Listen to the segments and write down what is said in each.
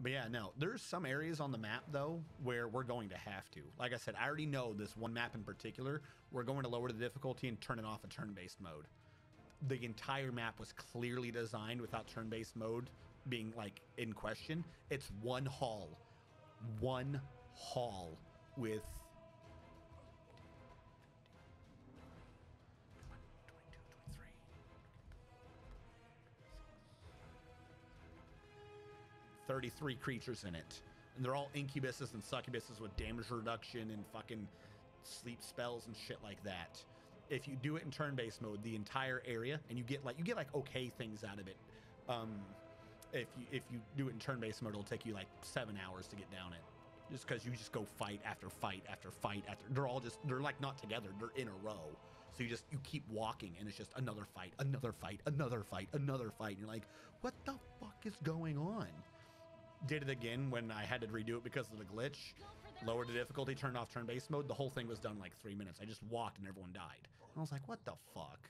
But yeah, no, there's some areas on the map, though, where we're going to have to. Like I said, I already know this one map in particular. We're going to lower the difficulty and turn it off a turn-based mode. The entire map was clearly designed without turn-based mode being, like, in question. It's one hall. One hall with... 22, 23... 33 creatures in it, and they're all incubuses and succubuses with damage reduction and fucking sleep spells and shit like that. If you do it in turn-based mode, the entire area, and you get like okay things out of it. If you do it in turn-based mode, it'll take you like 7 hours to get down it, just because you just go fight after fight after fight after. They're like not together, they're in a row. So you keep walking, and it's just another fight, another fight, another fight, another fight. And you're like, what the fuck is going on? Did it again when I had to redo it because of the glitch. Lowered the difficulty, turned off turn-based mode. The whole thing was done in like 3 minutes. I just walked and everyone died. And I was like, what the fuck?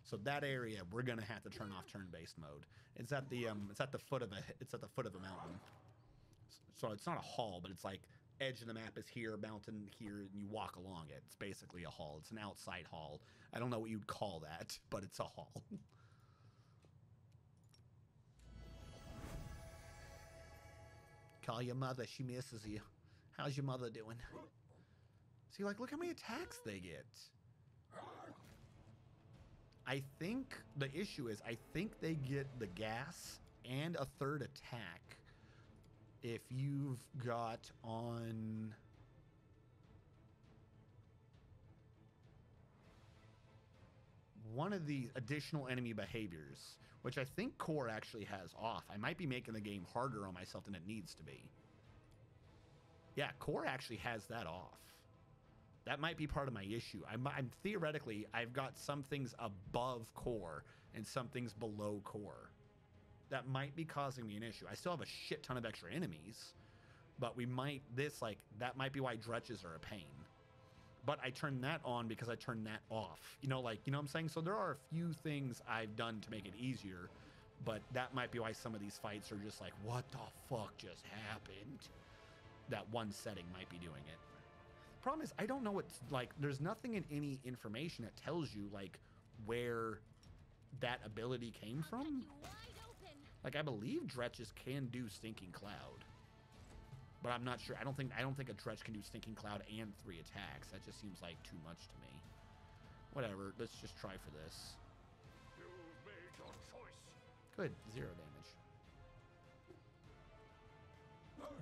So that area, we're gonna have to turn off turn-based mode. It's at the foot of a mountain. So it's not a hall, but it's like edge of the map is here, mountain here, and you walk along it. It's basically a hall. It's an outside hall. I don't know what you'd call that, but it's a hall. Call your mother, she misses you. How's your mother doing? See, like, look how many attacks they get. I think the issue is, I think they get the gas and a third attack if you've got on... one of the additional enemy behaviors, which I think Core actually has off. I might be making the game harder on myself than it needs to be. Yeah, Core actually has that off. That might be part of my issue. I'm theoretically, I've got some things above Core and some things below Core. That might be causing me an issue. I still have a shit ton of extra enemies, but that might be why dretches are a pain. But I turned that on because I turned that off. You know what I'm saying? So there are a few things I've done to make it easier, but that might be why some of these fights are just like, what the fuck just happened? That one setting might be doing it. Problem is, I don't know what, like, there's nothing in any information that tells you, like, where that ability came from. Like, I believe dretches can do Stinking Cloud. But I'm not sure. I don't think a dretch can do Stinking Cloud and 3 attacks. That just seems like too much to me. Whatever. Let's just try for this. You've made your choice. Good. 0 damage.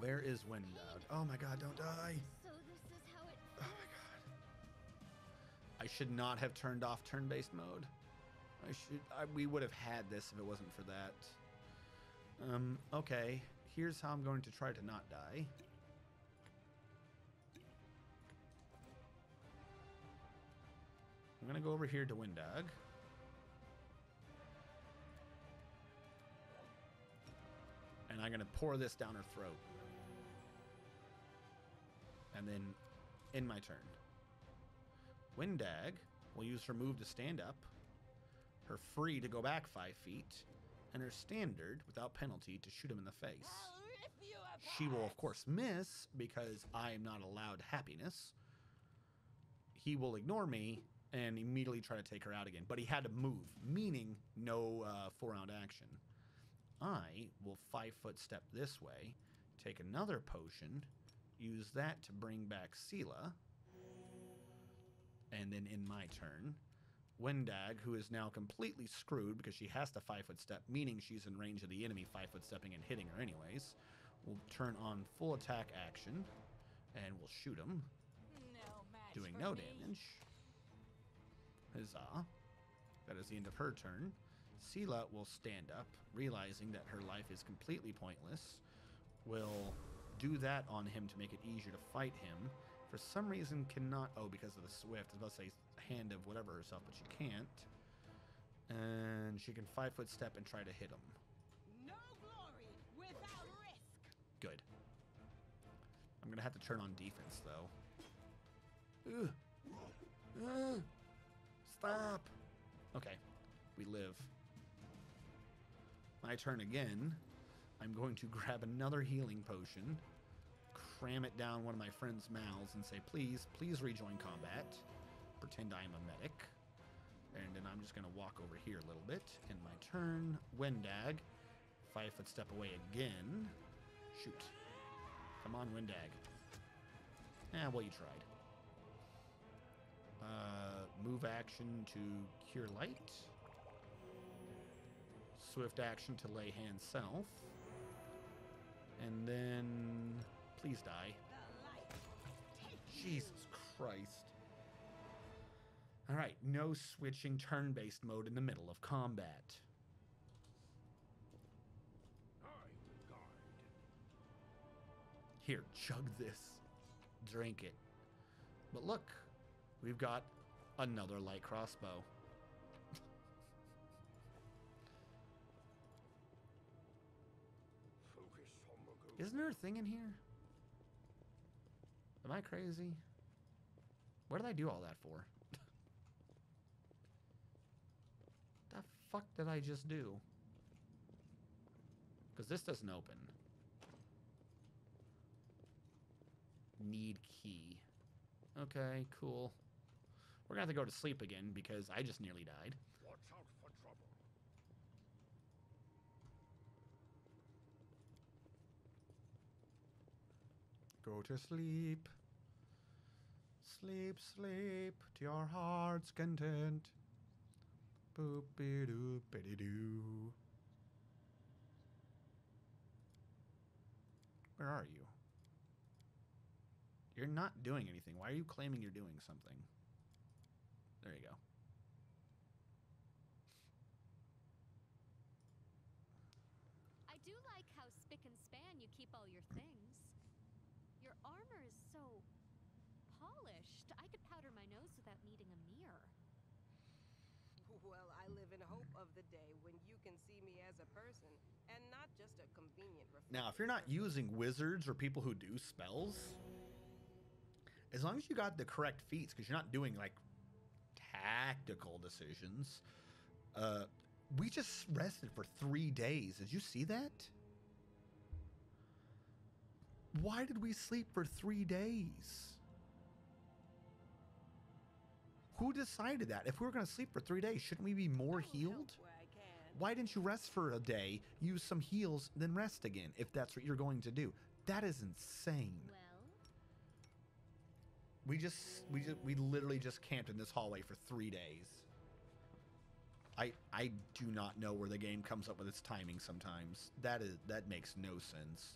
Where is Windowed? Oh my god, don't die. So this is how it Oh my god. I should not have turned off turn-based mode. We would have had this if it wasn't for that. Okay. Here's how I'm going to try to not die. I'm going to go over here to Windog. And I'm going to pour this down her throat. And then in my turn. Windag will use her move to stand up, her free to go back 5 feet, and her standard without penalty to shoot him in the face. She will, of course, miss because I am not allowed happiness. He will ignore me and immediately try to take her out again. But he had to move, meaning no 4-round action. I will 5-foot step this way, take another potion, use that to bring back Seelah, and then in my turn, Windag, who is now completely screwed because she has to 5-foot step, meaning she's in range of the enemy 5-foot stepping and hitting her anyways, will turn on full attack action, and will shoot him, doing no damage. Huzzah. That is the end of her turn. Seelah will stand up, realizing that her life is completely pointless, will do that on him to make it easier to fight him. For some reason cannot, because of the Swift, I was about to say hand of whatever herself, but she can't. And she can 5-foot step and try to hit him. No glory without risk. Good. I'm gonna have to turn on defense though. Stop. Okay, we live. My turn again. I'm going to grab another healing potion, cram it down one of my friends' mouths, and say, please, please rejoin combat. Pretend I am a medic. And then I'm just going to walk over here a little bit. In my turn, Wendag. 5-foot step away again. Shoot. Come on, Wendag. Well, you tried. Move action to Cure Light. Swift action to lay hand self. And then... please die. Jesus Christ. Alright, no switching turn-based mode in the middle of combat. I will guide. Here, chug this. Drink it. But look, we've got another light crossbow. Focus on the goal. Isn't there a thing in here? Am I crazy? What did I do all that for? The fuck did I just do? Because this doesn't open. Need key. Okay, cool. We're gonna have to go to sleep again because I just nearly died. Watch out for trouble. Go to sleep. Sleep, sleep to your heart's content. Boop-be-doop-be-de-doo. Where are you? You're not doing anything. Why are you claiming you're doing something? There you go. I do like how spick and span you keep all your things. Your armor is so polished. I could powder my nose without needing a mirror. Well, I live in hope of the day when you can see me as a person and not just a convenient reflection. Now, if you're not using wizards or people who do spells, as long as you got the correct feats, because you're not doing like tactical decisions. We just rested for 3 days. Did you see that? Why did we sleep for 3 days? Who decided that? If we were going to sleep for 3 days, shouldn't we be more healed? Why didn't you rest for a day, use some heals, then rest again, if that's what you're going to do? That is insane. Well, We literally just camped in this hallway for 3 days. I do not know where the game comes up with its timing sometimes. That makes no sense.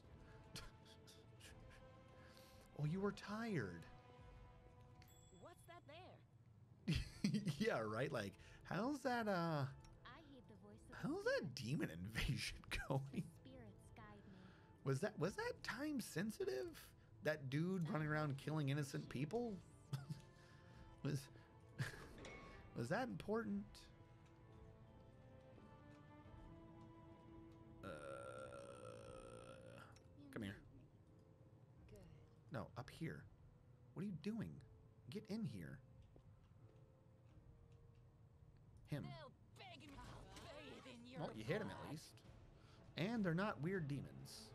Oh, you were tired. What's that there? Yeah, right? Like, how's that I heed the voice of how's that demon invasion going? spirits guide me. Was that time sensitive? That dude running around killing innocent people? was that important? Come here. Good. No, up here. What are you doing? Get in here. Him. They'll beg me. I'll bathe in your Well, you hit him at least. And they're not weird demons.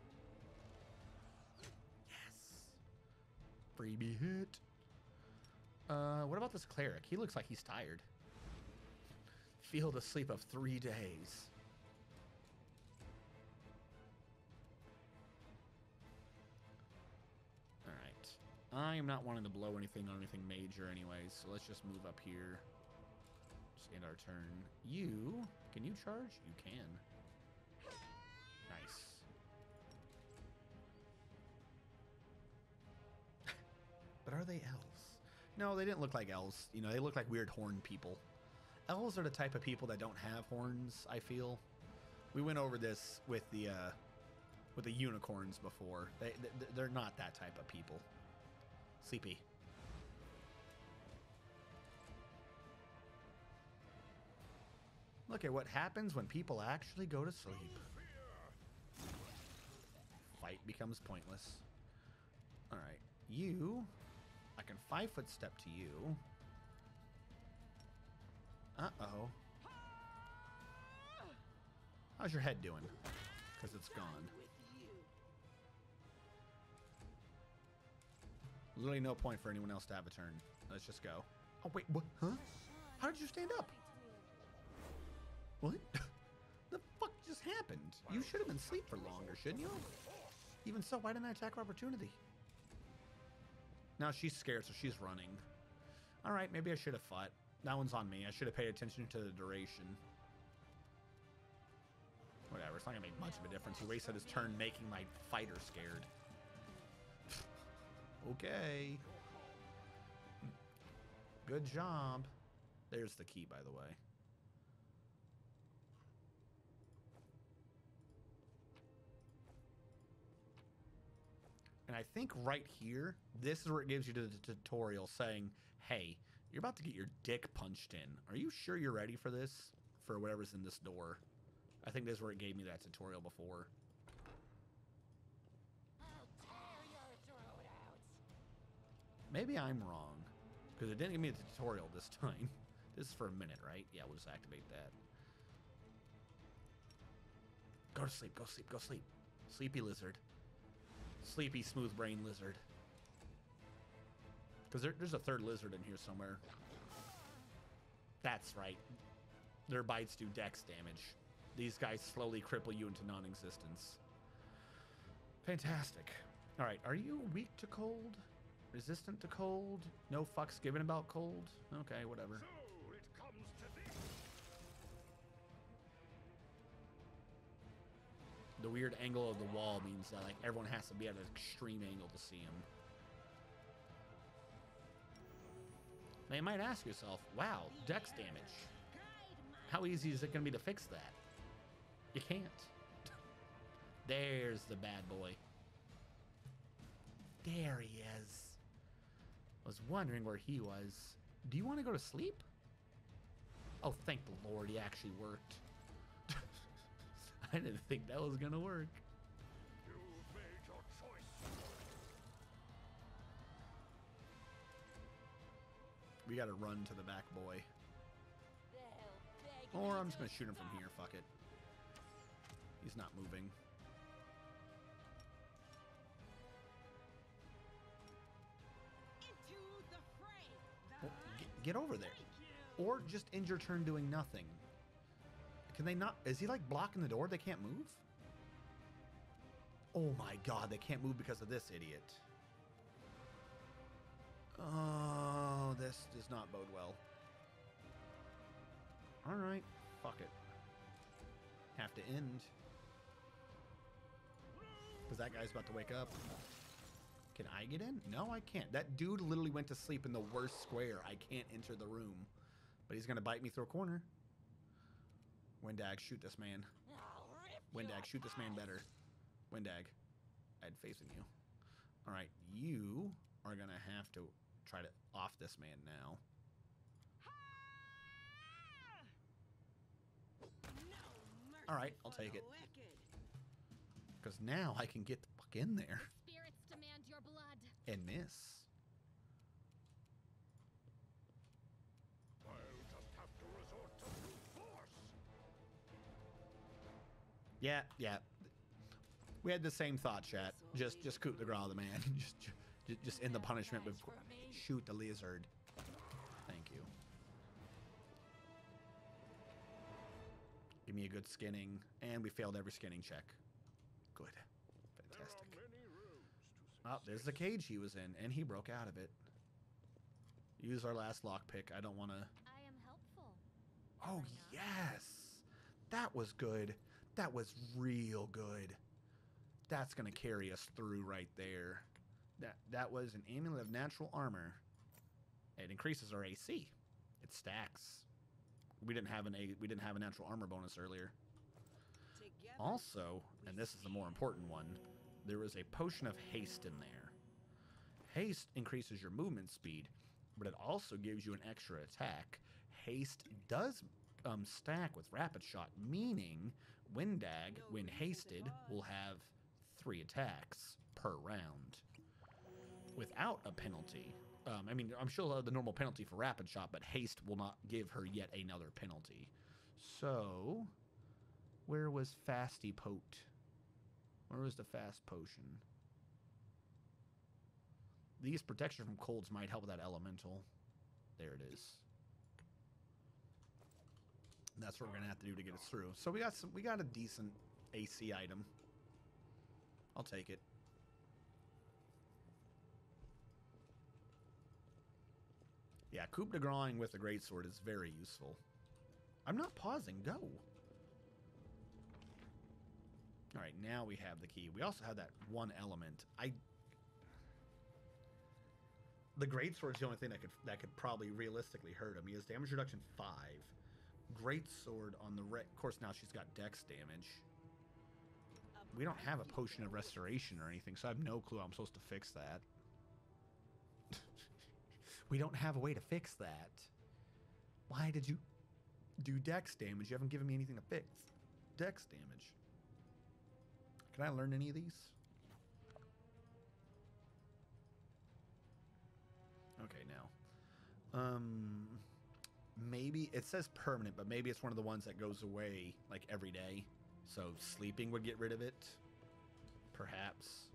Yes. Freebie hit. What about this cleric? He looks like he's tired. Field of sleep of 3 days. Alright. I am not wanting to blow anything on anything major anyways, so let's just move up here. Just end our turn. You, can you charge? You can. Nice. But are they elves? No, they didn't look like elves. You know, they look like weird horned people. Elves are the type of people that don't have horns, I feel. We went over this with the unicorns before. They're not that type of people. Sleepy. Look at what happens when people actually go to sleep. Fight becomes pointless. Alright. You... I can 5-foot step to you. Uh-oh. How's your head doing? Because it's gone. With Literally no point for anyone else to have a turn. Let's just go. Oh, wait, what? Huh? How did you stand up? What? The fuck just happened? You should have been asleep for longer, shouldn't you? Even so, why didn't I attack of opportunity? Now she's scared, so she's running. Alright, maybe I should have fought. That one's on me. I should have paid attention to the duration. Whatever, it's not gonna make much of a difference. He wasted his turn making my fighter scared. Okay. Good job. There's the key, by the way. And I think right here, this is where it gives you the tutorial saying, hey, you're about to get your dick punched in. Are you sure you're ready for this? For whatever's in this door. I think this is where it gave me that tutorial before. I'll tear your throat out. Maybe I'm wrong. Because it didn't give me a tutorial this time. This is for a minute, right? Yeah, we'll just activate that. Go to sleep, go sleep, go sleep. Sleepy lizard. Sleepy smooth brain lizard. Because there's a third lizard in here somewhere. That's right. Their bites do dex damage. These guys slowly cripple you into non-existence. Fantastic. Alright, are you weak to cold? Resistant to cold? No fucks given about cold? Okay, whatever. So it comes to this. The weird angle of the wall means that like everyone has to be at an extreme angle to see him. Now you might ask yourself, wow, dex damage. How easy is it going to be to fix that? You can't. There's the bad boy. There he is. I was wondering where he was. Do you want to go to sleep? Oh, thank the Lord, he actually worked. I didn't think that was gonna work. You've made your choice. We gotta run to the back boy. They'll beg Or me I'm just to gonna shoot him from stop. here, fuck it. He's not moving. Into the fray. Well, get over there. Or just end your turn doing nothing. Can they not? Is he like blocking the door? They can't move? Oh my god, they can't move because of this idiot. Oh, this does not bode well. Alright, fuck it. Have to end. Because that guy's about to wake up. Can I get in? No, I can't. That dude literally went to sleep in the worst square. I can't enter the room. But he's going to bite me through a corner. Windag, shoot this man. I'll rip Windag, shoot this man better. Windag, I'd facing you. Alright, you are going to have to try to off this man now. Alright, I'll take it. Because now I can get the fuck in there Spirits demand your blood. and miss. I'll just have to resort to brute force. Yeah. We had the same thought, chat. Just coup de grace the man. just end the punishment with shoot the lizard. Thank you. Give me a good skinning, and we failed every skinning check. Good. Fantastic. There are many roads to Oh, there's the cage he was in, and he broke out of it. Use our last lockpick. I don't want to... I am helpful. Oh, Am I not? yes! That was good. That was real good. That's going to carry us through right there. That was an amulet of natural armor. It increases our AC. It stacks. We didn't have a natural armor bonus earlier. Also, and this is the more important one, there was a potion of haste in there. Haste increases your movement speed, but it also gives you an extra attack. Haste does stack with rapid shot, meaning Windag, when hasted, will have 3 attacks per round without a penalty. I mean, I'm sure she'll have the normal penalty for rapid shot, but haste will not give her yet another penalty. So, where was Fasty Pote? Where was the fast potion? these protection from colds might help that elemental. There it is. That's what we're gonna have to do to get us through. So we got a decent AC item. I'll take it. Yeah, coup de grace with the greatsword is very useful. I'm not pausing. Go. All right, now we have the key. We also have that one element. The greatsword is the only thing that could probably realistically hurt him. He has damage reduction 5. Greatsword on the of course now she's got dex damage. We don't have a potion of restoration or anything, so I have no clue how I'm supposed to fix that. We don't have a way to fix that. Why did you do dex damage? You haven't given me anything to fix. Dex damage. Can I learn any of these? Okay, now. Maybe it says permanent, but maybe it's one of the ones that goes away like every day. So sleeping would get rid of it. Perhaps.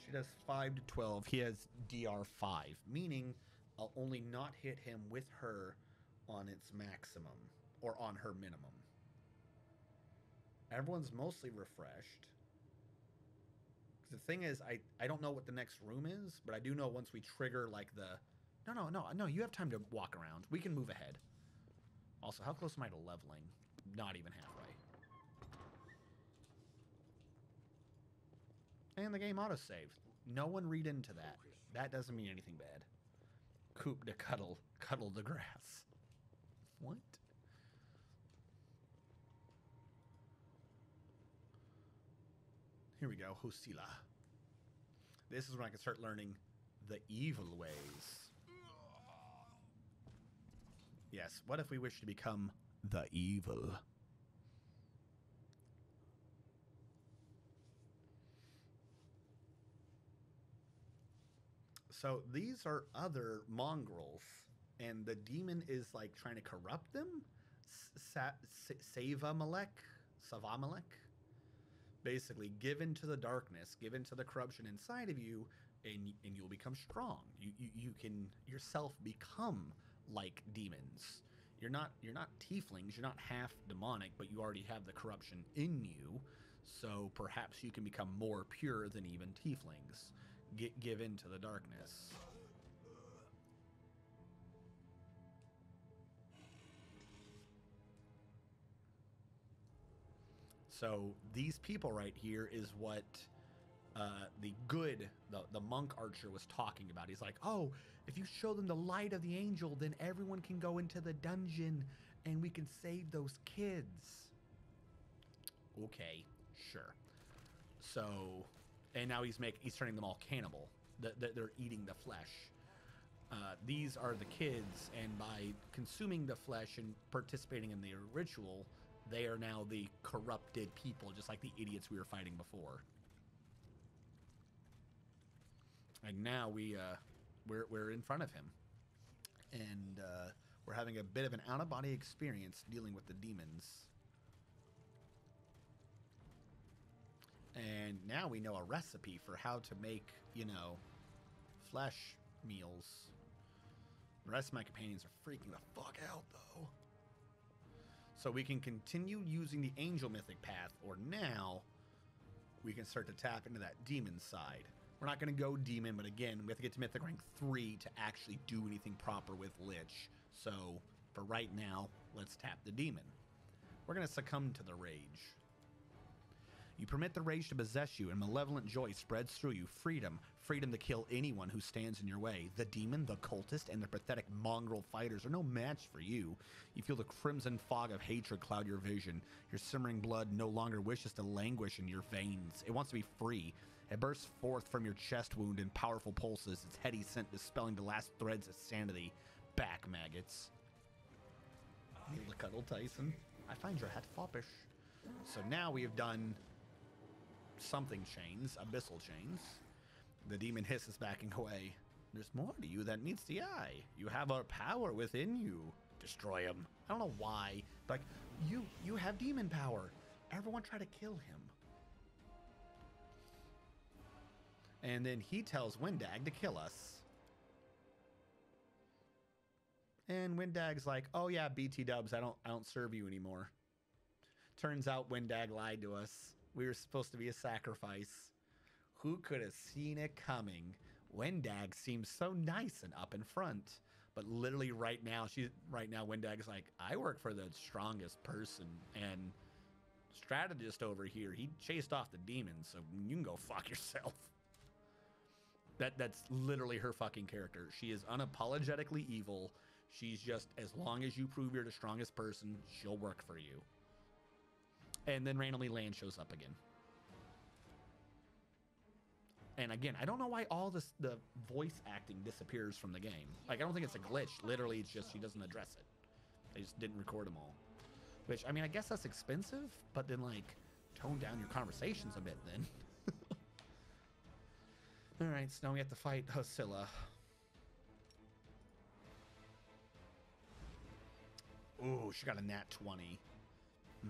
She does 5 to 12. He has DR 5, meaning I'll only not hit him with her on its maximum or on her minimum. Everyone's mostly refreshed. The thing is, I don't know what the next room is, but I do know once we trigger like the... No, you have time to walk around. We can move ahead. Also, how close am I to leveling? Not even halfway. And the game autosaved. No one read into that. That doesn't mean anything bad. Coop to cuddle the grass. What? Here we go, Seelah. This is when I can start learning the evil ways. Yes, what if we wish to become the evil? So these are other mongrels, and the demon is like trying to corrupt them? Savamalek? Basically, give into the darkness, give into the corruption inside of you, and you'll become strong. You can yourself become like demons. You're not tieflings, you're not half demonic, but you already have the corruption in you, so perhaps you can become more pure than even tieflings. Give into the darkness. So these people right here is what the monk archer was talking about. He's like, oh, if you show them the light of the angel, then everyone can go into the dungeon and we can save those kids. Okay, sure. So, and now he's turning them all cannibal. They're eating the flesh. These are the kids, and by consuming the flesh and participating in the ritual, they are now the corrupted people, just like the idiots we were fighting before. And now we're in front of him, and we're having a bit of an out-of-body experience dealing with the demons. And now we know a recipe for how to make, flesh meals. The rest of my companions are freaking the fuck out, though. So we can continue using the angel mythic path, or now we can start to tap into that demon side. We're not going to go demon, but again, we have to get to mythic rank 3 to actually do anything proper with Lich. So for right now, let's tap the demon. We're going to succumb to the rage. You permit the rage to possess you, and malevolent joy spreads through you. Freedom. Freedom to kill anyone who stands in your way. The demon, the cultist, and their pathetic mongrel fighters are no match for you. You feel the crimson fog of hatred cloud your vision. Your simmering blood no longer wishes to languish in your veins. It wants to be free. It bursts forth from your chest wound in powerful pulses, its heady scent dispelling the last threads of sanity. Back, maggots. Kneel to cuddle, Tyson. I find your hat foppish. So now we have done something chains, abyssal chains. The demon hisses backing away. There's more to you than meets the eye. You have a power within you. Destroy him. I don't know why. Like, you have demon power. Everyone try to kill him. And then he tells Windag to kill us. And Windag's like, oh yeah, BT dubs, I don't serve you anymore. Turns out Windag lied to us. We were supposed to be a sacrifice. Who could have seen it coming? Windag seems so nice and up in front. But literally right now, Windag's like, I work for the strongest person and strategist over here. He chased off the demons, so you can go fuck yourself. That's literally her fucking character. She is unapologetically evil. She's just, as long as you prove you're the strongest person, she'll work for you. And then randomly Lan shows up again. And again, I don't know why all the voice acting disappears from the game. Like, I don't think it's a glitch. Literally, it's just she doesn't address it. They just didn't record them all. Which, I mean, I guess that's expensive, but then, like, tone down your conversations a bit then. Alright, so now we have to fight Seelah. Ooh, she got a nat 20. That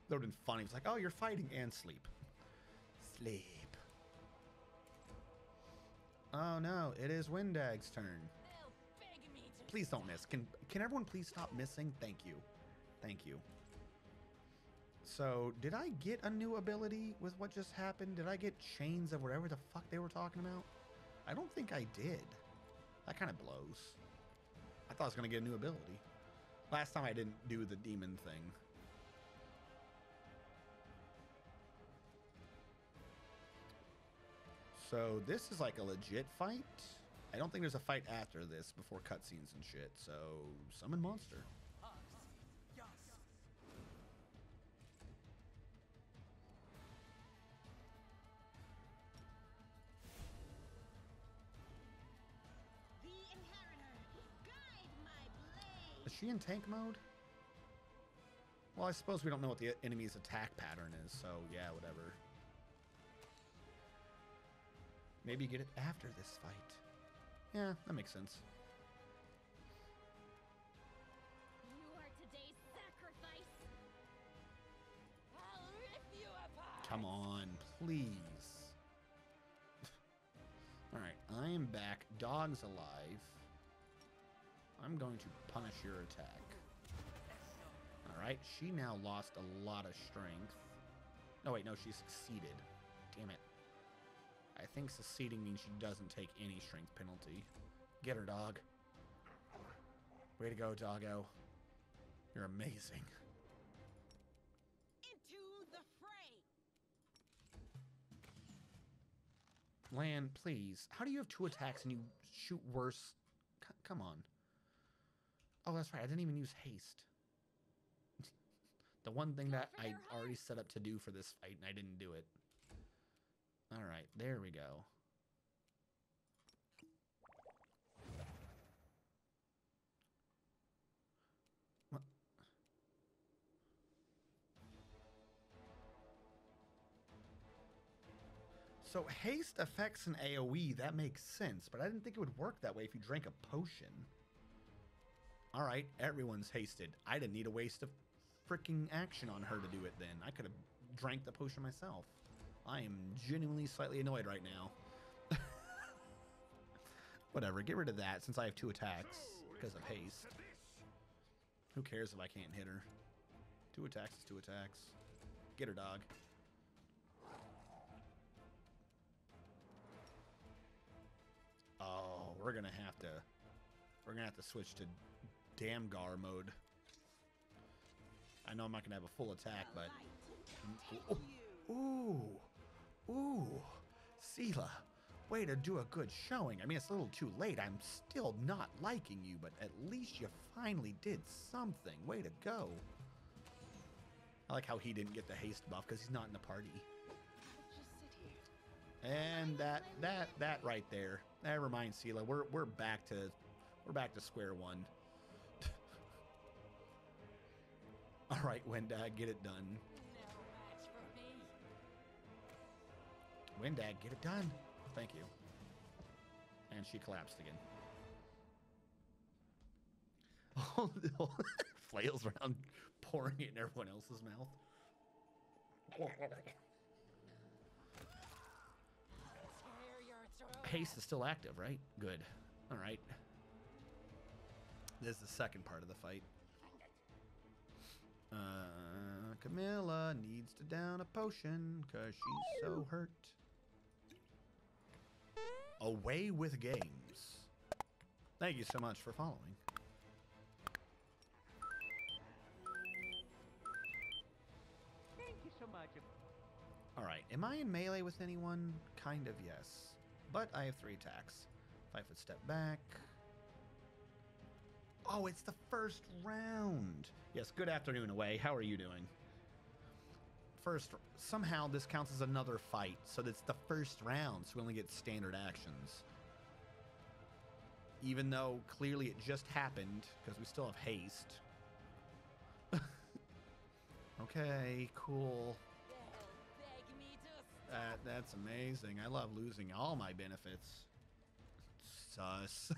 would have been funny. It's like, oh, you're fighting and sleep. Sleep. Oh no, it is Windag's turn. Please don't miss. Can everyone please stop missing? Thank you. Thank you. So, did I get a new ability with what just happened? Did I get chains of whatever the fuck they were talking about? I don't think I did. That kind of blows. I thought I was going to get a new ability. Last time I didn't do the demon thing. So this is like a legit fight. I don't think there's a fight after this before cutscenes and shit. So summon monster. Is she in tank mode? Well, I suppose we don't know what the enemy's attack pattern is, so yeah, whatever. Maybe get it after this fight. Yeah, that makes sense. You are today's sacrifice. I'll rip you apart. Come on, please. Alright, I am back. Dog's alive. I'm going to punish your attack. Alright, she now lost a lot of strength. No, wait, no, she succeeded. Damn it. I think succeeding means she doesn't take any strength penalty. Get her, dog. Way to go, doggo. You're amazing. Into the fray. Lan, please. How do you have 2 attacks and you shoot worse? Come on. Oh, that's right. I didn't even use haste. The one thing that I already set up to do for this fight, and I didn't do it. Alright, there we go. What? So haste affects an AoE, that makes sense, but I didn't think it would work that way if you drank a potion. Alright, everyone's hasted. I didn't need to waste a freaking action on her to do it then. I could have drank the potion myself. I am genuinely slightly annoyed right now. Whatever, get rid of that since I have 2 attacks because of haste. Who cares if I can't hit her? 2 attacks is 2 attacks. Get her, dog. Oh, we're gonna have to switch to Damgar mode. I know I'm not gonna have a full attack, but ooh, Seelah, way to do a good showing. I mean, it's a little too late. I'm still not liking you, but at least you finally did something. Way to go. I like how he didn't get the haste buff because he's not in the party. And that right there, that reminds Seelah, we're back to square one. All right, Windag, get it done. No match for me. Windag, get it done. Thank you. And she collapsed again. Oh, no. Flails around, pouring it in everyone else's mouth. Haste is still active, right? Good. All right. This is the second part of the fight. Camilla needs to down a potion because she's so hurt. Away with games. Thank you so much for following. Thank you so much. All right. Am I in melee with anyone? Kind of, yes. But I have 3 attacks. 5-foot step back. Oh, it's the first round. Yes, good afternoon, Away. How are you doing? First, somehow this counts as another fight, so that's the first round, so we only get standard actions. Even though clearly it just happened, because we still have haste. Okay, cool. That's amazing. I love losing all my benefits. Sus.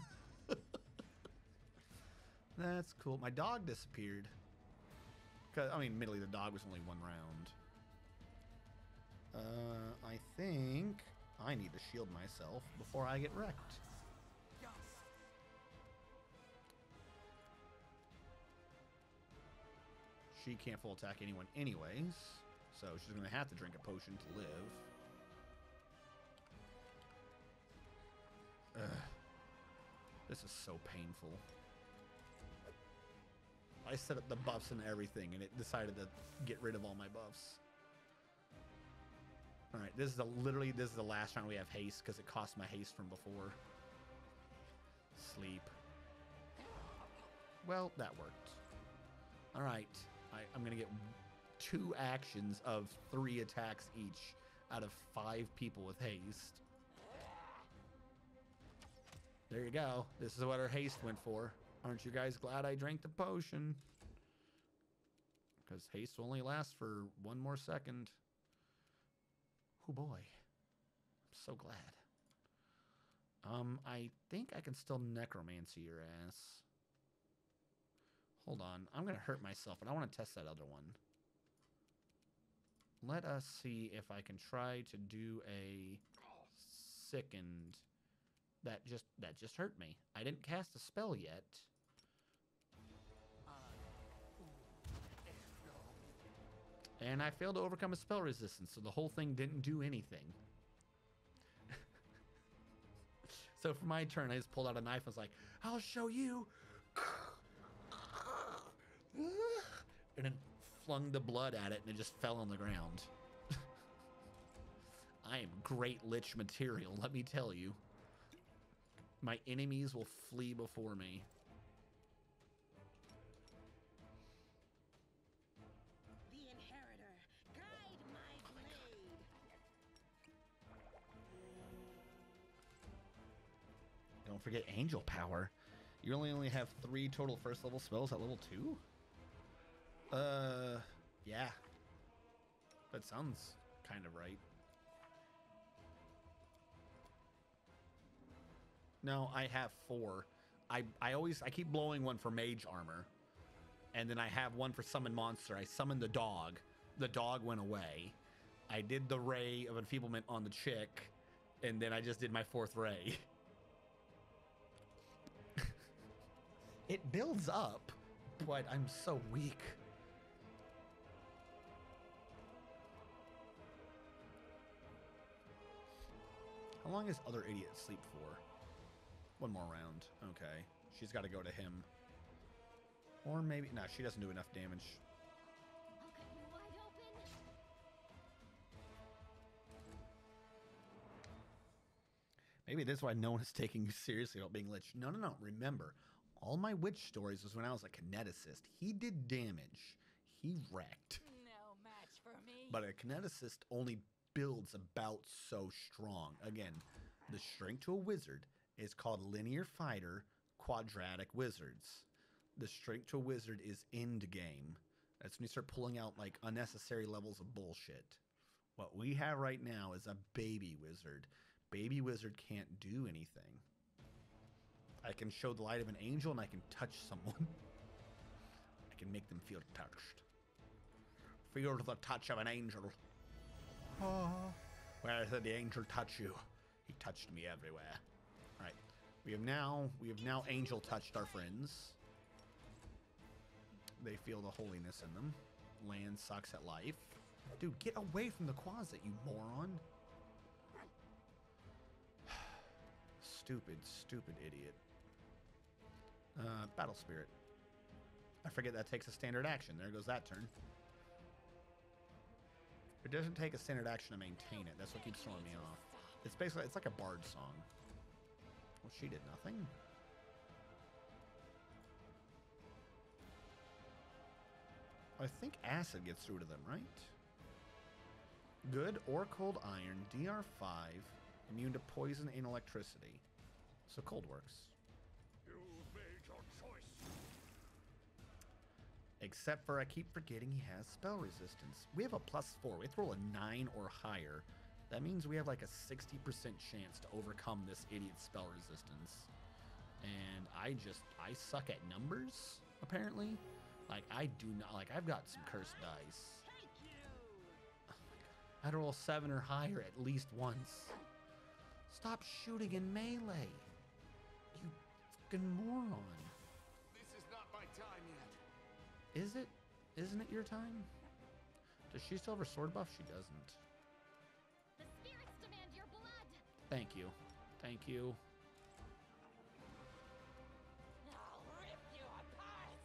That's cool. My dog disappeared. Cause, I mean, admittedly, the dog was only 1 round. I think I need to shield myself before I get wrecked. She can't full attack anyone anyways, so she's going to have to drink a potion to live. Ugh. This is so painful. I set up the buffs and everything, and it decided to get rid of all my buffs. All right, this is literally the last round we have haste because it cost my haste from before. Sleep. Well, that worked. All right, I'm gonna get 2 actions of 3 attacks each out of 5 people with haste. There you go. This is what our haste went for. Aren't you guys glad I drank the potion? Because haste will only last for 1 more second. Oh boy. I'm so glad. I think I can still necromancy your ass. Hold on. I'm going to hurt myself, but I want to test that other one. Let us see if I can try to do a sickened. That just hurt me. I didn't cast a spell yet. And I failed to overcome a spell resistance, so the whole thing didn't do anything. So for my turn, I just pulled out a knife and was like, I'll show you. And then flung the blood at it, and it just fell on the ground. I am great lich material, let me tell you. My enemies will flee before me. The inheritor, guide my blade. Don't forget angel power. You only have 3 total first level spells at level 2? Yeah. That sounds kind of right. No, I have 4. I keep blowing one for mage armor. And then I have one for summon monster. I summoned the dog. The dog went away. I did the ray of enfeeblement on the chick. And then I just did my 4th ray. It builds up, but I'm so weak. How long does other idiot sleep for? 1 more round. Okay. She's got to go to him. Or maybe... No, she doesn't do enough damage. I'll cut you wide open. Maybe that's why no one is taking you seriously about being lich. No. Remember, all my witch stories was when I was a kineticist. He did damage. He wrecked. No match for me. But a kineticist only builds about so strong. Again, the shrink to a wizard is called linear fighter quadratic wizards. The shrink to a wizard is end game. That's when you start pulling out like unnecessary levels of bullshit. What we have right now is a baby wizard. Baby wizard can't do anything. I can show the light of an angel and I can touch someone. I can make them feel touched. Feel the touch of an angel. Oh. Where did the angel touch you? He touched me everywhere. All right. We have now angel touched our friends. They feel the holiness in them. Land sucks at life. Dude, get away from the closet, you moron. Stupid, stupid idiot. Battle Spirit. I forget that takes a standard action. There goes that turn. It doesn't take a standard action to maintain it. That's what keeps throwing me off. It's basically, it's like a bard song. Well, she did nothing. I think acid gets through to them, right? Good or cold iron, DR5, immune to poison and electricity. So cold works. You've made your choice. Except for I keep forgetting he has spell resistance. We have a +4. We have to roll a 9 or higher. That means we have like a 60% chance to overcome this idiot's spell resistance. And I suck at numbers, apparently. Like, I do not, like, I've got some cursed dice. Oh my God. I had to roll 7 or higher at least once. Stop shooting in melee. You fucking moron. This is not my time yet. Is it? Isn't it your time? Does she still have her sword buff? She doesn't. The spirits demand your blood. Thank you. Thank you. I'll rip you apart.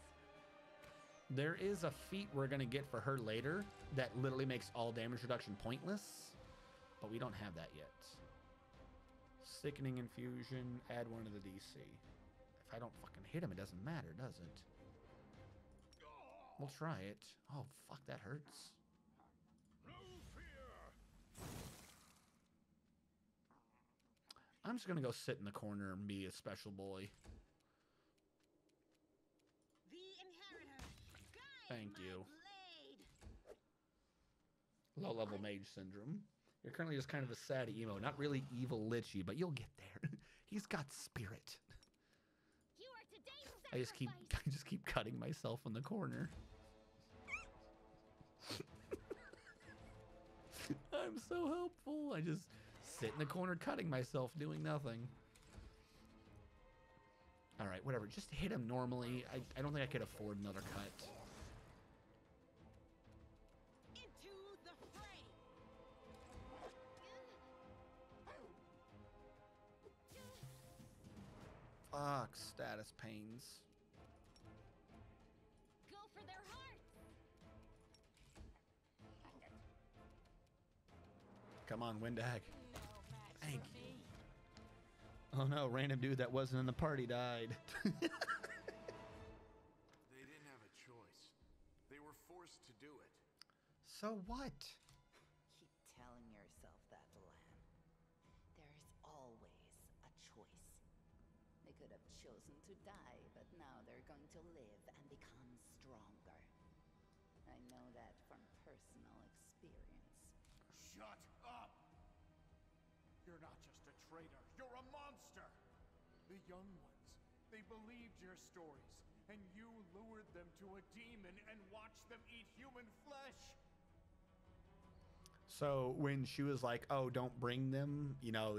There is a feat we're going to get for her later that literally makes all damage reduction pointless, but we don't have that yet. Sickening Infusion, add 1 to the DC. If I don't fucking hit him, it doesn't matter, does it? We'll try it. Oh, fuck, that hurts. No fear. I'm just going to go sit in the corner and be a special boy. The inheritor. Thank you. Low-level mage syndrome. You're currently just kind of a sad emo. Not really evil Lichy, but you'll get there. He's got spirit. You are today's I just keep cutting myself in the corner. I'm so helpful. I just sit in the corner cutting myself, doing nothing. All right, whatever. Just hit him normally. I don't think I could afford another cut. Into the fray. Fuck, status pains. Go for their hearts. Come on, Windag. No match Thank for you. me. Oh no, random dude that wasn't in the party died. They didn't have a choice. They were forced to do it. So what? Keep telling yourself that, Lan. There is always a choice. They could have chosen to die, but now they're going to live and become stronger. I know that from personal experience. Shut up! You're not just a traitor, you're a monster! The young ones, they believed your stories, and you lured them to a demon and watched them eat human flesh! So when she was like, "Oh, don't bring them," you know,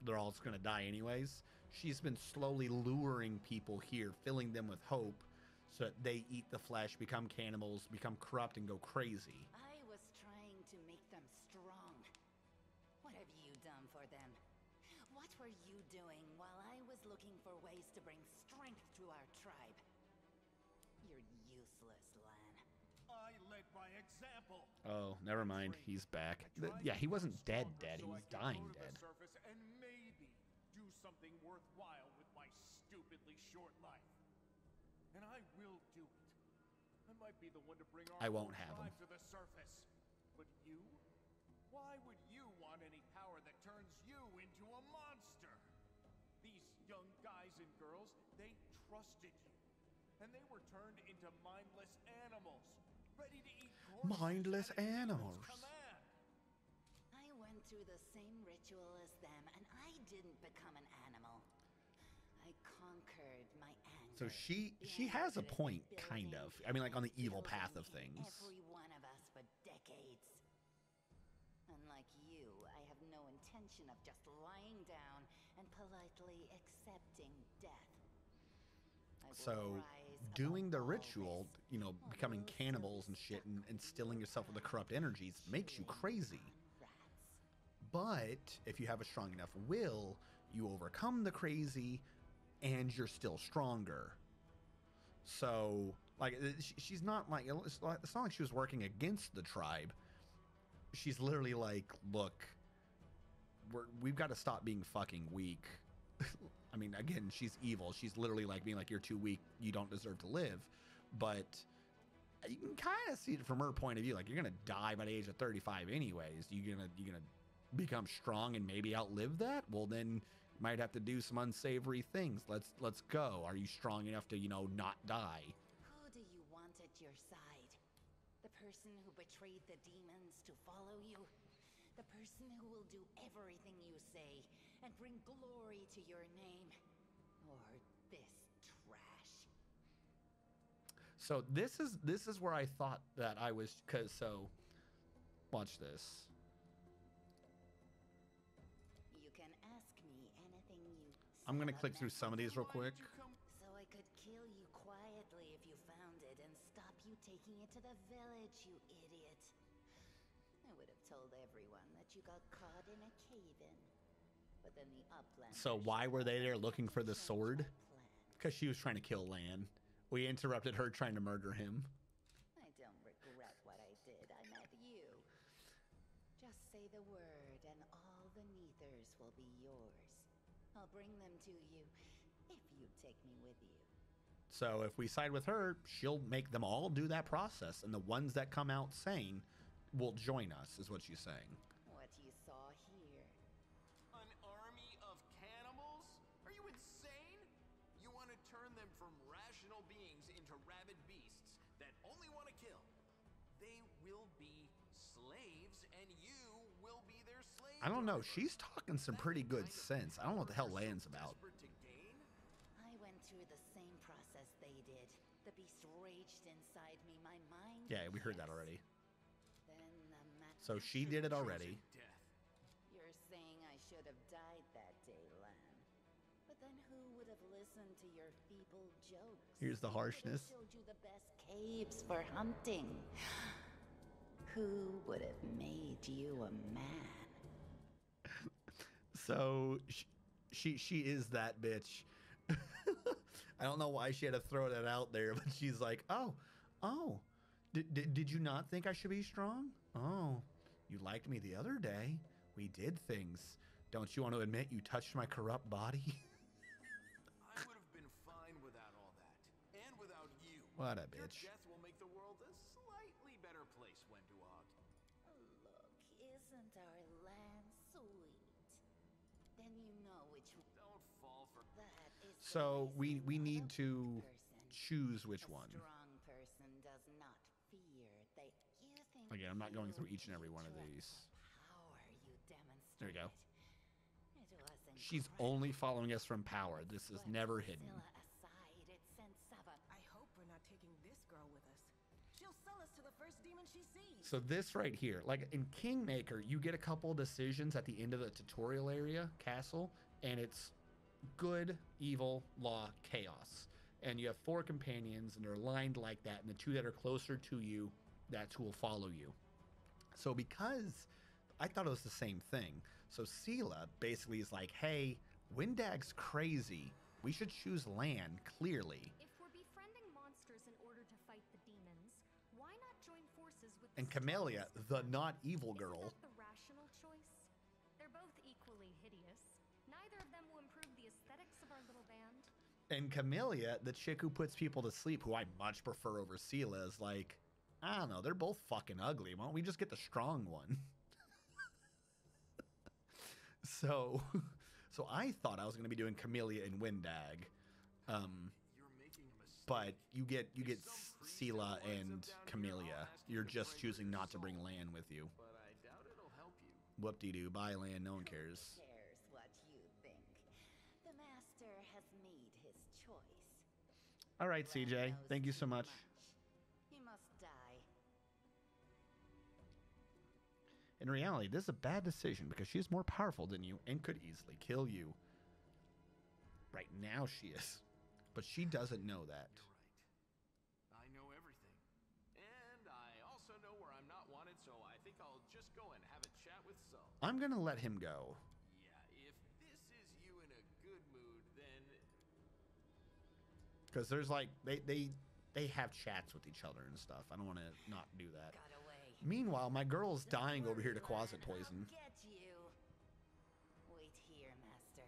they're all just gonna die anyways. She's been slowly luring people here, filling them with hope, so that they eat the flesh, become cannibals, become corrupt, and go crazy. I was trying to make them strong. What have you done for them? What were you doing while I was looking for ways to bring strength to our tribe? You're useless, Lan. I led by example! Oh, never mind. He's back. Yeah, he wasn't dead. He was dying dead. Surface and maybe do something worthwhile with my stupidly short life. And I will do it. I might be the one to bring our I won't whole have tribe him. to the surface. But you? Why would you want any power that turns you into a monster? These young guys and girls, they trusted you. And they were turned into mindless animals, ready to eat corpses Mindless at a demon's animals. command. I went through the same ritual as them, and I didn't become an animal. I So she has a point, kind of. I mean, like on the evil path of things. Every one of us for decades. Unlike you, I have no intention of just lying down and politely accepting death. I will So rise doing the above all ritual, this, you know, while becoming those cannibals and ghosts shit and shut instilling you yourself with the down, corrupt energies makes you chewing crazy. on rats. But if you have a strong enough will, you overcome the crazy and you're still stronger. So, like, she's not like, it's not like she was working against the tribe. She's literally like, look, we've got to stop being fucking weak. I mean, again, she's evil. She's literally like being like, you're too weak. You don't deserve to live. But you can kind of see it from her point of view. Like, you're going to die by the age of 35 anyways. You're going to become strong and maybe outlive that? Well, then you might have to do some unsavory things. Let's go. Are you strong enough to, you know, not die? Who do you want at your side? The person who betrayed the demons to follow you? The person who will do everything you say and bring glory to your name? Or this trash? So this is where I thought that I was, watch this. You can ask me anything you I'm gonna Seelah click through some of these real quick. So I could kill you quietly if you found it and stop you taking it to the village, you idiot. I would have told everyone that you got caught in a cave-in. But then the upland. So why were they there looking for the sword? Because she was trying to kill Lan. We interrupted her trying to murder him. I don't regret what I did. I met you. Just say the word and all the Neathers will be yours. I'll bring them to you if you take me with you. So if we side with her, she'll make them all do that process, and the ones that come out sane will join us, is what she's saying. What you saw here. An army of cannibals? Are you insane? You want to turn them from rational beings into rabid beasts that only want to kill. They will be slaves, and you will be their slave. I don't know. driver. She's talking some pretty good sense. I don't know what the hell You're so Lan's about. desperate to gain? I went through the same process they did. The beast raged inside me. My mind. Yeah, we heard that collapsed. already. Then the So she did it already. Death. You're saying I should have died that day, Lan. But then who would have listened to your feeble jokes? Here's the Who would have harshness. showed you the best caves for hunting? Who would have made you a man? So she is that bitch. I don't know why she had to throw that out there, but she's like, oh, did you not think I should be strong? Oh, you liked me the other day. We did things. Don't you want to admit you touched my corrupt body? I would have been fine without all that, and without you. What a Your bitch. death will make the world a slightly better place, Wenduog. Look, isn't our land sweet? Then you know which Don't fall for that is. the So we reason need a to weak person, choose which a one. strong person does not fear. You think Again, I'm not going through you each and every one of trust these. the power you There you go. demonstrated. It was She's incredible. only following us from power. This is But never hidden. Seelah aside, it sent Sava. I hope we're not taking this girl with us. She'll sell us to the first demon she sees. So this right here, like in Kingmaker, you get a couple decisions at the end of the tutorial area, castle, and it's good, evil, law, chaos. And you have 4 companions, and they're aligned like that, and the 2 that are closer to you, that's who will follow you. So because I thought it was the same thing, so Seelah basically is like, hey, Windag's crazy. We should choose Lan, clearly. If we're befriending monsters in order to fight the demons, why not join forces with And the Camellia, strongest the one? not evil Isn't girl. that the rational choice? They're both equally hideous. Neither of them will improve the aesthetics of our little band. And Camellia, the chick who puts people to sleep, who I much prefer over Seelah, is like, I don't know, they're both fucking ugly. Why don't we just get the strong one? So I thought I was going to be doing Camellia and Windag. You're making a mistake. But you get Seelah and Camellia. You're just choosing not to bring Lan with you. But I doubt it'll help you. Whoop-de-doo, bye Lan, no one cares. Who cares what you think? The master has made his choice. All right, Lan CJ. knows Thank you so too much. He must die. In reality, this is a bad decision because she is more powerful than you and could easily kill you. Right now she is. But she doesn't know that. You're right. I know everything. And I also know where I'm not wanted, so I think I'll just go and have a chat with Saul. I'm going to let him go. Yeah, if this is you in a good mood, then... Because there's like, they have chats with each other and stuff. I don't want to not do that. Got away. Meanwhile, my girl's Don't dying over here to worry, closet Lan, poison. I'll get you. Wait here, Master.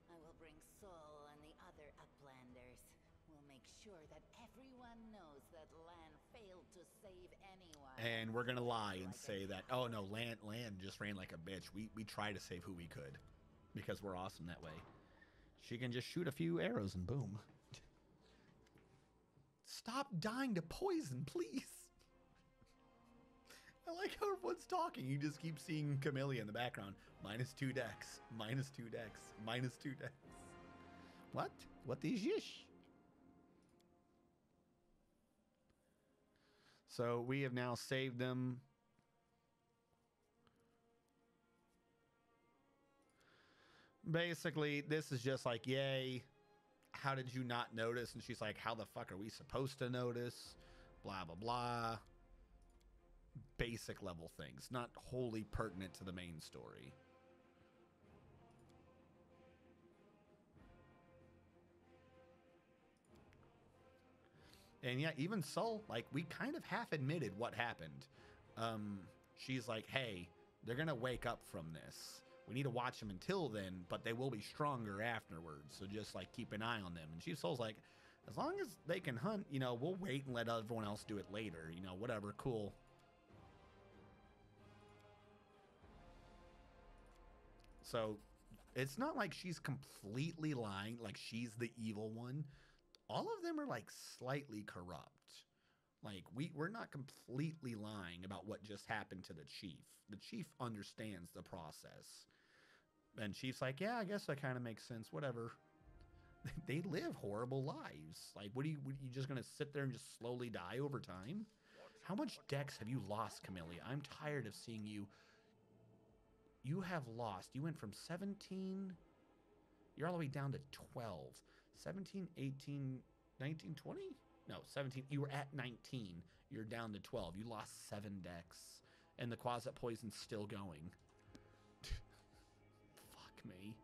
I will bring Saul and the other Uplanders. We'll make sure that everyone knows that Lan failed to save anyone. And we're going to lie and Like say a that, oh no, Lan just ran like a bitch. We try to save who we could. Because we're awesome that way. She can just shoot a few arrows and boom. Stop dying to poison, please. I like how everyone's talking. You just keep seeing Camellia in the background. -2 decks. -2 decks. -2 decks. What? What is this? So we have now saved them. Basically, this is just like, yay. How did you not notice? And she's like, how the fuck are we supposed to notice? Blah, blah, blah. Basic level things, not wholly pertinent to the main story. And yeah, even Sol, like, we kind of half admitted what happened. She's like, hey, they're gonna wake up from this. We need to watch them until then, but they will be stronger afterwards. So just like keep an eye on them. And Sol's like, as long as they can hunt, you know, we'll wait and let everyone else do it later. You know, whatever, cool. So it's not like she's completely lying, like she's the evil one. All of them are like slightly corrupt. Like we're not completely lying about what just happened to the chief. The chief understands the process. And Chief's like, yeah, I guess that kind of makes sense. Whatever. They live horrible lives. Like, what are you just going to sit there and just slowly die over time? How much dex have you lost, Camellia? I'm tired of seeing you. You have lost. You went from 17. You're all the way down to 12. 17, 18, 19, 20? No, 17. You were at 19. You're down to 12. You lost 7 dex. And the Quasit poison's still going. Fuck me.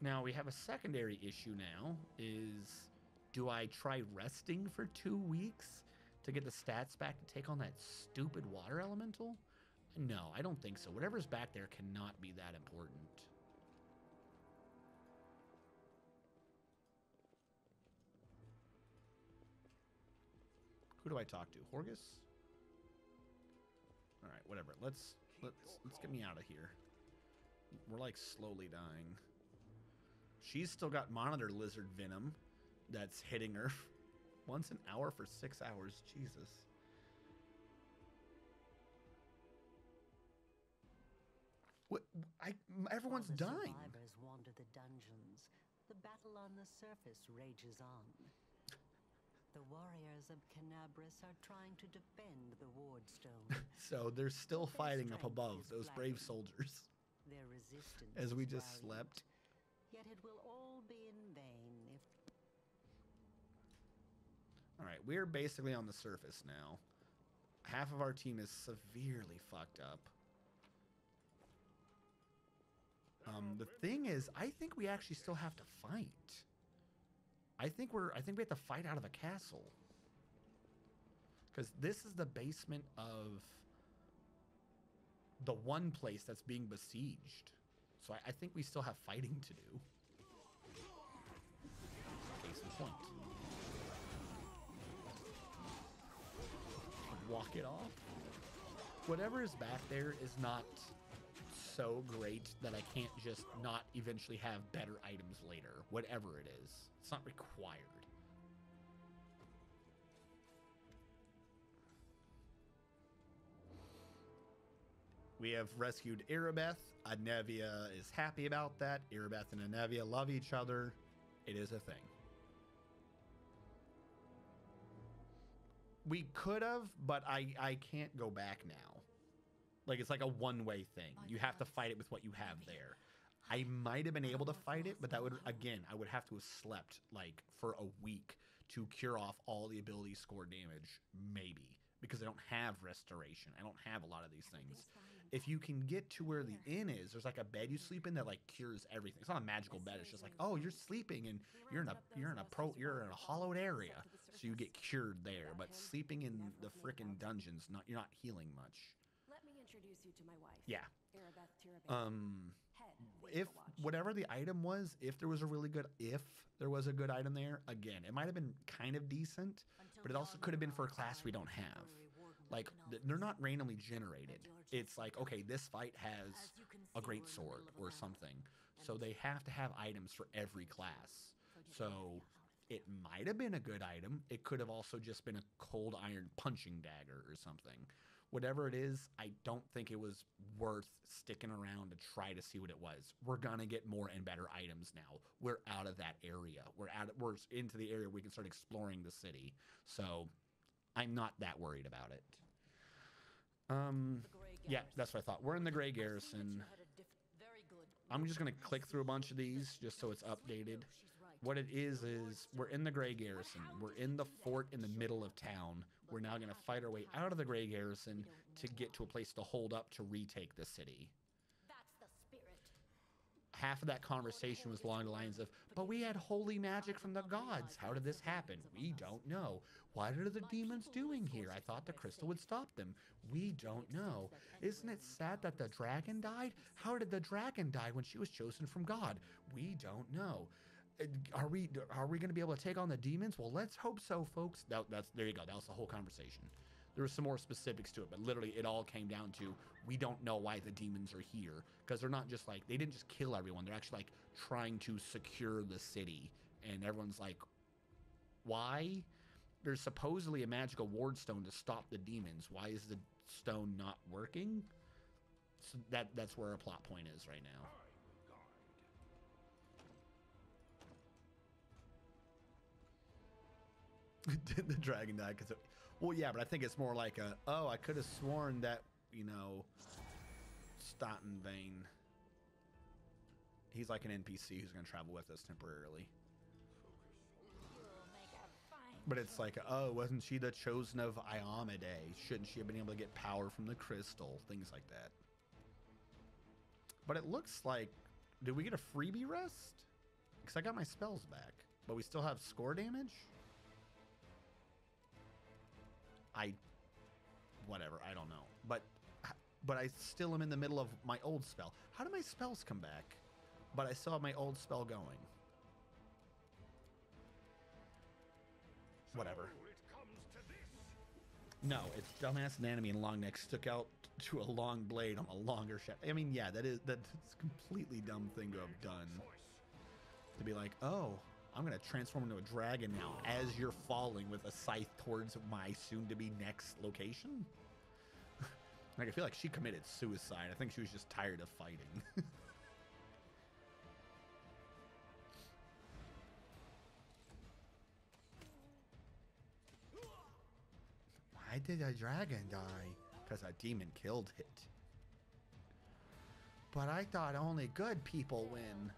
Now, we have a secondary issue now, is do I try resting for 2 weeks to get the stats back to take on that stupid water elemental? No, I don't think so. Whatever's back there cannot be that important. Who do I talk to? Horgus? All right, whatever. Let's get me out of here. We're like slowly dying. She's still got monitor lizard venom that's hitting her once an hour for 6 hours. Jesus. What? Everyone's While the dying. Survivors wander the dungeons. The battle on the surface rages on. The warriors of Canabras are trying to defend the wardstone. So they're still Their fighting up strength above, is those brave flagging. soldiers. Their resistance As we is just valiant. slept. Yet it will all be in vain if All right, we're basically on the surface now. Half of our team is severely fucked up. The thing is, I think we actually still have to fight. I think we have to fight out of a castle. Because this is the basement of the one place that's being besieged. So I think we still have fighting to do. Case in point. Walk it off. Whatever is back there is not so great that I can't just not eventually have better items later. Whatever it is. It's not required. We have rescued Erebeth. Anevia is happy about that. Erebeth and Anevia love each other. It is a thing. We could have, but I can't go back now. Like, it's like a one-way thing. You have to fight it with what you have there. I might have been able to fight it, but that would, again, I would have to have slept, like, for a week to cure off all the ability score damage, maybe. Because I don't have restoration. I don't have a lot of these things. If you can get to where the inn is, there's like a bed you sleep in that like cures everything. It's not a magical bed. It's just like, oh, you're sleeping and you're in a hollowed area, so you get cured there. But sleeping in the frickin' dungeons, you're not healing much. Let me introduce you to my wife. Yeah. Arabeth If whatever the item was, if there was a good item there, again, it might have been kind of decent, but it also could have been for a class we don't have. Like, they're not randomly generated. It's like, okay, this fight has a great sword or something. So they have to have items for every class. So it might have been a good item. It could have also just been a cold iron punching dagger or something. Whatever it is, I don't think it was worth sticking around to try to see what it was. We're gonna get more and better items now. We're out of that area. We're into the area where we can start exploring the city. So I'm not that worried about it. Yeah, that's what I thought. We're in the Grey Garrison. I'm just gonna click through a bunch of these just so it's updated. What it is we're in the Grey Garrison. We're in the fort in the middle of town. We're now going to fight our way out of the Grey Garrison to get to a place to hold up to retake the city. That's the spirit. Half of that conversation was along the lines of, but we had holy magic from the gods. How did this happen? We don't know. What are the demons doing here? I thought the crystal would stop them. We don't know. Isn't it sad that the dragon died? How did the dragon die when she was chosen from God? We don't know. Are we going to be able to take on the demons? Well, let's hope so, folks. There you go. That was the whole conversation. There was some more specifics to it, but literally it all came down to, we don't know why the demons are here, because they're not just like, they didn't just kill everyone. They're actually like trying to secure the city, and everyone's like, why? There's supposedly a magical ward stone to stop the demons. Why is the stone not working? So that's where our plot point is right now. Did the dragon die? Because, well, yeah, but I think it's more like I could have sworn that, Stottenbane, he's like an NPC who's going to travel with us temporarily. But it's like, wasn't she the chosen of Iomade? Shouldn't she have been able to get power from the crystal? Things like that. But it looks like, did we get a freebie rest? Because I got my spells back, but we still have score damage? Whatever, I don't know. But I still am in the middle of my old spell. How do my spells come back? But I still have my old spell going. Whatever. No, it's dumbass Nanami and Longneck stuck out to a long blade on a longer shaft. I mean, yeah, that's a completely dumb thing to have done. To be like, oh, I'm going to transform into a dragon now as you're falling with a scythe towards my soon-to-be next location. Like, I feel like she committed suicide. I think she was just tired of fighting. Why did a dragon die? Because a demon killed it. But I thought only good people win.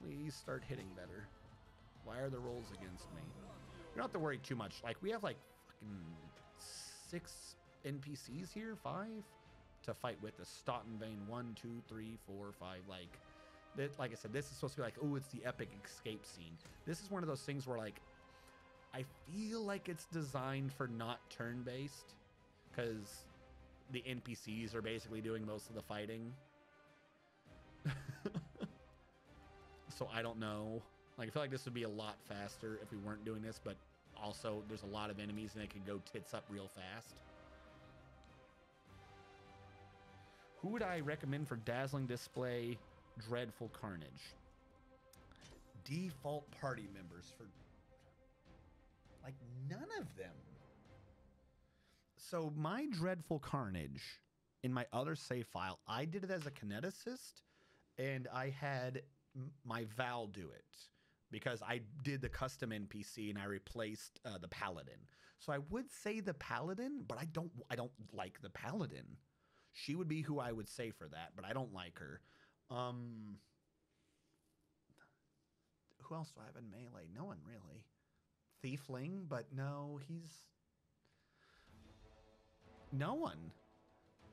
Please start hitting better. Why are the rolls against me? You don't have to worry too much. Like, we have like fucking 6 NPCs here, 5 to fight with. The Stottenbane 1, 2, 3, 4, 5. Like I said, this is supposed to be like, oh, it's the epic escape scene. This is one of those things where, like, I feel like it's designed for not turn-based, because the NPCs are basically doing most of the fighting. So I don't know. Like, I feel like this would be a lot faster if we weren't doing this, but also there's a lot of enemies and they can go tits up real fast. Who would I recommend for Dazzling Display, Dreadful Carnage? Default party members for... like, none of them. So my Dreadful Carnage, in my other save file, I did it as a kineticist, and I had my Val do it because I did the custom NPC and I replaced the Paladin. So I would say the Paladin, but I don't like the Paladin. She would be who I would say for that, but I don't like her. Who else do I have in melee? No one really. Thiefling, but no, no one.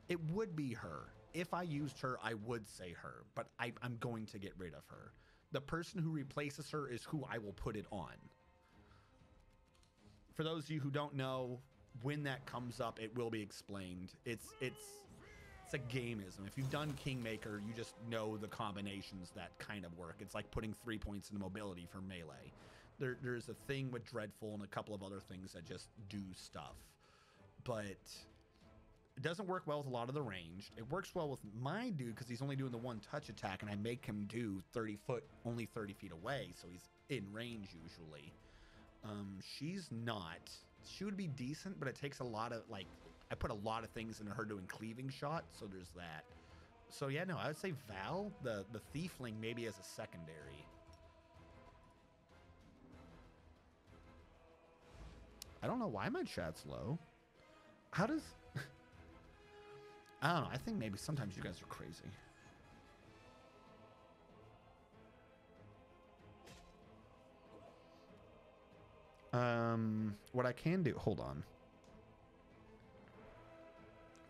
It would be her. If I used her, I would say her, but I'm going to get rid of her. The person who replaces her is who I will put it on. For those of you who don't know, when that comes up, it will be explained. It's a gameism. If you've done Kingmaker, you just know the combinations that kind of work. It's like putting 3 points into mobility for melee. There's a thing with Dreadful and a couple of other things that just do stuff. But it doesn't work well with a lot of the ranged. It works well with my dude because he's only doing the one touch attack, and I make him do 30 foot, only 30 feet away, so he's in range usually. She's not. She would be decent, but it takes a lot of, like, I put a lot of things into her doing cleaving shot, so there's that. So yeah, no, I would say Val, the Thiefling, maybe as a secondary. I don't know why my chat's low. How does... I don't know. I think maybe sometimes you guys are crazy. What I can do... Hold on.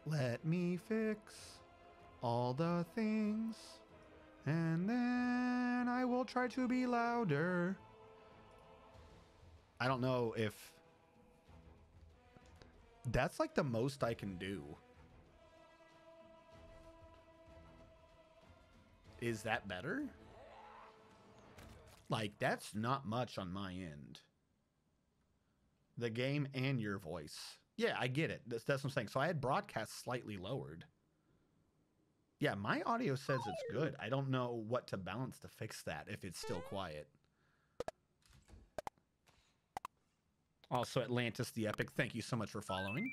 Let me fix all the things, and then I will try to be louder. I don't know if... That's like the most I can do. Is that better? Like, that's not much on my end. The game and your voice. Yeah, I get it. That's what I'm saying. So I had broadcast slightly lowered. Yeah, my audio says it's good. I don't know what to balance to fix that if it's still quiet. Also, Atlantis the Epic, thank you so much for following.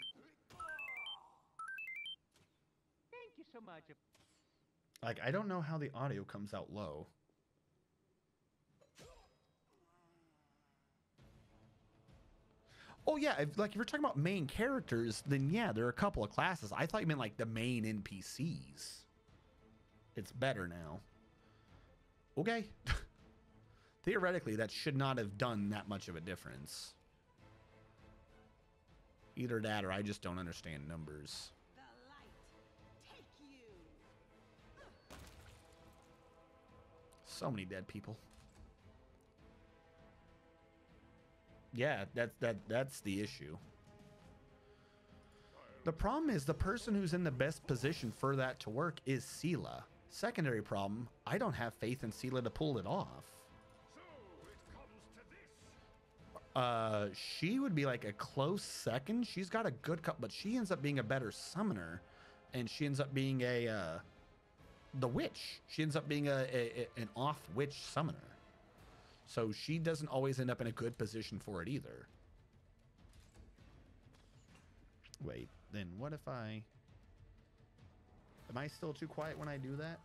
Thank you so much. Like, I don't know how the audio comes out low. Oh, yeah, if you're talking about main characters, then yeah, there are a couple of classes. I thought you meant, like, the main NPCs. It's better now. Okay. Theoretically, that should not have done that much of a difference. Either that or I just don't understand numbers. The light, take you. So many dead people. Yeah, that's the issue. The problem is the person who's in the best position for that to work is Seelah. Secondary problem, I don't have faith in Seelah to pull it off. So it comes to this. She would be like a close second. She's got a good cut, but she ends up being a better summoner, and she ends up being the witch. She ends up being an off witch summoner. So she doesn't always end up in a good position for it either. Wait, then what if I... Am I still too quiet when I do that?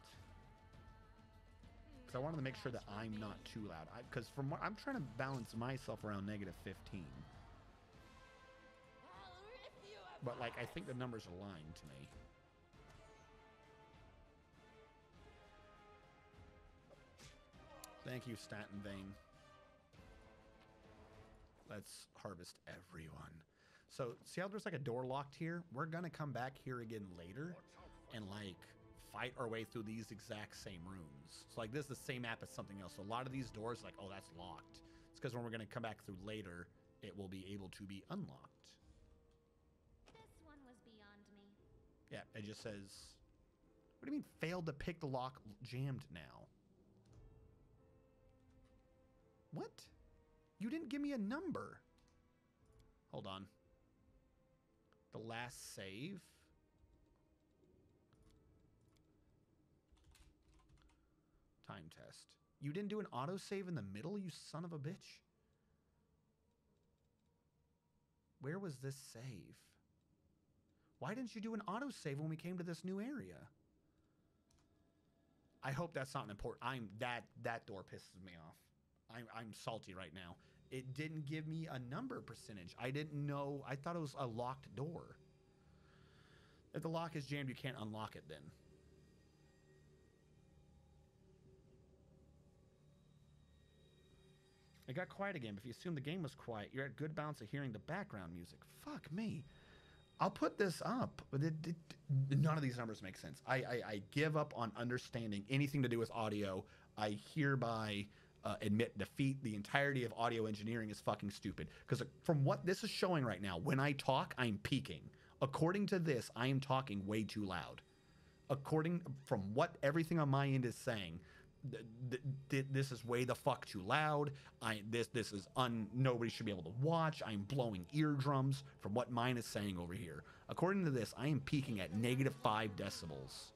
Because I wanted to make sure that I'm not too loud. Because from what I'm trying to balance myself around -15. But like, I think the numbers are lying to me. Thank you, Statin Vein. Let's harvest everyone. So, see how there's like a door locked here? We're gonna come back here again later and like fight our way through these exact same rooms. So like this is the same map as something else. So a lot of these doors, like, oh, that's locked. It's because when we're gonna come back through later, it will be able to be unlocked. This one was beyond me. Yeah, it just says, what do you mean failed to pick the lock, jammed now? What? You didn't give me a number. Hold on. The last save. Time test. You didn't do an autosave in the middle, you son of a bitch? Where was this save? Why didn't you do an autosave when we came to this new area? I hope that's not important. That door pisses me off. I'm salty right now. It didn't give me a number percentage. I didn't know. I thought it was a locked door. If the lock is jammed, you can't unlock it then. It got quiet again. But if you assume the game was quiet, you're at good balance of hearing the background music. Fuck me. I'll put this up, but none of these numbers make sense. I give up on understanding anything to do with audio. I hereby admit defeat. The entirety of audio engineering is fucking stupid. Because from what this is showing right now, when I talk, I'm peaking. According to this, I am talking way too loud. From what everything on my end is saying, this is way the fuck too loud. This is nobody should be able to watch. I'm blowing eardrums from what mine is saying over here. According to this, I am peaking at -5 decibels.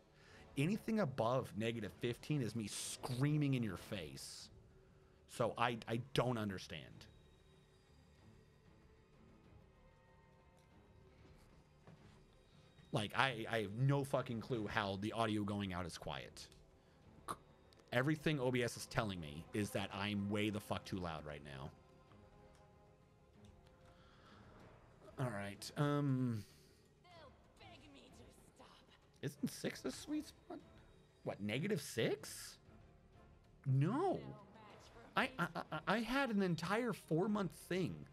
Anything above -15 is me screaming in your face. So I don't understand. Like, I have no fucking clue how the audio going out is quiet. Everything OBS is telling me is that I'm way the fuck too loud right now. All right. They'll beg me to stop. Isn't 6 a sweet spot? What, -6? No. I had an entire 4-month thing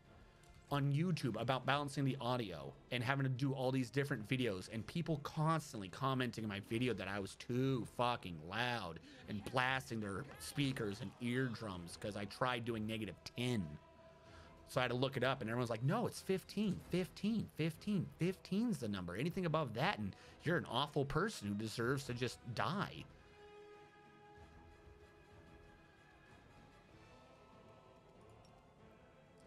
on YouTube about balancing the audio and having to do all these different videos, and people constantly commenting in my video that I was too fucking loud and blasting their speakers and eardrums because I tried doing -10. So I had to look it up, and everyone's like, no, it's 15, 15, 15, 15's the number. Anything above that, and you're an awful person who deserves to just die.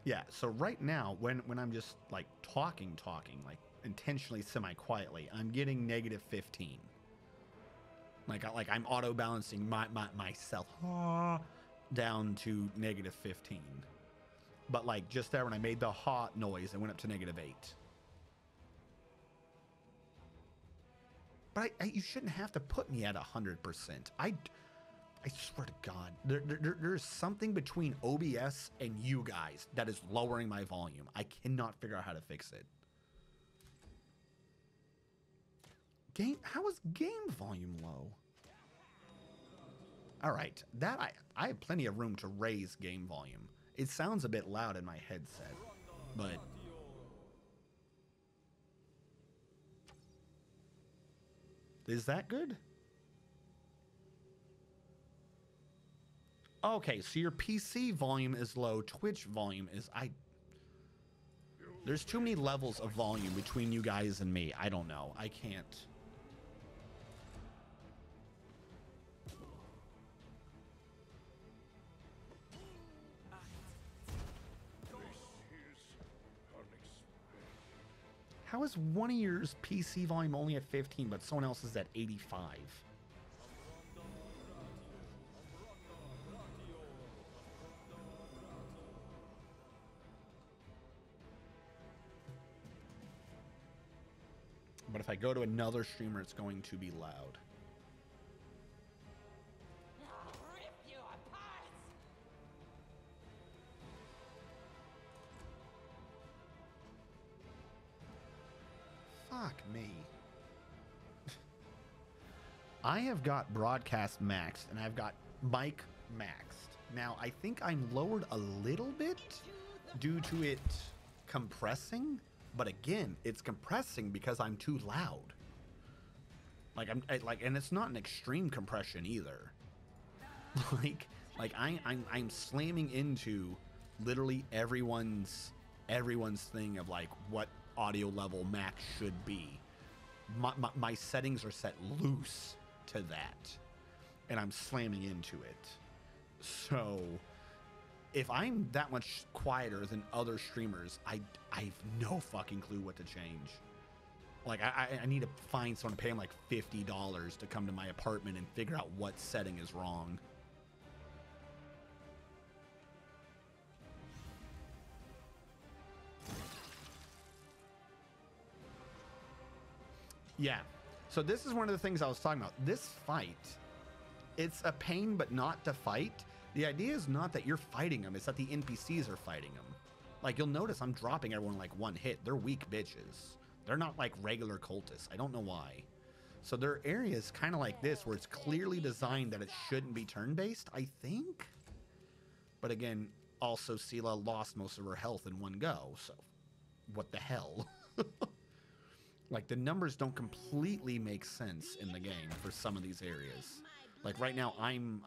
Yeah, so right now, when I'm just, like, talking, like, intentionally semi-quietly, I'm getting -15. Like I'm auto-balancing myself down to -15. But, like, just there when I made the ha noise, it went up to -8. But you shouldn't have to put me at 100%. I swear to God, there's something between OBS and you guys that is lowering my volume. I cannot figure out how to fix it. How is game volume low? All right, I have plenty of room to raise game volume. It sounds a bit loud in my headset, but is that good? Okay, so your PC volume is low, Twitch volume is... There's too many levels of volume between you guys and me. I don't know. I can't... How is one of yours PC volume only at 15, but someone else is at 85? But if I go to another streamer, it's going to be loud. I'll rip you apart. Fuck me. I have got broadcast maxed and I've got mic maxed. Now, I think I'm lowered a little bit due to it compressing. But again, it's compressing because I'm too loud. And it's not an extreme compression either. I'm slamming into literally everyone's thing of like what audio level max should be. My settings are set loose to that, and I'm slamming into it. So if I'm that much quieter than other streamers, I have no fucking clue what to change. Like, I need to find someone to pay him like $50 to come to my apartment and figure out what setting is wrong. Yeah. So this is one of the things I was talking about. This fight it's a pain, but not to fight. The idea is not that you're fighting them, it's that the NPCs are fighting them. Like, you'll notice I'm dropping everyone like one hit. They're weak bitches. They're not like regular cultists. I don't know why. So there are areas kind of like this where it's clearly designed that it shouldn't be turn-based, I think. But again, also Seelah lost most of her health in one go, so what the hell? Like, the numbers don't completely make sense in the game for some of these areas. Like right now, I'm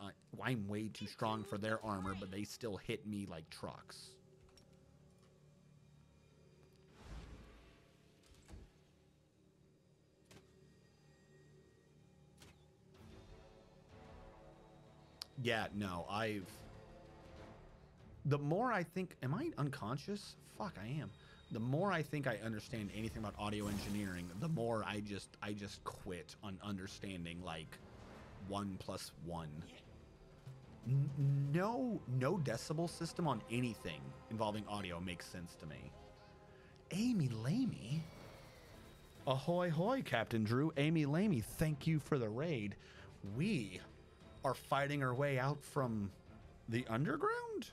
way too strong for their armor, but they still hit me like trucks. Yeah, no, the more I think, am I unconscious? Fuck, I am. The more I think I understand anything about audio engineering, the more I just quit on understanding like 1 + 1. No decibel system on anything involving audio makes sense to me. Amy Lamey? Ahoy hoy, Captain Drew. Amy Lamey, thank you for the raid. We are fighting our way out from the underground?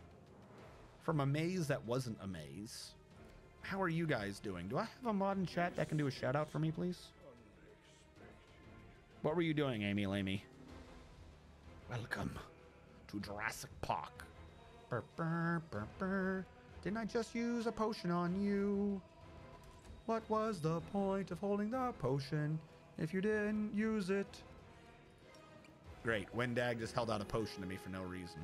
From a maze that wasn't a maze. How are you guys doing? Do I have a mod in chat that can do a shout out for me, please? What were you doing, Amy Lamey? Welcome to Jurassic Park. Burr, burr, burr, burr. Didn't I just use a potion on you? What was the point of holding the potion if you didn't use it? Great, Wendag just held out a potion to me for no reason.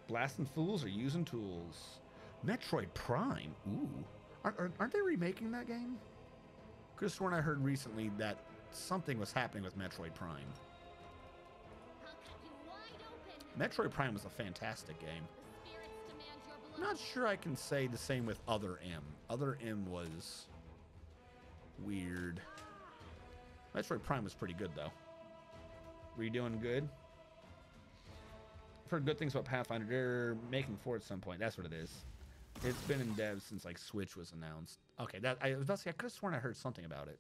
Blasting fools are using tools. Metroid Prime? Ooh. Aren't they remaking that game? Could have sworn I heard recently that something was happening with Metroid Prime. Metroid Prime was a fantastic game. I'm not sure I can say the same with Other M. Other M was weird. Metroid Prime was pretty good, though. Were you doing good? I've heard good things about Pathfinder. They're making 4 at some point. That's what it is. It's been in dev since like Switch was announced. Okay, that I was about to say, I could have sworn I heard something about it.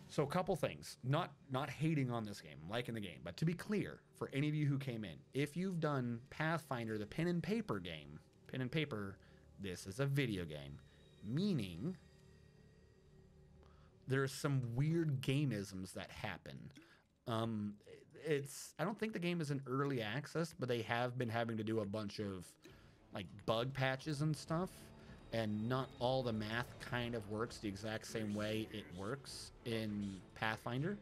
So a couple things. Not hating on this game, I'm liking the game, but to be clear, for any of you who came in, if you've done Pathfinder, the pen and paper game, pen and paper, this is a video game, meaning there's some weird gameisms that happen. I don't think the game is in early access, but they have been having to do a bunch of like bug patches and stuff, and not all the math kind of works the exact same way it works in Pathfinder.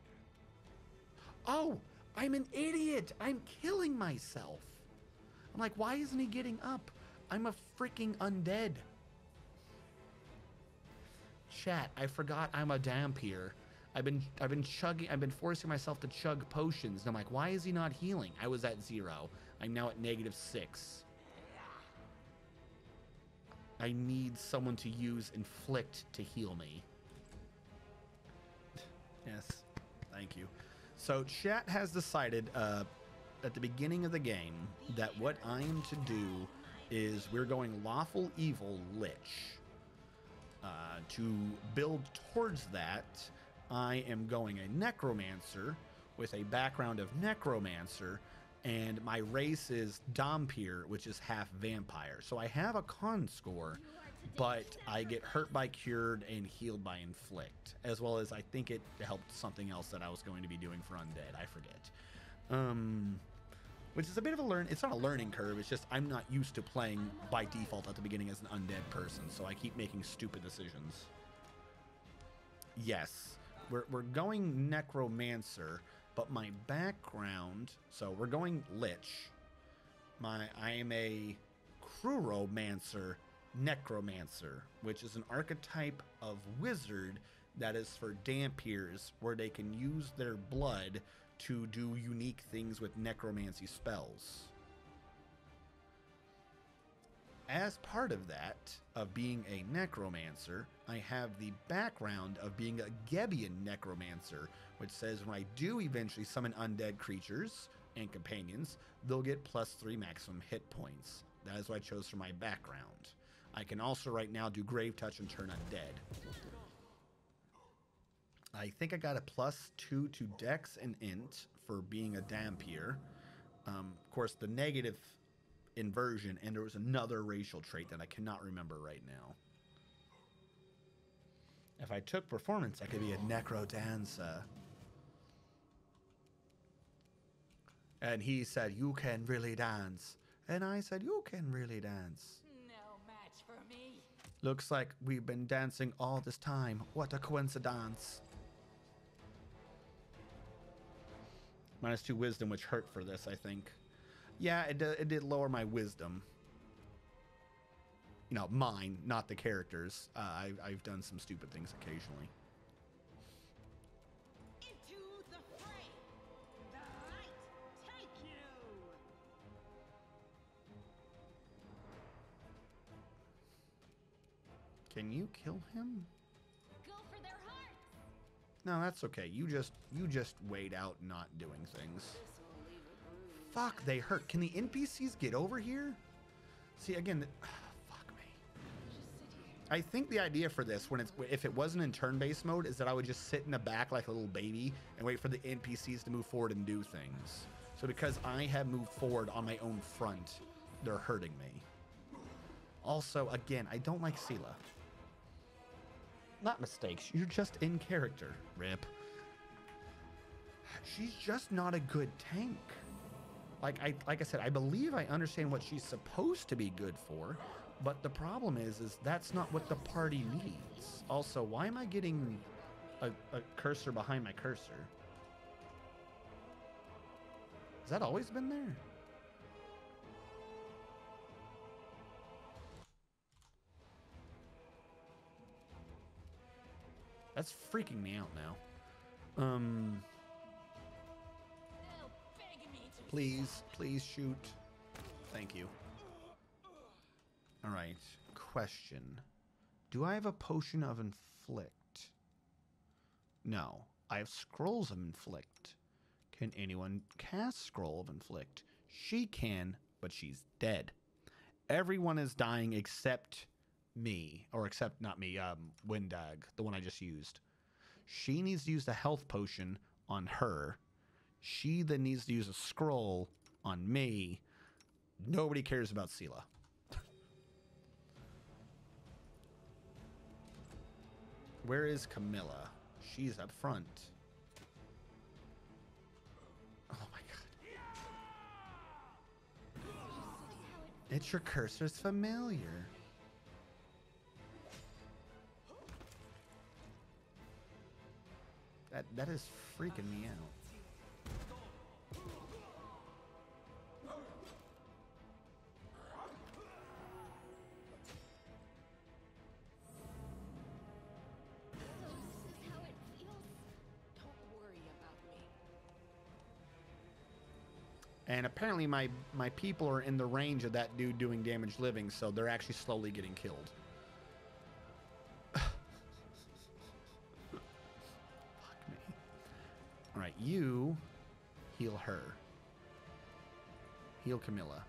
Oh, I'm an idiot. I'm killing myself. I'm like, why isn't he getting up? I'm a freaking undead. Chat, I forgot I'm a Dhampir. I've been forcing myself to chug potions, and I'm like, why is he not healing? I was at 0. I'm now at -6. I need someone to use Inflict to heal me. Yes, thank you. So chat has decided at the beginning of the game that what I am to do is we're going Lawful Evil Lich. To build towards that, I am going a Necromancer with a background of Necromancer, and my race is Dhampir, which is half vampire. So I have a con score, but I get hurt by Cured and healed by Inflict, as well as I think it helped something else that I was going to be doing for Undead. I forget. Which is a bit of a it's not a learning curve, it's just I'm not used to playing by default at the beginning as an undead person, so I keep making stupid decisions. Yes, we're going Necromancer, but my background, so we're going Lich. I am a Cruromancer Necromancer, which is an archetype of wizard that is for Dhampirs, where they can use their blood to do unique things with necromancy spells. As part of that, of being a necromancer, I have the background of being a Gebian necromancer, which says when I do eventually summon undead creatures and companions, they'll get +3 maximum hit points. That is what I chose for my background. I can also right now do Grave Touch and turn undead. I think I got a +2 to Dex and Int for being a Dhampir. Of course, the negative inversion, and there was another racial trait that I cannot remember right now. If I took performance, I could be a Necro Dancer. And he said, "You can really dance." And I said, "You can really dance." No match for me. Looks like we've been dancing all this time. What a coincidence. -2 wisdom, which hurt for this, I think. Yeah, it did lower my wisdom. You know, mine, not the characters. I've done some stupid things occasionally. Into the fray. The light take you. Can you kill him? Go for their hearts. No, that's okay. You just wait out not doing things. Fuck, they hurt. Can the NPCs get over here? See, again, fuck me. I think the idea for this, if it wasn't in turn-based mode, is that I would just sit in the back like a little baby and wait for the NPCs to move forward and do things. So because I have moved forward on my own front, they're hurting me. Also, again, I don't like Seelah. Not mistakes. You're just in character. Rip. She's just not a good tank. Like I said, I believe I understand what she's supposed to be good for, but the problem is that's not what the party needs. Also, why am I getting a cursor behind my cursor? Has that always been there? That's freaking me out now. Please shoot. Thank you. All right. Question. Do I have a potion of inflict? No. I have scrolls of inflict. Can anyone cast scroll of inflict? She can, but she's dead. Everyone is dying except me, or except not me, Windag, the one I just used. She needs to use the health potion on her. She then needs to use a scroll on me. Nobody cares about Seelah. Where is Camilla? She's up front. Oh my god. It's your cursor's familiar. That is freaking me out. And apparently my people are in the range of that dude doing damage living, so they're actually slowly getting killed. Fuck me. Alright, you heal her. Heal Camilla.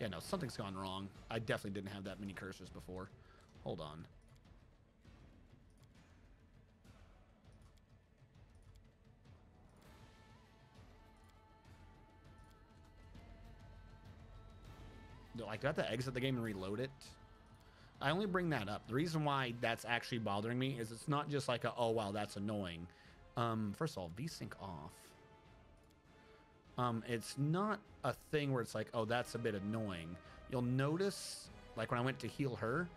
Yeah, no, something's gone wrong. I definitely didn't have that many cursors before. Hold on. Like, do I have to exit the game and reload it? I only bring that up. The reason why that's actually bothering me is it's not just like a, oh, wow, that's annoying. First of all, VSync off. It's not a thing where it's like, oh, that's a bit annoying. You'll notice, like when I went to heal her,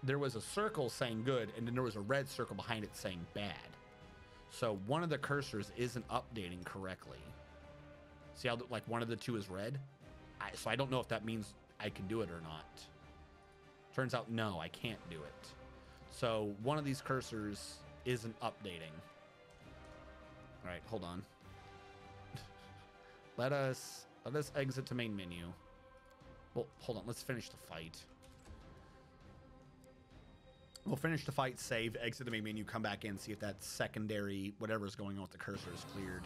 there was a circle saying good, and then there was a red circle behind it saying bad. So one of the cursors isn't updating correctly. See how, like, one of the two is red? So I don't know if that means I can do it or not. Turns out, no, I can't do it. So one of these cursors isn't updating. All right, hold on. Let us exit to main menu. Well, hold on. Let's finish the fight. We'll finish the fight, save, exit the main menu, come back in, see if that secondary whatever's going on with the cursor is cleared.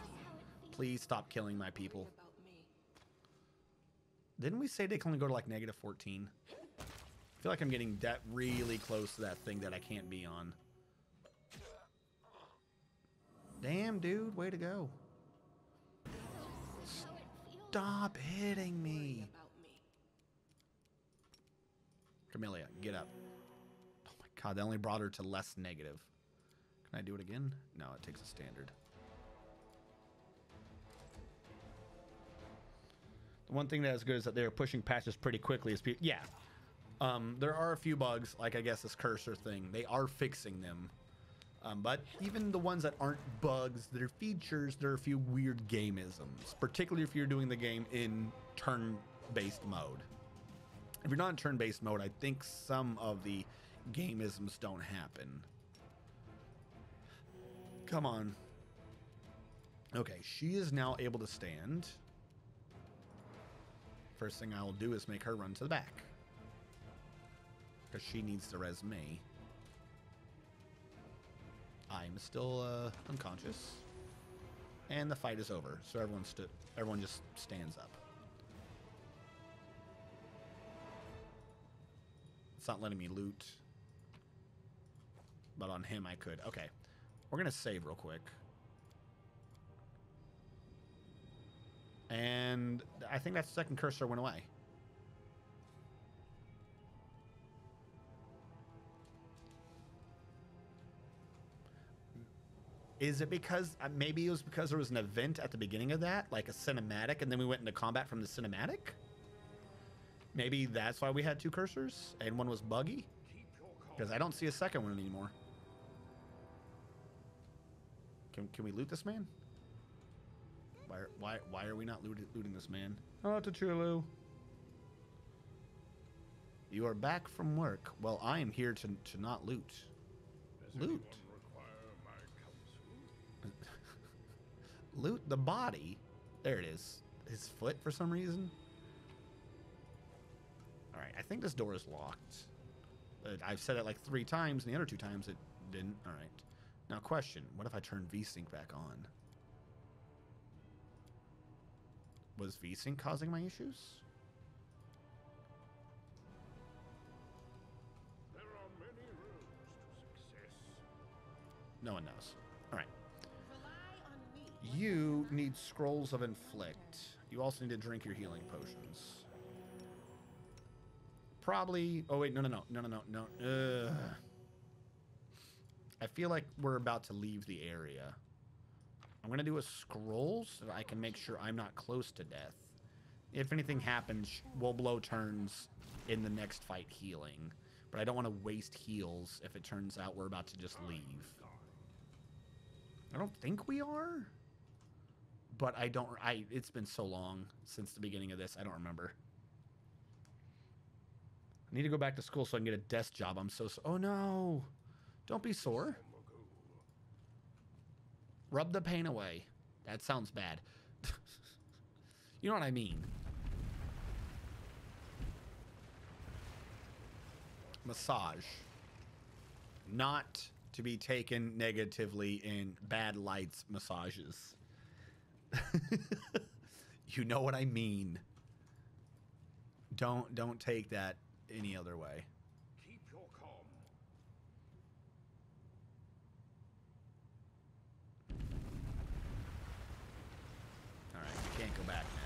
Please stop killing my people. Didn't we say they can only go to like -14? I feel like I'm getting really close to that thing that I can't be on. Damn, dude, way to go. Stop hitting me. Camellia, get up. Oh my god, that only brought her to less negative. Can I do it again? No, it takes a standard. The one thing that is good is that they're pushing patches pretty quickly. Yeah. There are a few bugs, like I guess this cursor thing. They are fixing them. But even the ones that aren't bugs, they're features, there are a few weird gameisms, particularly if you're doing the game in turn-based mode. If you're not in turn-based mode, I think some of the gameisms don't happen. Come on. Okay, she is now able to stand. First thing I will do is make her run to the back, because she needs to res me. I'm still unconscious, and the fight is over. So everyone just stands up. It's not letting me loot, but on him I could. Okay, we're gonna save real quick, and I think that second cursor went away. Is it because, maybe it was because there was an event at the beginning of that, like a cinematic, and then we went into combat from the cinematic? Maybe that's why we had two cursors, and one was buggy? Because I don't see a second one anymore. Can we loot this man? Why are we not looting this man? Oh, T'Chulu. You are back from work. Well, I am here to not loot. Loot. Loot the body. There it is. His foot for some reason. All right, I think this door is locked. I've said it like 3 times, and the other 2 times it didn't. All right. Now, question: what if I turn VSync back on? Was VSync causing my issues? There are many roads to success. No one knows. All right. You need scrolls of inflict. You also need to drink your healing potions. Probably. Oh wait, no. I feel like we're about to leave the area. I'm gonna do a scroll so that I can make sure I'm not close to death. If anything happens, we'll blow turns in the next fight healing. But I don't want to waste heals if it turns out we're about to just leave. I don't think we are. But it's been so long since the beginning of this, I don't remember. I need to go back to school so I can get a desk job. I'm so oh no. Don't be sore. Rub the pain away. That sounds bad. You know what I mean. Massage. Not to be taken negatively in bad lights massages. You know what I mean. Don't take that any other way. Keep your calm. All right, you can't go back now.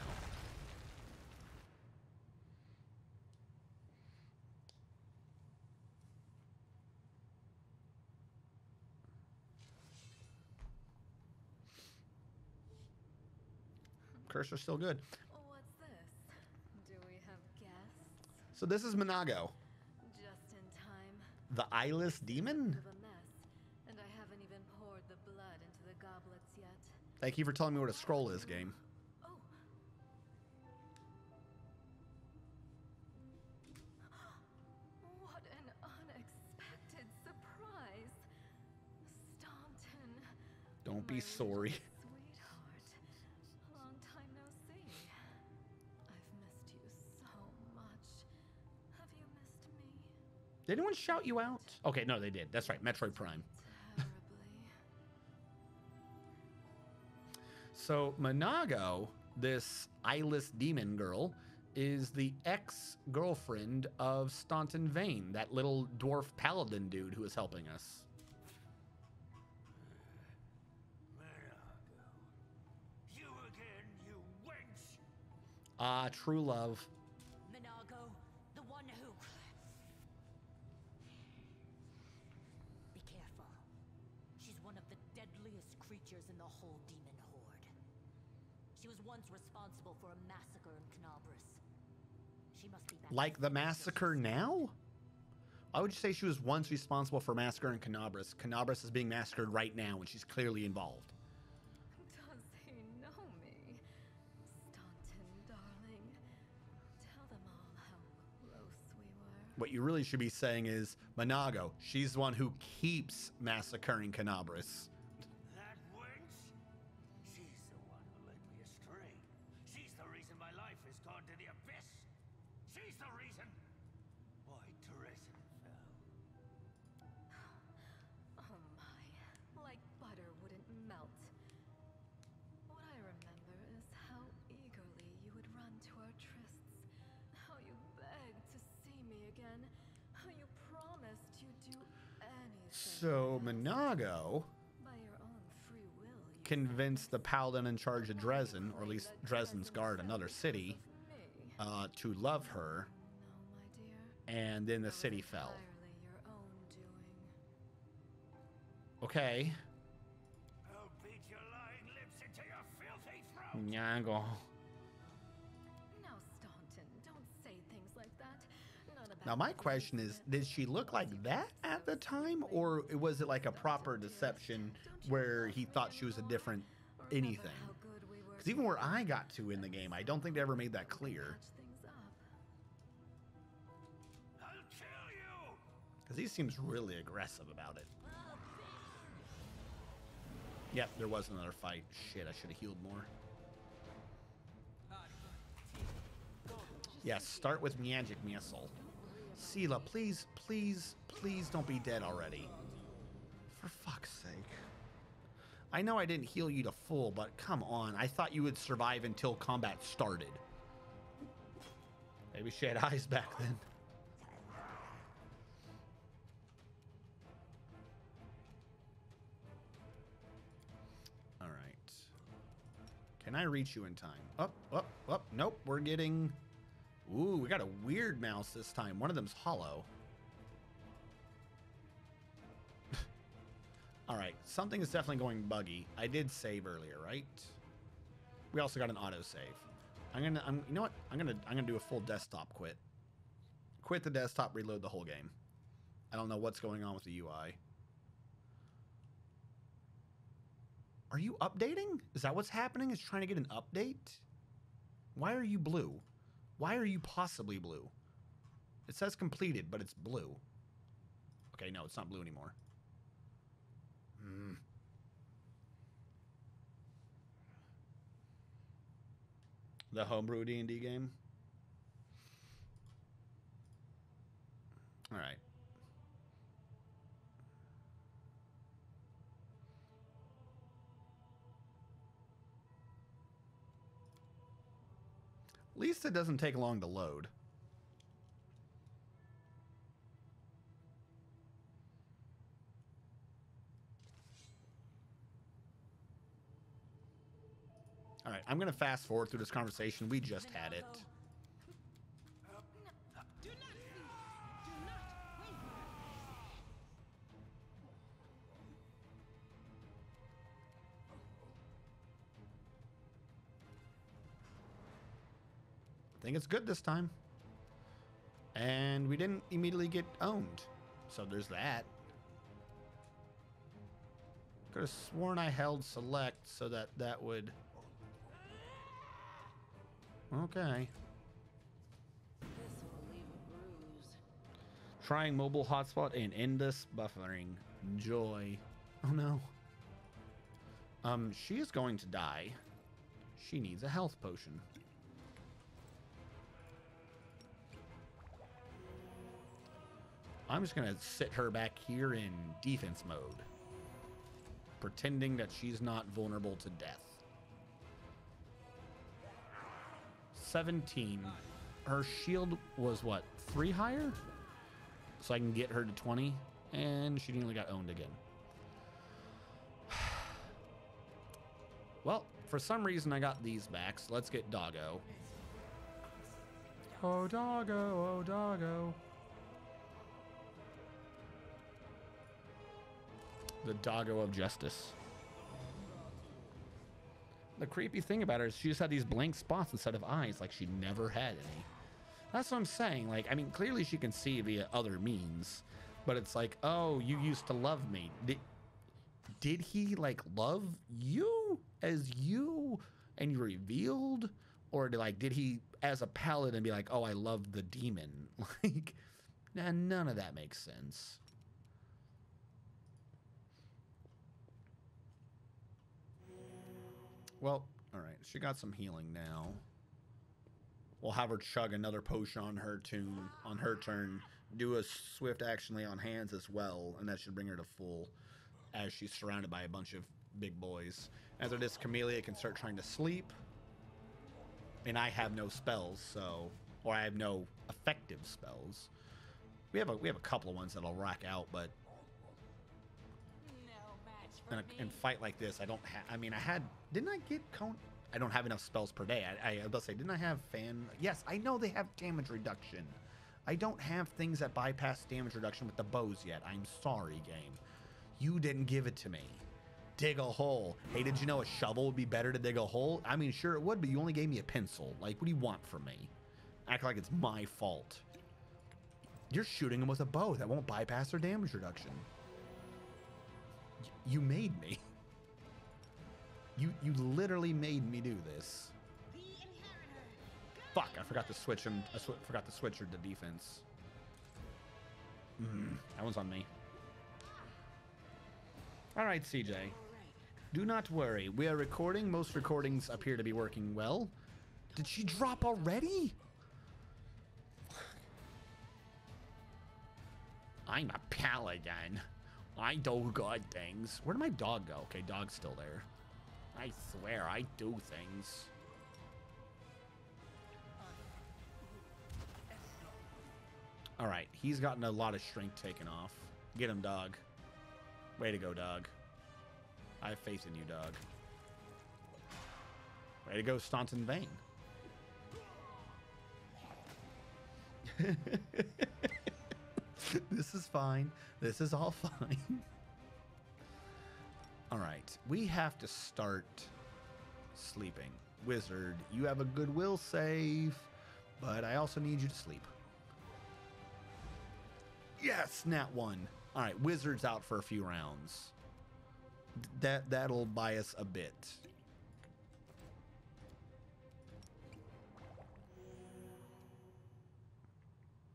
Cursor's still good. What's this? Do we have guests? So this is Monago, Just in time. the eyeless demon. Of a mess, and I haven't even poured the blood into the goblets yet. Thank you for telling me what a scroll is, game. Oh. What an unexpected surprise. Staunton. Don't be My sorry. little sweetheart. Long time no see. I've missed you so much. Have you missed me? Did anyone shout you out? Okay, no, they did. That's right, Metroid Prime. Terribly. So Monago, this eyeless demon girl, is the ex-girlfriend of Staunton Vane, that little dwarf paladin dude who is helping us. Man, Ah, true love. Minago, the one who... Be careful. She's one of the deadliest creatures in the whole demon horde. She was once responsible for a massacre in Knobris. She must be back. Like the massacre now? I would say she was once responsible for massacre in Knobris. Knobris is being massacred right now, and she's clearly involved. Does he know me? Staunton, darling. Tell them all how close we were. What you really should be saying is, Minago, she's the one who keeps massacring Knobris. That wench? She's the one who led me astray. She's the reason my life has gone to the abyss. She's the reason why Teresa fell. Oh my, like butter wouldn't melt. What I remember is how eagerly you would run to our trysts, how you begged to see me again, how you promised you'd do anything. So Minago By your own free will, you convinced the paladin in charge of Dresden, or at least Dresden's guard, another city, to love her, No, my dear. and then the city fell. Entirely your own doing. Okay. I'll beat your lying lips into your filthy throat. Minago. Now, Staunton, don't say things like that. Not about Now my you, question is, did she look like that at the time, or was it like a proper deception where he thought she was a different anything? how good we were Because even where I got to in the game, I don't think they ever made that clear. patch things up. I'll kill you. Because he seems really aggressive about it. Yep, there was another fight. Shit, I should have healed more. Yes, start with Magic Missile. Seelah, please, please, please don't be dead already. For fuck's sake. I know I didn't heal you to full, but come on. I thought you would survive until combat started. Maybe she had eyes back then. All right. Can I reach you in time? Up, up, up. Nope, we're getting... Ooh, we got a weird mouse this time. One of them's hollow. All right, something is definitely going buggy. I did save earlier, right? We also got an autosave. You know what? I'm gonna do a full desktop quit. Quit the desktop, reload the whole game. I don't know what's going on with the UI. Are you updating? Is that what's happening? Is trying to get an update? Why are you blue? Why are you possibly blue? It says completed, but it's blue. Okay, no, it's not blue anymore. The homebrew D&D game? All right. At least it doesn't take long to load. All right, I'm going to fast forward through this conversation. We just had it. Do not leave. Do not waver. I think it's good this time. And we didn't immediately get owned. So there's that. Could have sworn I held select so that would... Okay. This will leave a bruise. Trying mobile hotspot and endless buffering. Joy. Oh no. She is going to die. She needs a health potion. I'm just gonna sit her back here in defense mode, pretending that she's not vulnerable to death. 17. Her shield was what, 3 higher? So I can get her to 20, and she nearly got owned again. Well, for some reason I got these back, so let's get Doggo. Oh doggo, oh doggo. The doggo of justice. The creepy thing about her is she just had these blank spots instead of eyes, like she never had any. That's what I'm saying. Like, I mean, clearly she can see via other means, but it's like, oh, you used to love me. Did he like love you as you and you revealed? Or did he as a paladin be like, oh, I love the demon? Like, nah, none of that makes sense. Well, all right. She got some healing now. We'll have her chug another potion on her turn. Do a swift action lay on hands as well, and that should bring her to full as she's surrounded by a bunch of big boys. After this, Camellia can start trying to sleep. And I have no spells, so... Or I have no effective spells. We have a couple of ones that'll rock out, but... In a fight like this, I don't have... I mean, didn't I get cone? I don't have enough spells per day. I was about to say, didn't I have fan... Yes, I know they have damage reduction. I don't have things that bypass damage reduction with the bows yet. I'm sorry, game. You didn't give it to me. Dig a hole. Hey, did you know a shovel would be better to dig a hole? I mean, sure it would, but you only gave me a pencil. Like, what do you want from me? Act like it's my fault. You're shooting them with a bow that won't bypass their damage reduction. You made me. You literally made me do this. Fuck, I forgot to switch him. I forgot to switch her to defense. That one's on me. All right, CJ. Do not worry. We are recording. Most recordings appear to be working well. Did she drop already? I'm a paladin. I do good things. Where did my dog go? Okay, dog's still there. I swear I do things. All right, he's gotten a lot of strength taken off. Get him, dog. Way to go, dog. I have faith in you, dog. Way to go, Staunton Vane. This is fine. This is all fine. All right, we have to start sleeping. Wizard, you have a goodwill save, but I also need you to sleep. Yes, nat 1. All right, Wizard's out for a few rounds. That'll buy us a bit.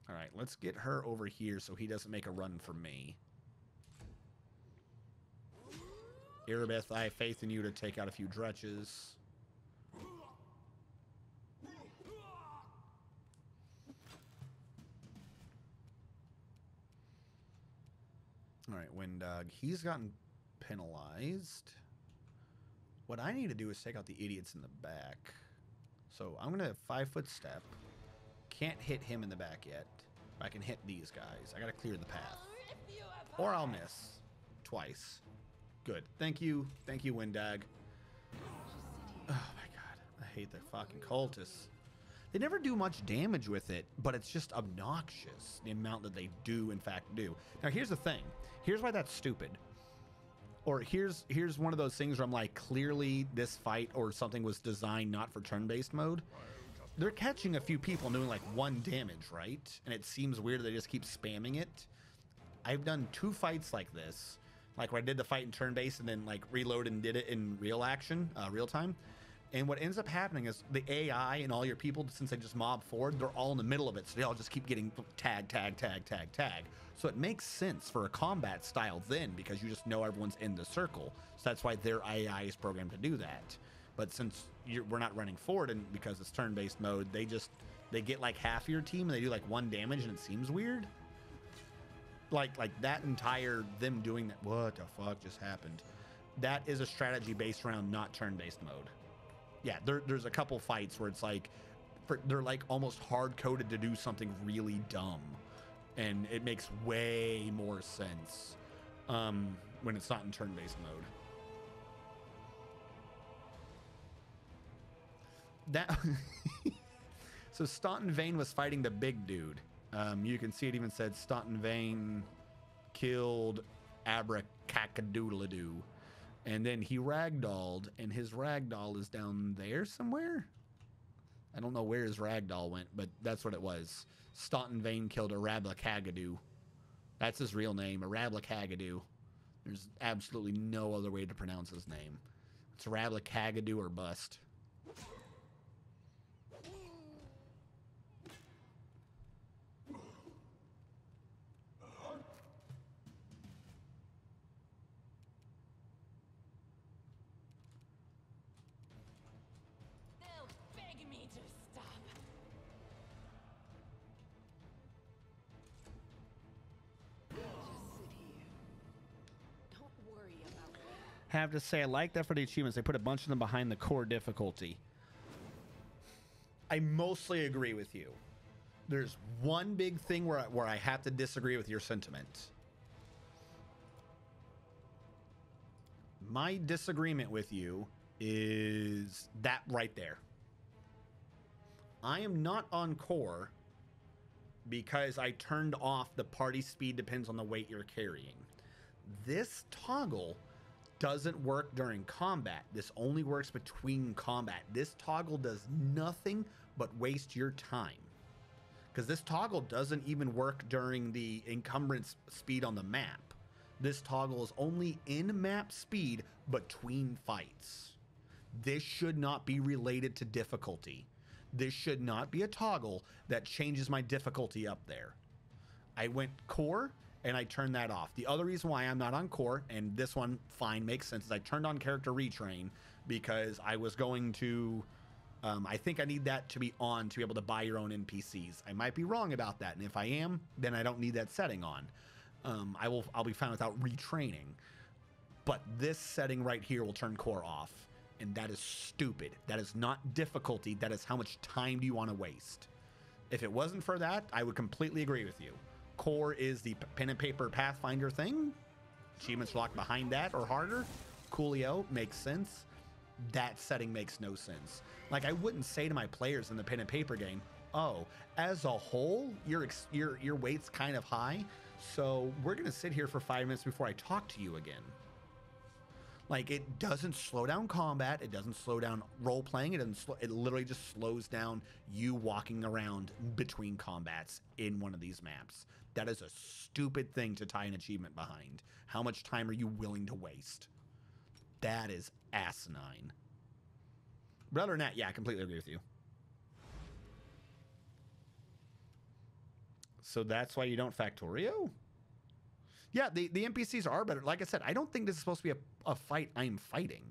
All right, let's get her over here so he doesn't make a run for me. Erebeth, I have faith in you to take out a few dretches. All right, Windog, he's gotten penalized. What I need to do is take out the idiots in the back. So I'm going to 5-foot step. Can't hit him in the back yet. I can hit these guys. I got to clear the path. Or I'll miss. Twice. Good. Thank you. Thank you, Windog. Oh my god. I hate the fucking cultists. They never do much damage with it, but it's just obnoxious, the amount that they do, in fact, do. Now, here's the thing. Here's why that's stupid. Or here's one of those things where I'm like, clearly this fight or something was designed not for turn-based mode. They're catching a few people and doing like 1 damage, right? And it seems weird they just keep spamming it. I've done 2 fights like this. Like where I did the fight in turn-based and then like reload and did it in real action, real time. And what ends up happening is the AI and all your people, since they just mob forward, they're all in the middle of it. So they all just keep getting tag, tag, tag, tag, tag. So it makes sense for a combat style then because you just know everyone's in the circle. So that's why their AI is programmed to do that. But since we're not running forward and because it's turn-based mode, they get like half your team and they do like 1 damage and it seems weird. Like that entire them doing that. What the fuck just happened? That is a strategy based around not turn-based mode. Yeah, there's a couple fights where it's like they're like almost hard-coded to do something really dumb, and it makes way more sense when it's not in turn-based mode. So Staunton Vane was fighting the big dude. You can see it even said Staunton Vane killed Abracacadooladoo. And then he ragdolled, and his ragdoll is down there somewhere. I don't know where his ragdoll went, but that's what it was. Staunton Vane killed Arablacagadu. That's his real name, Arablacagadu. There's absolutely no other way to pronounce his name. It's Arablacagadu or bust. They'll beg me to stop. Just sit here. Don't worry about me. Have to say, I like that for the achievements. They put a bunch of them behind the core difficulty. I mostly agree with you. There's one big thing where I have to disagree with your sentiment. My disagreement with you is that right there. I am not on core because I turned off the party speed depends on the weight you're carrying. This toggle doesn't work during combat. This only works between combat. This toggle does nothing but waste your time. Because this toggle doesn't even work during the encumbrance speed on the map. This toggle is only in-map speed between fights. This should not be related to difficulty. This should not be a toggle that changes my difficulty up there. I went core and I turned that off. The other reason why I'm not on core, and this one fine makes sense, is I turned on character retrain because I was going to I think I need that to be on to be able to buy your own NPCs. I might be wrong about that, and if I am, then I don't need that setting on. I'll be fine without retraining. But this setting right here will turn core off, and that is stupid. That is not difficulty. That is how much time do you want to waste. If it wasn't for that, I would completely agree with you. Core is the pen and paper Pathfinder thing. Achievements locked behind that or harder. Coolio makes sense. That setting makes no sense. Like, I wouldn't say to my players in the pen and paper game, oh, as a whole, your weight's kind of high, so we're gonna sit here for 5 minutes before I talk to you again. Like, it doesn't slow down combat, it doesn't slow down role playing, it literally just slows down you walking around between combats in one of these maps. That is a stupid thing to tie an achievement behind. How much time are you willing to waste? That is asinine. But other than that, yeah, I completely agree with you. So that's why you don't Factorio? Yeah, the NPCs are better. Like I said, I don't think this is supposed to be a fight I'm fighting.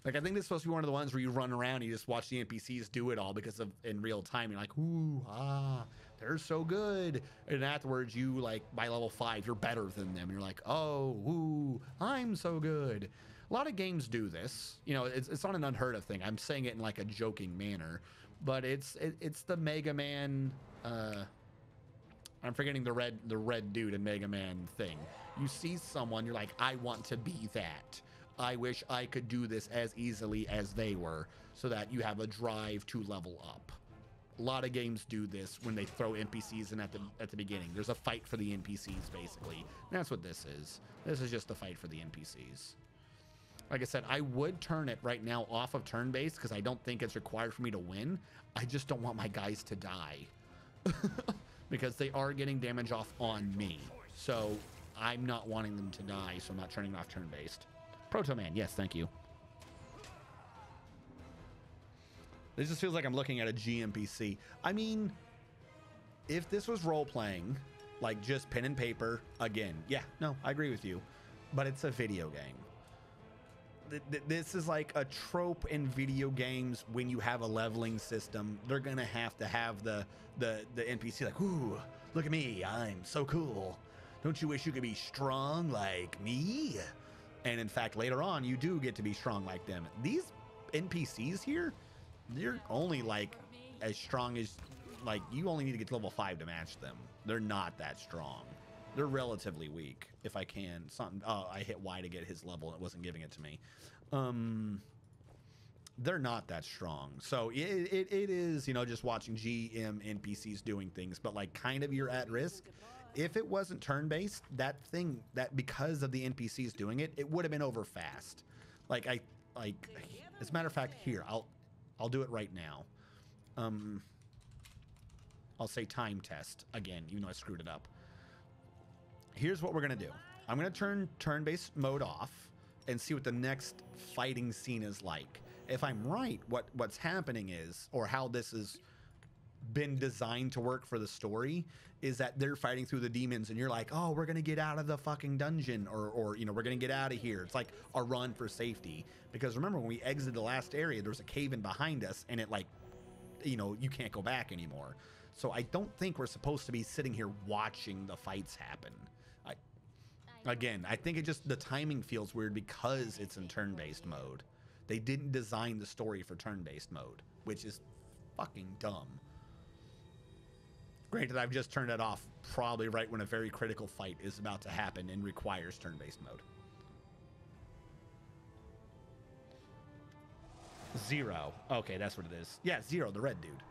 Like, I think this is supposed to be one of the ones where you run around and you just watch the NPCs do it all because of in real time. You're like, ooh, ah, they're so good. And afterwards, you, like, by level 5, you're better than them. And you're like, oh, ooh, I'm so good. A lot of games do this. You know, it's not an unheard of thing. I'm saying it in, like, a joking manner. But it's the Mega Man... I'm forgetting the red dude in Mega Man thing. You see someone, you're like, I want to be that. I wish I could do this as easily as they were, so that you have a drive to level up. A lot of games do this when they throw NPCs in at the beginning. There's a fight for the NPCs, basically. And that's what this is. This is just a fight for the NPCs. Like I said, I would turn it right now off of turn-based because I don't think it's required for me to win. I just don't want my guys to die. Because they are getting damage off on me. So I'm not wanting them to die, so I'm not turning off turn-based. Proto Man, yes, thank you. This just feels like I'm looking at a GMPC. I mean, if this was role-playing, like just pen and paper, again, yeah, no, I agree with you. But it's a video game. This is like a trope in video games. When you have a leveling system, they're gonna have to have the NPC like, ooh, look at me, I'm so cool. Don't you wish you could be strong like me? And in fact, later on, you do get to be strong like them. These NPCs here, they're only like as strong as, like, you only need to get to level 5 to match them. They're not that strong. They're relatively weak, if I can. Something. Oh, I hit Y to get his level. And it wasn't giving it to me. they're not that strong. So it is, you know, just watching GM NPCs doing things, but like kind of you're at risk. If it wasn't turn-based, that because of the NPCs doing it, it would have been over fast. Like as a matter of fact, here, I'll do it right now. I'll say time test again, even though I screwed it up. Here's what we're gonna do. I'm gonna turn turn-based mode off and see what the next fighting scene is like. If I'm right, what's happening is, or how this has been designed to work for the story, is that they're fighting through the demons and you're like, oh, we're gonna get out of the fucking dungeon, or you know, we're gonna get out of here. It's like a run for safety. Because remember, when we exited the last area, there was a cave in behind us, and it, like, you know, you can't go back anymore. So I don't think we're supposed to be sitting here watching the fights happen. Again, I think the timing feels weird because it's in turn-based mode. They didn't design the story for turn-based mode, which is fucking dumb. Granted, I've just turned it off probably right when a very critical fight is about to happen and requires turn-based mode. 0. Okay, that's what it is. Yeah, 0, the red dude.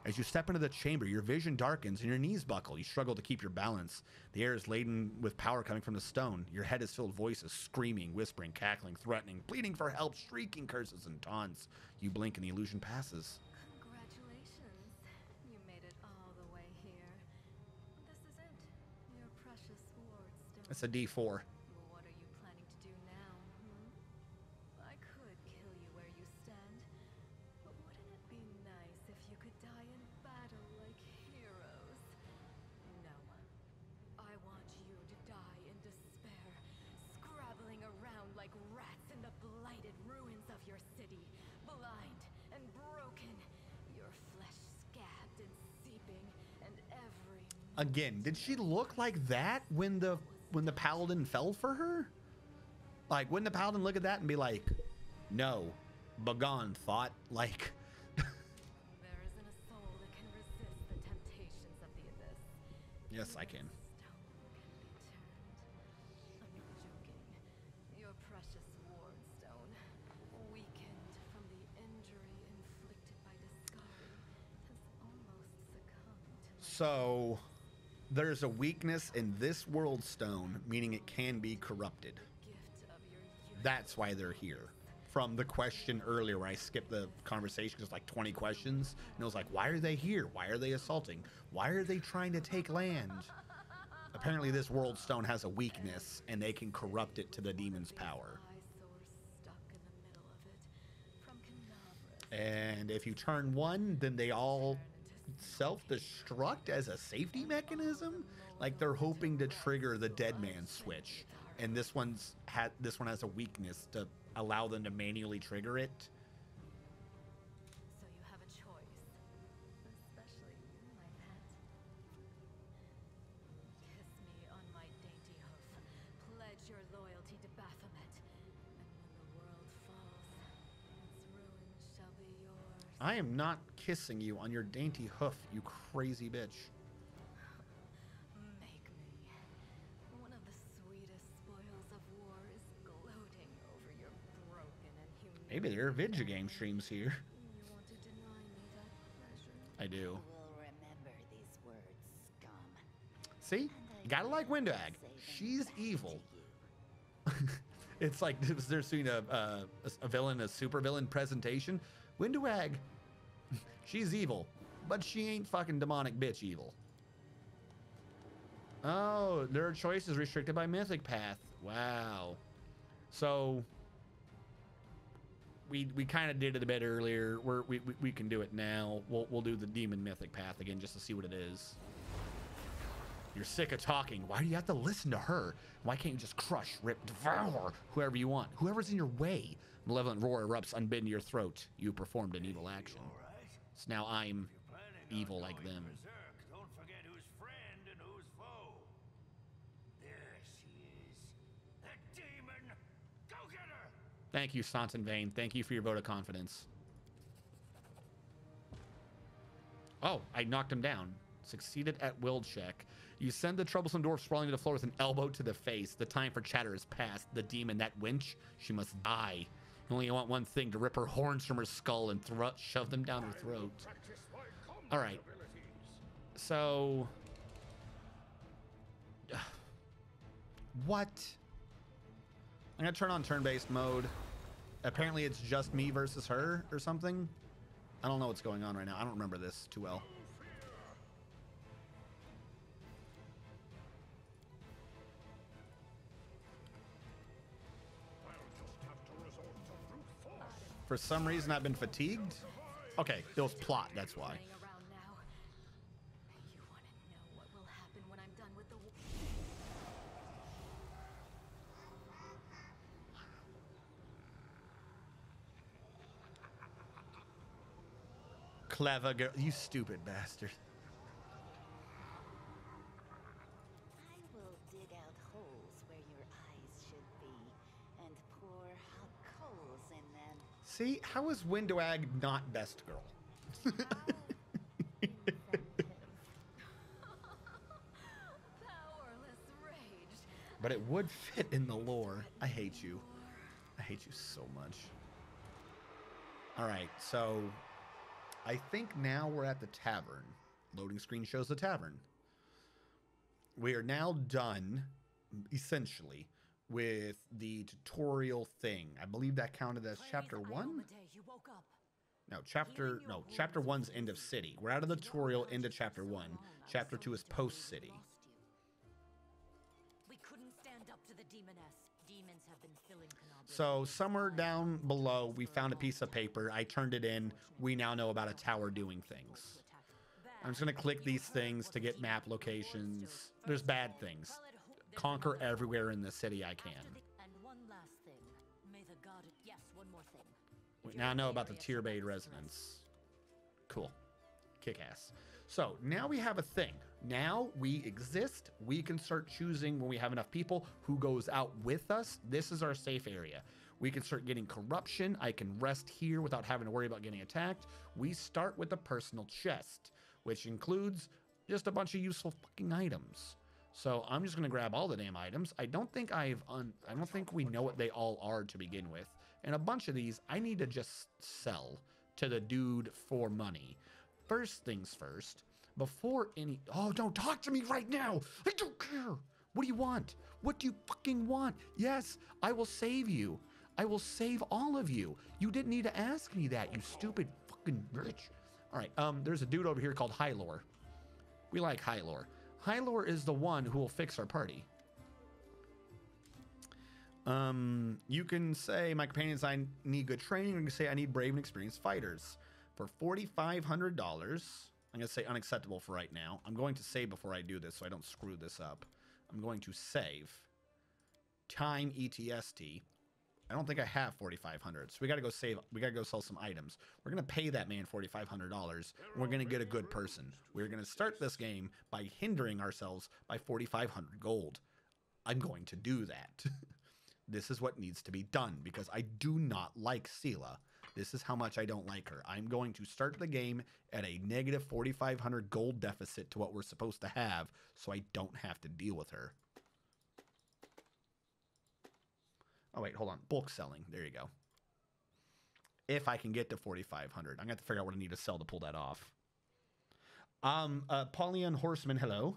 As you step into the chamber, your vision darkens and your knees buckle. You struggle to keep your balance. The air is laden with power coming from the stone. Your head is filled with voices, screaming, whispering, cackling, threatening, pleading for help, shrieking curses and taunts. You blink and the illusion passes. Congratulations. You made it all the way here. This is it. Your precious sword stone. That's a D4. Well, what are you planning to do now? I could kill you where you stand, but wouldn't it be nice if you could die in battle like heroes? No. I want you to die in despair, scrabbling around like rats in the blighted ruins of your city, blind and broken, your flesh scabbed and seeping, and every... Again, did she look like that when the paladin fell for her? Like, wouldn't the paladin look at that and be like, no, begone, thought? Like... There isn't a soul that can resist the temptations of the abyss. Yes, I can. Stone can be turned. I'm not joking. Your precious ward stone, weakened from the injury inflicted by the scarring, has almost succumbed to my So, there's a weakness in this world stone, meaning it can be corrupted. gift of your youth. That's why they're here. From the question earlier where I skipped the conversation because it's like 20 questions, and it was like, why are they here? Why are they assaulting? Why are they trying to take land? Apparently this world stone has a weakness and they can corrupt it to the demon's power. Eyesore stuck in the middle of it. From Canabras. And if you turn 1, then they all self-destruct as a safety mechanism? Like they're hoping to trigger the dead man switch. And this one has a weakness to allow them to manually trigger it. So you have a choice. Especially you, my pet. Kiss me on my dainty hoof. Pledge your loyalty to Baphomet. And when the world falls, its ruin shall be yours. I am not kissing you on your dainty hoof, you crazy bitch. Make me. One of the sweetest spoils of war is gloating over your broken and humiliating. Maybe there are video game streams here. You want to deny me that pleasure? I do. You will remember these words, scum. See? You gotta like Windowag. She's evil. It's like they're seeing a villain, a super villain presentation. Windowag, she's evil, but she ain't fucking demonic bitch evil. Oh, there are choices restricted by Mythic Path. Wow. So we kind of did it a bit earlier. We can do it now. We'll do the Demon Mythic Path again just to see what it is. You're sick of talking. Why do you have to listen to her? Why can't you just crush, rip, devour whoever you want? Whoever's in your way. Malevolent roar erupts unbidden to your throat. You performed an evil action. So now I'm evil like them. Berserk, don't forget who's friend and who's foe. There she is. The demon. Go get her. Thank you, Santon Vane. Thank you for your vote of confidence. Oh, I knocked him down. Succeeded at will check. You send the troublesome dwarf sprawling to the floor with an elbow to the face. The time for chatter has passed. The demon, that wench, she must die. You only want one thing, to rip her horns from her skull and shove them down her throat. All right. So... what? I'm going to turn on turn-based mode. Apparently it's just me versus her or something. I don't know what's going on right now. I don't remember this too well. For some reason, I've been fatigued. Okay, it was plot. That's why. Clever girl, you stupid bastard. I will dig out holes where your eyes should be and pour hot coals in them. See, how is Windowag not best girl? But it would fit in the lore. I hate you. I hate you so much. All right, so I think now we're at the tavern. Loading screen shows the tavern. We are now done, essentially, with the tutorial thing. I believe that counted as chapter 1? No, chapter 1's end of city. We're out of the tutorial into chapter 1. Chapter 2 is post city. We couldn't stand up to the demoness. Demons have been filling Canabria. So somewhere down below, we found a piece of paper. I turned it in. We now know about a tower doing things. I'm just going to click these things to get map locations. There's bad things. Conquer everywhere in the city I can. And one last thing. May the god... Yes, one more thing. We now know about the tier-based residence. Cool. Kick-ass. So now we have a thing. Now we exist. We can start choosing, when we have enough people, who goes out with us. This is our safe area. We can start getting corruption. I can rest here without having to worry about getting attacked. We start with a personal chest, which includes just a bunch of useful fucking items. So I'm just gonna grab all the damn items. I don't think I don't think we know what they all are to begin with. And a bunch of these I need to just sell to the dude for money. First things first, before any... Oh, don't talk to me right now! I don't care! What do you want? What do you fucking want? Yes, I will save you. I will save all of you. You didn't need to ask me that, you stupid fucking bitch. All right, there's a dude over here called Hylor. We like Hylor. Hylor is the one who will fix our party. You can say, my companions, I need good training. Or you can say, I need brave and experienced fighters. For $4,500, I'm going to say unacceptable for right now. I'm going to save before I do this so I don't screw this up. I'm going to save. Time ETST. I don't think I have 4,500, so we got to go save. We got to go sell some items. We're going to pay that man $4,500. We're going to get a good person. We're going to start this game by hindering ourselves by 4,500 gold. I'm going to do that. This is what needs to be done because I do not like Seelah. This is how much I don't like her. I'm going to start the game at a negative 4,500 gold deficit to what we're supposed to have so I don't have to deal with her. Oh, wait, hold on. Bulk selling. There you go. If I can get to 4,500. I'm going to have to figure out what I need to sell to pull that off. Paulian Horseman, hello.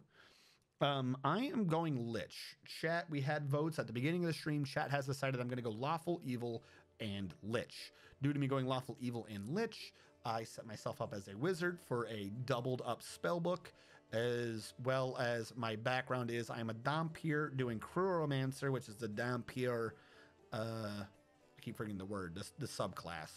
I am going Lich. Chat, we had votes at the beginning of the stream. Chat has decided I'm going to go Lawful, Evil, and Lich. Due to me going Lawful, Evil, and Lich, I set myself up as a wizard for a doubled up spellbook, as well as my background is I'm a Dhampir doing Cruromancer, which is the Dhampir... I keep forgetting the word, the subclass,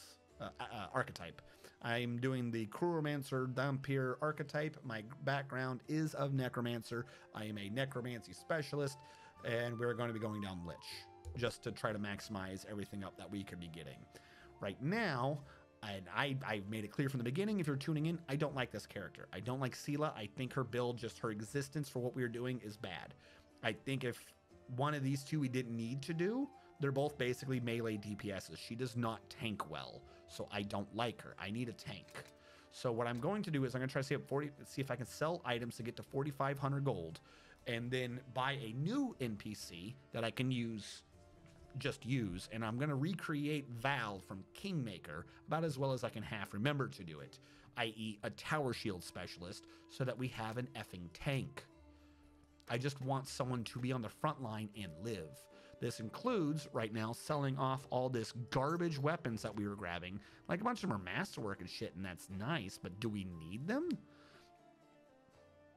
archetype. I'm doing the Cruromancer Dhampir archetype. My background is of Necromancer. I am a Necromancy specialist, and we're going to be going down Lich, just to try to maximize everything up that we could be getting. Right now, and I've made it clear from the beginning, if you're tuning in, I don't like this character. I don't like Seelah. I think her build, just her existence for what we were doing, is bad. I think if one of these two we didn't need to do, they're both basically melee DPSs. She does not tank well, so I don't like her. I need a tank. So what I'm going to do is I'm going to try to see if I can sell items to get to 4,500 gold, and then buy a new NPC that I can use just use, and I'm going to recreate Val from Kingmaker about as well as I can half remember to do it, i.e. a tower shield specialist, so that we have an effing tank. I just want someone to be on the front line and live. This includes, right now, selling off all this garbage weapons that we were grabbing. Like, a bunch of them are masterwork and shit, and that's nice, but do we need them?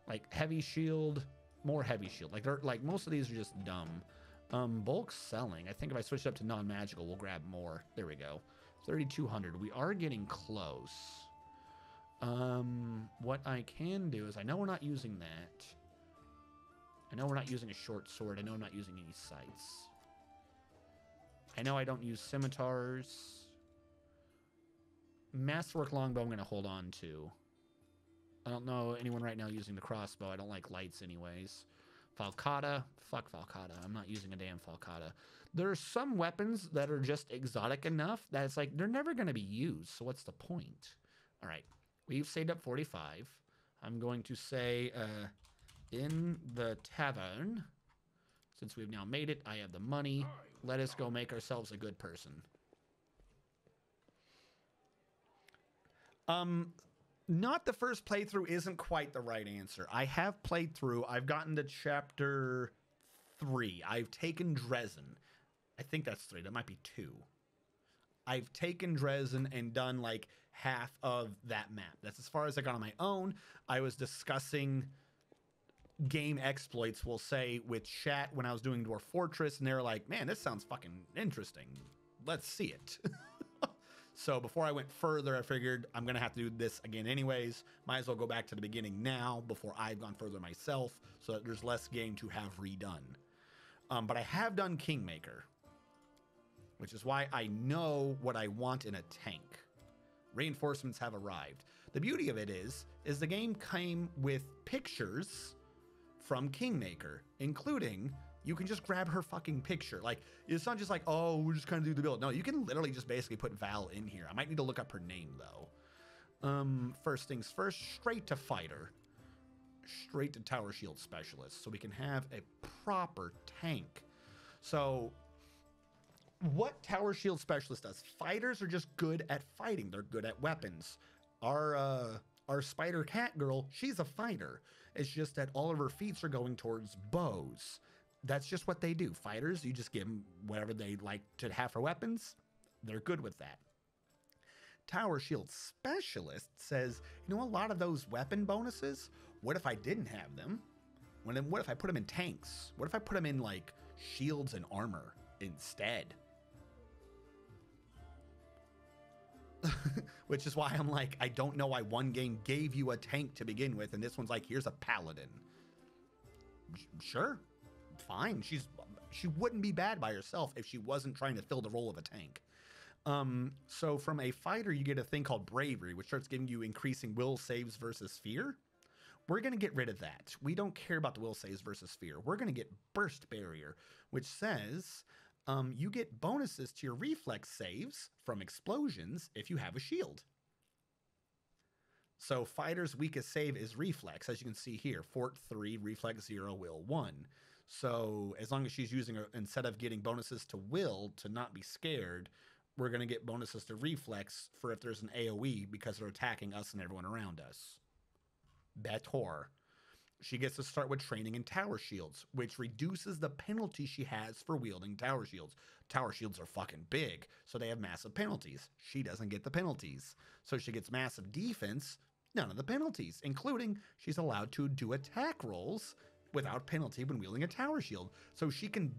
Like, heavy shield, more heavy shield. Like most of these are just dumb. Bulk selling. I think if I switch it up to non-magical, we'll grab more. There we go. 3,200. We are getting close. What I can do is, I know we're not using that. I know we're not using a short sword. I know I'm not using any sights. I know I don't use scimitars. Masterwork longbow I'm going to hold on to. I don't know anyone right now using the crossbow. I don't like lights anyways. Falcata. Fuck Falcata. I'm not using a damn Falcata. There are some weapons that are just exotic enough that it's like they're never going to be used. So what's the point? All right. We've saved up 45. I'm going to say in the tavern, since we've now made it, I have the money. Let us go make ourselves a good person. Not the first playthrough isn't quite the right answer. I have played through. I've gotten to chapter 3. I've taken Dresden. I think that's 3. That might be 2. I've taken Dresden and done like half of that map. That's as far as I got on my own. I was discussing game exploits, we'll say, with chat when I was doing Dwarf Fortress, and they were like, man, this sounds fucking interesting. Let's see it. So before I went further, I figured I'm going to have to do this again anyways. Might as well go back to the beginning now before I've gone further myself so that there's less game to have redone. But I have done Kingmaker, which is why I know what I want in a tank. Reinforcements have arrived. The beauty of it is the game came with pictures from Kingmaker, including you can just grab her fucking picture. Like, it's not just like, oh, we're just kind of do the build. No, you can literally just basically put Val in here. I might need to look up her name, though. First things first, straight to fighter. Straight to tower shield specialist. So we can have a proper tank. So what tower shield specialist does? Fighters are just good at fighting. They're good at weapons. Our spider cat girl, she's a fighter. It's just that all of her feats are going towards bows. That's just what they do. Fighters, you just give them whatever they like to have for weapons. They're good with that. Tower Shield Specialist says, you know, a lot of those weapon bonuses, what if I didn't have them? What if I put them in tanks? What if I put them in, like, shields and armor instead? Which is why I'm like, I don't know why one game gave you a tank to begin with, and this one's like, here's a paladin. Sure. Fine. She wouldn't be bad by herself if she wasn't trying to fill the role of a tank. So from a fighter, you get a thing called bravery, which starts giving you increasing will saves versus fear. We're going to get rid of that. We don't care about the will saves versus fear. We're going to get burst barrier, which says you get bonuses to your reflex saves from explosions if you have a shield. So fighter's weakest save is reflex, as you can see here. Fort 3, reflex 0, will 1. So as long as she's using, instead of getting bonuses to will to not be scared, we're going to get bonuses to reflex for if there's an AoE because they're attacking us and everyone around us. Better. She gets to start with training in tower shields, which reduces the penalty she has for wielding tower shields. Tower shields are fucking big, so they have massive penalties. She doesn't get the penalties. So she gets massive defense, none of the penalties, including she's allowed to do attack rolls without penalty when wielding a tower shield. So she can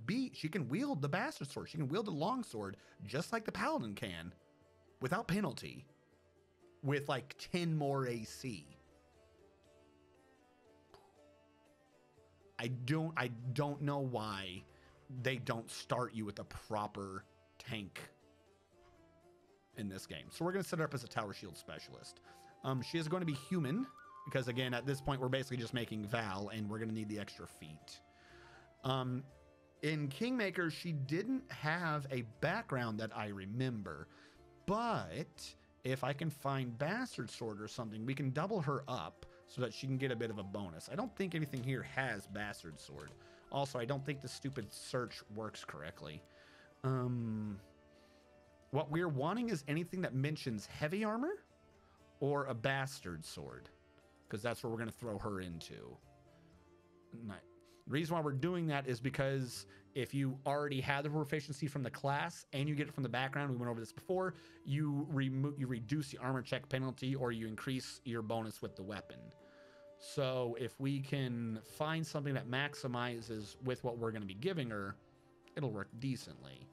wield the bastard sword. She can wield the long sword just like the paladin can without penalty with like 10 more AC. I don't know why they don't start you with a proper tank in this game. So we're going to set her up as a tower shield specialist. She is going to be human because, again, at this point, we're basically just making Val, and we're going to need the extra feet. In Kingmaker, she didn't have a background that I remember, but if I can find Bastard Sword or something, we can double her up so that she can get a bit of a bonus. I don't think anything here has Bastard Sword. Also, I don't think the stupid search works correctly. What we're wanting is anything that mentions heavy armor or a bastard sword, because that's what we're going to throw her into. The reason why we're doing that is because if you already have the proficiency from the class and you get it from the background, we went over this before, you reduce the armor check penalty, or you increase your bonus with the weapon. So if we can find something that maximizes with what we're going to be giving her, it'll work decently.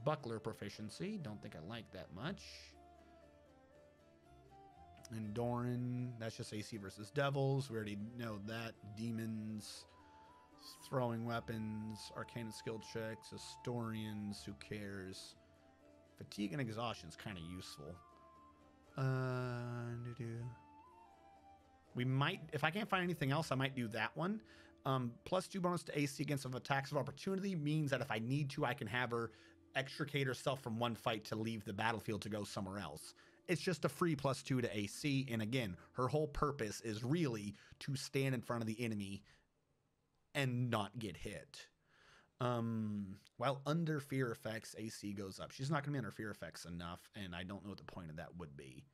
Buckler proficiency, don't think I like that much. And Doran, that's just AC versus devils. We already know that. Demons, throwing weapons, arcane and skill checks, historians, who cares? Fatigue and exhaustion is kind of useful. We might, if I can't find anything else, I might do that one. +2 bonus to AC against attacks of opportunity means that if I need to, I can have her extricate herself from one fight to leave the battlefield to go somewhere else. It's just a free +2 to AC, and again, her whole purpose is really to stand in front of the enemy and not get hit. While under fear effects, AC goes up. She's not going to be under fear effects enough, and I don't know what the point of that would be.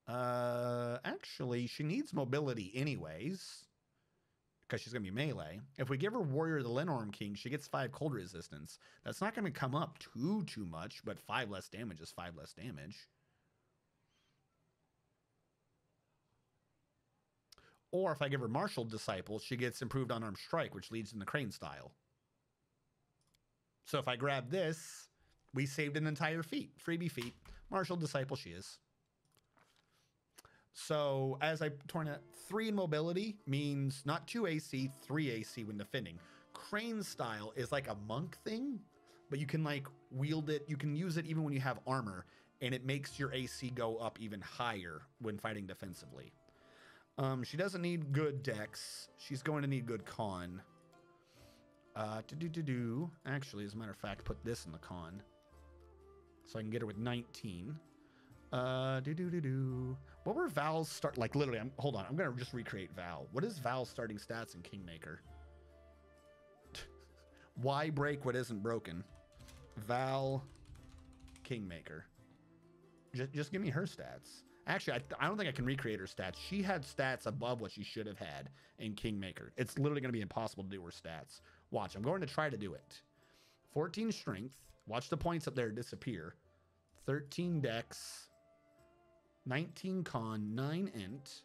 Actually, she needs mobility anyways, because she's going to be melee. If we give her Warrior of the Lenorm King, she gets 5 cold resistance. That's not going to come up too much, but 5 less damage is 5 less damage. Or if I give her Martial Disciple, she gets improved unarmed strike, which leads in the Crane style. So if I grab this, we saved an entire feat. Freebie feat. Martial Disciple she is. So as I torn it, 3 in mobility means not 2 AC, 3 AC when defending. Crane style is like a monk thing, but you can like wield it. You can use it even when you have armor, and it makes your AC go up even higher when fighting defensively. She doesn't need good dex. She's going to need good con. Actually, as a matter of fact, put this in the con, so I can get her with 19. What were Val's start? Like literally, hold on. I'm gonna just recreate Val. What is Val's starting stats in Kingmaker? Why break what isn't broken? Val, Kingmaker. Just give me her stats. Actually, I don't think I can recreate her stats. She had stats above what she should have had in Kingmaker. It's literally going to be impossible to do her stats. Watch, I'm going to try to do it. 14 strength. Watch the points up there disappear. 13 dex. 19 con, 9 int.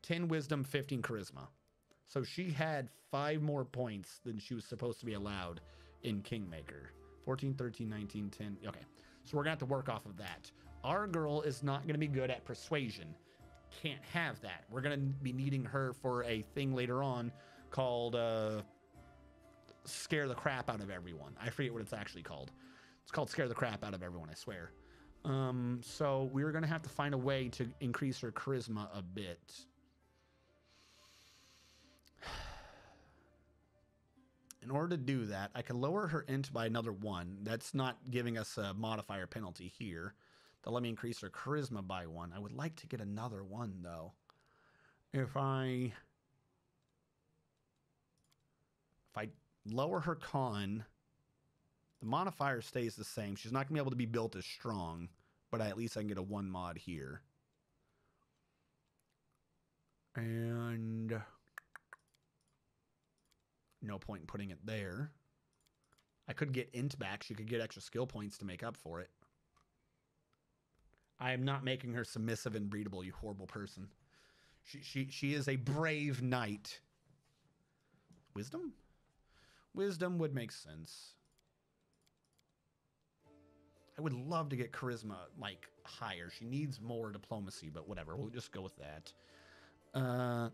10 wisdom, 15 charisma. So she had 5 more points than she was supposed to be allowed in Kingmaker. 14, 13, 19, 10. Okay, so we're going to have to work off of that. Our girl is not going to be good at persuasion. Can't have that. We're going to be needing her for a thing later on called Scare the Crap Out of Everyone. I forget what it's actually called. It's called Scare the Crap Out of Everyone, I swear. So we're going to have to find a way to increase her charisma a bit. In order to do that, I can lower her int by another 1. That's not giving us a modifier penalty here. They'll let me increase her charisma by 1. I would like to get another 1, though. If I lower her con, the modifier stays the same. She's not going to be able to be built as strong, but at least I can get a 1 mod here. And no point in putting it there. I could get int back. She could get extra skill points to make up for it. I am not making her submissive and breedable, you horrible person. She is a brave knight. Wisdom? Wisdom would make sense. I would love to get charisma like higher. She needs more diplomacy, but whatever. We'll just go with that.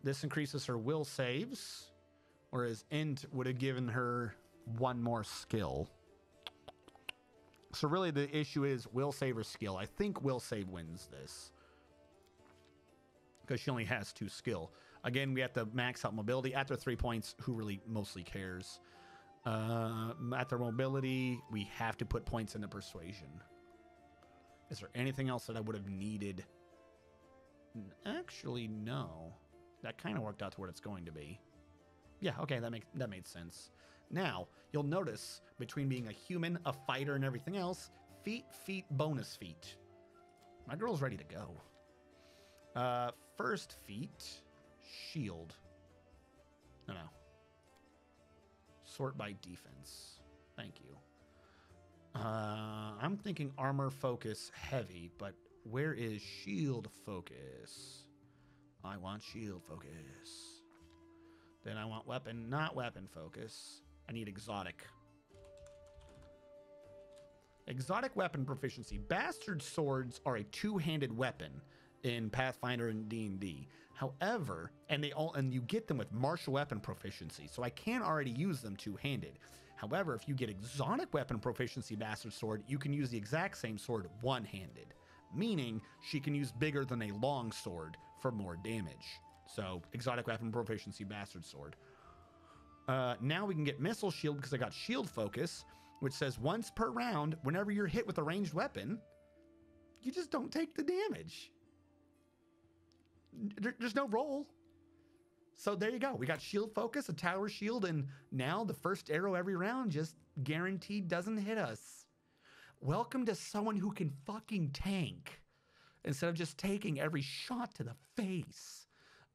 This increases her will saves, whereas int would have given her 1 more skill. So really the issue is will save or skill. I think will save wins this, because she only has 2 skill. Again, we have to max out mobility. After 3 points, who really mostly cares? After mobility, we have to put points into persuasion. Is there anything else that I would have needed? Actually, no. That kind of worked out to what it's going to be. Yeah, okay, that made sense. Now, you'll notice between being a human, a fighter, and everything else, feet, bonus feat. My girl's ready to go. First feat, shield. No. Sort by defense. Thank you. I'm thinking armor focus heavy, but where is shield focus? I want shield focus. Then I want weapon, not weapon focus. I need exotic. Exotic weapon proficiency. Bastard swords are a two-handed weapon in Pathfinder and D&D. However, and you get them with martial weapon proficiency, so I can already use them two-handed. However, if you get exotic weapon proficiency bastard sword, you can use the exact same sword one-handed, meaning she can use bigger than a long sword for more damage. So, exotic weapon proficiency bastard sword. Now we can get missile shield because I got shield focus, which says once per round, whenever you're hit with a ranged weapon, you just don't take the damage. There's no roll. So there you go. We got shield focus, a tower shield, and now the first arrow every round just guaranteed doesn't hit us. Welcome to someone who can fucking tank instead of just taking every shot to the face.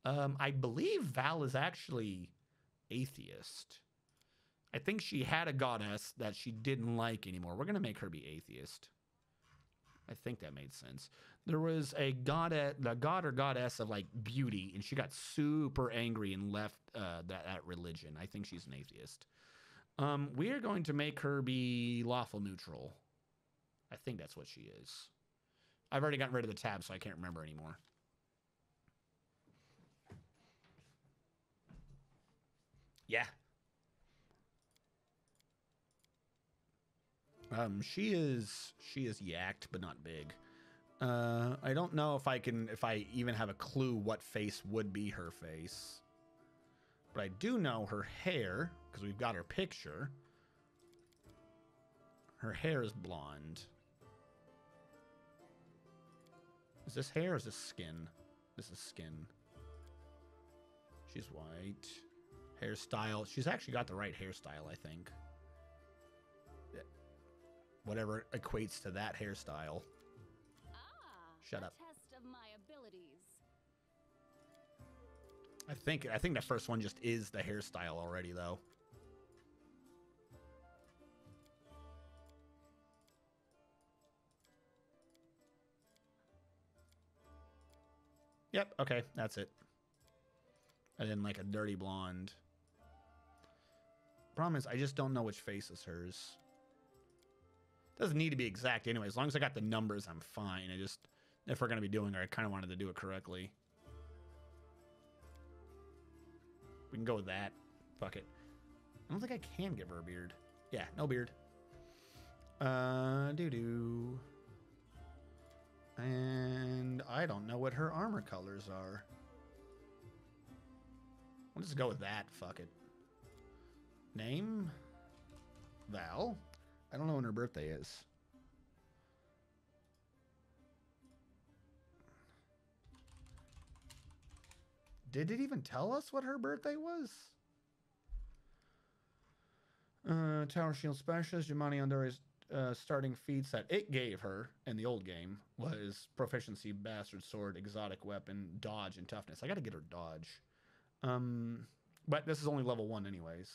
I believe Val is actually atheist. I think she had a goddess that she didn't like anymore. We're going to make her be atheist. I think that made sense. There was a goddess, the god or goddess of like beauty, and she got super angry and left that religion. I think she's an atheist. We are going to make her be lawful neutral. I think that's what she is. I've already gotten rid of the tab, so I can't remember anymore. Yeah. She is yacked, but not big. I don't know if I even have a clue what face would be her face. But I do know her hair, because we've got her picture. Her hair is blonde. Is this hair or is this skin? This is skin. She's white. Hairstyle. She's actually got the right hairstyle, I think. Whatever equates to that hairstyle. Shut up. Test of my abilities. I think the first one just is the hairstyle already, though. Yep, okay, that's it. And then like a dirty blonde. Problem is, I just don't know which face is hers. Doesn't need to be exact anyway. As long as I got the numbers, I'm fine. If we're going to be doing it, I kind of wanted to do it correctly. We can go with that. Fuck it. I don't think I can give her a beard. Yeah, no beard. Doo-doo. And I don't know what her armor colors are. We'll just go with that. Fuck it. Name? Val? I don't know when her birthday is. Did it even tell us what her birthday was? Tower Shield Specialist, Jumani Andori's starting feats that it gave her in the old game was Proficiency, Bastard Sword, Exotic Weapon, Dodge, and Toughness. I gotta get her Dodge. But this is only level 1 anyways.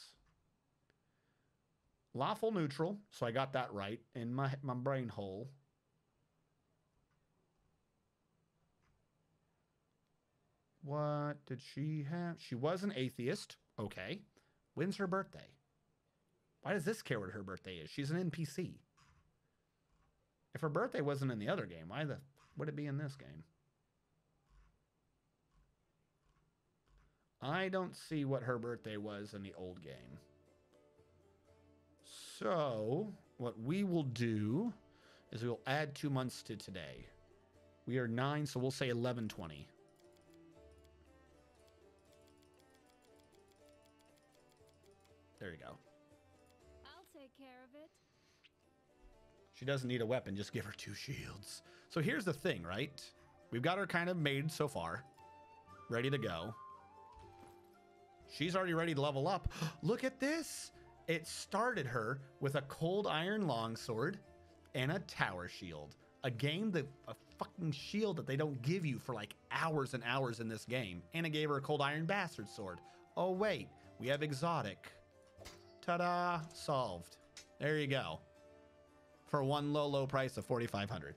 Lawful neutral, so I got that right in my brain hole. What did she have? She was an atheist. Okay. When's her birthday? Why does this care what her birthday is? She's an NPC. If her birthday wasn't in the other game, why would it be in this game? I don't see what her birthday was in the old game. So, what we will do is we will add 2 months to today. We are 9, so we'll say 11/20. There you go. I'll take care of it. She doesn't need a weapon, just give her 2 shields. So here's the thing, right? We've got her kind of made so far. Ready to go. She's already ready to level up. Look at this. It started her with a cold iron longsword and a tower shield. A fucking shield that they don't give you for like hours and hours in this game. And it gave her a cold iron bastard sword. Oh wait, we have exotic. Ta-da, solved. There you go. For one low price of 4,500.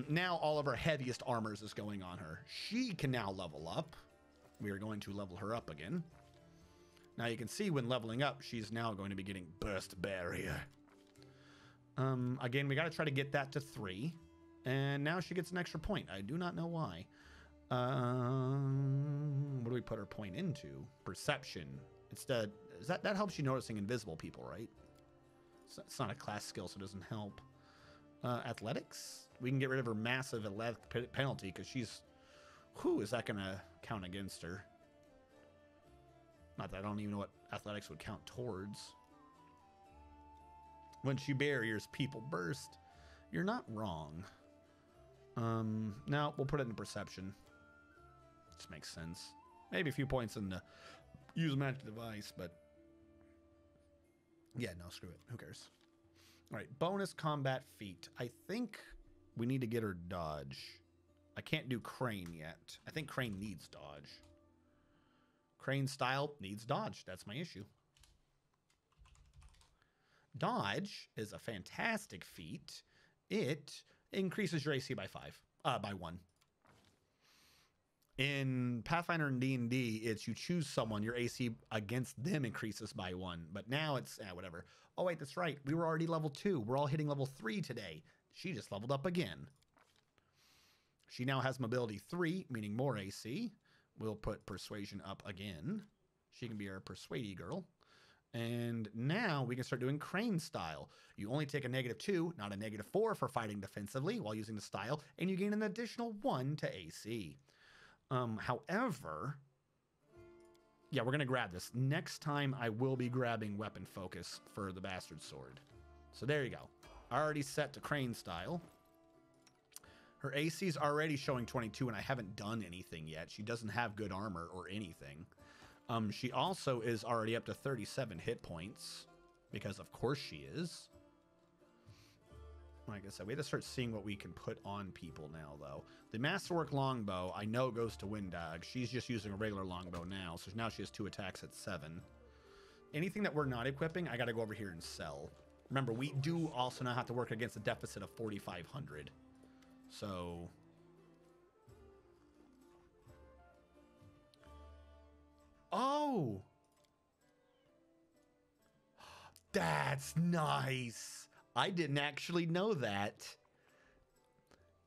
Now all of her heaviest armors is going on her. She can now level up. We are going to level her up again. Now you can see when leveling up, she's now going to be getting burst barrier. Again, we got to try to get that to 3. And now she gets an extra point. I do not know why. What do we put her point into? Perception. That helps you noticing invisible people, right? It's not a class skill, so it doesn't help. Athletics? We can get rid of her massive athletic penalty because she's... Who is that going to count against her? Not that I don't even know what athletics would count towards. When she barriers, people burst. You're not wrong. Now we'll put it in perception. This makes sense. Maybe a few points in the use magic device, but yeah, no, screw it. Who cares? All right, bonus combat feat. I think we need to get her dodge. I can't do Crane yet. I think Crane needs dodge. Crane style needs dodge. That's my issue. Dodge is a fantastic feat. It increases your AC by 1. In Pathfinder and D&D, it's you choose someone, your AC against them increases by 1. But now it's, whatever. Oh, wait, that's right. We were already level 2. We're all hitting level 3 today. She just leveled up again. She now has mobility 3, meaning more AC. We'll put persuasion up again. She can be our persuadey girl. And now we can start doing Crane style. You only take a -2, not a -4 for fighting defensively while using the style, and you gain an additional 1 to AC. However, yeah, we're going to grab this. Next time I will be grabbing weapon focus for the bastard sword. So there you go. Already set to Crane style. Her AC is already showing 22, and I haven't done anything yet. She doesn't have good armor or anything. She also is already up to 37 hit points, because of course she is. Like I said, we have to start seeing what we can put on people now, though. The Masterwork Longbow, I know, goes to Windag. She's just using a regular longbow now, so now she has 2 attacks at 7. Anything that we're not equipping, I got to go over here and sell. Remember, we do also now have to work against a deficit of 4,500. So... Oh! That's nice! I didn't actually know that.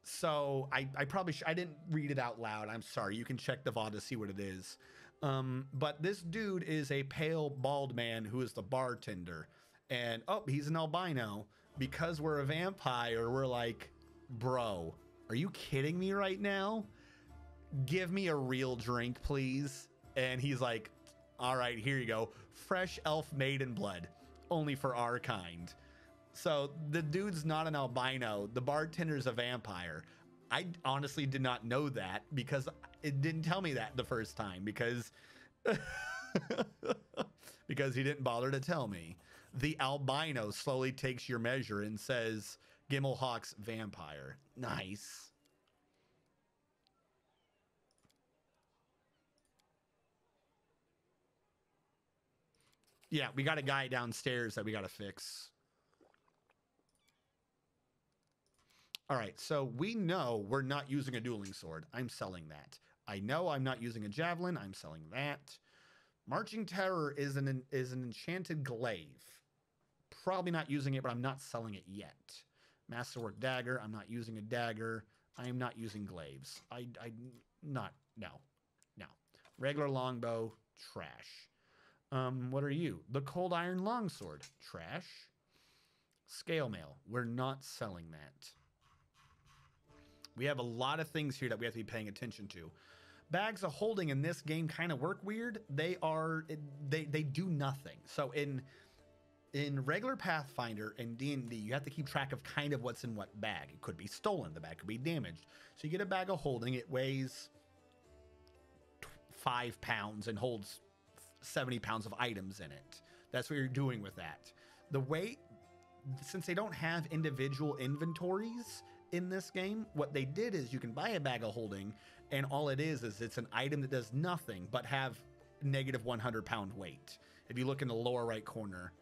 So, I probably I didn't read it out loud. I'm sorry. You can check the VOD to see what it is. But this dude is a pale, bald man who is the bartender. And, oh, he's an albino. Because we're a vampire, we're like, bro, are you kidding me right now? Give me a real drink, please. And he's like, all right, here you go. Fresh elf maiden blood, only for our kind. So the dude's not an albino. The bartender's a vampire. I honestly did not know that because it didn't tell me that the first time because because he didn't bother to tell me. The albino slowly takes your measure and says, Gimmelhawk's vampire. Nice. Yeah, we got a guy downstairs that we got to fix. All right, so we know we're not using a dueling sword. I'm selling that. I know I'm not using a javelin. I'm selling that. Marching Terror is an enchanted glaive. Probably not using it, but I'm not selling it yet. Masterwork dagger. I'm not using a dagger. I am not using glaives. No. Regular longbow, trash. What are you? The cold iron longsword, trash. Scale mail. We're not selling that. We have a lot of things here that we have to be paying attention to. Bags of holding in this game kind of work weird. They do nothing. So in regular Pathfinder and D&D, you have to keep track of kind of what's in what bag. It could be stolen. The bag could be damaged. So you get a bag of holding. It weighs 5 pounds and holds 70 pounds of items in it. That's what you're doing with that. The weight, since they don't have individual inventories in this game, what they did is you can buy a bag of holding, and all it is it's an item that does nothing but have negative 100 pound weight. If you look in the lower right corner,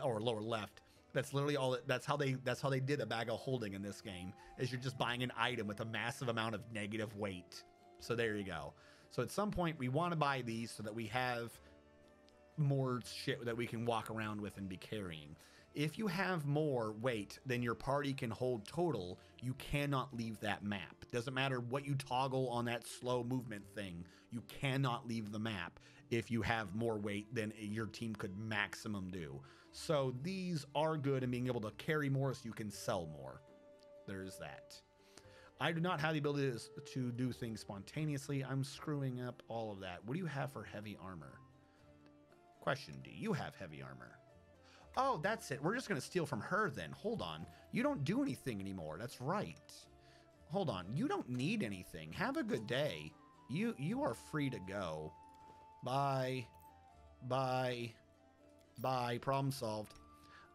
or lower left, that's literally all. That's how they did a bag of holding in this game. Is you're just buying an item with a massive amount of negative weight. So there you go. So at some point we want to buy these so that we have more shit that we can walk around with and be carrying. If you have more weight than your party can hold total, you cannot leave that map. Doesn't matter what you toggle on that slow movement thing, you cannot leave the map if you have more weight than your team could maximum do. So these are good in being able to carry more so you can sell more. There's that. I do not have the ability to do things spontaneously. I'm screwing up all of that. What do you have for heavy armor? Question, do you have heavy armor? Oh, that's it. We're just going to steal from her then. Hold on. You don't do anything anymore. That's right. Hold on. You don't need anything. Have a good day. You are free to go. Bye. Bye. Bye. Problem solved.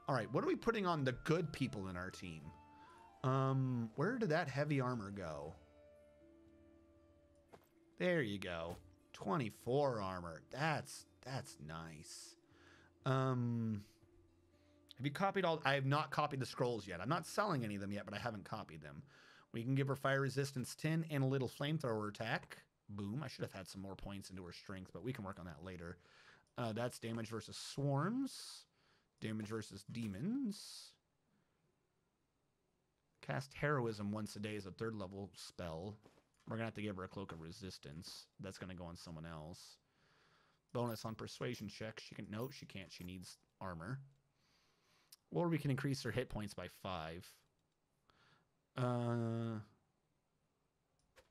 All right. What are we putting on the good people in our team? Where did that heavy armor go? There you go. 24 armor. That's nice. Have you copied all? I have not copied the scrolls yet. I'm not selling any of them yet, but I haven't copied them. We can give her fire resistance 10 and a little flamethrower attack. Boom. I should have had some more points into her strength, but we can work on that later. That's damage versus swarms. Damage versus demons. Cast heroism once a day as a 3rd level spell. We're going to have to give her a cloak of resistance. That's going to go on someone else. Bonus on persuasion checks. She can, no, she can't. She needs armor. Or we can increase her hit points by 5.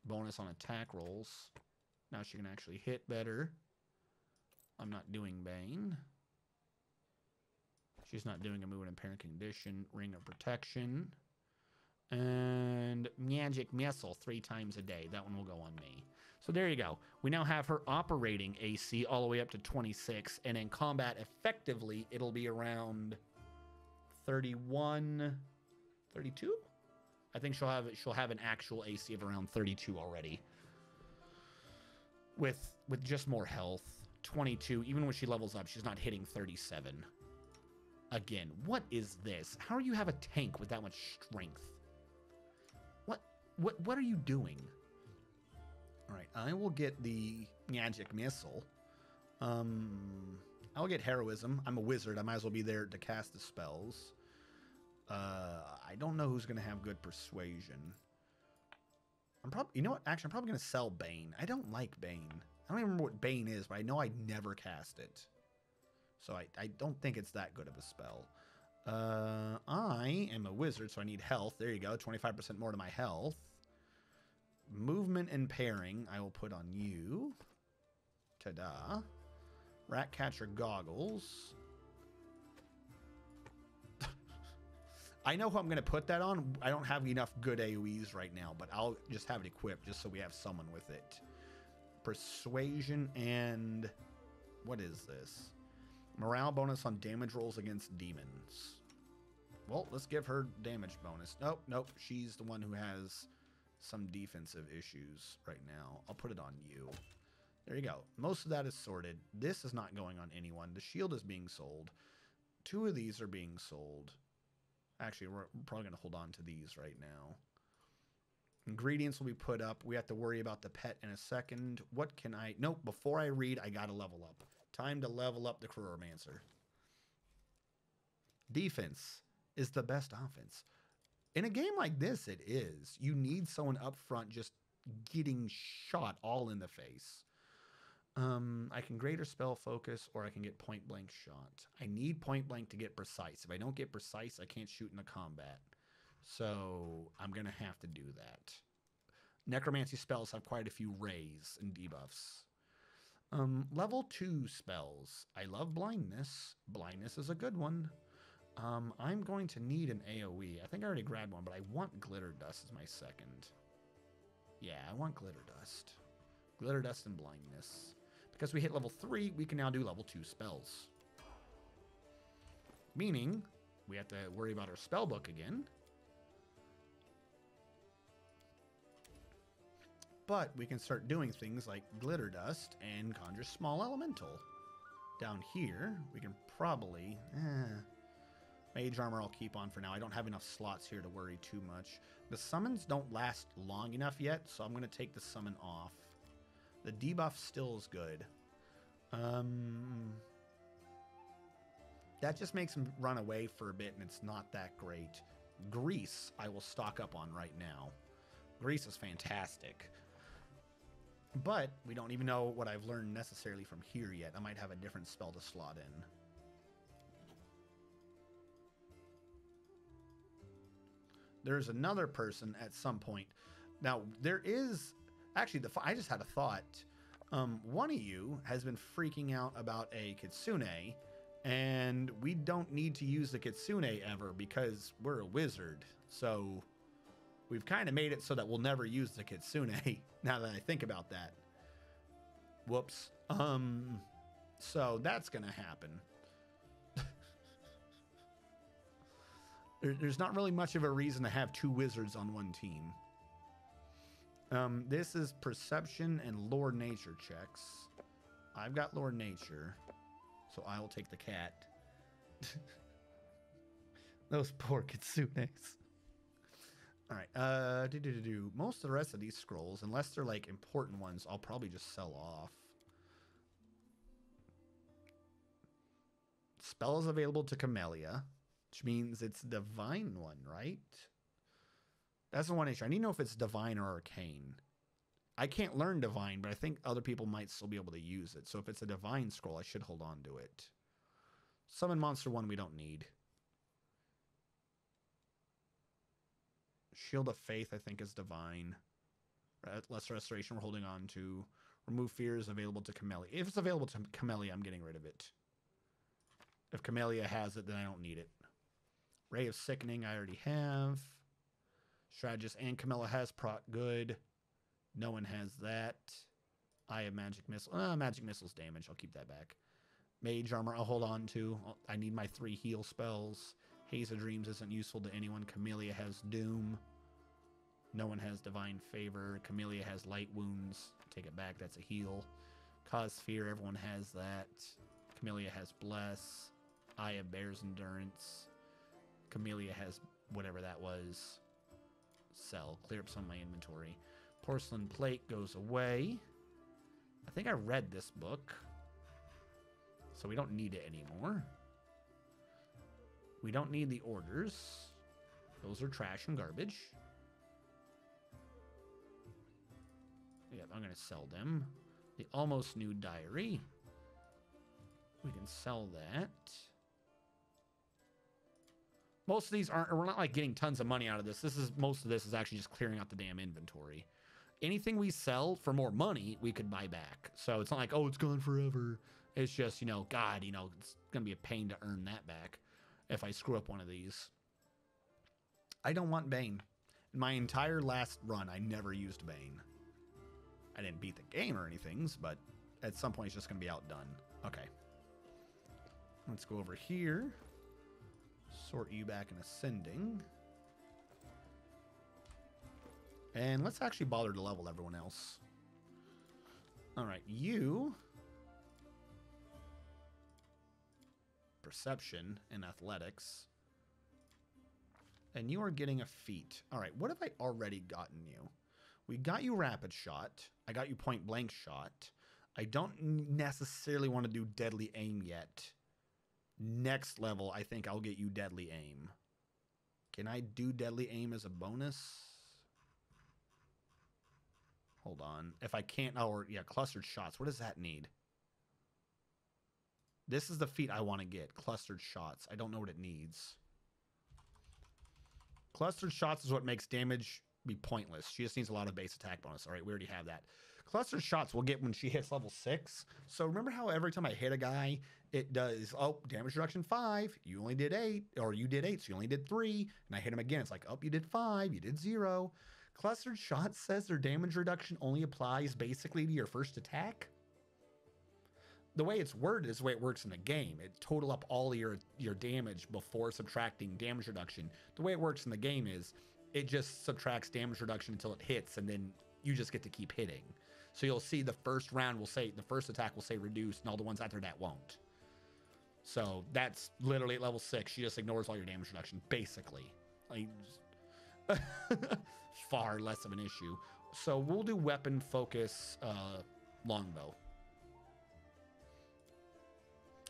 Bonus on attack rolls. Now she can actually hit better. I'm not doing Bane. She's not doing a movement impaired condition. Ring of protection. And magic missile 3 times a day. That one will go on me. So there you go. We now have her operating AC all the way up to 26. And in combat, effectively, it'll be around 31, 32? I think she'll have an actual AC of around 32 already. With just more health. 22. Even when she levels up, she's not hitting 37. Again, what is this? How do you have a tank with that much strength? What are you doing? All right, I will get the magic missile. I'll get heroism. I'm a wizard. I might as well be there to cast the spells. I don't know who's going to have good persuasion. You know what? Actually, I'm probably going to sell Bane. I don't like Bane. I don't even remember what Bane is, but I know I never cast it. So I don't think it's that good of a spell. I am a wizard, so I need health. There you go. 25% more to my health. Movement and pairing, I will put on you. Ta-da. Rat catcher goggles. I know who I'm going to put that on. I don't have enough good AoEs right now, but I'll just have it equipped just so we have someone with it. Persuasion and... what is this? Morale bonus on damage rolls against demons. Well, let's give her damage bonus. Nope. She's the one who has some defensive issues right now. I'll put it on you. There you go. Most of that is sorted. This is not going on anyone. The shield is being sold. 2 of these are being sold. Actually, we're probably going to hold on to these right now. Ingredients will be put up. We have to worry about the pet in a second. What can I... nope, before I read, I got to level up. Time to level up the Crewromancer. Defense is the best offense. In a game like this, it is. You need someone up front just getting shot all in the face. I can greater spell focus, or I can get point blank shot. I need point blank to get precise. If I don't get precise, I can't shoot in the combat. So I'm going to have to do that. Necromancy spells have quite a few rays and debuffs. Level 2 spells. I love blindness. Blindness is a good one. I'm going to need an AoE. I think I already grabbed one, but I want glitter dust as my second. Yeah, I want glitter dust. Glitter dust and blindness. Because we hit level 3, we can now do level 2 spells. Meaning, we have to worry about our spell book again. But we can start doing things like Glitter Dust and Conjure Small Elemental. Down here, we can probably... Mage Armor I'll keep on for now. I don't have enough slots here to worry too much. The summons don't last long enough yet, so I'm going to take the summon off. The debuff still is good. That just makes him run away for a bit, and it's not that great. Grease, I will stock up on right now. Grease is fantastic. But we don't even know what I've learned necessarily from here yet. I might have a different spell to slot in. There's another person at some point. Now, there is... Actually, I just had a thought. One of you has been freaking out about a Kitsune, and we don't need to use the Kitsune ever because we're a wizard. So we've kind of made it so that we'll never use the Kitsune, now that I think about that. Whoops. So that's going to happen. There's not really much of a reason to have two wizards on one team. This is perception and lore nature checks. I've got lore nature, so I will take the cat. Those poor kitsunes. All right. Most of the rest of these scrolls, unless they're like important ones, I'll probably just sell off. Spell is available to Camellia, which means it's divine one, right? That's the one issue. I need to know if it's divine or arcane. I can't learn divine, but I think other people might still be able to use it. So if it's a divine scroll, I should hold on to it. Summon monster one we don't need. Shield of Faith, I think, is divine. Lesser Restoration we're holding on to. Remove Fear is available to Camellia. If it's available to Camellia, I'm getting rid of it. If Camellia has it, then I don't need it. Ray of Sickening, I already have. Strategist and Camilla has proc good. No one has that. I have Magic Missile. Magic Missile's damage. I'll keep that back. Mage Armor I'll hold on to. I need my 3 heal spells. Haze of Dreams isn't useful to anyone. Camellia has Doom. No one has Divine Favor. Camellia has Light Wounds. Take it back. That's a heal. Cause Fear. Everyone has that. Camellia has Bless. I have Bear's Endurance. Camellia has whatever that was. Sell. Clear up some of my inventory. Porcelain Plate goes away. I think I read this book, so we don't need it anymore. We don't need the orders. Those are trash and garbage. Yep, I'm going to sell them. The Almost New Diary. We can sell that. Most of these aren't, we're not like getting tons of money out of this. Most of this is actually just clearing out the damn inventory. Anything we sell for more money, we could buy back. So it's not like, oh, it's gone forever. It's just, you know, God, you know, it's going to be a pain to earn that back if I screw up one of these. I don't want Bane. In my entire last run, I never used Bane. I didn't beat the game or anything, but at some point it's just going to be outdone. Okay. Let's go over here. Sort you back in Ascending. And let's actually bother to level everyone else. Alright, you... Perception and Athletics. And you are getting a feat. Alright, what have I already gotten you? We got you Rapid Shot. I got you Point Blank Shot. I don't necessarily want to do Deadly Aim yet. Next level, I think I'll get you Deadly Aim. Can I do Deadly Aim as a bonus? Hold on. If I can't... Oh, yeah, Clustered Shots. What does that need? This is the feat I want to get. Clustered Shots. I don't know what it needs. Clustered Shots is what makes damage be pointless. She just needs a lot of base attack bonus. All right, we already have that. Clustered Shots we'll get when she hits level 6. So remember how every time I hit a guy, it does, oh, damage reduction 5. You only did 8. Or you did 8, so you only did 3. And I hit him again. It's like, oh, you did 5. You did 0. Clustered Shot says their damage reduction only applies basically to your first attack. the way it's worded is the way it works in the game. It total up all your damage before subtracting damage reduction. The way it works in the game is it just subtracts damage reduction until it hits, and then you just get to keep hitting. So you'll see the first round will say, the first attack will say reduce, and all the ones after that won't. So that's literally at level 6. She just ignores all your damage reduction, basically. Like, far less of an issue. So we'll do weapon focus longbow.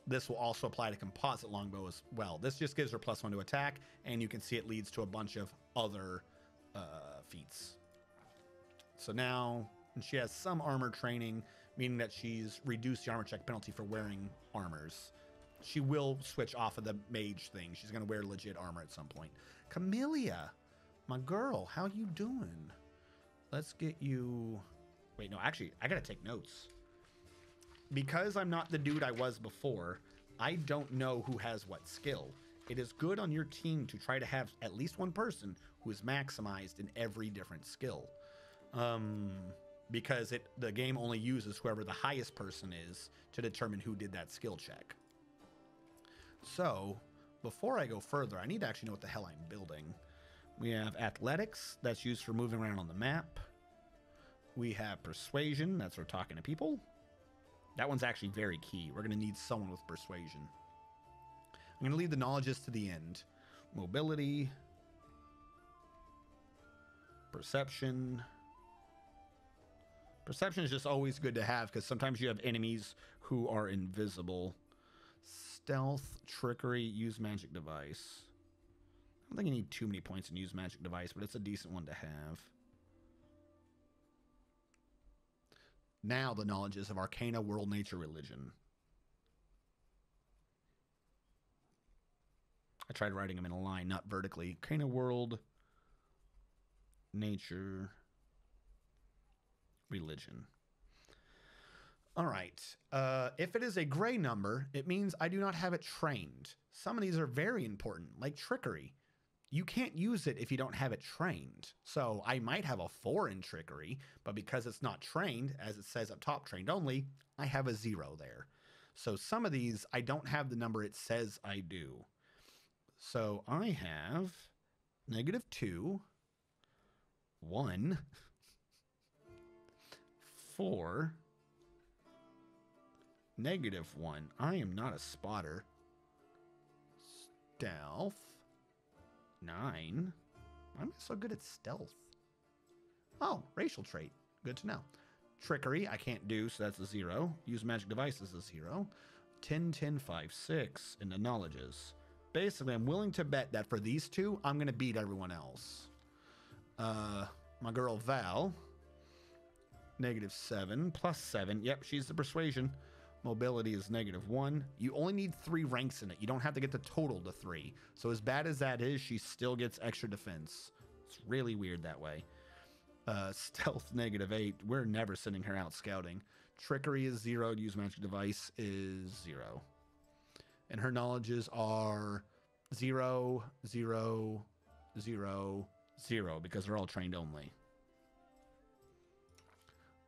This will also apply to composite longbow as well. This just gives her +1 to attack, and you can see it leads to a bunch of other feats. So now, and she has some armor training, meaning that she's reduced the armor check penalty for wearing armors. She will switch off of the mage thing. She's going to wear legit armor at some point. Camellia, my girl, how you doing? Let's get you... Wait, no, actually, I got to take notes. Because I'm not the dude I was before, I don't know who has what skill. It is good on your team to try to have at least one person who is maximized in every different skill. Because the game only uses whoever the highest person is to determine who did that skill check. So, before I go further, I need to actually know what the hell I'm building. We have athletics, that's used for moving around on the map. We have persuasion, that's for talking to people. That one's actually very key. We're going to need someone with persuasion. I'm going to leave the knowledges to the end. Mobility. Perception. Perception is just always good to have because sometimes you have enemies who are invisible. Stealth, trickery, use magic device. I don't think you need too many points in use magic device, but it's a decent one to have. Now the knowledges of Arcana, World, Nature, Religion. I tried writing them in a line, not vertically. Arcana, World, Nature, Religion. All right. If it is a gray number, it means I do not have it trained. Some of these are very important, like trickery. You can't use it if you don't have it trained. So I might have a 4 in trickery, but because it's not trained, as it says up top, trained only, I have a 0 there. So some of these, I don't have the number it says I do. So I have -2, 1, 4, -1. I am not a spotter. Stealth. 9. Why am I so good at stealth? Oh, racial trait. Good to know. Trickery, I can't do, so that's a 0. Use magic device is a 0. 10, 10, 5, 6 in the knowledges. Basically, I'm willing to bet that for these two, I'm going to beat everyone else. My girl Val, -7, +7. Yep, she's the persuasion. Mobility is -1. You only need 3 ranks in it. You don't have to get the total to 3. So as bad as that is, she still gets extra defense. It's really weird that way. Stealth -8. We're never sending her out scouting. Trickery is 0. Use magic device is 0. And her knowledges are 0, 0, 0, 0 because they're all trained only.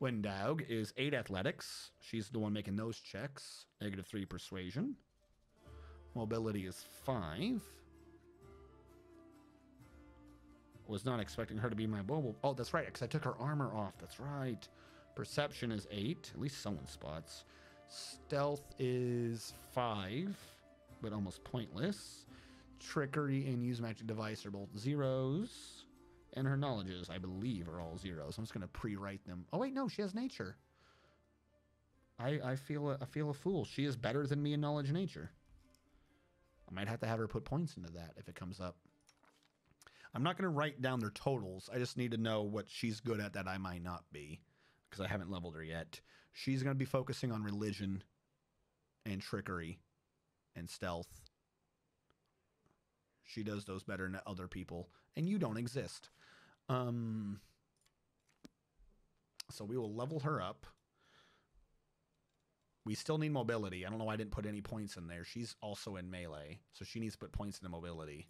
Wendaug is 8 athletics. She's the one making those checks. -3 persuasion. Mobility is 5. Was not expecting her to be my mobile. Oh, that's right, because I took her armor off. That's right. Perception is 8. At least someone spots. Stealth is 5, but almost pointless. Trickery and use magic device are both 0s. And her knowledges, I believe, are all 0s. I'm just going to pre-write them. Oh, wait, no, she has nature. I feel a fool. She is better than me in knowledge and nature. I might have to have her put points into that if it comes up. I'm not going to write down their totals. I just need to know what she's good at that I might not be, because I haven't leveled her yet. She's going to be focusing on religion and trickery and stealth. She does those better than other people, and you don't exist. So we will level her up. We still need mobility. I don't know why I didn't put any points in there. She's also in melee, so she needs to put points into mobility.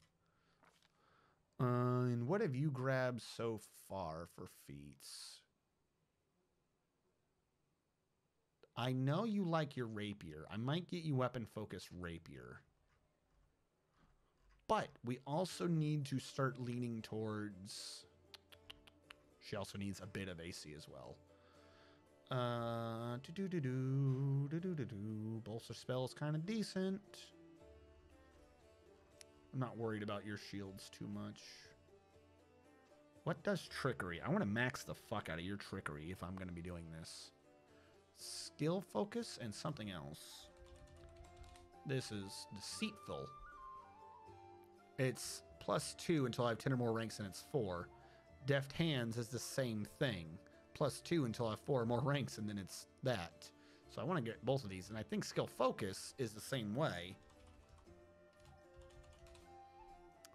And what have you grabbed so far for feats? I know you like your rapier. I might get you weapon focus rapier. But we also need to start leaning towards... She also needs a bit of AC as well. Bolster spell is kind of decent. I'm not worried about your shields too much. What does trickery? I want to max the fuck out of your trickery if I'm going to be doing this. Skill focus and something else. This is deceitful. It's +2 until I have 10 or more ranks and it's 4. Deft hands is the same thing. +2 until I have 4 or more ranks and then it's that. So I want to get both of these. And I think skill focus is the same way.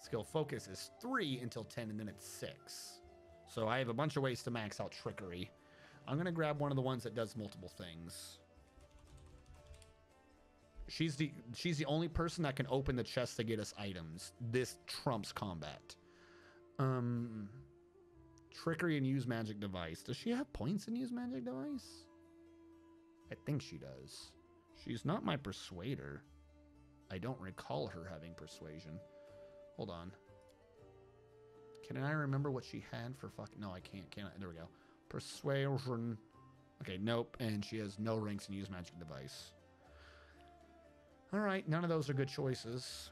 Skill focus is 3 until 10 and then it's 6. So I have a bunch of ways to max out trickery. I'm going to grab one of the ones that does multiple things. She's the only person that can open the chest to get us items. This trumps combat. Trickery and use magic device. Does she have points in use magic device? I think she does. She's not my persuader. I don't recall her having persuasion. Hold on. Can I remember what she had for fucking... No, I can't. Can I? There we go. Persuasion. Okay, nope. And she has no ranks in use magic device. All right, none of those are good choices.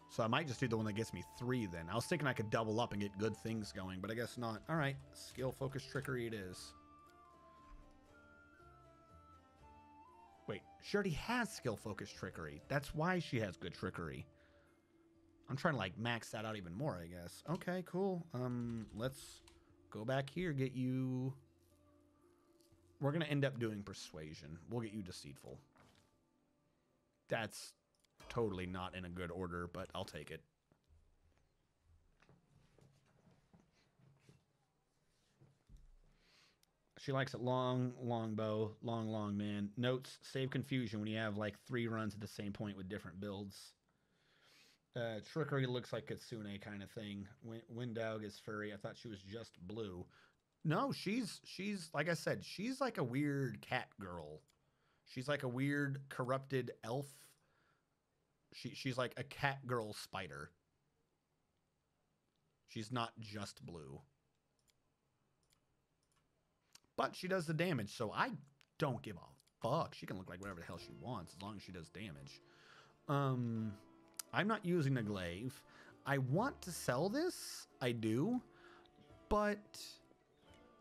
So I might just do the one that gets me 3 then. I was thinking I could double up and get good things going, but I guess not. All right, skill focus trickery it is. Wait, she already has skill focus trickery. That's why she has good trickery. I'm trying to like max that out even more, I guess. Okay, cool. Let's go back here, get you... We're going to end up doing persuasion. We'll get you deceitful. That's totally not in a good order, but I'll take it. She likes it long, long bow, long, long man. Notes, save confusion when you have like 3 runs at the same point with different builds. Trickery looks like Kitsune kind of thing. Windog is furry. I thought she was just blue. No, she's like I said, she's like a weird cat girl. She's like a weird corrupted elf. She's like a cat girl spider. She's not just blue. But she does the damage, so I don't give a fuck. She can look like whatever the hell she wants as long as she does damage. I'm not using the glaive. I want to sell this. I do. But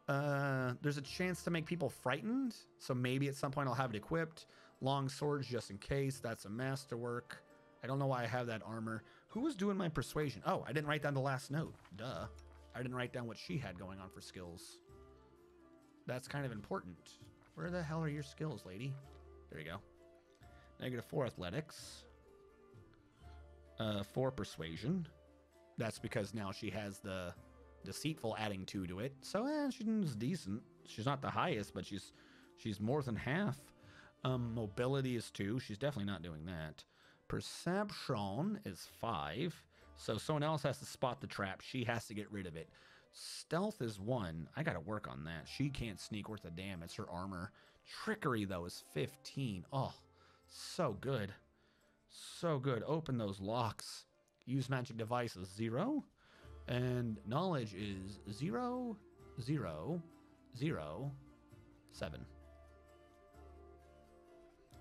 there's a chance to make people frightened. So maybe at some point I'll have it equipped. Long swords just in case. That's a masterwork. I don't know why I have that armor. Who was doing my persuasion? Oh, I didn't write down the last note. Duh. I didn't write down what she had going on for skills. That's kind of important. Where the hell are your skills, lady? There you go. -4 athletics. 4 persuasion. That's because now she has the deceitful adding 2 to it. So she's decent. She's not the highest, but she's more than half. Mobility is 2. She's definitely not doing that. Perception is 5. So someone else has to spot the trap. She has to get rid of it. Stealth is 1. I gotta work on that. She can't sneak worth a damn. It's her armor. Trickery, though, is 15. Oh, so good. So good. Open those locks. Use magic device is 0. And knowledge is 0, 0, 0, 7.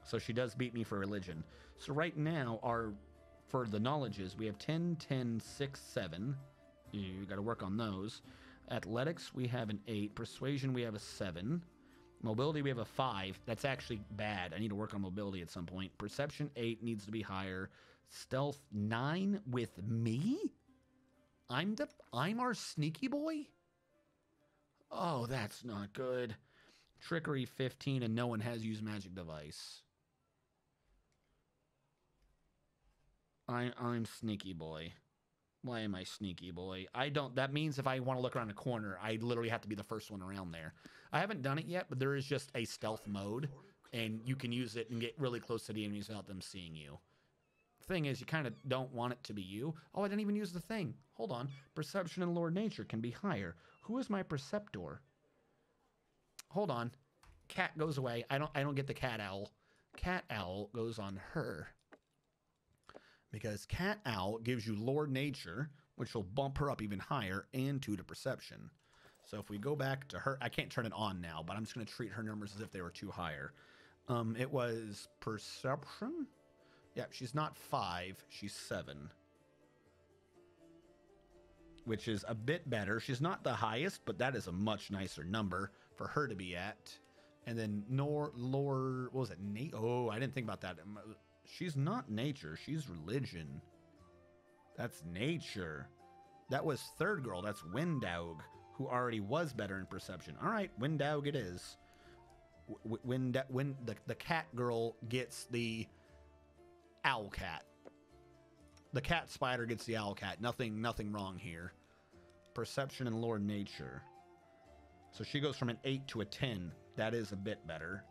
So she does beat me for religion. So right now, for the knowledges, we have 10, 10, 6, 7. You got to work on those. Athletics, we have an 8. Persuasion, we have a 7. Mobility, we have a 5. That's actually bad. I need to work on mobility at some point. Perception, 8 needs to be higher. Stealth, 9 with me? I'm our sneaky boy? Oh, that's not good. Trickery, 15, and no one has used magic device. I'm sneaky boy. Why am I sneaky boy? That means if I want to look around a corner, I literally have to be the first one around there. I haven't done it yet, but there is just a stealth mode, and you can use it and get really close to the enemies without them seeing you. thing is, you kind of don't want it to be you. Oh, I didn't even use the thing. Hold on. Perception and Lord Nature can be higher. Who is my Perceptor? Hold on. Cat goes away. I don't get the Cat Owl. Cat Owl goes on her. Because Cat Owl gives you Lord Nature, which will bump her up even higher, and 2 to Perception. So if we go back to her, I can't turn it on now, but I'm just going to treat her numbers as if they were 2 higher. It was Perception? Yeah, she's not 5, she's 7. Which is a bit better. She's not the highest, but that is a much nicer number for her to be at. And then lore, what was it? Oh, I didn't think about that. She's not nature, she's religion. That's nature. That was third girl, that's Windowg, who already was better in perception. All right, Windowg it is. When the cat girl gets the owl cat. The cat spider gets the owl cat. Nothing wrong here. Perception and Lord Nature. So she goes from an 8 to a 10. That is a bit better.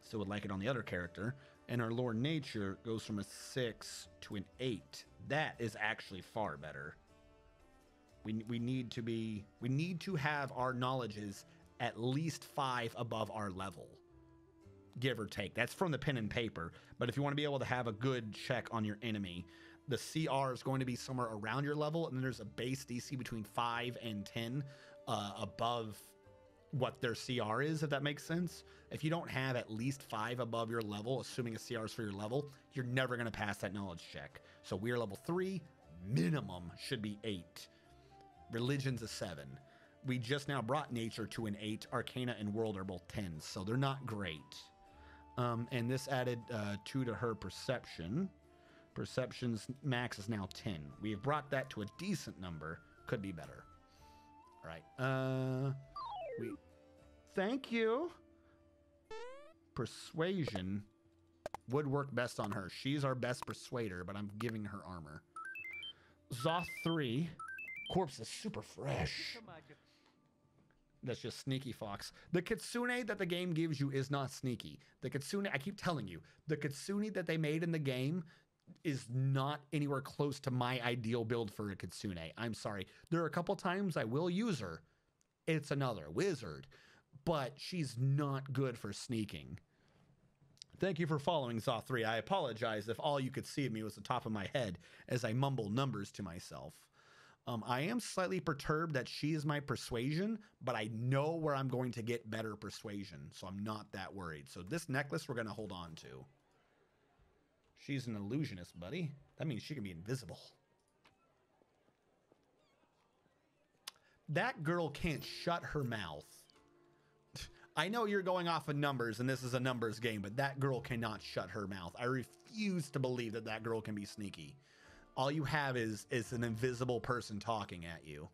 Still would like it on the other character. And our Lord Nature goes from a 6 to an 8. That is actually far better. We need to have our knowledges at least 5 above our level, give or take. That's from the pen and paper. But if you want to be able to have a good check on your enemy, the CR is going to be somewhere around your level, and then there's a base DC between 5 and 10 above what their CR is, if that makes sense. If you don't have at least 5 above your level, assuming a CR is for your level, you're never going to pass that knowledge check. So we're level 3, minimum should be 8. Religion's a 7. We just now brought nature to an 8. Arcana and world are both 10s, so they're not great. And this added 2 to her perception. Perception's max is now 10. We have brought that to a decent number. Could be better. All right. Thank you. Persuasion would work best on her. She's our best persuader, but I'm giving her armor. Zoth 3. Corpse is super fresh. That's just sneaky fox. The kitsune that the game gives you is not sneaky. The kitsune, I keep telling you, the kitsune that they made in the game is not anywhere close to my ideal build for a kitsune. I'm sorry. There are a couple times I will use her. It's another wizard, but she's not good for sneaking. Thank you for following Zoth 3. I apologize if all you could see of me was the top of my head as I mumble numbers to myself. I am slightly perturbed that she is my persuasion, but I know where I'm going to get better persuasion, so I'm not that worried. So this necklace we're going to hold on to. She's an illusionist, buddy. That means she can be invisible. That girl can't shut her mouth. I know you're going off of numbers, and this is a numbers game, but that girl cannot shut her mouth. I refuse to believe that that girl can be sneaky. All you have is an invisible person talking at you.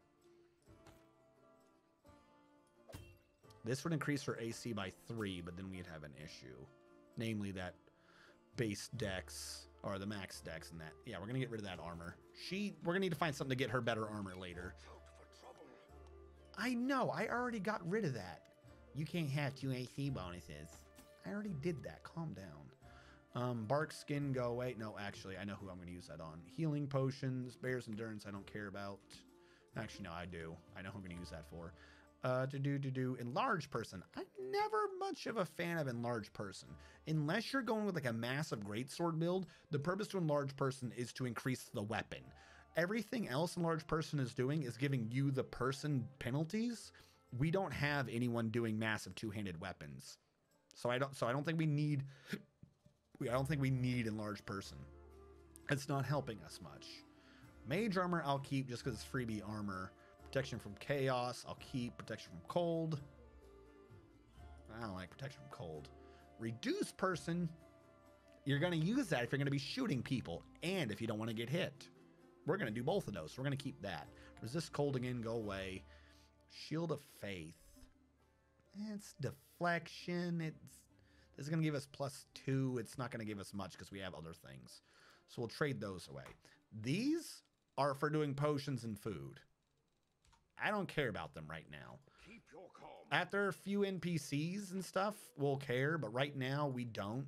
This would increase her AC by 3, but then we'd have an issue. Namely that base dex, or the max dex and that. Yeah, we're going to get rid of that armor. We're going to need to find something to get her better armor later. I know, I already got rid of that. You can't have 2 AC bonuses. I already did that, calm down. Bark skin, go away. No, actually, I know who I'm going to use that on. Healing potions, bear's endurance, I don't care about. Actually, no, I do. I know who I'm going to use that for. Enlarged person. I'm never much of a fan of enlarged person. Unless you're going with like a massive greatsword build, the purpose to enlarge person is to increase the weapon. Everything else enlarged person is doing is giving you the person penalties. We don't have anyone doing massive two-handed weapons. So I don't think we need enlarged person. It's not helping us much. Mage armor I'll keep just because it's freebie armor. Protection from chaos I'll keep. Protection from cold. I don't like protection from cold. Reduce person. You're going to use that if you're going to be shooting people and if you don't want to get hit. We're going to do both of those. So we're going to keep that. Resist cold again. Go away. Shield of faith. It's deflection. This is going to give us +2. It's not going to give us much because we have other things. So we'll trade those away. These are for doing potions and food. I don't care about them right now. Keep your calm. After a few NPCs and stuff, we'll care. But right now, we don't.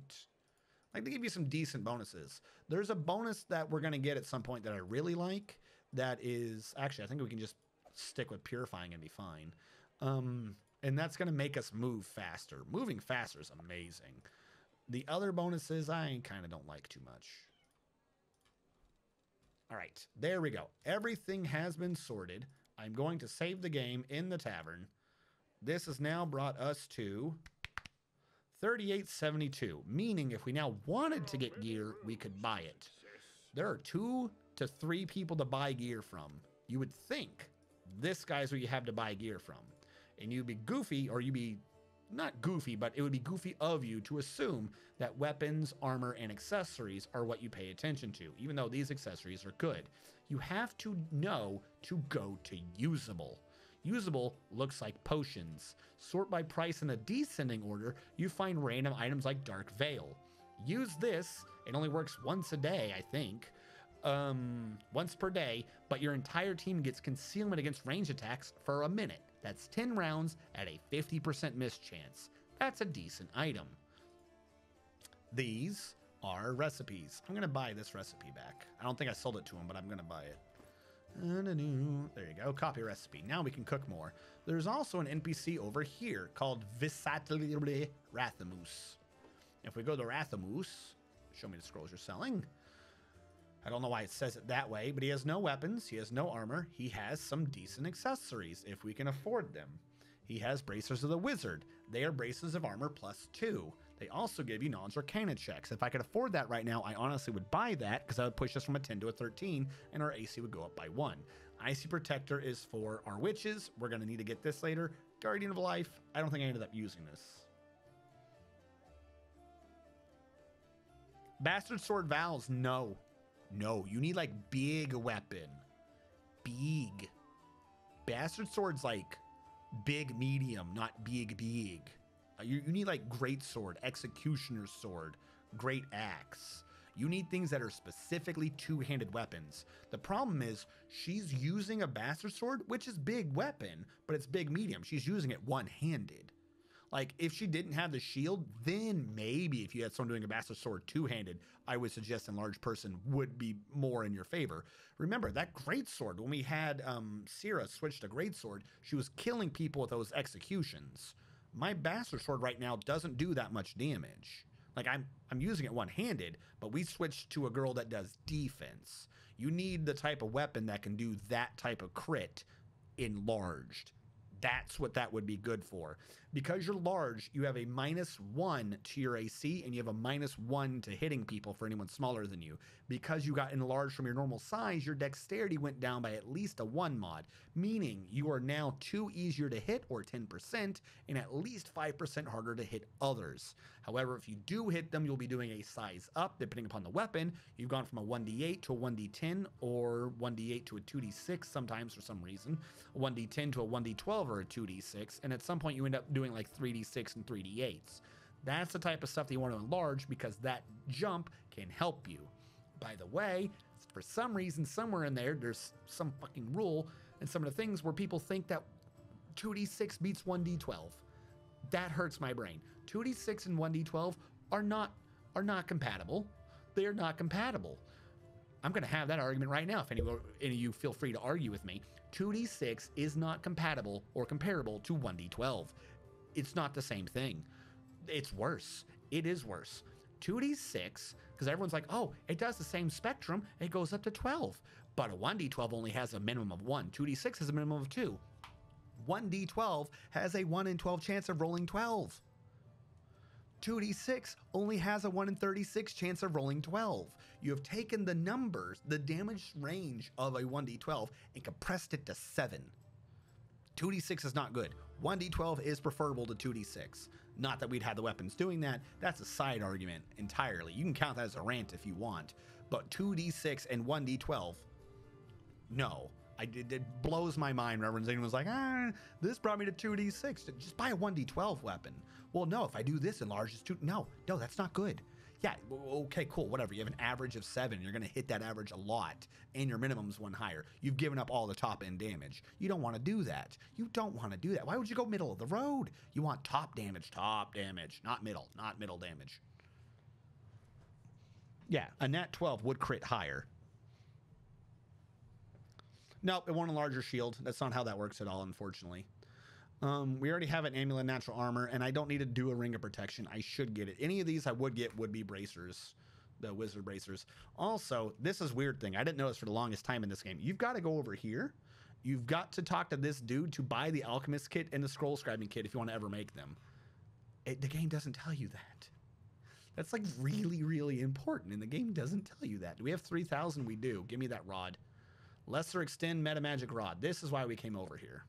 Like, they give you some decent bonuses. There's a bonus that we're going to get at some point that I really like. That is, actually, I think we can just stick with purifying and be fine. And that's going to make us move faster. Moving faster is amazing. The other bonuses I kind of don't like too much. All right, there we go. Everything has been sorted. I'm going to save the game in the tavern. This has now brought us to 3872, meaning if we now wanted to get gear, we could buy it. There are 2 to 3 people to buy gear from. You would think this guy's who you have to buy gear from. And you'd be goofy, or you'd be not goofy, but it would be goofy of you to assume that weapons, armor, and accessories are what you pay attention to, even though these accessories are good. You have to know to go to usable. Usable looks like potions. Sort by price in a descending order, you find random items like Dark Veil. Use this. It only works once a day, I think. Once per day, but your entire team gets concealment against range attacks for a minute. That's 10 rounds at a 50% miss chance. That's a decent item. These are recipes. I'm going to buy this recipe back. I don't think I sold it to him, but I'm going to buy it. There you go. Copy recipe. Now we can cook more. There's also an NPC over here called Visatli Rathamus. If we go to Rathamus, show me the scrolls you're selling. I don't know why it says it that way, but he has no weapons. He has no armor. He has some decent accessories if we can afford them. He has Bracers of the Wizard. They are braces of armor +2. They also give you knowledge arcana checks. If I could afford that right now, I honestly would buy that because that would push us from a 10 to a 13 and our AC would go up by 1. Icy Protector is for our witches. We're going to need to get this later. Guardian of Life. I don't think I ended up using this. Bastard Sword Vows. No. No, you need like big weapon. Big. Bastard Sword's like big medium, not big. You need like Great Sword, Executioner's Sword, Great Axe. You need things that are specifically two-handed weapons. The problem is she's using a Bastard Sword, which is big weapon, but it's big medium. She's using it one-handed. Like, if she didn't have the shield, then maybe if you had someone doing a Bastard Sword two-handed, I would suggest Enlarged Person would be more in your favor. Remember, that Great Sword, when we had Seelah switch to Great Sword, she was killing people with those executions. My Bastard Sword right now doesn't do that much damage. Like, I'm using it one-handed, but we switched to a girl that does defense. You need the type of weapon that can do that type of crit enlarged. That's what that would be good for. Because you're large, you have a -1 to your AC, and you have a -1 to hitting people for anyone smaller than you. Because you got enlarged from your normal size, your dexterity went down by at least a 1 mod, meaning you are now 2 easier to hit, or 10%, and at least 5% harder to hit others. However, if you do hit them, you'll be doing a size up, depending upon the weapon. You've gone from a 1d8 to a 1d10, or 1d8 to a 2d6 sometimes for some reason, a 1d10 to a 1d12 or a 2d6, and at some point you end up doing like 3d6 and 3d8s. That's the type of stuff that you want to enlarge, because that jump can help you. By the way, for some reason, somewhere in there's some fucking rule and some of the things where people think that 2d6 beats 1d12. That hurts my brain. 2d6 and 1d12 are not compatible. They are not compatible. I'm going to have that argument right now. If any of you feel free to argue with me. 2d6 is not compatible or comparable to 1d12. It's not the same thing. It's worse. It is worse. 2d6, because everyone's like, oh, it does the same spectrum. It goes up to 12. But a 1d12 only has a minimum of 1. 2d6 has a minimum of 2. 1d12 has a 1 in 12 chance of rolling 12. 2d6 only has a 1 in 36 chance of rolling 12. You have taken the numbers, the damage range of a 1d12, and compressed it to 7. 2d6 is not good. 1d12 is preferable to 2d6. Not that we'd have the weapons doing that. That's a side argument entirely. You can count that as a rant if you want. But 2d6 and 1d12, no. It blows my mind whenever anyone's like, this brought me to 2d6. Just buy a 1d12 weapon. Well, no, if I do this enlarge, it's 2. No, that's not good. Yeah, okay, cool, whatever. You have an average of 7. You're going to hit that average a lot, and your minimum's 1 higher. You've given up all the top-end damage. You don't want to do that. You don't want to do that. Why would you go middle of the road? You want top damage, not middle damage. Yeah, a nat 12 would crit higher. Nope, it won't enlarge your shield. That's not how that works at all, unfortunately. We already have an amulet natural armor, and I don't need to do a ring of protection. I should get it. Any of these I would get would be bracers, the wizard bracers. Also, this is a weird thing. I didn't notice for the longest time in this game. You've got to go over here. You've got to talk to this dude to buy the alchemist kit and the scroll scribing kit if you want to ever make them. The game doesn't tell you that. That's like really, really important, and the game doesn't tell you that. Do we have 3,000? We do. Give me that rod. Lesser extend meta magic rod. This is why we came over here.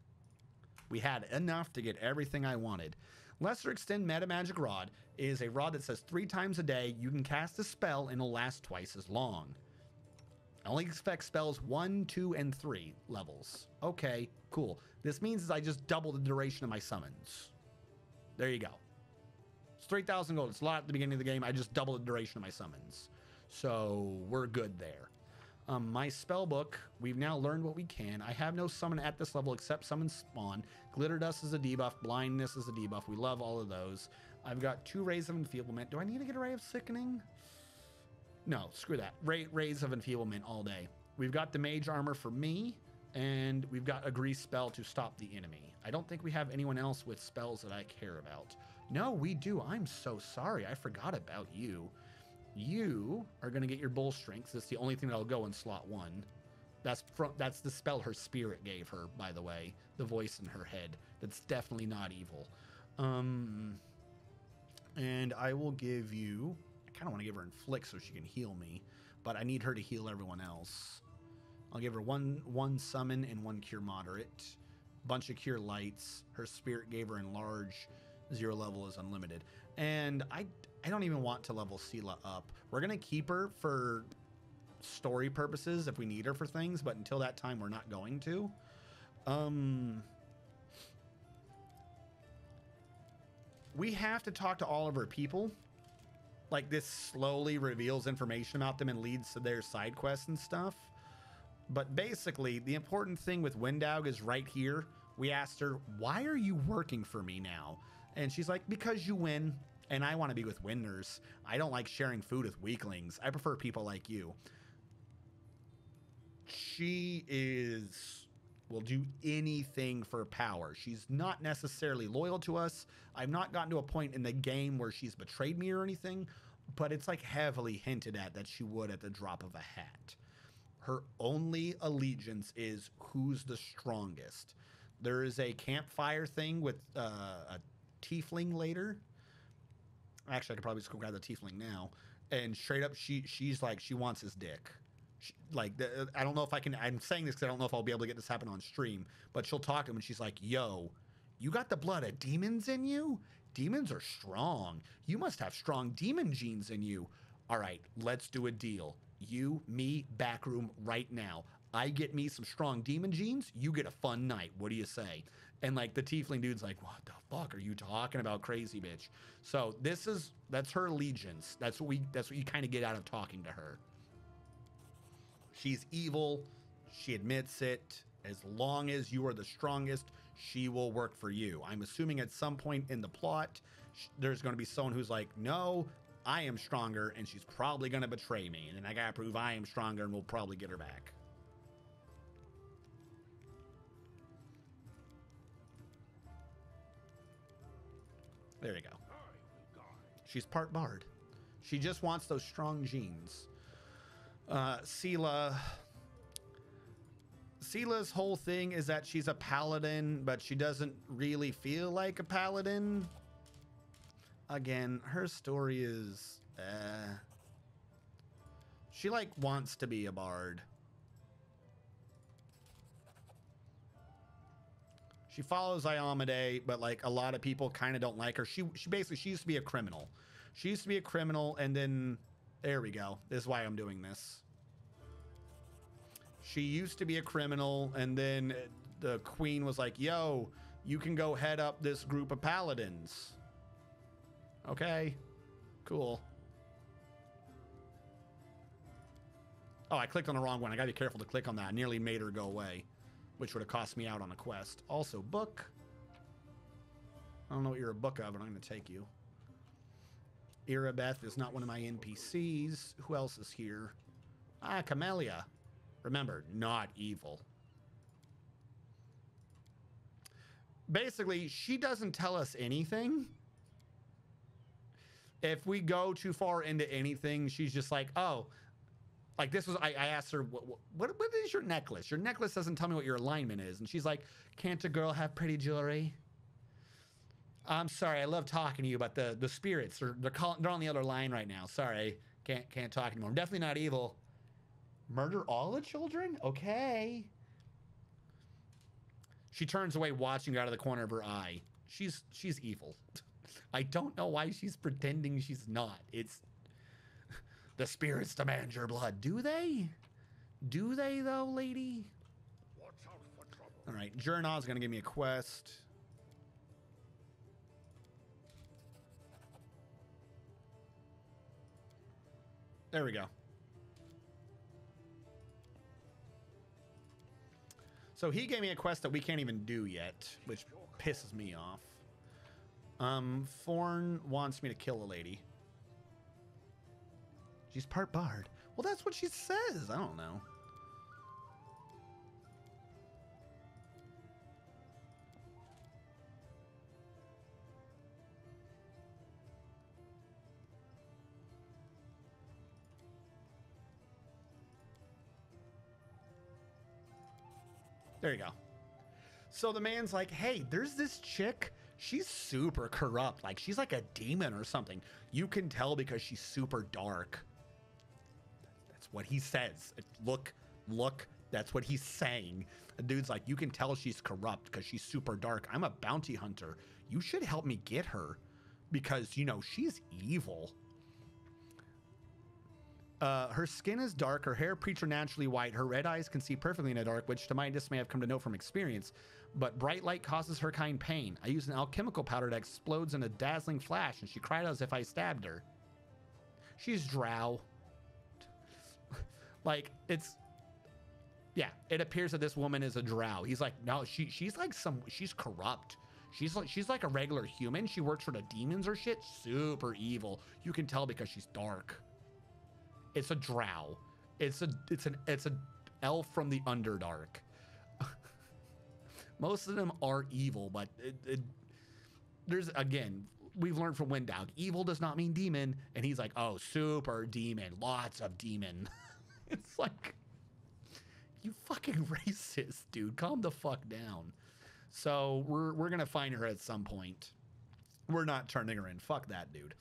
We had enough to get everything I wanted. Lesser extend meta magic rod is a rod that says 3 times a day you can cast a spell and it'll last twice as long. I only expect spells 1, 2, and 3 levels. Okay, cool. This means I just double the duration of my summons. There you go. It's 3,000 gold. It's a lot at the beginning of the game. I just double the duration of my summons. So we're good there. My spell book, we've now learned what we can. I have no summon at this level except summon spawn. Glitter dust is a debuff. Blindness is a debuff. We love all of those. I've got 2 rays of enfeeblement. Do I need to get a ray of sickening? No, screw that. Rays of enfeeblement all day. We've got the mage armor for me, and we've got a grease spell to stop the enemy. I don't think we have anyone else with spells that I care about. No, we do. I'm so sorry. I forgot about you. You are going to get your bull strength. That's the only thing that'll go in slot 1. That's the spell her spirit gave her, by the way. The voice in her head. That's definitely not evil. And I will give you... I kind of want to give her inflict so she can heal me, but I need her to heal everyone else. I'll give her one summon and 1 cure moderate. Bunch of cure lights. Her spirit gave her enlarge. 0 level is unlimited. And I don't even want to level Seelah up. We're going to keep her for story purposes if we need her for things, but until that time, we're not going to. We have to talk to all of our people. Like, this slowly reveals information about them and leads to their side quests and stuff. But basically, the important thing with Windowg is right here. We asked her, why are you working for me now? And she's like, because you win. And I want to be with winners. I don't like sharing food with weaklings. I prefer people like you. She will do anything for power. She's not necessarily loyal to us. I've not gotten to a point in the game where she's betrayed me or anything, but it's like heavily hinted at that she would at the drop of a hat. Her only allegiance is who's the strongest. There is a campfire thing with a tiefling later. Actually, I could probably just go grab the tiefling now. And straight up, she's like, she wants his dick. I don't know if I can, I'm saying this because I don't know if I'll be able to get this happen on stream, but she'll talk to him and she's like, yo, you got the blood of demons in you? Demons are strong. You must have strong demon genes in you. All right, let's do a deal. You, me, backroom right now. I get me some strong demon genes. You get a fun night. What do you say? And like the tiefling dude's like, what the fuck are you talking about, crazy bitch? So that's her allegiance. That's what you kind of get out of talking to her. She's evil. She admits it. As long as you are the strongest, she will work for you. I'm assuming at some point in the plot, there's going to be someone who's like, no, I am stronger, and she's probably going to betray me. And then I got to prove I am stronger, and we'll probably get her back. There you go. She's part bard. She just wants those strong genes. Seelah's whole thing is that she's a paladin, but she doesn't really feel like a paladin. Again, her story is, she like wants to be a bard. She follows Iomade, but like a lot of people kind of don't like her. She used to be a criminal. She used to be a criminal, and then there we go. This is why I'm doing this. She used to be a criminal, and then the queen was like, yo, you can go head up this group of paladins. Okay, cool. Oh, I clicked on the wrong one. I gotta be careful to click on that. I nearly made her go away, which would have cost me out on a quest. Also, book. I don't know what you're a book of, but I'm gonna take you. Irabeth is not one of my NPCs. Who else is here? Ah, Camellia. Remember, not evil. Basically, she doesn't tell us anything. If we go too far into anything, she's just like, oh, like this was, I asked her, what is your necklace? Your necklace doesn't tell me what your alignment is. And she's like, can't a girl have pretty jewelry? I'm sorry, I love talking to you, but the spirits, they're on the other line right now. Sorry, can't talk anymore. I'm definitely not evil. Murder all the children? Okay. She turns away, watching out of the corner of her eye. She's evil. I don't know why she's pretending she's not. It's the spirits demand your blood. Do they? Do they though, lady? Watch out for trouble. All right, Jernaw's gonna give me a quest. There we go. So he gave me a quest that we can't even do yet, which pisses me off. Thorn wants me to kill a lady. She's part bard. Well, that's what she says. I don't know. There you go. So the man's like, hey, there's this chick. She's super corrupt. Like, she's like a demon or something. You can tell because she's super dark. That's what he says. Look, that's what he's saying. The dude's like, you can tell she's corrupt because she's super dark. I'm a bounty hunter. You should help me get her because, you know, she's evil. Her skin is dark, her hair preternaturally white, her red eyes can see perfectly in the dark, which to my dismay I've come to know from experience, but bright light causes her kind pain. I use an alchemical powder that explodes in a dazzling flash, and she cried as if I stabbed her. She's drow. Like, it's... Yeah, it appears that this woman is a drow. He's like, no, she's like she's corrupt. She's like a regular human. She works for the demons or shit. Super evil. You can tell because she's dark. It's a drow. It's an elf from the Underdark. Most of them are evil, but there's, again, we've learned from Windog, evil does not mean demon. And he's like, oh, super demon, lots of demon. It's like, you fucking racist, dude. Calm the fuck down. So we're gonna find her at some point. We're not turning her in. Fuck that, dude.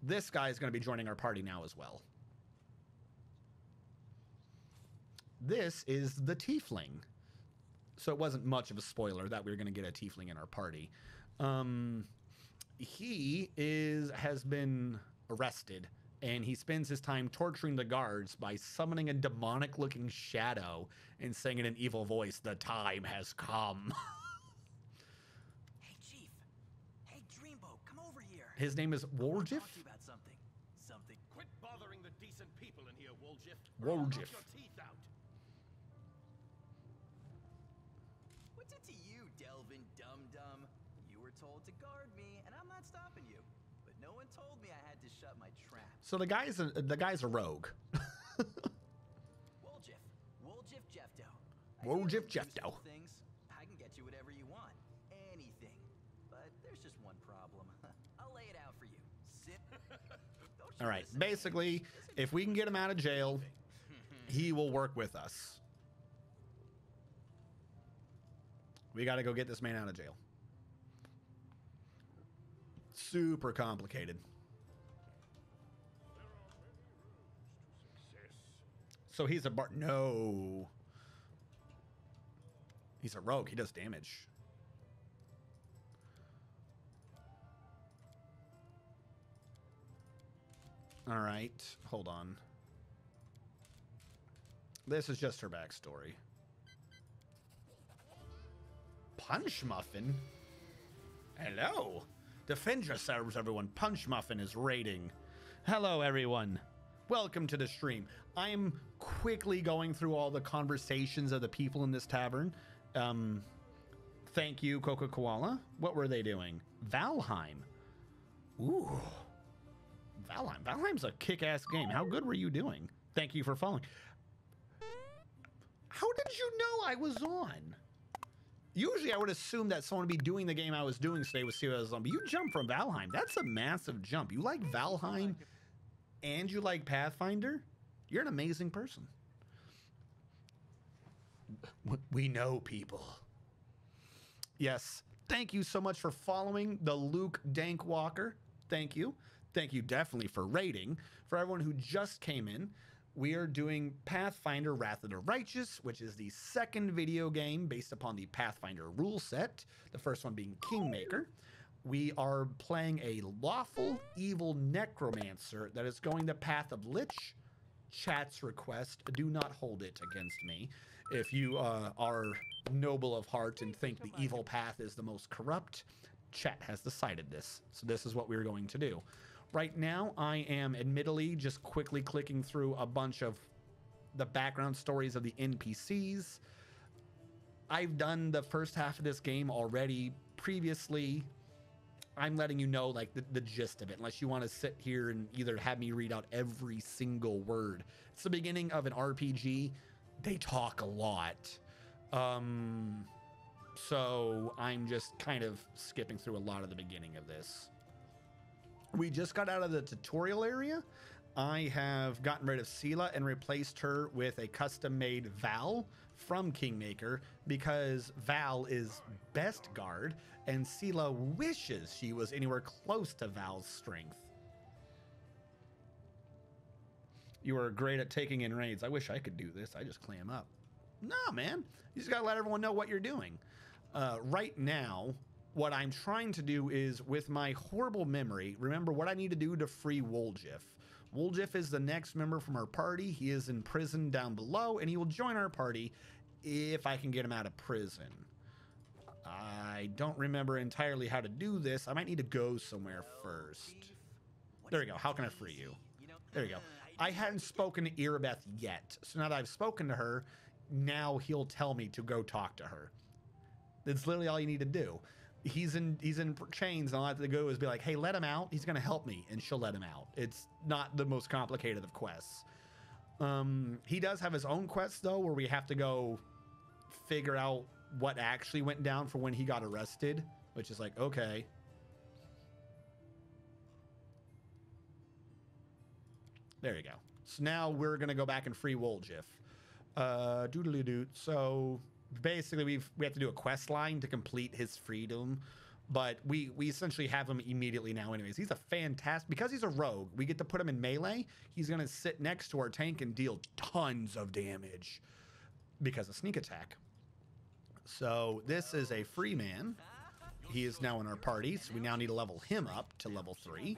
This guy is going to be joining our party now as well. This is the tiefling. So it wasn't much of a spoiler that we were going to get a tiefling in our party. He has been arrested, and he spends his time torturing the guards by summoning a demonic-looking shadow and saying in an evil voice, "The time has come." Hey, Chief. Hey, Dreamboat, come over here. His name is Woljif. Something. Quit bothering the decent people in here, Woljif. Woljif. Knock your teeth out. What's it to you, Delvin Dum-Dum? You were told to guard me, and I'm not stopping you. But no one told me I had to shut my trap. So the guy's a rogue. Woljif Jeffdo. Woljif Jeffdo. Things. I can get you whatever you want. Anything. But there's just one problem. I'll lay it out for you. Sit. All right. Basically, if we can get him out of jail, he will work with us. We got to go get this man out of jail. Super complicated. So he's a no. He's a rogue. He does damage. All right, hold on. This is just her backstory. Punch Muffin? Hello. Defend yourselves, everyone. Punch Muffin is raiding. Hello, everyone. Welcome to the stream. I am quickly going through all the conversations of the people in this tavern. Thank you, Coca Koala. What were they doing? Valheim. Ooh. Valheim. Valheim's a kick-ass game. How good were you doing? Thank you for following. How did you know I was on? Usually I would assume that someone would be doing the game I was doing today with Seelah as Zombie. You jumped from Valheim. That's a massive jump. You like Valheim and you like Pathfinder? You're an amazing person. We know people. Yes. Thank you so much for following the Luke Dankwalker. Thank you. Thank you definitely for rating. For everyone who just came in, we are doing Pathfinder Wrath of the Righteous, which is the second video game based upon the Pathfinder rule set, the first one being Kingmaker. We are playing a lawful evil necromancer that is going the path of Lich. Chat's request, do not hold it against me. If you are noble of heart and think the evil path is the most corrupt, chat has decided this. So this is what we're going to do. Right now, I am admittedly just quickly clicking through a bunch of the background stories of the NPCs. I've done the first half of this game already previously. I'm letting you know like the gist of it, unless you want to sit here and either have me read out every single word. It's the beginning of an RPG. They talk a lot. So I'm just kind of skipping through a lot of the beginning of this. We just got out of the tutorial area. I have gotten rid of Seelah and replaced her with a custom-made Val from Kingmaker because Val is best guard and Seelah wishes she was anywhere close to Val's strength. You are great at taking in raids. I wish I could do this. I just clam up. No, man. You just got to let everyone know what you're doing. Right now, what I'm trying to do is, with my horrible memory, remember what I need to do to free Woljif. Woljif is the next member from our party. He is in prison down below, and he will join our party if I can get him out of prison. I don't remember entirely how to do this. I might need to go somewhere first. There we go. How can I free you? There you go. I hadn't spoken to Irabeth yet, so now that I've spoken to her, now he'll tell me to go talk to her. That's literally all you need to do. He's in chains, and all I have to go is be like, hey, let him out. He's going to help me, and she'll let him out. It's not the most complicated of quests. He does have his own quests, though, where we have to go figure out what actually went down for when he got arrested, which is like, okay. There you go. So now we're going to go back and free Woljif. Doodly-doot. So basically we have to do a quest line to complete his freedom, but we essentially have him immediately now anyways. He's a fantastic, because he's a rogue, we get to put him in melee. He's going to sit next to our tank and deal tons of damage because of sneak attack. So this is a free man. He is now in our party, so we now need to level him up to level 3.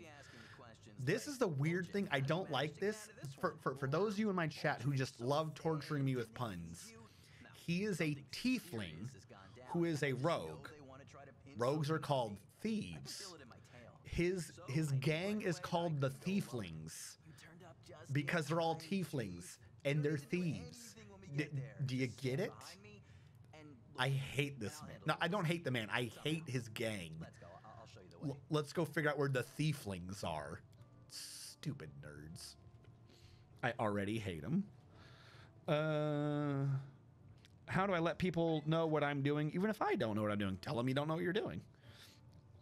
This is the weird thing. I don't like this. For those of you in my chat who just love torturing me with puns, he is a tiefling who is a rogue. Rogues are called thieves. His gang is called the Thieflings because they're all tieflings and they're thieves. Do you get it? I hate this man. No, I don't hate the man. I hate his gang. Let's go figure out where the Thieflings are. Stupid nerds. I already hate them. How do I let people know what I'm doing, even if I don't know what I'm doing? Tell them you don't know what you're doing.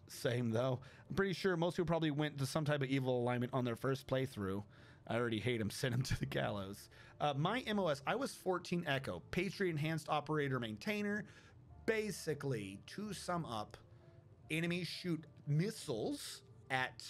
Same, though. I'm pretty sure most people probably went to some type of evil alignment on their first playthrough. I already hate him. Send him to the gallows. My MOS, I was 14 Echo. Patriot Enhanced Operator Maintainer. Basically, to sum up, enemies shoot missiles at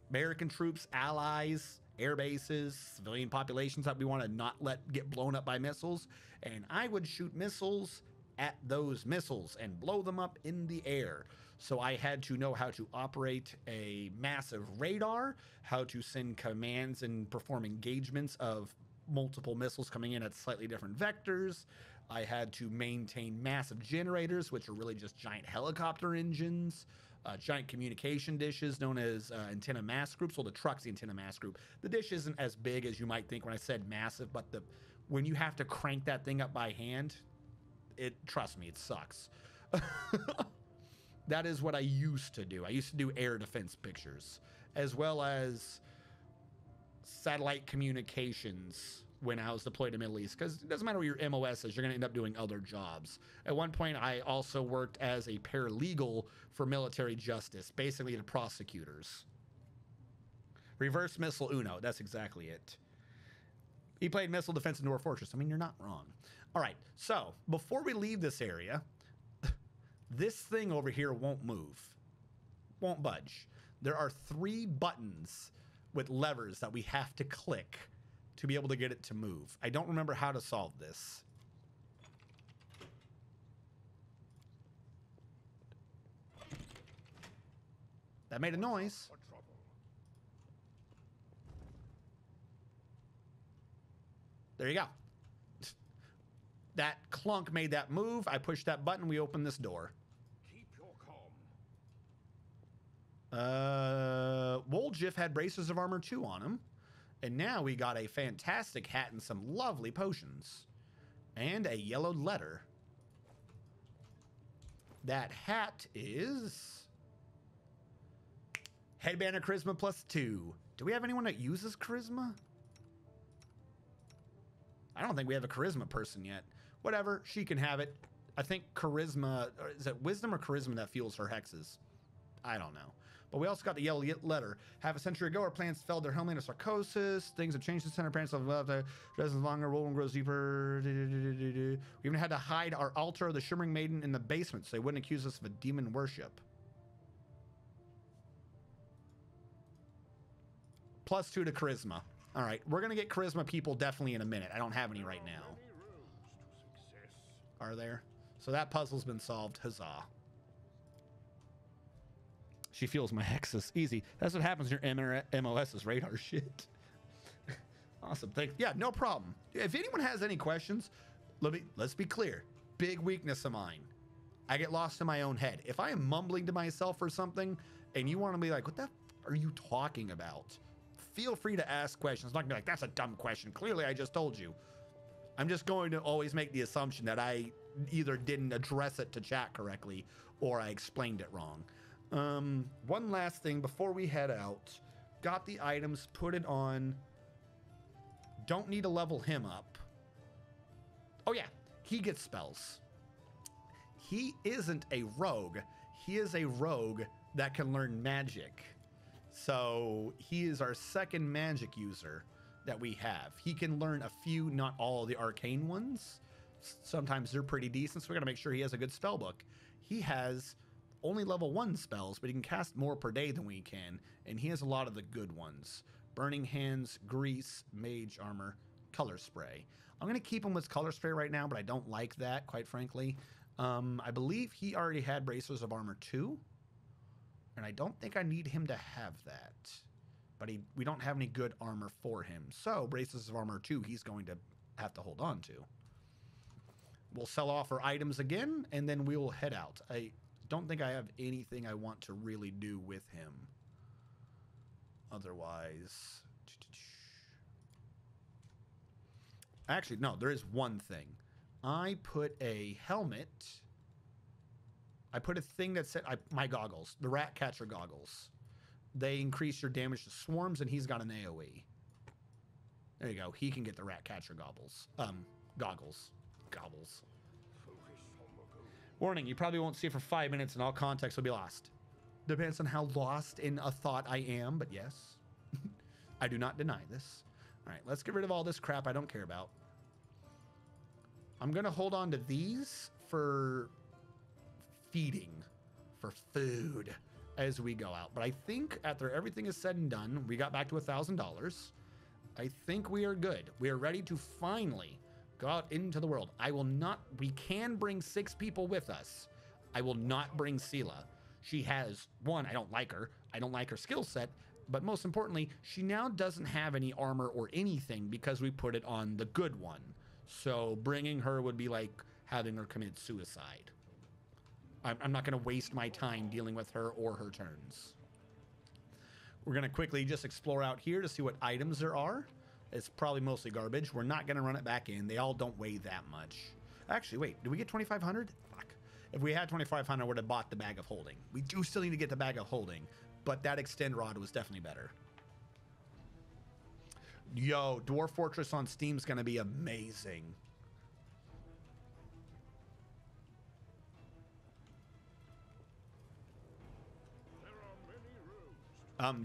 American troops, allies, air bases, civilian populations that we want to not let get blown up by missiles. And I would shoot missiles at those missiles and blow them up in the air. So I had to know how to operate a massive radar, how to send commands and perform engagements of multiple missiles coming in at slightly different vectors. I had to maintain massive generators, which are really just giant helicopter engines, giant communication dishes known as antenna mass groups. Well, the truck's the antenna mass group. The dish isn't as big as you might think when I said massive, but when you have to crank that thing up by hand, trust me, it sucks. That is what I used to do. I used to do air defense pictures, as well as satellite communications when I was deployed to Middle East, because it doesn't matter what your MOS is, you're going to end up doing other jobs. At one point, I also worked as a paralegal for military justice, basically the prosecutors. Reverse missile Uno, that's exactly it. He played missile defense in Dwarf Fortress. I mean, you're not wrong. All right, so before we leave this area, this thing over here won't move, won't budge. There are 3 buttons with levers that we have to click to be able to get it to move. I don't remember how to solve this. That made a noise. There you go. That clunk made that move. I pushed that button. We opened this door. Keep your calm. Woljif had braces of armor 2 on him. And now we got a fantastic hat and some lovely potions. And a yellowed letter. That hat is Headbander Charisma +2. Do we have anyone that uses Charisma? I don't think we have a Charisma person yet. Whatever, she can have it. I think Charisma, or is it Wisdom or Charisma that fuels her hexes? I don't know. But we also got the yellow letter. Half a century ago, our plants fell their homeland of Sarcosis. Things have changed since then. Our parents have left. Dresses longer, rolling grows deeper. We even had to hide our altar of the Shimmering Maiden in the basement so they wouldn't accuse us of a demon worship. +2 to Charisma. All right, we're going to get Charisma people definitely in a minute. I don't have any right now. Are there? So that puzzle's been solved. Huzzah. She feels my hexes. Easy. That's what happens in your MOS's radar shit. Awesome. Thanks. Yeah, no problem. If anyone has any questions, let's be clear. Big weakness of mine. I get lost in my own head. If I am mumbling to myself or something and you want to be like, what the f are you talking about? Feel free to ask questions. I'm not gonna be like, that's a dumb question. Clearly, I just told you. I'm just going to always make the assumption that I either didn't address it to chat correctly or I explained it wrong. One last thing before we head out. Got the items, put it on. Don't need to level him up. Oh yeah, he gets spells. He isn't a rogue. He is a rogue that can learn magic. So he is our second magic user that we have. He can learn a few, not all of the arcane ones. Sometimes they're pretty decent, so we're gonna make sure he has a good spell book. He has only level 1 spells, but he can cast more per day than we can, and he has a lot of the good ones. Burning Hands, Grease, Mage Armor, Color Spray. I'm gonna keep him with Color Spray right now, but I don't like that, quite frankly. I believe he already had Bracers of Armor 2, and I don't think I need him to have that. But we don't have any good armor for him, so Bracers of Armor 2 he's going to have to hold on to. We'll sell off our items again, and then we will head out. I don't think I have anything I want to really do with him. Otherwise... Actually, no, there is one thing. I put a helmet... I put a thing that said... my goggles. The Rat Catcher goggles. They increase your damage to swarms, and he's got an AoE. There you go. He can get the Rat Catcher goggles. Goggles. Warning, you probably won't see it for 5 minutes and all context will be lost. Depends on how lost in a thought I am, but yes. I do not deny this. All right, let's get rid of all this crap I don't care about. I'm going to hold on to these for feeding, for food as we go out. But I think after everything is said and done, we got back to $1,000. I think we are good. We are ready to finally go out into the world. We can bring 6 people with us. I will not bring Seelah. She has, one, I don't like her. I don't like her skill set. But most importantly, she now doesn't have any armor or anything because we put it on the good one. So bringing her would be like having her commit suicide. I'm not going to waste my time dealing with her or her turns. We're going to quickly just explore out here to see what items there are. It's probably mostly garbage. We're not going to run it back in. They all don't weigh that much. Actually, wait, did we get 2,500? Fuck. If we had 2,500, I would have bought the bag of holding. We do still need to get the bag of holding, but that extend rod was definitely better. Yo, Dwarf Fortress on Steam's going to be amazing.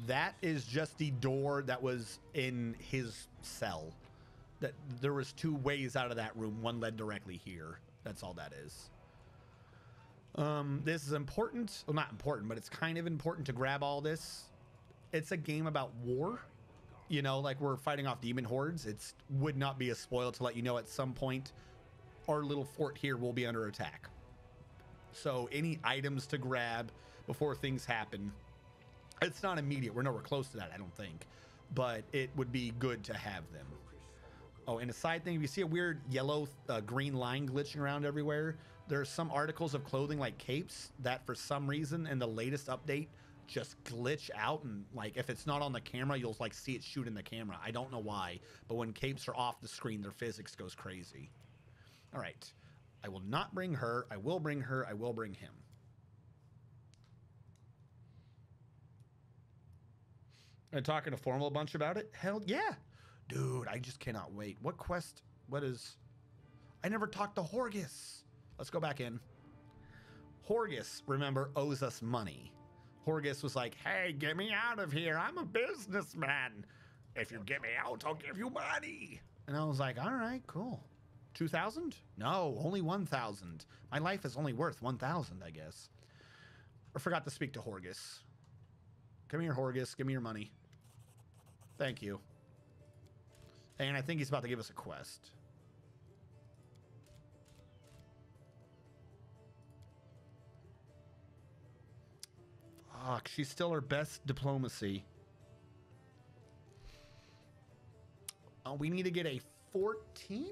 That is just the door that was in his cell. That there was 2 ways out of that room. One led directly here. That's all that is. This is important. Well, not important, but it's kind of important to grab all this. It's a game about war. You know, like we're fighting off demon hordes. It would not be a spoil to let you know at some point our little fort here will be under attack. So any items to grab before things happen. It's not immediate. We're nowhere close to that, I don't think. But it would be good to have them. Oh, and a side thing, if you see a weird yellow green line glitching around everywhere, there's some articles of clothing like capes that for some reason in the latest update just glitch out, and like if it's not on the camera, you'll like see it shoot in the camera. I don't know why, but when capes are off the screen, their physics goes crazy. All right. I will not bring her. I will bring her. I will bring him. And talking to Formal a bunch about it? Hell yeah. Dude, I just cannot wait. What quest? What is... I never talked to Horgus. Let's go back in. Horgus, remember, owes us money. Horgus was like, hey, get me out of here. I'm a businessman. If you get me out, I'll give you money. And I was like, all right, cool. 2,000? No, only 1,000. My life is only worth 1,000, I guess. I forgot to speak to Horgus. Come here, Horgus. Give me your money. Thank you. And I think he's about to give us a quest. Fuck, she's still our best diplomacy. We need to get a 14?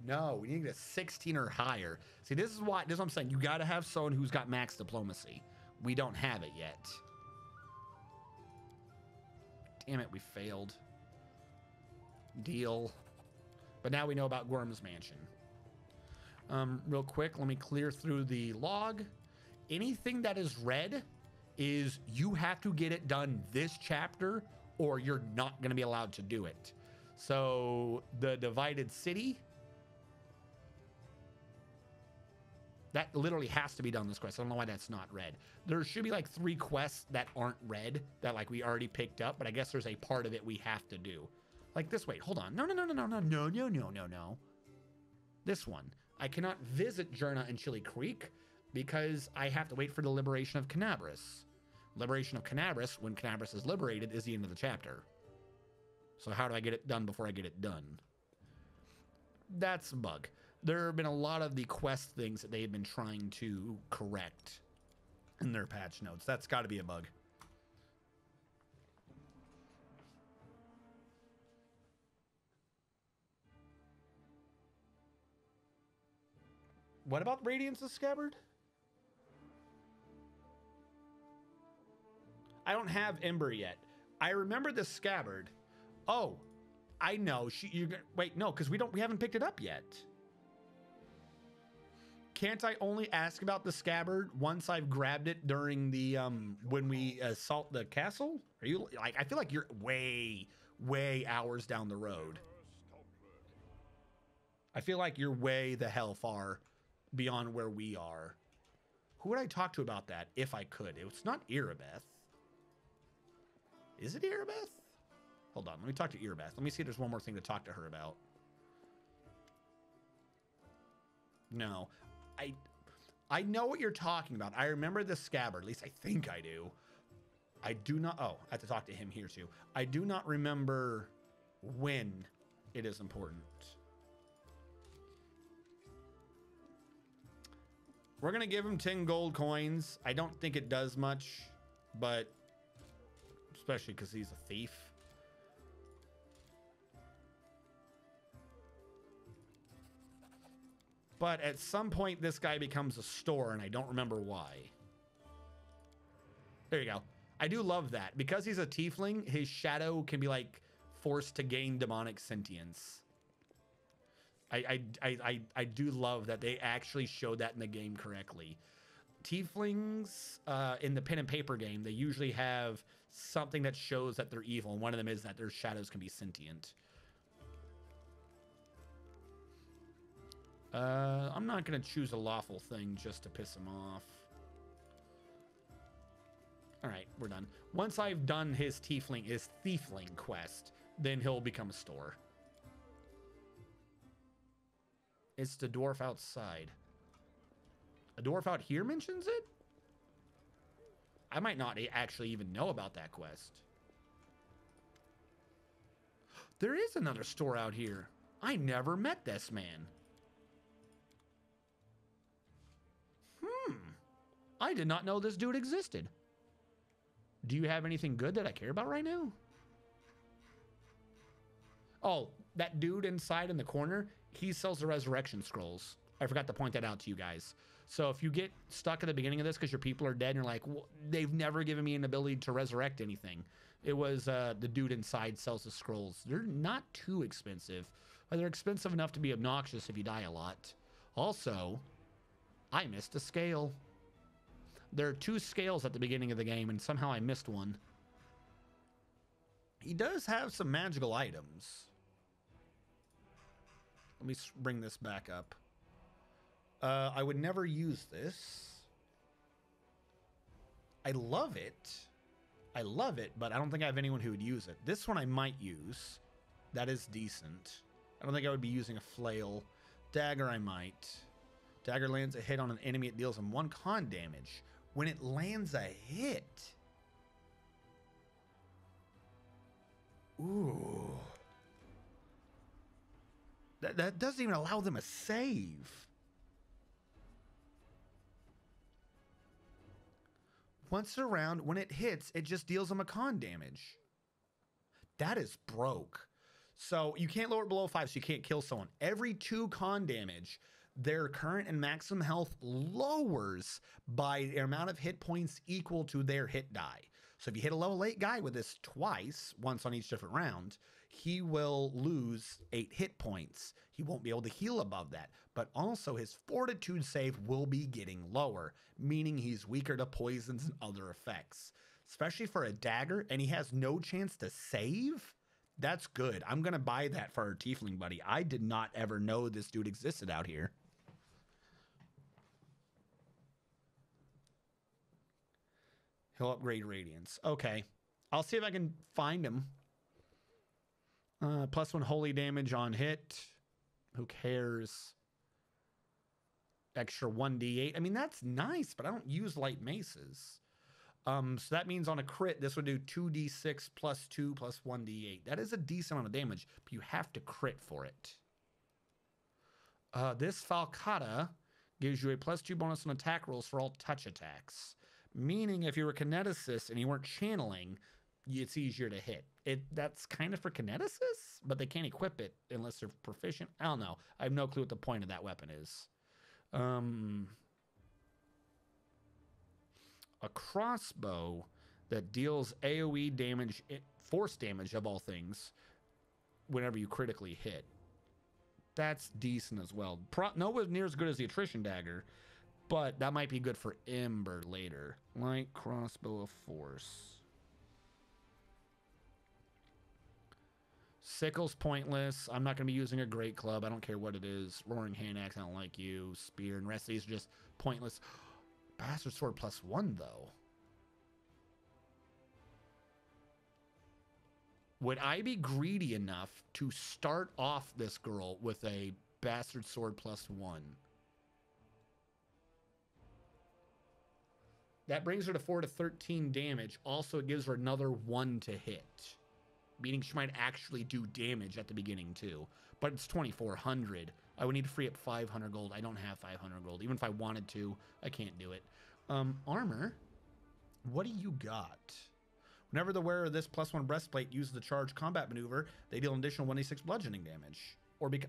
No, we need to get a 16 or higher. See, this is what I'm saying. You got to have someone who's got max diplomacy. We don't have it yet. Damn it, we failed. Deal. But now we know about Gorm's Mansion. Real quick, let me clear through the log. Anything that is red is you have to get it done this chapter or you're not going to be allowed to do it. So the divided city, that literally has to be done this quest. I don't know why that's not red. There should be like 3 quests that aren't red that like we already picked up, but I guess there's a part of it we have to do. Like this, wait, hold on. No. This one. I cannot visit Jerna and Chili Creek because I have to wait for the liberation of Canabras. Liberation of Canabras, when Canabras is liberated, is the end of the chapter. So how do I get it done before I get it done? That's a bug. There have been a lot of the quest things that they've been trying to correct in their patch notes. That's got to be a bug. What about Radiance's Scabbard? I don't have Ember yet. I remember the Scabbard. Oh, I know. Wait, no, because we haven't picked it up yet. Can't I only ask about the Scabbard once I've grabbed it during the when we assault the castle? Are you like? I feel like you're way hours down the road. I feel like you're way the hell far beyond where we are. Who would I talk to about that if I could? It's not Irabeth. Is it Irabeth? Hold on, let me talk to Irabeth. Let me see if there's one more thing to talk to her about. No. I know what you're talking about. I remember the Scabbard. At least I think I do. I do not... Oh, I have to talk to him here too. I do not remember when it is important. We're going to give him 10 gold coins. I don't think it does much, but... Especially because he's a thief. But at some point, this guy becomes a store, and I don't remember why. There you go. I do love that. Because he's a tiefling, his shadow can be, like, forced to gain demonic sentience. I do love that they actually showed that in the game correctly. Tieflings in the pen and paper game, they usually have something that shows that they're evil, and one of them is that their shadows can be sentient. I'm not going to choose a lawful thing just to piss him off. All right, we're done. Once I've done his thiefling quest, then he'll become a store. It's the dwarf outside. A dwarf out here mentions it? I might not actually even know about that quest. There is another store out here. I never met this man. I did not know this dude existed. Do you have anything good that I care about right now? Oh, that dude inside in the corner, he sells the resurrection scrolls. I forgot to point that out to you guys. So if you get stuck at the beginning of this because your people are dead and you're like, well, they've never given me an ability to resurrect anything. It was the dude inside sells the scrolls. They're not too expensive. They're expensive enough to be obnoxious if you die a lot. Also, I missed a scale. There are 2 scales at the beginning of the game, and somehow I missed one. He does have some magical items. Let me bring this back up. I would never use this. I love it. I love it, but I don't think I have anyone who would use it. This one I might use. That is decent. I don't think I would be using a flail. Dagger I might. Dagger lands a hit on an enemy. It deals them 1 con damage. When it lands a hit. Ooh. That doesn't even allow them a save. Once around, when it hits, it just deals them a con damage. That is broke. So you can't lower it below 5, so you can't kill someone. Every 2 con damage, their current and maximum health lowers by the amount of hit points equal to their hit die. So if you hit a level 8 guy with this twice, once on each different round, he will lose 8 hit points. He won't be able to heal above that. But also his fortitude save will be getting lower, meaning he's weaker to poisons and other effects. Especially for a dagger, and he has no chance to save? That's good. I'm going to buy that for our tiefling buddy. I did not ever know this dude existed out here. He'll upgrade Radiance. Okay. I'll see if I can find him. +1 holy damage on hit. Who cares? Extra 1d8. I mean, that's nice, but I don't use light maces. So that means on a crit, this would do 2d6 +2 +1d8. That is a decent amount of damage, but you have to crit for it. This Falcata gives you a +2 bonus on attack rolls for all touch attacks. Meaning if you were kineticist and you weren't channeling, it's easier to hit. That's kind of for kineticists, but they can't equip it unless they're proficient. I don't know. I have no clue what the point of that weapon is. A crossbow that deals AoE damage, force damage of all things, whenever you critically hit. That's decent as well. Nowhere near as good as the attrition dagger, but that might be good for Ember later. Light crossbow of force. Sickle's pointless. I'm not going to be using a great club. I don't care what it is. Roaring hand axe, I don't like you. Spear and rest of these are just pointless. Bastard sword +1 though. Would I be greedy enough to start off this girl with a bastard sword +1? That brings her to 4 to 13 damage. Also, it gives her another 1 to hit. Meaning she might actually do damage at the beginning too. But it's 2,400. I would need to free up 500 gold. I don't have 500 gold. Even if I wanted to, I can't do it. Armor. What do you got? Whenever the wearer of this +1 breastplate uses the charged combat maneuver, they deal an additional 1d6 bludgeoning damage.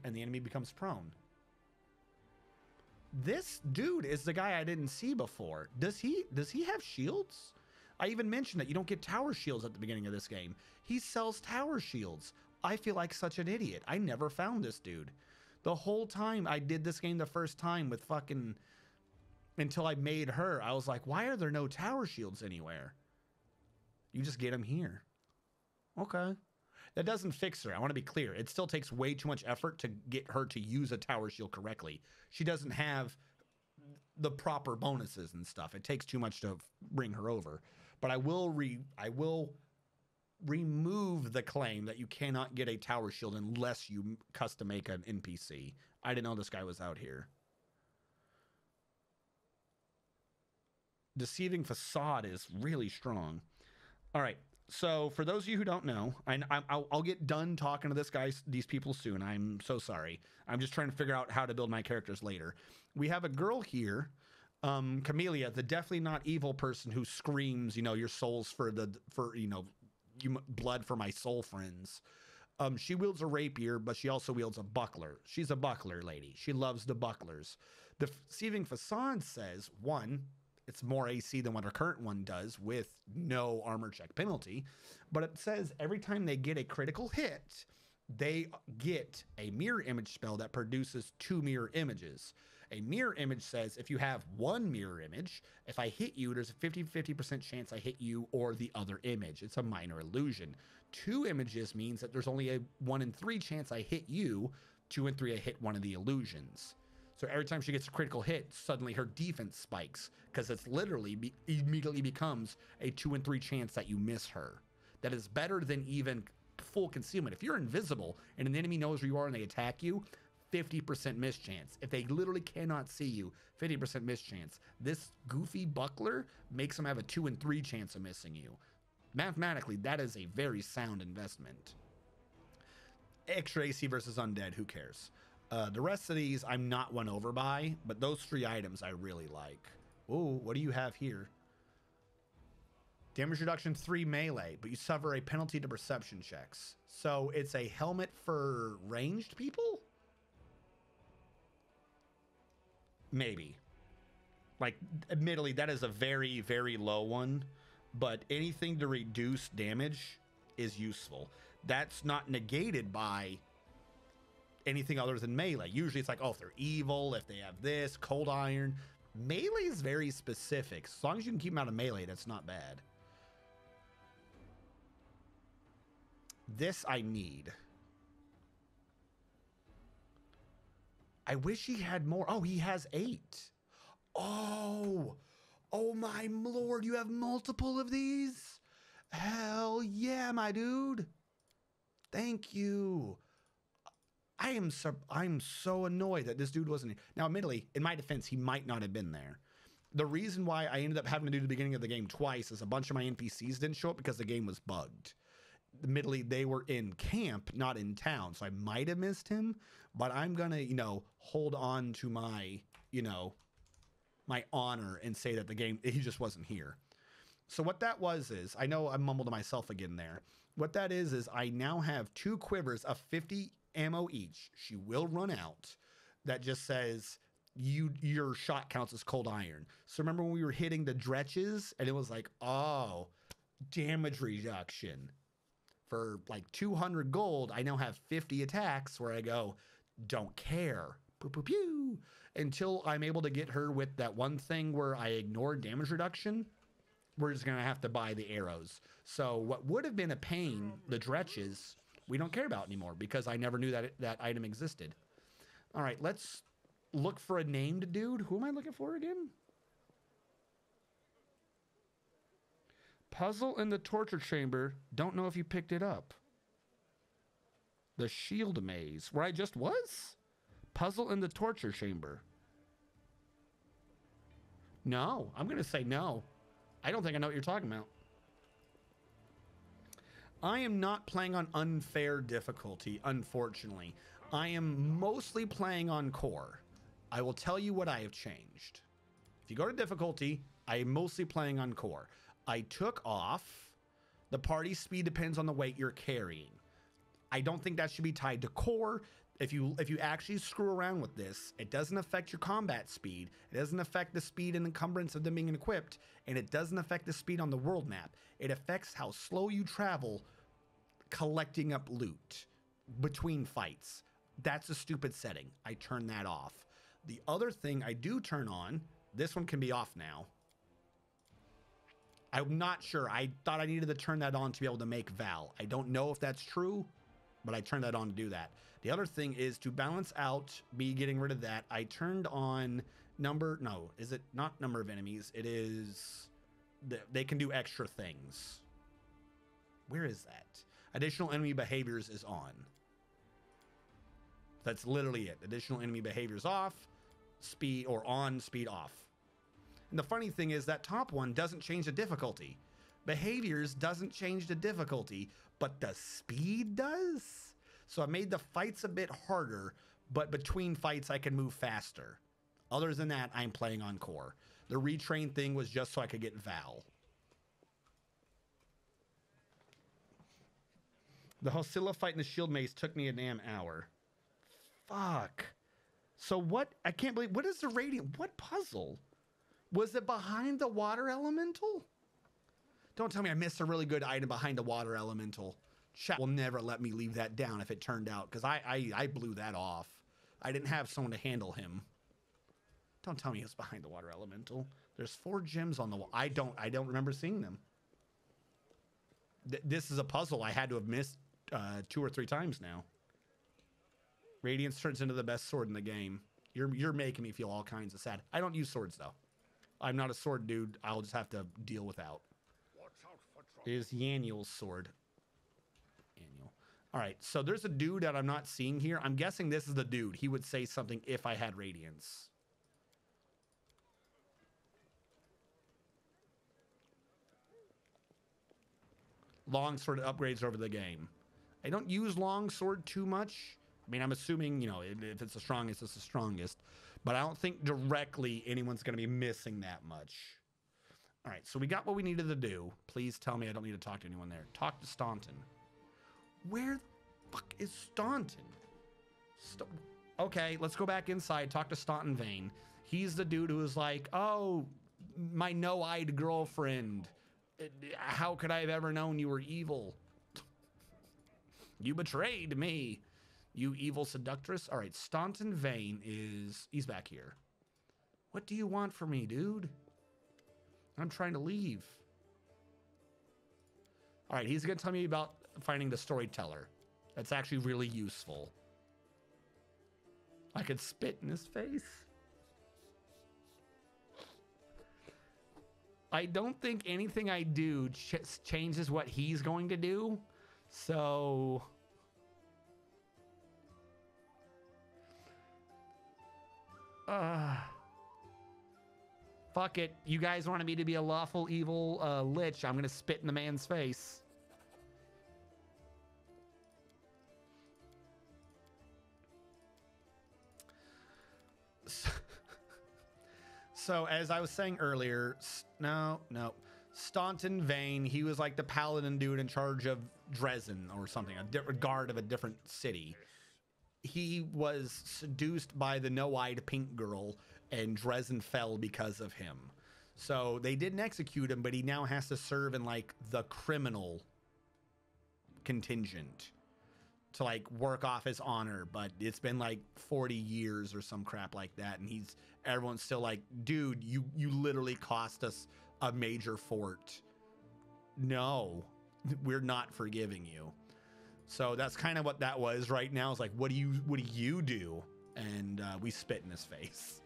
And the enemy becomes prone. This dude is the guy I didn't see before. Does he have shields? I even mentioned that you don't get tower shields at the beginning of this game. He sells tower shields. I feel like such an idiot. I never found this dude. The whole time I did this game the first time with fucking... Until I made her, I was like, why are there no tower shields anywhere? You just get them here. Okay. That doesn't fix her. I want to be clear. It still takes way too much effort to get her to use a tower shield correctly. She doesn't have the proper bonuses and stuff. It takes too much to bring her over. But I will remove the claim that you cannot get a tower shield unless you custom make an NPC. I didn't know this guy was out here. Deceiving facade is really strong. All right. So for those of you who don't know, I'll get done talking to these people soon. I'm so sorry. I'm just trying to figure out how to build my characters later. We have a girl here, Camellia, the definitely not evil person who screams, you know, your souls you know, blood for my soul friends. She wields a rapier, but she also wields a buckler. She's a buckler lady. She loves the bucklers. The Deceiving Facade says, one, it's more AC than what our current one does with no armor check penalty. But it says every time they get a critical hit, they get a mirror image spell that produces 2 mirror images. A mirror image says if you have 1 mirror image, if I hit you, there's a 50% chance I hit you or the other image. It's a minor illusion. 2 images means that there's only a 1 in 3 chance I hit you. 2 in 3 I hit one of the illusions. So every time she gets a critical hit, suddenly her defense spikes because it's literally immediately becomes a 2 in 3 chance that you miss her. That is better than even full concealment. If you're invisible and an enemy knows where you are and they attack you, 50% miss chance. If they literally cannot see you, 50% miss chance. This goofy buckler makes them have a 2 in 3 chance of missing you. Mathematically, that is a very sound investment. Extra AC versus undead, who cares? The rest of these I'm not won over by, but those 3 items I really like. Oh, what do you have here? Damage reduction 3 melee, but you suffer a penalty to perception checks. So it's a helmet for ranged people? Maybe. Like, admittedly, that is a very, very low one, but anything to reduce damage is useful. That's not negated by anything other than melee. Usually it's like, oh, if they're evil, if they have this, cold iron. Melee is very specific. As long as you can keep them out of melee, that's not bad. This I need. I wish he had more. Oh, he has 8. Oh my lord, you have multiple of these? Hell yeah, my dude. Thank you. I'm so annoyed that this dude wasn't here. Now, admittedly, in my defense, he might not have been there. The reason why I ended up having to do the beginning of the game twice is a bunch of my NPCs didn't show up because the game was bugged. Admittedly, they were in camp, not in town, so I might have missed him, but I'm gonna, you know, hold on to my, you know, my honor and say that the game, he just wasn't here. So what that was is, I know I mumbled to myself again there. What that is I now have 2 quivers of 50 ammo each. She will run out. That just says your shot counts as cold iron. So remember when we were hitting the dretches and it was like, oh, damage reduction. For like 200 gold, I now have 50 attacks where I go, don't care. Pew, pew, pew. Until I'm able to get her with that one thing where I ignore damage reduction, we're just going to have to buy the arrows. So what would have been a pain, the dretches, we don't care about anymore because I never knew that item existed. All right, let's look for a named dude. Who am I looking for again? Puzzle in the torture chamber. Don't know if you picked it up. The shield maze, where I just was? Puzzle in the torture chamber. No, I'm going to say no. I don't think I know what you're talking about. I am not playing on unfair difficulty, unfortunately. I am mostly playing on core. I will tell you what I have changed. If you go to difficulty, I am mostly playing on core. I took off the party speed depends on the weight you're carrying. I don't think that should be tied to core. If you actually screw around with this, it doesn't affect your combat speed. It doesn't affect the speed and encumbrance of them being equipped, and it doesn't affect the speed on the world map. It affects how slow you travel collecting up loot between fights. That's a stupid setting. I turn that off. The other thing I do turn on, this one can be off now. I'm not sure. I thought I needed to turn that on to be able to make Val. I don't know if that's true, but I turned that on to do that. The other thing is to balance out me getting rid of that. I turned on is it not number of enemies? It is, they can do extra things. Where is that? Additional enemy behaviors is on. That's literally it. Additional enemy behaviors off, speed or on, speed off. And the funny thing is that top one doesn't change the difficulty. Behaviors doesn't change the difficulty, but the speed does. So I made the fights a bit harder, but between fights I can move faster. Other than that, I'm playing on core. The retrain thing was just so I could get Val. The Seelah fight in the shield maze took me a damn hour. Fuck. So what? I can't believe. What is the radiant? What puzzle? Was it behind the water elemental? Don't tell me I missed a really good item behind the water elemental. Chat will never let me leave that down if it turned out, because I blew that off. I didn't have someone to handle him. Don't tell me it's behind the water elemental. There's 4 gems on the wall. I don't remember seeing them. This is a puzzle I had to have missed 2 or 3 times now. Radiance turns into the best sword in the game. You're making me feel all kinds of sad. I don't use swords though. I'm not a sword dude. I'll just have to deal without. It is Yaniel's sword. Yaniel. All right, so there's a dude that I'm not seeing here. I'm guessing this is the dude. He would say something if I had Radiance. Longsword upgrades over the game. I don't use longsword too much. I mean, I'm assuming, you know, if it's the strongest, it's the strongest. But I don't think directly anyone's going to be missing that much. All right, so we got what we needed to do. Please tell me I don't need to talk to anyone there. Talk to Staunton. Where the fuck is Staunton? Okay, let's go back inside. Talk to Staunton Vane. He's the dude who was like, oh, my no-eyed girlfriend. How could I have ever known you were evil? You betrayed me, you evil seductress. All right, Staunton Vane he's back here. What do you want from me, dude? I'm trying to leave. All right, he's gonna tell me about finding the storyteller. That's actually really useful. I could spit in his face. I don't think anything I do changes what he's going to do. So fuck it. You guys wanted me to be a lawful evil lich. I'm gonna spit in the man's face. So as I was saying earlier, no. Staunton Vane, he was like the paladin dude in charge of Dresden or something, a different guard of a different city. He was seduced by the no-eyed pink girl, and Dresden fell because of him. So they didn't execute him, but he now has to serve in like the criminal contingent to like work off his honor. But it's been like 40 years or some crap like that, and everyone's still like, dude, you literally cost us a major fort. No, we're not forgiving you. So that's kind of what that was right now. It's like, what do you do? And we spit in his face,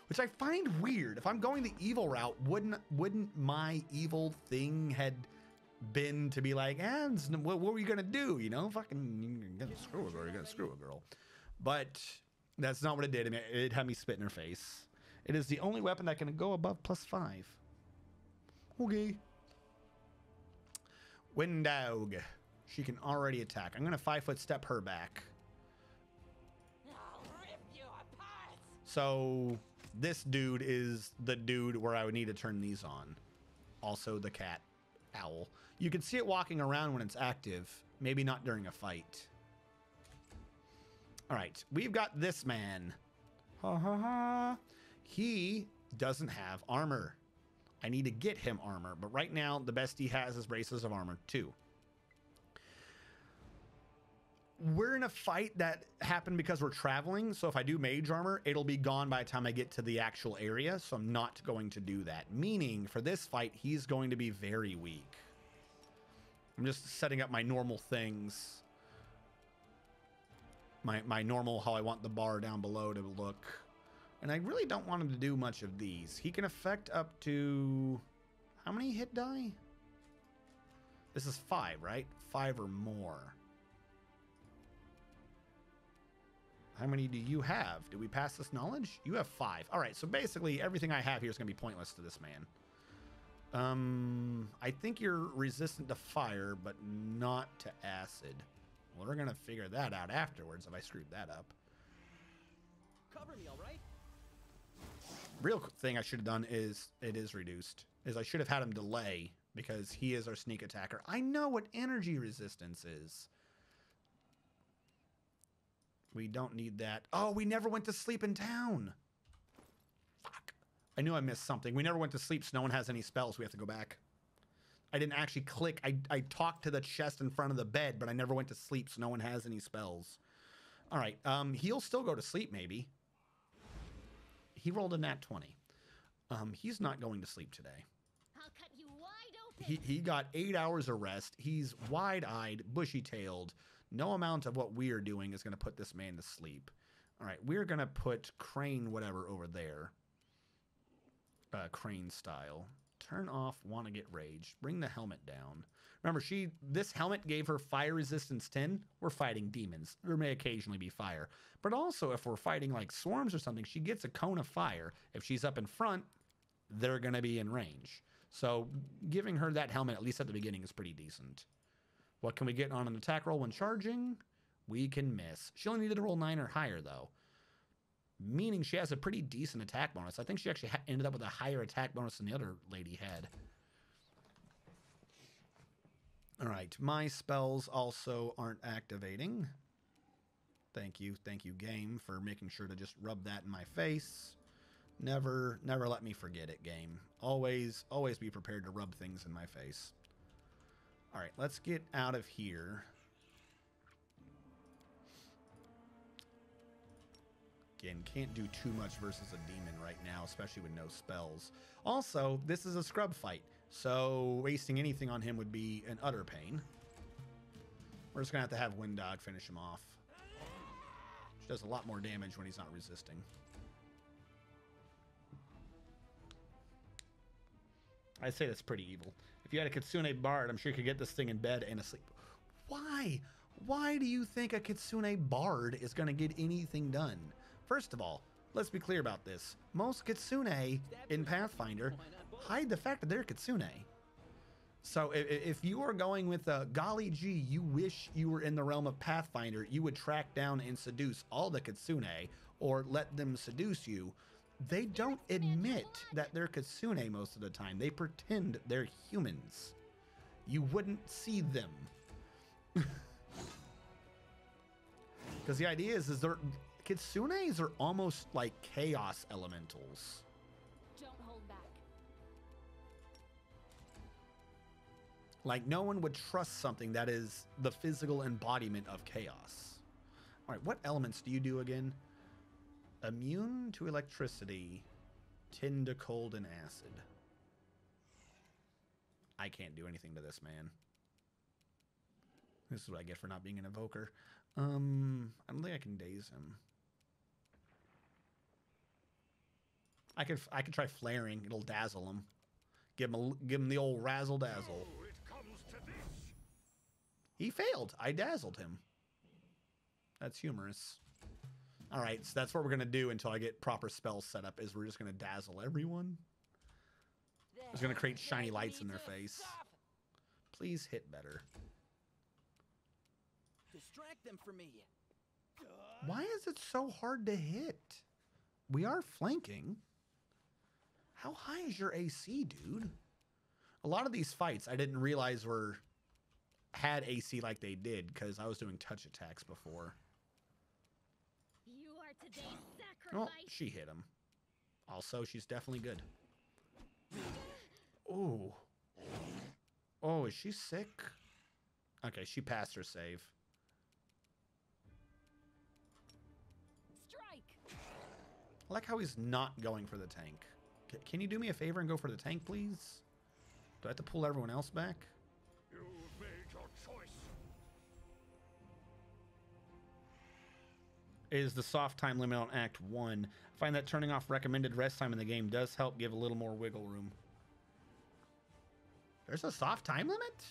which I find weird. If I'm going the evil route, wouldn't my evil thing had been to be like, what were you gonna do? You know, fucking, you're gonna screw a girl. But that's not what it did. It had me spit in her face. It is the only weapon that can go above +5. Okay. Windog. She can already attack. I'm gonna 5-foot step her back. I'll rip you apart. So this dude is the dude where I would need to turn these on. Also the cat owl. You can see it walking around when it's active. Maybe not during a fight. All right, we've got this man. Ha ha ha. He doesn't have armor. I need to get him armor, but right now the best he has is braces of armor 2. we're in a fight that happened because we're traveling. So if I do mage armor, it'll be gone by the time I get to the actual area. So I'm not going to do that. Meaning for this fight, he's going to be very weak. I'm just setting up my normal things. My normal, how I want the bar down below to look. And I really don't want him to do much of these. He can affect up to... How many hit die? This is 5, right? 5 or more. How many do you have? Do we pass this knowledge? You have 5. All right, so basically everything I have here is going to be pointless to this man. I think you're resistant to fire, but not to acid. Well, we're going to figure that out afterwards if I screwed that up. Cover me, all right? Real thing I should have done is, it is reduced, is I should have had him delay because he is our sneak attacker. I know what energy resistance is. We don't need that. Oh, we never went to sleep in town. Fuck. I knew I missed something. We never went to sleep, so no one has any spells. We have to go back. I didn't actually click. I talked to the chest in front of the bed, but I never went to sleep, so no one has any spells. All right. He'll still go to sleep, maybe. He rolled a nat 20. He's not going to sleep today. I'll cut you wide open. He got 8 hours of rest. He's wide-eyed, bushy-tailed. No amount of what we are doing is going to put this man to sleep. All right, we're going to put Crane whatever over there. Crane style. Turn off want to get rage. Bring the helmet down. Remember, this helmet gave her fire resistance 10. We're fighting demons. There may occasionally be fire. But also, if we're fighting like swarms or something, she gets a cone of fire. If she's up in front, they're going to be in range. So giving her that helmet, at least at the beginning, is pretty decent. What can we get on an attack roll when charging? We can miss. She only needed to roll 9 or higher, though. Meaning she has a pretty decent attack bonus. I think she actually ended up with a higher attack bonus than the other lady had. All right. My spells also aren't activating. Thank you, game, for making sure to just rub that in my face. Never let me forget it, game. Always be prepared to rub things in my face. All right, let's get out of here. Again, can't do too much versus a demon right now, especially with no spells. Also, this is a scrub fight, so wasting anything on him would be an utter pain. We're just going to have Wind Dog finish him off. Which does a lot more damage when he's not resisting. I'd say that's pretty evil. If you had a Kitsune Bard, I'm sure you could get this thing in bed and asleep. Why? Why do you think a Kitsune Bard is going to get anything done? First of all, let's be clear about this. Most Kitsune in Pathfinder hide the fact that they're Kitsune. So if you are going with a golly gee, you wish you were in the realm of Pathfinder, you would track down and seduce all the Kitsune or let them seduce you. They don't admit that they're Kitsune most of the time. They pretend they're humans. You wouldn't see them. Because the idea is they're... Kitsunes are almost like chaos elementals. Don't hold back. Like no one would trust something that is the physical embodiment of chaos. All right, what elements do you do again? Immune to electricity, tend to cold and acid. I can't do anything to this man. This is what I get for not being an evoker. I don't think I can daze him. I could try flaring. It'll dazzle him. Give him the old razzle dazzle. Oh, it comes to this. He failed. I dazzled him. That's humorous. All right, so that's what we're gonna do until I get proper spells set up. Is we're just gonna dazzle everyone. We're just gonna create shiny lights in their face. Please hit better. Distract them for me. Why is it so hard to hit? We are flanking. How high is your AC, dude? A lot of these fights I didn't realize had AC like they did because I was doing touch attacks before. You are today's sacrifice. Oh, she hit him. Also, she's definitely good. Oh. Oh, is she sick? Okay, she passed her save. I like how he's not going for the tank. Can you do me a favor and go for the tank, please? Do I have to pull everyone else back? You've made your choice. Is the soft time limit on Act 1. I find that turning off recommended rest time in the game does help give a little more wiggle room. There's a soft time limit?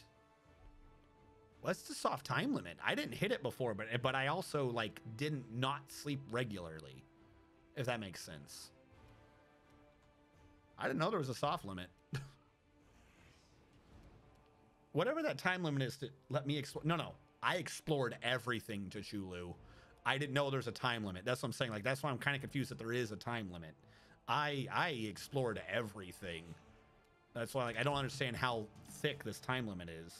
What's the soft time limit? I didn't hit it before, but I also like didn't not sleep regularly, if that makes sense. I didn't know there was a soft limit. Whatever that time limit is to let me explore. No. I explored everything to Chulu. I didn't know there's a time limit. That's what I'm saying. Like, that's why I'm kind of confused that there is a time limit. I explored everything. That's why, like, I don't understand how thick this time limit is.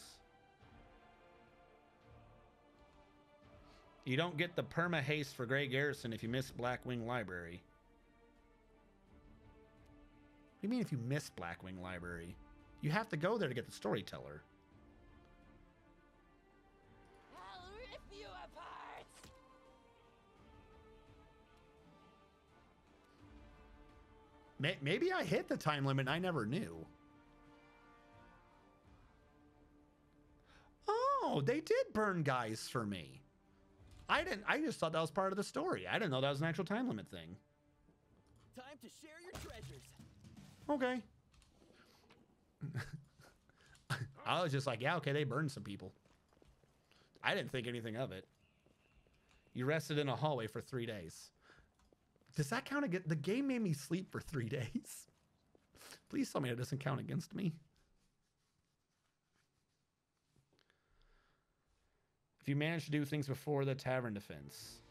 You don't get the perma haste for Grey Garrison if you miss Blackwing Library. What do you mean if you miss Blackwing Library? You have to go there to get the storyteller. I'll rip you apart. Maybe I hit the time limit and I never knew. Oh, they did burn guys for me. I just thought that was part of the story. I didn't know that was an actual time limit thing. Time to share your treasures. Okay. I was just like, yeah, okay, they burned some people. I didn't think anything of it. You rested in a hallway for 3 days. Does that count against? The game made me sleep for 3 days. Please tell me it doesn't count against me. If you manage to do things before the tavern defense.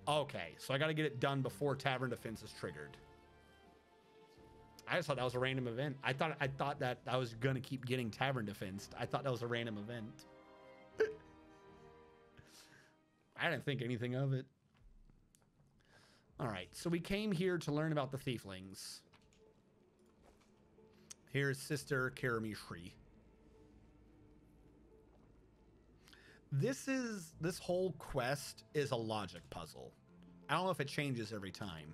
Okay, so I got to get it done before tavern defense is triggered. I just thought that was a random event. I thought that I was going to keep getting tavern defensed. I thought that was a random event. I didn't think anything of it. All right, so we came here to learn about the Thieflings. Here's Sister Karamishri. This whole quest is a logic puzzle. I don't know if it changes every time.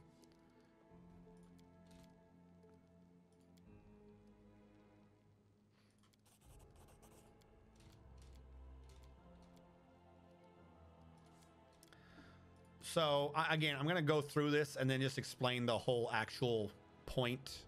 So again, I'm going to go through this and then just explain the whole actual point.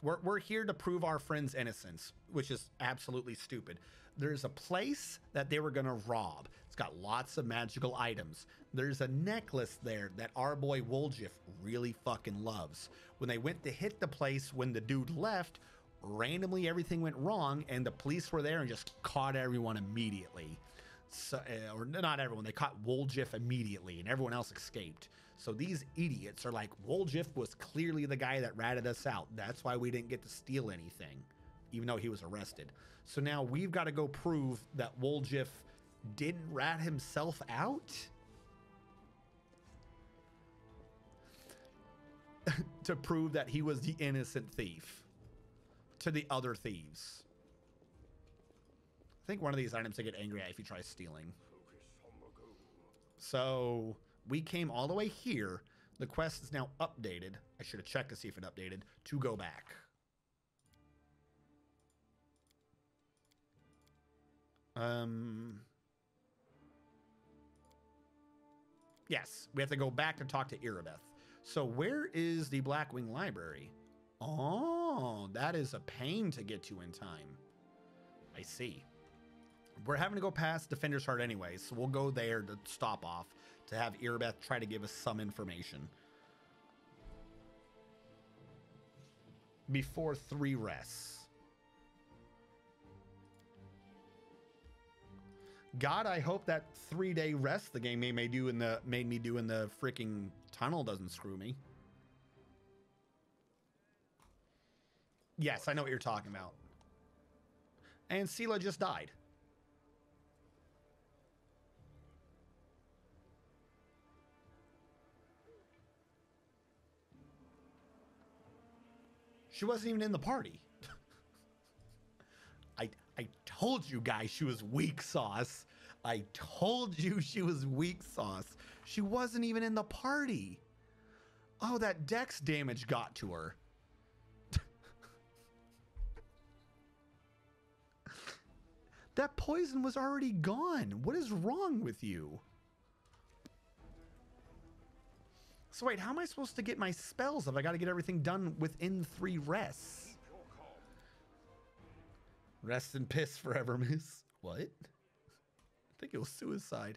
We're here to prove our friend's innocence, which is absolutely stupid. There's a place that they were going to rob. It's got lots of magical items. There's a necklace there that our boy Woljif really fucking loves. When they went to hit the place, when the dude left, randomly everything went wrong and the police were there and just caught everyone immediately. So, or not everyone, they caught Woljif immediately and everyone else escaped. So these idiots are like, Woljif was clearly the guy that ratted us out. That's why we didn't get to steal anything, even though he was arrested. So now we've got to go prove that Woljif didn't rat himself out to prove that he was the innocent thief to the other thieves. I think one of these items I get angry at if you try stealing. So we came all the way here. The quest is now updated. I should have checked to see if it updated to go back. Yes, we have to go back to talk to Irabeth. So where is the Blackwing Library? Oh, that is a pain to get to in time. I see. We're having to go past Defender's Heart anyway, so we'll go there to stop off to have Irabeth try to give us some information. Before 3 rests. God, I hope that 3-day rest the game made me do in the freaking tunnel doesn't screw me. Yes, I know what you're talking about. And Seelah just died. She wasn't even in the party. I told you guys she was weak sauce. I told you she was weak sauce. She wasn't even in the party. Oh, that dex damage got to her. That poison was already gone. What is wrong with you? So wait, how am I supposed to get my spells if I got to get everything done within 3 rests? Rest and piss forever, miss. What? I think it was suicide.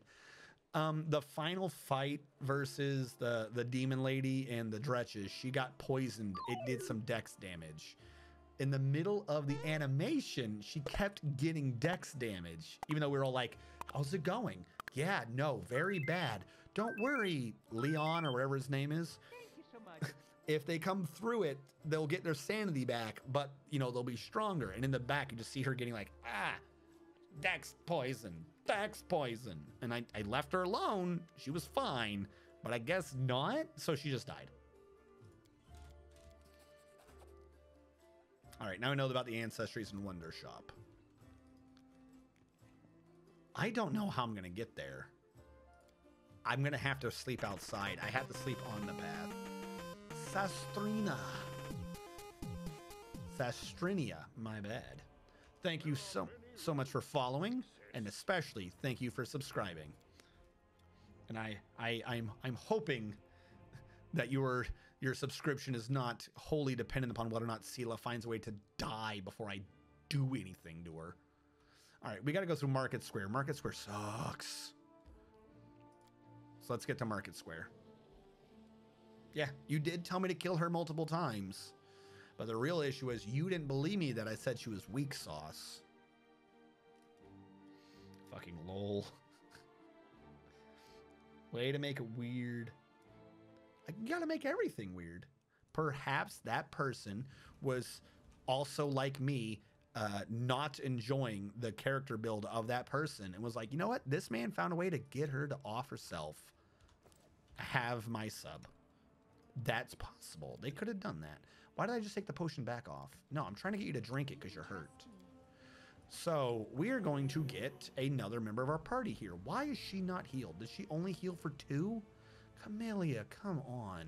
The final fight versus the demon lady and the dretches, she got poisoned. It did some dex damage. In the middle of the animation, she kept getting dex damage, even though we were all like, how's it going? Yeah, no, very bad. Don't worry, Leon or whatever his name is. Thank you so much. If they come through it, they'll get their sanity back, but, you know, they'll be stronger. And in the back, you just see her getting like, dex poison, dex poison. And I left her alone. She was fine, but I guess not. So she just died. All right, now I know about the Ancestries and Wonder Shop. I don't know how I'm going to get there. I'm going to have to sleep outside. I have to sleep on the path. Sastrinia, my bad. Thank you so much for following, and especially thank you for subscribing. And I'm hoping that your subscription is not wholly dependent upon whether or not Seelah finds a way to die before I do anything to her. All right, we got to go through Market Square. Market Square sucks. So let's get to Market Square. Yeah, you did tell me to kill her multiple times. But the real issue is you didn't believe me that I said she was weak sauce. Fucking lol. Way to make it weird. I gotta make everything weird. Perhaps that person was also like me, not enjoying the character build of that person and was like, you know what? This man found a way to get her to off herself. Have my sub. That's possible. They could have done that. Why did I just take the potion back off? No, I'm trying to get you to drink it because you're hurt. So we are going to get another member of our party here. Why is she not healed? Does she only heal for 2? Camellia, come on.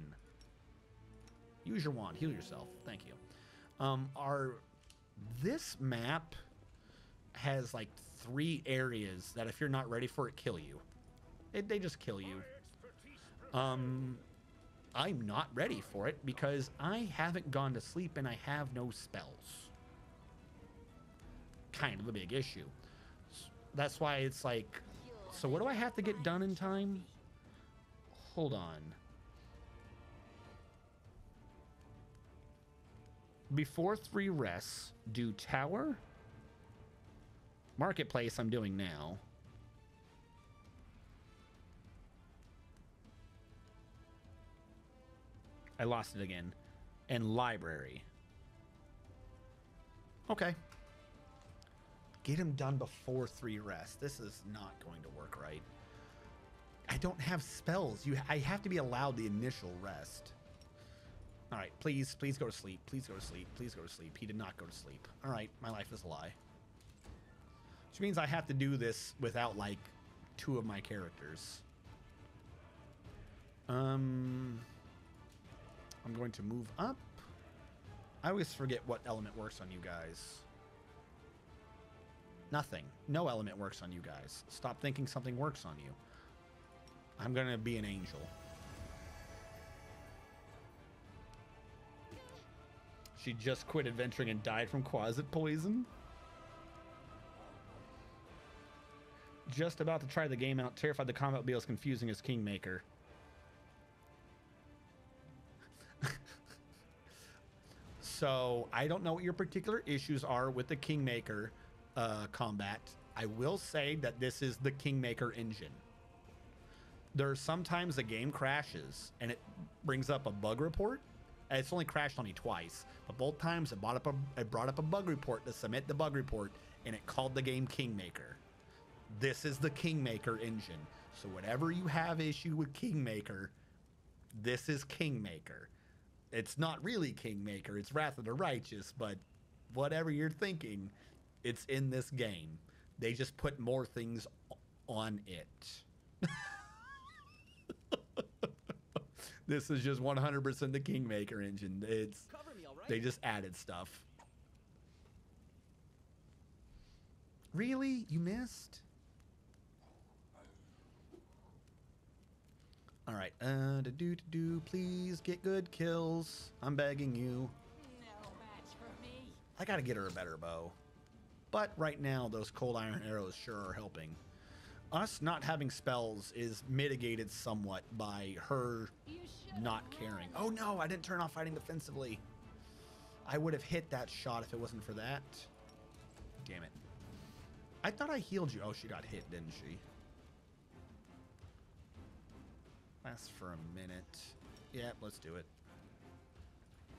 Use your wand. Heal yourself. Thank you. This map has like 3 areas that if you're not ready for it, kill you. They just kill you. I'm not ready for it because I haven't gone to sleep and I have no spells. Kind of a big issue. That's why it's like, so what do I have to get done in time? Hold on. Before 3 rests, do tower. Marketplace I'm doing now. I lost it again. And library. Okay. Get him done before 3 rests. This is not going to work right. I don't have spells. I have to be allowed the initial rest. All right, please go to sleep. Please go to sleep. Please go to sleep. He did not go to sleep. All right, my life is a lie. Which means I have to do this without like 2 of my characters. I'm going to move up. I always forget what element works on you guys. Nothing. No element works on you guys. Stop thinking something works on you. I'm going to be an angel. She just quit adventuring and died from quasit poison. Just about to try the game out. Terrified the combat will be as confusing as Kingmaker. So I don't know what your particular issues are with the Kingmaker combat. I will say that this is the Kingmaker engine. There's sometimes the game crashes and it brings up a bug report. And it's only crashed on me twice, but both times it brought up a bug report to submit the bug report, and it called the game Kingmaker. This is the Kingmaker engine. So whatever you have issue with Kingmaker, this is Kingmaker. It's not really Kingmaker, it's Wrath of the Righteous, but whatever you're thinking, it's in this game. They just put more things on it. This is just 100% the Kingmaker engine. It's they just added stuff. Really? You missed? All right. Please get good kills. I'm begging you. No match for me. I gotta get her a better bow. But right now, those cold iron arrows sure are helping. Us not having spells is mitigated somewhat by her not caring. Oh no, I didn't turn off fighting defensively. I would have hit that shot if it wasn't for that. Damn it. I thought I healed you. Oh, she got hit, didn't she? Lasts for a minute. Yeah, let's do it.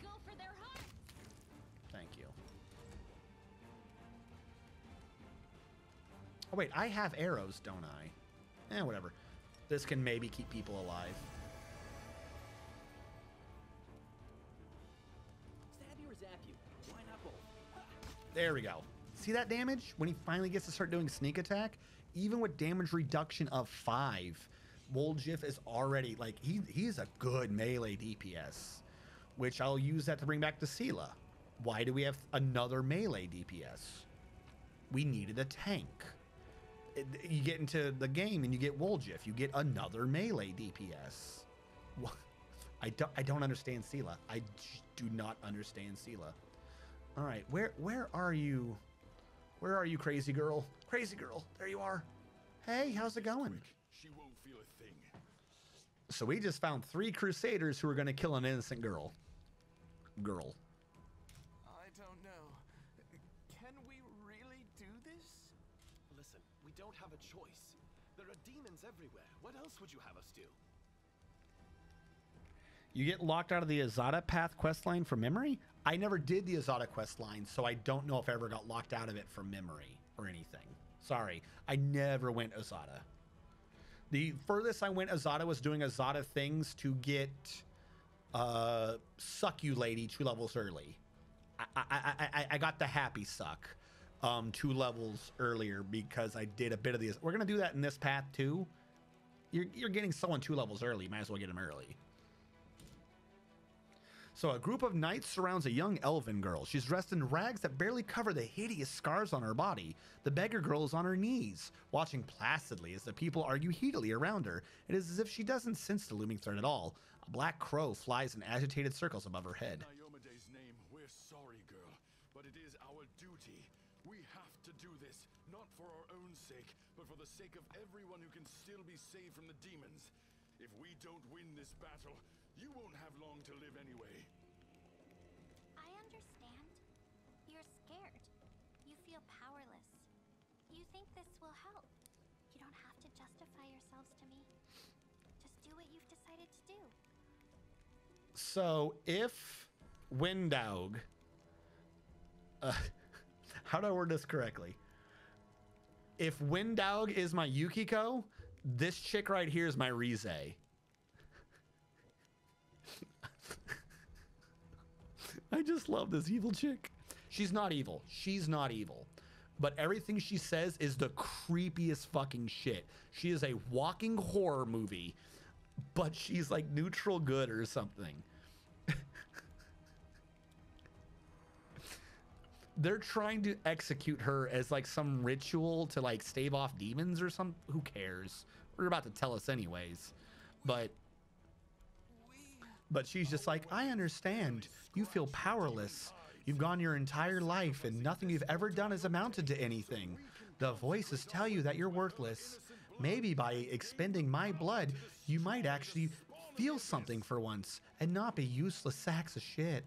Go for their heart. Thank you. Oh, wait, I have arrows, don't I? Whatever. This can maybe keep people alive. Stab you or zap you? Why not both? There we go. See that damage? When he finally gets to start doing sneak attack, even with damage reduction of 5, Woljif is already, like, he's a good melee DPS, which I'll use that to bring back to Seelah. Why do we have another melee DPS? We needed a tank. You get into the game and you get Woljif. You get another melee DPS. I don't understand Seelah. I do not understand Seelah. All right, where are you? Where are you, crazy girl? Crazy girl, there you are. Hey, how's it going? She won't feel a thing. So we just found 3 crusaders who are going to kill an innocent girl. I don't know. Can we really do this? Listen, we don't have a choice. There are demons everywhere. What else would you have us do? You get locked out of the Azada Path questline from memory? I never did the Azada questline, so I don't know if I ever got locked out of it from memory or anything. Sorry, I never went Azada. The furthest I went Azada was doing Azada things to get Suck You Lady 2 levels early. I got the Happy Suck 2 levels earlier because I did a bit of these. We're going to do that in this path too. You're getting someone 2 levels early. Might as well get them early. So a group of knights surrounds a young elven girl. She's dressed in rags that barely cover the hideous scars on her body. The beggar girl is on her knees, watching placidly as the people argue heatedly around her. It is as if she doesn't sense the looming threat at all. A black crow flies in agitated circles above her head. In Iomede's name, we're sorry, girl, but it is our duty. We have to do this, not for our own sake, but for the sake of everyone who can still be saved from the demons. If we don't win this battle, you won't have long to live anyway. I understand. You're scared. You feel powerless. You think this will help. You don't have to justify yourselves to me. Just do what you've decided to do. So if Windowg, how do I word this correctly? If Windowg is my Yukiko, this chick right here is my Rize. I just love this evil chick. She's not evil. She's not evil. But everything she says is the creepiest fucking shit. She is a walking horror movie, but she's like neutral good or something. They're trying to execute her as like some ritual to like stave off demons or something. Who cares? We're about to tell us anyways. But she's just like, I understand. You feel powerless. You've gone your entire life and nothing you've ever done has amounted to anything. The voices tell you that you're worthless. Maybe by expending my blood, you might actually feel something for once and not be useless sacks of shit.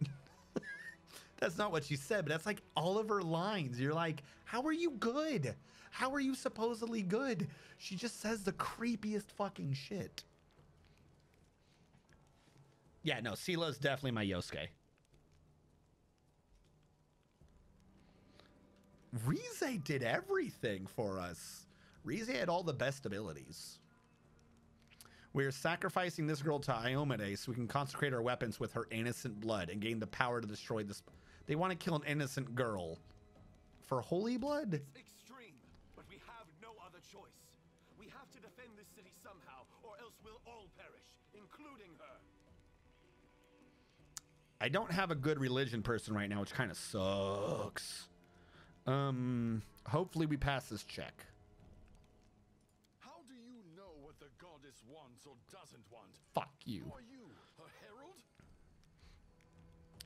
That's not what she said, but that's like all of her lines. You're like, how are you good? How are you supposedly good? She just says the creepiest fucking shit. Yeah, no, Seelah is definitely my Yosuke. Rize did everything for us. Rize had all the best abilities. We're sacrificing this girl to Iomade so we can consecrate our weapons with her innocent blood and gain the power to destroy this. They want to kill an innocent girl for holy blood? It's extreme, but we have no other choice. to defend this city somehow, or else we'll all perish, including her. I don't have a good religion person right now, which kind of sucks. Hopefully we pass this check. How do you know what the goddess wants or doesn't want? Fuck you. Who are you, her herald?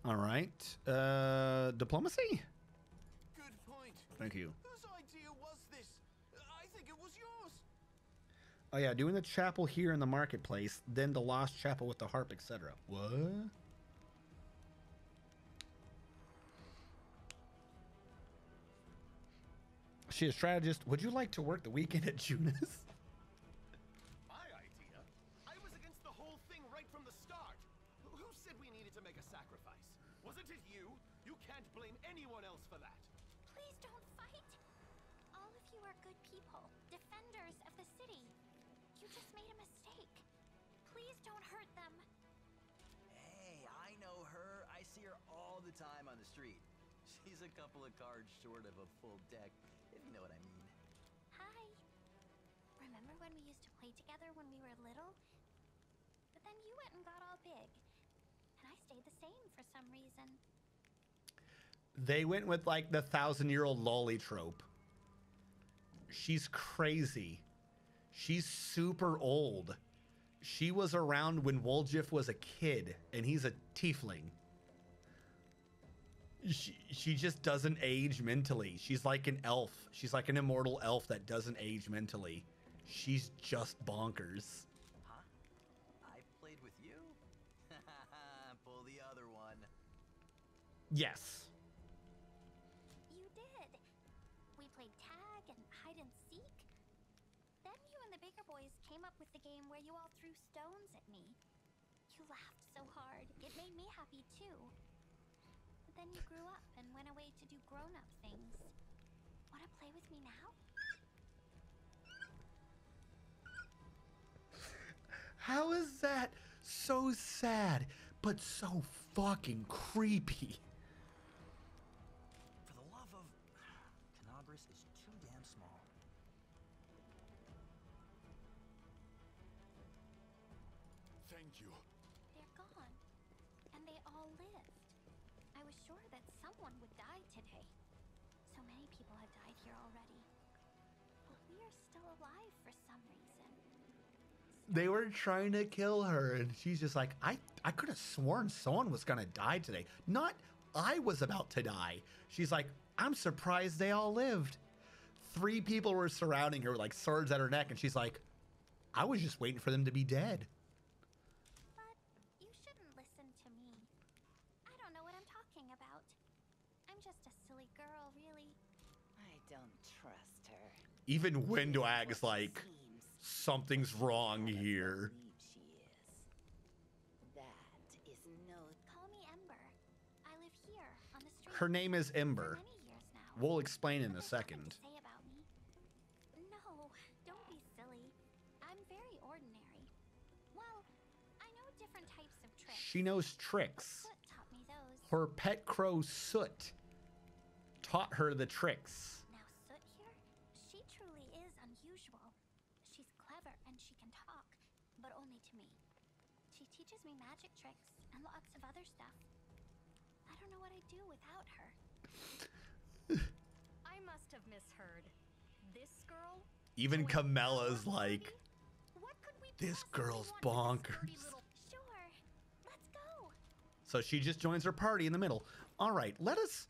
All right. Diplomacy? Good point. Thank you. Whose idea was this? I think it was yours. Oh yeah, doing the chapel here in the marketplace, then the lost chapel with the harp, etc. What? She is strategist. Would you like to work the weekend at Junis? My idea? I was against the whole thing right from the start. Who said we needed to make a sacrifice? Wasn't it you? You can't blame anyone else for that. Please don't fight. All of you are good people, defenders of the city. You just made a mistake. Please don't hurt them. Hey, I know her. I see her all the time on the street. She's a couple of cards short of a full deck, if you know what I mean. Hi. Remember when we used to play together when we were little? But then you went and got all big. And I stayed the same for some reason. They went with like the 1,000-year-old lolly trope. She's crazy. She's super old. She was around when Woljif was a kid, and he's a tiefling. She just doesn't age mentally. She's like an elf. She's like an immortal elf that doesn't age mentally. She's just bonkers. Huh? I played with you? Pull the other one. Yes. You did. We played tag and hide and seek. Then you and the bigger boys came up with the game where you all threw stones at me. You laughed so hard. It made me happy too. But then you grew up and went away to do grown-up things. Wanna play with me now? How is that so sad, but so fucking creepy? For the love of... Canabris is too damn small. Thank you. They're gone. And they all lived. I was sure that someone would die today. So many people have died here already. But we are still alive for some reason. They were trying to kill her, and she's just like, I could have sworn someone was gonna die today. Not I was about to die. She's like, I'm surprised they all lived. 3 people were surrounding her with like swords at her neck, and she's like, I was just waiting for them to be dead. But you shouldn't listen to me. I don't know what I'm talking about. I'm just a silly girl, really. I don't trust her. Even Windwag's like, something's wrong here. She is. That is no. Call me Ember. I live here on the street. Her name is Ember. For many years now. We'll explain in a There's nothing second. to say about me. No, don't be silly. I'm very ordinary. Well, I know different types of tricks. She knows tricks. Soot taught me those. Her pet crow Soot taught her the tricks. Now Soot here, she truly is unusual. She's clever and she can talk, but only to me. She teaches me magic tricks and lots of other stuff. I don't know what I'd do without her. I must have misheard. This girl? Even Camella's like, What could we this possibly girl's want with this dirty bonkers. little- Sure, let's go. So she just joins her party in the middle. All right, let us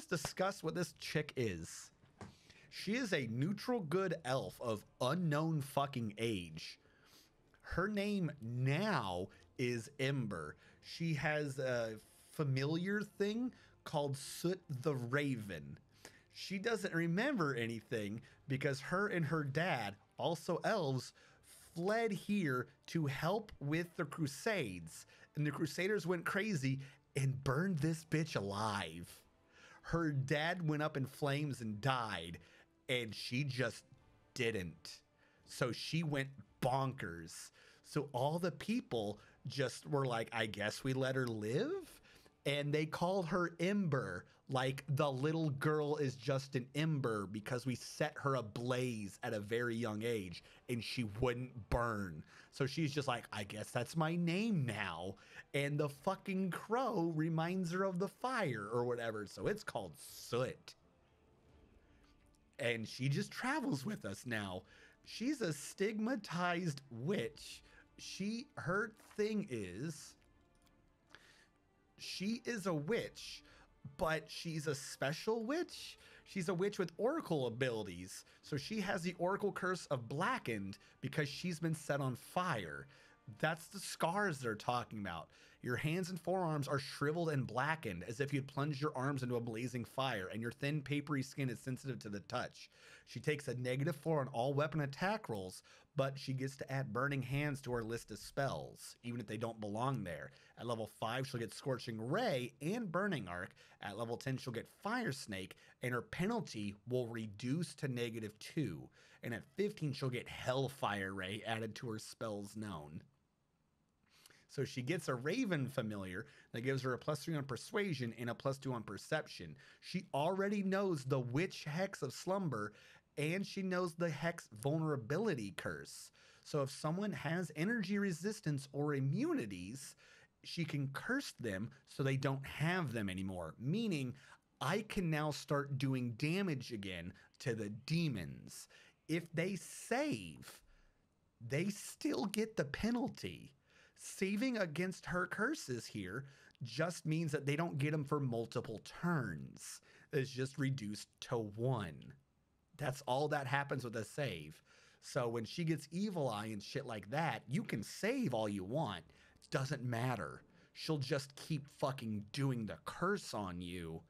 discuss what this chick is. She is a neutral good elf of unknown fucking age. Her name now is Ember. She has a familiar thing called Soot the Raven. She doesn't remember anything because her and her dad, also elves, fled here to help with the Crusades. And the Crusaders went crazy and burned this bitch alive. Her dad went up in flames and died, and she just didn't. So she went bonkers. So all the people just were like, I guess we let her live. And they called her Ember, like the little girl is just an ember because we set her ablaze at a very young age and she wouldn't burn. So she's just like, I guess that's my name now. And the fucking crow reminds her of the fire or whatever. So it's called Soot. And she just travels with us now. She's a stigmatized witch. Her thing is, she is a witch, but she's a special witch. She's a witch with oracle abilities. So she has the oracle curse of blackened because she's been set on fire. That's the scars they're talking about. Your hands and forearms are shriveled and blackened as if you'd plunged your arms into a blazing fire, and your thin, papery skin is sensitive to the touch. She takes a -4 on all weapon attack rolls, but she gets to add burning hands to her list of spells, even if they don't belong there. At level 5, she'll get Scorching Ray and Burning Arc. At level 10, she'll get Fire Snake, and her penalty will reduce to -2. And at 15, she'll get Hellfire Ray added to her spells known. So she gets a Raven familiar that gives her a +3 on Persuasion and a +2 on Perception. She already knows the Witch Hex of Slumber, and she knows the Hex Vulnerability Curse. So if someone has energy resistance or immunities, she can curse them so they don't have them anymore. Meaning, I can now start doing damage again to the demons. If they save, they still get the penalty. Saving against her curses here just means that they don't get them for multiple turns. It's just reduced to 1. That's all that happens with a save. So when she gets Evil Eye and shit like that, you can save all you want. It doesn't matter. She'll just keep fucking doing the curse on you.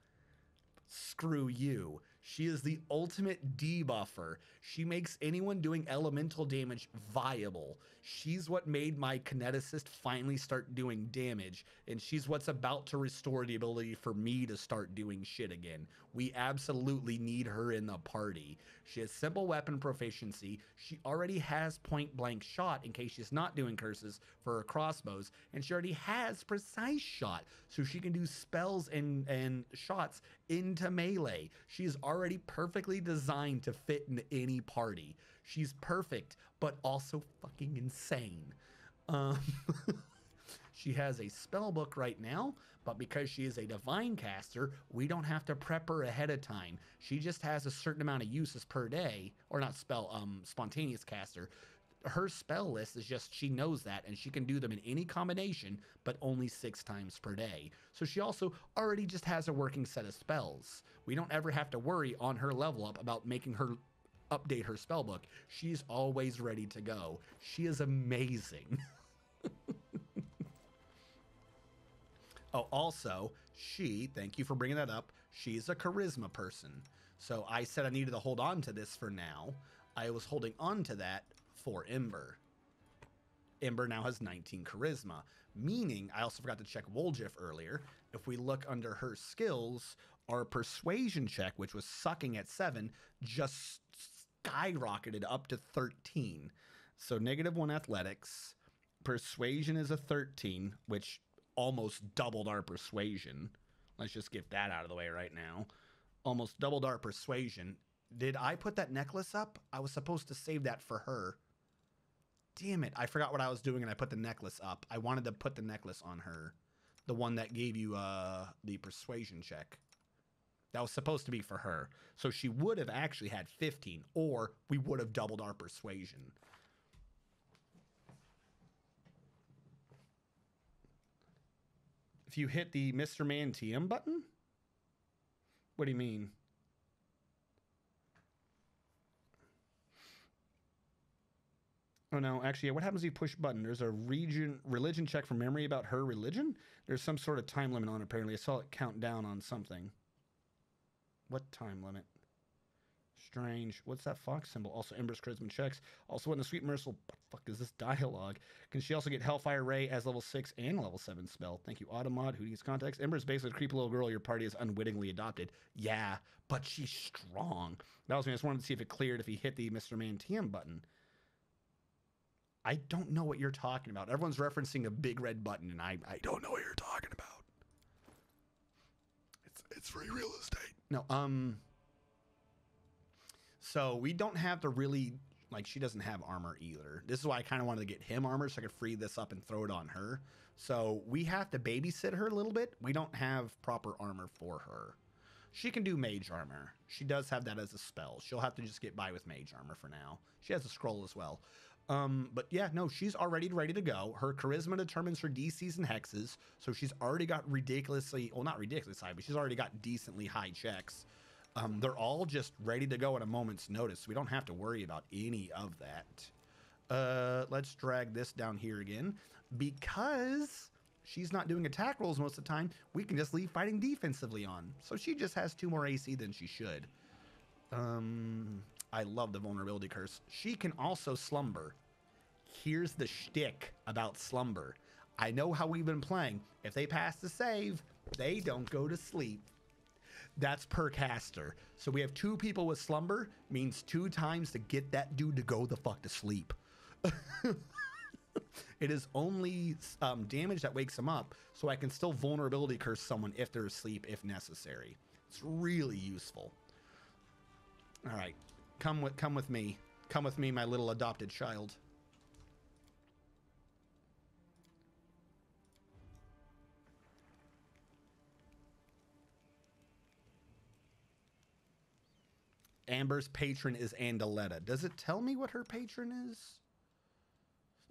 Screw you. She is the ultimate debuffer. She makes anyone doing elemental damage viable. She's what made my kineticist finally start doing damage, and she's what's about to restore the ability for me to start doing shit again. We absolutely need her in the party. She has simple weapon proficiency. She already has point blank shot in case she's not doing curses for her crossbows, and she already has precise shot, so she can do spells and shots into melee. She is already perfectly designed to fit in any party. She's perfect, but also fucking insane. She has a spell book right now, but because she is a divine caster, we don't have to prep her ahead of time. She just has a certain amount of uses per day, or not spell, spontaneous caster. Her spell list is just, she knows that, and she can do them in any combination, but only 6 times per day. So she also already just has a working set of spells. We don't ever have to worry on her level up about making her update her spell book. She's always ready to go. She is amazing. Oh, also, thank you for bringing that up, she's a charisma person. So I said I needed to hold on to this for now. I was holding on to that for Ember. Ember now has 19 charisma, meaning I also forgot to check Woljif earlier. If we look under her skills, our persuasion check, which was sucking at 7, just skyrocketed up to 13. So -1 athletics. Persuasion is a 13, which almost doubled our persuasion. Let's just get that out of the way right now. Almost doubled our persuasion. Did I put that necklace up? I was supposed to save that for her. Damn it. I forgot what I was doing and I put the necklace up. I wanted to put the necklace on her. The one that gave you the persuasion check. That was supposed to be for her. So she would have actually had 15, or we would have doubled our persuasion. If you hit the Mr. Man TM button? What do you mean? Oh no, actually, yeah, what happens if you push button? There's a religion check from memory about her religion? There's some sort of time limit on it, apparently. I saw it count down on something. What time limit? Strange. What's that fox symbol? Also, Ember's charisma checks. Also, in the Sweet Merciful, what the fuck is this dialogue? Can she also get Hellfire Ray as level 6 and level 7 spell? Thank you, Automod. Who needs context? Ember's basically a creepy little girl your party has unwittingly adopted. Yeah, but she's strong. That was me. I just wanted to see if it cleared if he hit the Mr. Man TM button. I don't know what you're talking about. Everyone's referencing a big red button, and I don't know what you're talking about. It's free real estate. No, so we don't have to really, like, she doesn't have armor either. This is why I kind of wanted to get him armor so I could free this up and throw it on her. So we have to babysit her a little bit. We don't have proper armor for her. She can do mage armor. She does have that as a spell. She'll have to just get by with mage armor for now. She has a scroll as well. But yeah, no, she's already ready to go. Her charisma determines her DCs and hexes. So she's already got ridiculously, well, not ridiculously high, but she's already got decently high checks. They're all just ready to go at a moment's notice. We don't have to worry about any of that. Let's drag this down here again. Because she's not doing attack rolls most of the time, we can just leave fighting defensively on. So she just has 2 more AC than she should. I love the vulnerability curse. She can also slumber. Here's the shtick about slumber. I know how we've been playing. If they pass the save, they don't go to sleep. That's per caster. So we have 2 people with slumber, means 2 times to get that dude to go the fuck to sleep. It is only damage that wakes them up, so I can still vulnerability curse someone if they're asleep if necessary. It's really useful. All right, come with me. Come with me, my little adopted child. Amber's patron is Andaletta. Does it tell me what her patron is?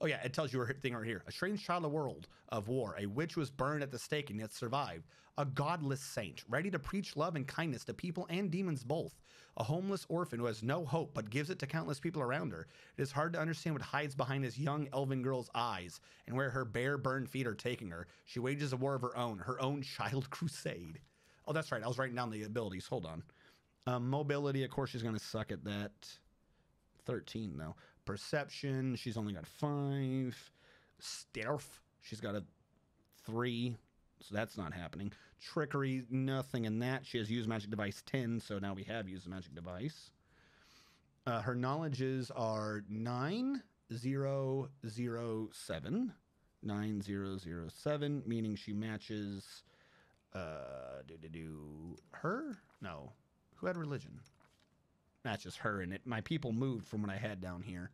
Oh yeah, it tells you her thing right here. A strange child of world of war. A witch was burned at the stake and yet survived. A godless saint, ready to preach love and kindness to people and demons both. A homeless orphan who has no hope but gives it to countless people around her. It is hard to understand what hides behind this young elven girl's eyes and where her bare burned feet are taking her. She wages a war of her own child crusade. Oh, that's right. I was writing down the abilities. Hold on. Mobility, of course, she's going to suck at that. 13, though. Perception, she's only got 5. Stealth, she's got a 3, so that's not happening. Trickery, nothing in that. She has used magic device 10, so now we have used the magic device. Her knowledges are 9007. 9007, meaning she matches her? No. Who had religion? Matches her in it. My people moved from what I had down here.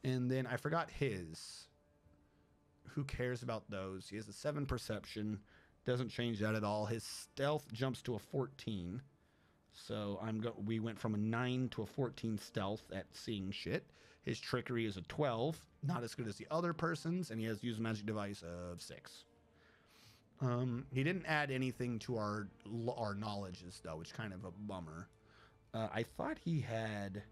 And then I forgot his. Who cares about those? He has a 7 perception. Doesn't change that at all. His stealth jumps to a 14. So we went from a 9 to a 14 stealth at seeing shit. His trickery is a 12. Not as good as the other person's. And he has used a magic device of 6. He didn't add anything to our knowledges, though, which is kind of a bummer. I thought he had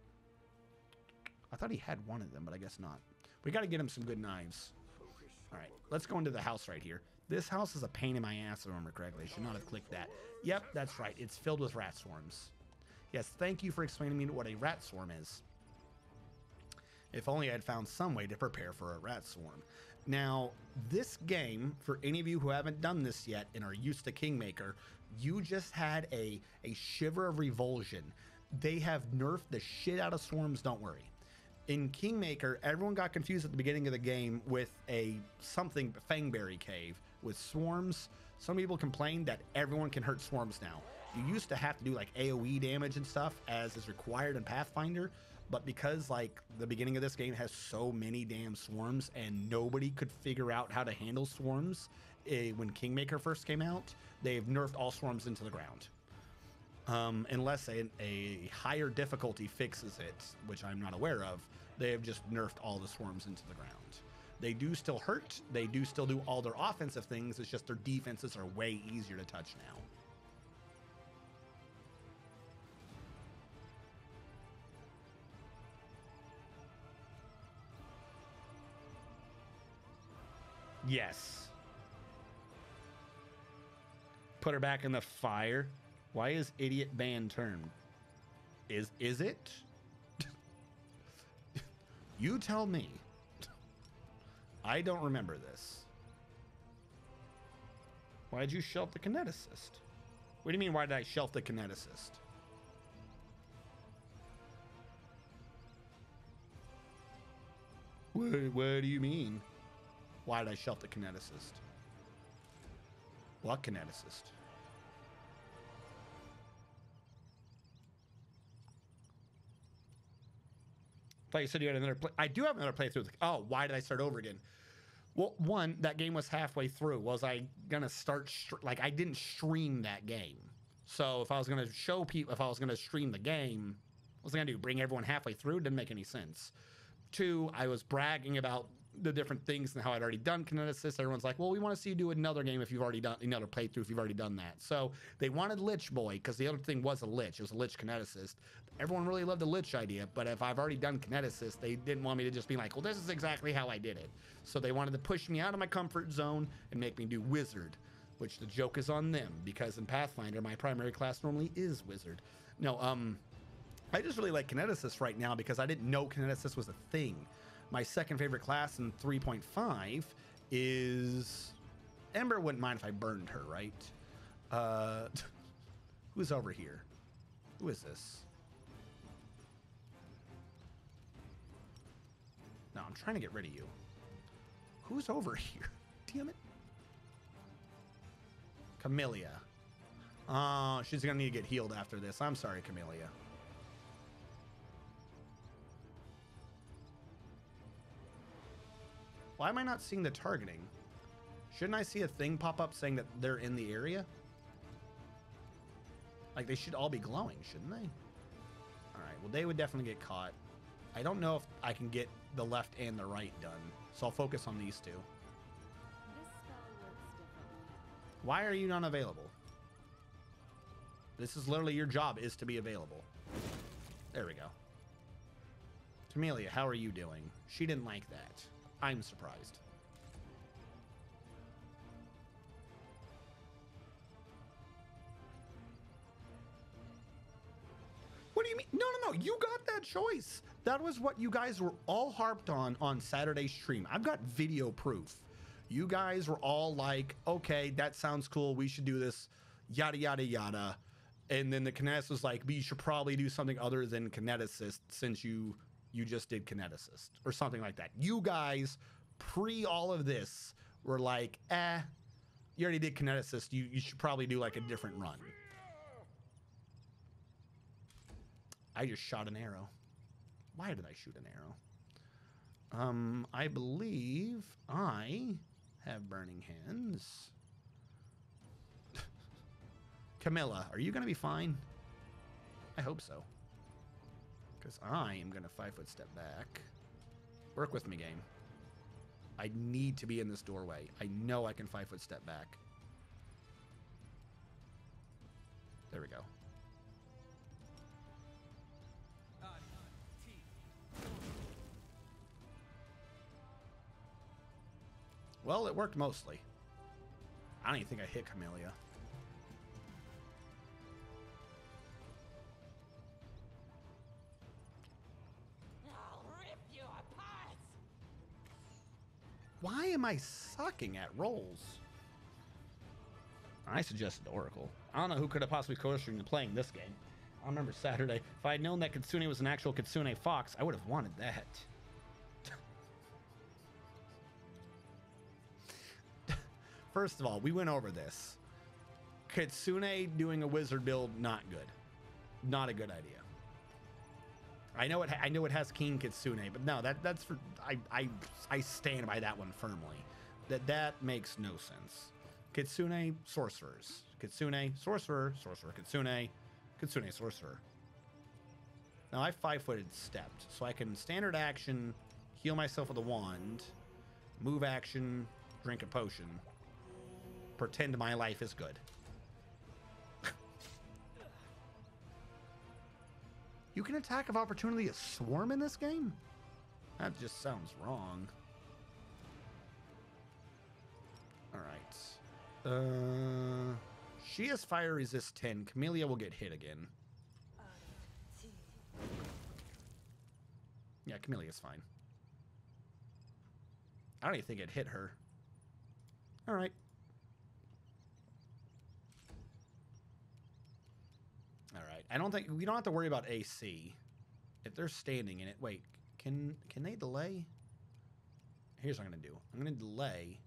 one of them, but I guess not. We got to get him some good knives. All right, let's go into the house right here. This house is a pain in my ass, if I remember correctly. I should not have clicked that. Yep, that's right. It's filled with rat swarms. Yes, thank you for explaining to me what a rat swarm is. If only I had found some way to prepare for a rat swarm. Now, this game, for any of you who haven't done this yet and are used to Kingmaker, you just had a shiver of revulsion. They have nerfed the shit out of swarms, don't worry. In Kingmaker, everyone got confused at the beginning of the game with something Fangberry Cave with swarms. Some people complained that everyone can hurt swarms now. You used to have to do like AoE damage and stuff as is required in Pathfinder, but because like the beginning of this game has so many damn swarms and nobody could figure out how to handle swarms when Kingmaker first came out, they've nerfed all swarms into the ground. Unless a higher difficulty fixes it, which I'm not aware of, they have just nerfed all the swarms into the ground. They do still hurt, they do still do all their offensive things, it's just their defenses are way easier to touch now. Yes. Put her back in the fire. Why is idiot ban termed? Is it? You tell me. I don't remember this. Why'd you shelf the kineticist? What do you mean, why did I shelf the kineticist? What do you mean? Why did I shelf the kineticist? What kineticist? thought you said you had another play. I do have another playthrough. Oh, why did I start over again? Well, one, that game was halfway through. Was I gonna start like I didn't stream that game? So if I was gonna show people, if I was gonna stream the game, what was I gonna do? Bring everyone halfway through? It didn't make any sense. Two, I was bragging about the different things and how I'd already done Kineticist. Everyone's like, well, we want to see you do another game if you've already done another playthrough if you've already done that. So they wanted Lich Boy because the other thing was a Lich. It was a Lich Kineticist. Everyone really loved the Lich idea, but if I've already done Kineticist, they didn't want me to just be like, well, this is exactly how I did it. So they wanted to push me out of my comfort zone and make me do Wizard, which the joke is on them because in Pathfinder, my primary class normally is Wizard. No, I just really like Kineticist right now because I didn't know Kineticist was a thing. My second favorite class in 3.5 is... Ember wouldn't mind if I burned her, right? Who's over here? Who is this? No, I'm trying to get rid of you. Who's over here? Damn it. Camellia. Oh, she's gonna need to get healed after this. I'm sorry, Camellia. Why am I not seeing the targeting? Shouldn't I see a thing pop up saying that they're in the area? Like, they should all be glowing, shouldn't they? Alright, well, they would definitely get caught. I don't know if I can get the left and the right done, so I'll focus on these two. This spell works differently. Why are you not available? This is literally your job, is to be available. There we go. Camellia, how are you doing? She didn't like that. I'm surprised. What do you mean? No, no, no. You got that choice. That was what you guys were all harped on Saturday's stream. I've got video proof. You guys were all like, okay, that sounds cool. We should do this, yada, yada, yada. And then the Kineticist was like, but you should probably do something other than Kineticist since you just did Kineticist or something like that. You guys, pre all of this, were like, you already did Kineticist. You should probably do like a different run. I just shot an arrow. Why did I shoot an arrow? I believe I have burning hands. Camilla, are you going to be fine? I hope so. Because I am going to 5-foot step back. Work with me, game. I need to be in this doorway. I know I can 5-foot step back. There we go. Well, it worked mostly. I don't even think I hit Camellia. I'll rip you apart. Why am I sucking at rolls? I suggested Oracle. I don't know who could have possibly coerced me into playing this game. I remember Saturday. If I had known that Kitsune was an actual Kitsune fox, I would have wanted that. First of all, we went over this. Kitsune doing a wizard build, not good. Not a good idea. I know it has King Kitsune, but no, that's for I stand by that one firmly. That makes no sense. Kitsune sorcerers. Kitsune sorcerer, sorcerer Kitsune, Kitsune sorcerer. Now I 5-footed stepped, so I can standard action, heal myself with a wand, move action, drink a potion. Pretend my life is good. You can attack of opportunity a swarm in this game? That just sounds wrong. Alright. She has fire resist 10. Camellia will get hit again. Yeah, Camellia's fine. I don't even think it hit her. Alright. Alright. I don't think we don't have to worry about AC. If they're standing in it. Wait, can they delay? Here's what I'm gonna do. I'm gonna delay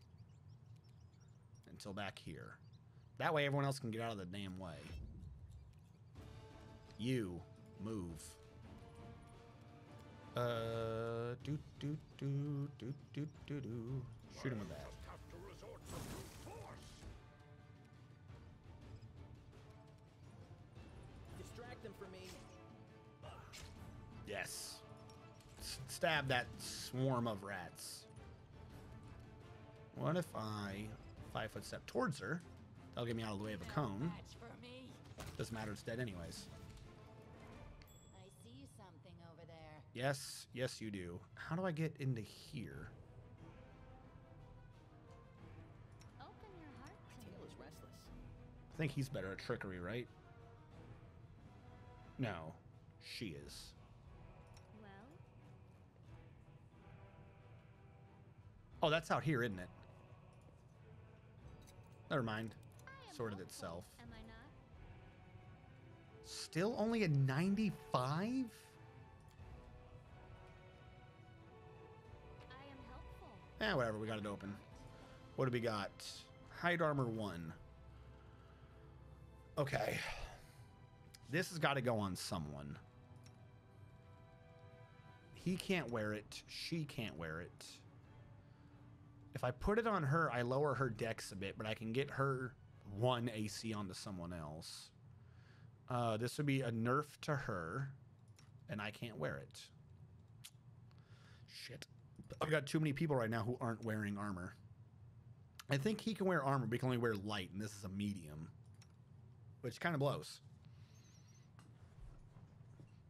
until back here. That way everyone else can get out of the damn way. You move. Do. Shoot him with that. Distract them for me. Yes. Stab that swarm of rats. What if I 5-foot step towards her? That'll get me out of the way of a cone. Doesn't matter, it's dead anyways. I see something over there. Yes, yes you do. How do I get into here? Open your heart to Tail is restless. I think he's better at trickery, right? No, she is. Well, Oh, that's out here, isn't it? Never mind. Sorted itself. am I not? Still only a 95? I am helpful. Eh, whatever. We got it open. What do we got? Hide armor 1. Okay. This has got to go on someone. He can't wear it. She can't wear it. If I put it on her, I lower her dex a bit, but I can get her 1 AC onto someone else. This would be a nerf to her, and I can't wear it. Shit. I've got too many people right now who aren't wearing armor. I think he can wear armor, but he can only wear light, and this is a medium, which kind of blows.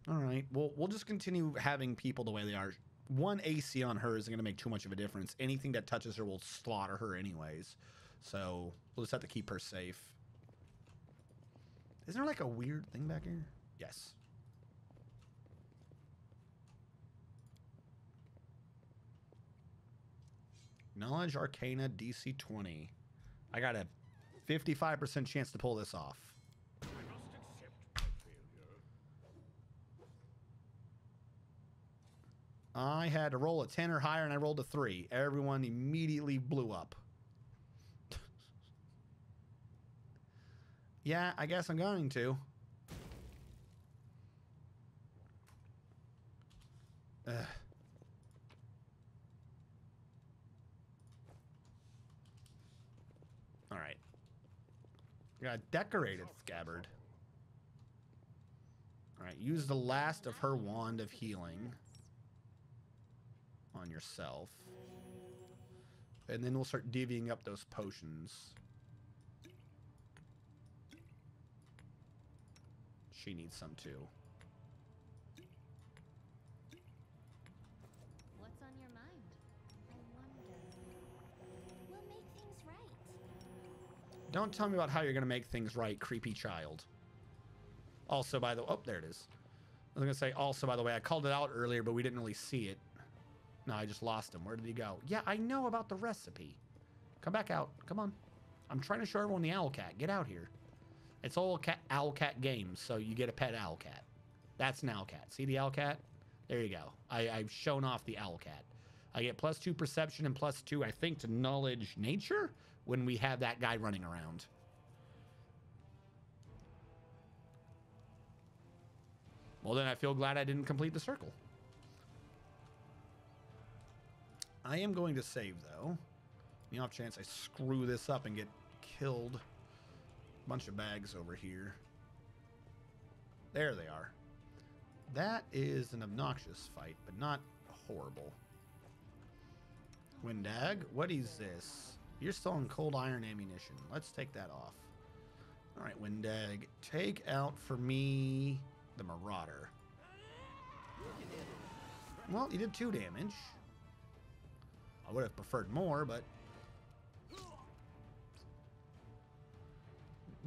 All right, well, we'll just continue having people the way they are. 1 AC on her isn't going to make too much of a difference. Anything that touches her will slaughter her anyways. So we'll just have to keep her safe. Isn't there like a weird thing back here? Yes. Knowledge Arcana DC 20. I got a 55% chance to pull this off. I must accept my failure. I had to roll a 10 or higher, and I rolled a 3. Everyone immediately blew up. Yeah, I guess I'm going to. Ugh. All right. Got a decorated scabbard. All right, use the last of her wand of healing on yourself. And then we'll start divvying up those potions. She needs some too. What's on your mind? I wonder. We'll make things right. Don't tell me about how you're going to make things right, creepy child. Also, by the... Oh, there it is. I was going to say, also, by the way, I called it out earlier, but we didn't really see it. No, I just lost him. Where did he go? Yeah, I know about the recipe. Come back out. Come on. I'm trying to show everyone the owl cat. Get out here. It's all owl cat games, so you get a pet owl cat. That's an owl cat. See the owl cat? There you go. I've shown off the owl cat. I get +2 perception and +2, I think, to knowledge nature when we have that guy running around. Well, then I feel glad I didn't complete the circle. I am going to save, though. The off chance I screw this up and get killed. Bunch of bags over here. There they are. That is an obnoxious fight, but not horrible. Windag, what is this? You're still on cold iron ammunition. Let's take that off. All right, Windag, take out for me the Marauder. Well, you did 2 damage. I would have preferred more, but...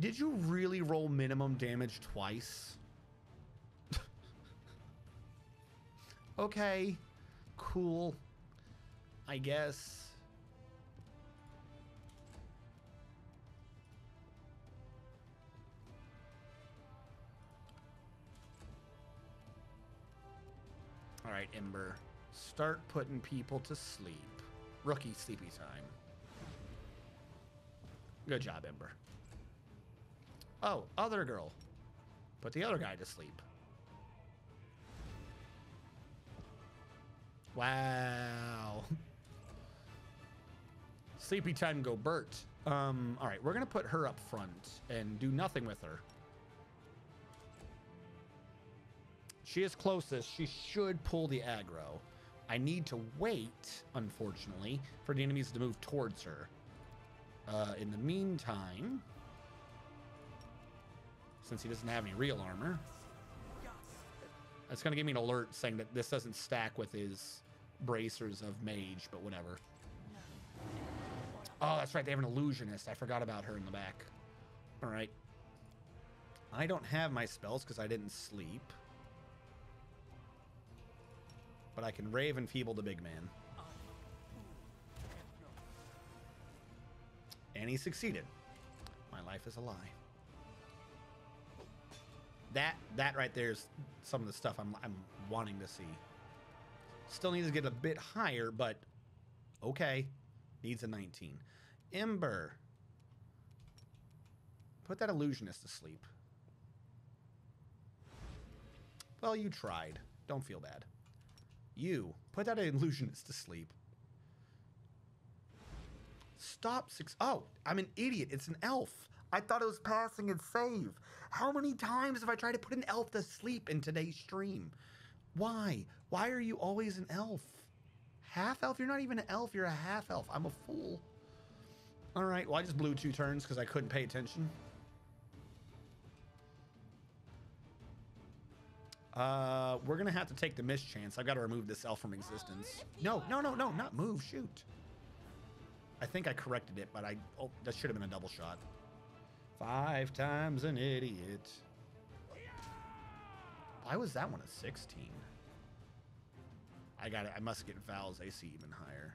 Did you really roll minimum damage twice? Okay, cool. I guess. All right, Ember. Start putting people to sleep. Rookie sleepy time. Good job, Ember. Oh, other girl. Put the other guy to sleep. Wow. Sleepy time, go Bert. All right, we're gonna put her up front and do nothing with her. She is closest. She should pull the aggro. I need to wait, unfortunately, for the enemies to move towards her. In the meantime, since he doesn't have any real armor, that's going to give me an alert saying that this doesn't stack with his bracers of mage, but whatever. Oh, that's right. They have an illusionist. I forgot about her in the back. All right. I don't have my spells because I didn't sleep. But I can rave and feeble the big man. And he succeeded. My life is a lie. That right there is some of the stuff I'm wanting to see. Still need to get a bit higher, but okay. Needs a 19. Ember. Put that illusionist to sleep. Well, you tried. Don't feel bad. You. Put that illusionist to sleep. Stop. Oh, I'm an idiot. It's an elf. I thought it was passing and save. How many times have I tried to put an elf to sleep in today's stream? Why? Why are you always an elf? Half elf? You're not even an elf. You're a half elf. I'm a fool. All right. Well, I just blew 2 turns because I couldn't pay attention. We're going to have to take the mischance. I've got to remove this elf from existence. No, not move. Shoot. I think I corrected it, but oh, that should have been a double shot. 5 times an idiot. Why was that one a 16? I got it. I must get Val's AC even higher.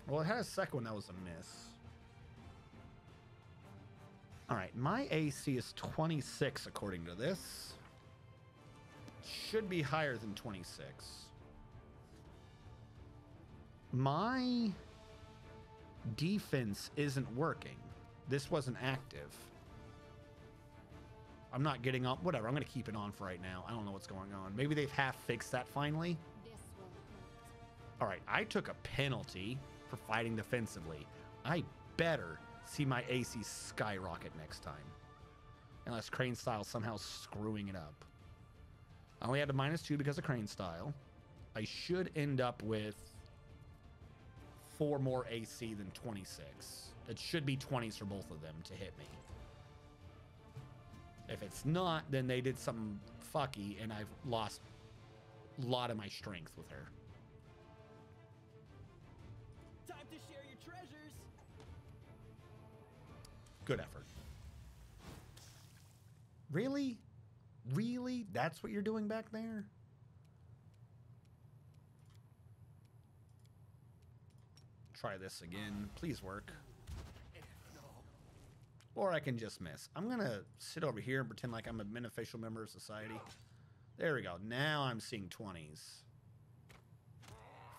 Well, it had a second one that was a miss. All right, my AC is 26 according to this. Should be higher than 26. My defense isn't working. This wasn't active. I'm not getting up. Whatever, I'm going to keep it on for right now. I don't know what's going on. Maybe they've half fixed that finally. All right, I took a penalty for fighting defensively. I better see my AC skyrocket next time. Unless Crane Style somehow screwing it up. I only had a -2 because of Crane Style. I should end up with 4 more AC than 26. It should be 20s for both of them to hit me. If it's not, then they did something fucky and I've lost a lot of my strength with her. Time to share your treasures. Good effort. Really? Really? That's what you're doing back there? Try this again. Please work. Or I can just miss. I'm going to sit over here and pretend like I'm a beneficial member of society. There we go. Now I'm seeing 20s.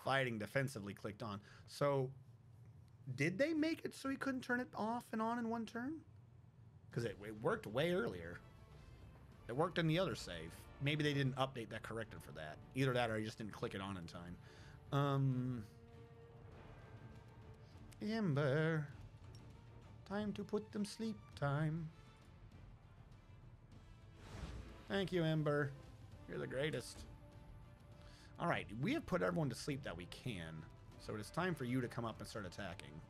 Fighting defensively clicked on. So, did they make it so he couldn't turn it off and on in one turn? Because it worked way earlier. It worked on the other save. Maybe they didn't update that corrected for that. Either that or I just didn't click it on in time. Ember. Time to put them sleep time. Thank you, Ember. You're the greatest. All right, we have put everyone to sleep that we can. So it is time for you to come up and start attacking.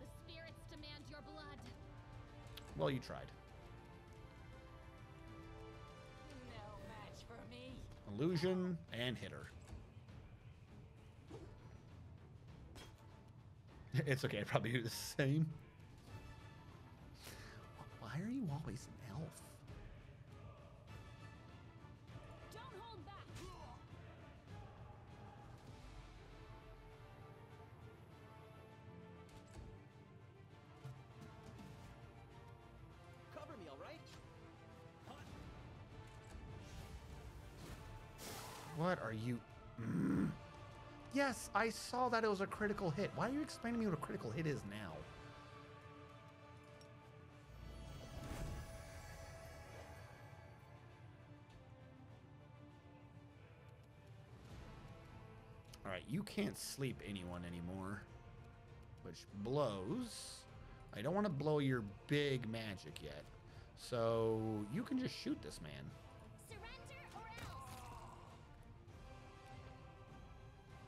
The spirits demand your blood. Well, you tried. No match for me. Illusion and hit her. It's okay, I'd probably do the same. Why are you always an elf? Don't hold back. Cover me, all right? What are you... Yes, I saw that it was a critical hit. Why are you explaining to me what a critical hit is now? you can't sleep anyone anymore, which blows. I don't want to blow your big magic yet. So you can just shoot this man. Surrender or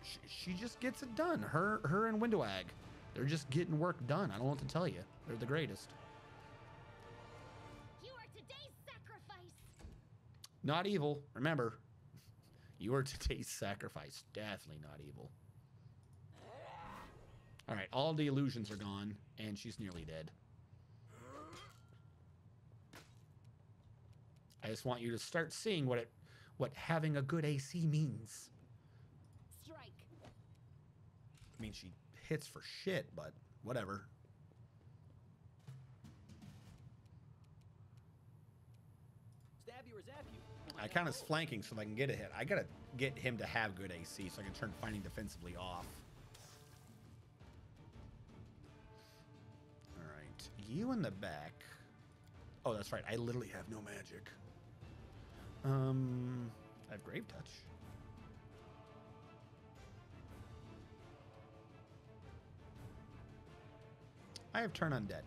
else. She just gets it done. Her and Windowag. They're just getting work done. I don't know what to tell you. They're the greatest. You are today's sacrifice. Not evil. Remember, you are today's sacrifice. Definitely not evil. All right, all the illusions are gone, and she's nearly dead. I just want you to start seeing what having a good AC means. Strike. I mean, she hits for shit, but whatever. Stab you or zap you. I count as flanking so if I can get a hit. I gotta get him to have good AC so I can turn fighting defensively off. Alright, you in the back. Oh, that's right. I literally have no magic. I have Grave Touch. I have Turn Undead.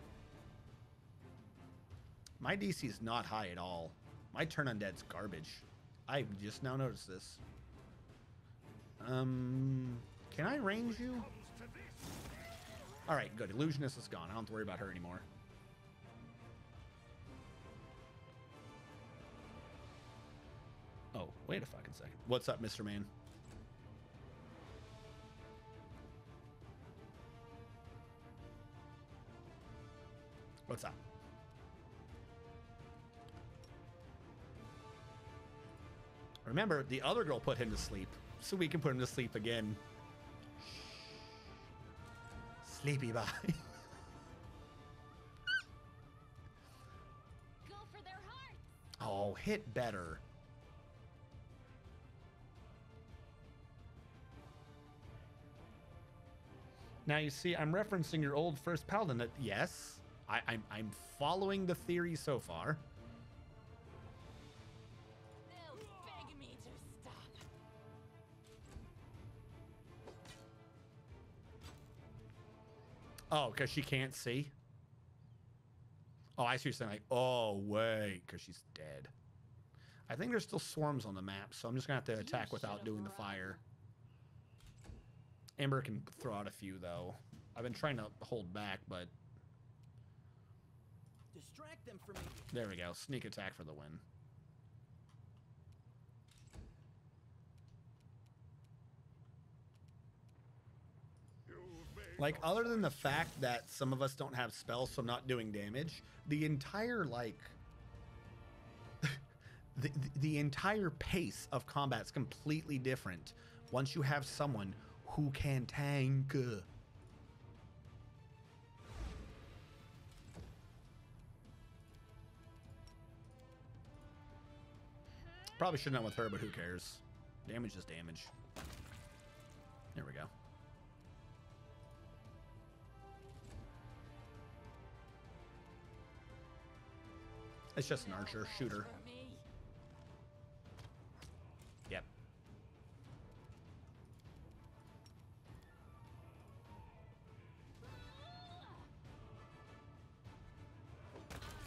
My DC is not high at all. My Turn Undead's garbage. I just now noticed this. Can I range you? Alright, good. Illusionist is gone. I don't have to worry about her anymore. Oh, wait a fucking second. What's up, Mr. Man? What's up? Remember, the other girl put him to sleep, so we can put him to sleep again. Sleepy bye. Go for their hearts. Oh, hit better. Now you see, I'm referencing your old first paladin. That yes, I'm following the theory so far. They'll beg me to stop. Oh, because she can't see? Oh, I see what you're saying. Like, oh, wait, because she's dead. I think there's still swarms on the map, so I'm just going to have to attack without doing the fire. Ember can throw out a few, though. I've been trying to hold back, but... Distract them from me. There we go. Sneak attack for the win. Like, other than the fact that some of us don't have spells, so I'm not doing damage, the entire, like... the entire pace of combat's completely different once you have someone who can tank. Probably shouldn't have with her, but who cares? Damage is damage. There we go. It's just an archer, shooter. Yep.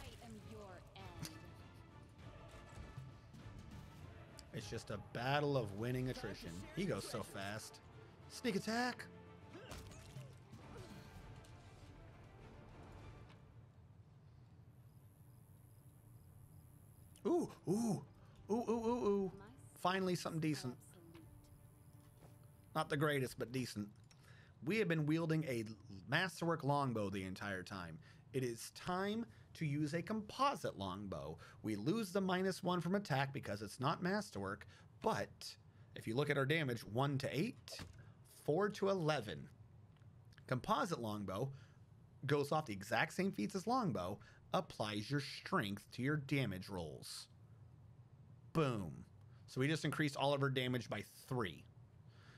I am your end. It's just a battle of winning attrition. He goes so fast. Sneak attack. Ooh, ooh, ooh, ooh, ooh, ooh. Finally something decent. Not the greatest, but decent. We have been wielding a masterwork longbow the entire time. It is time to use a composite longbow. We lose the -1 from attack because it's not masterwork, but if you look at our damage, 1 to 8, 4 to 11. Composite longbow goes off the exact same feats as longbow, applies your strength to your damage rolls. Boom. So we just increased all of her damage by 3.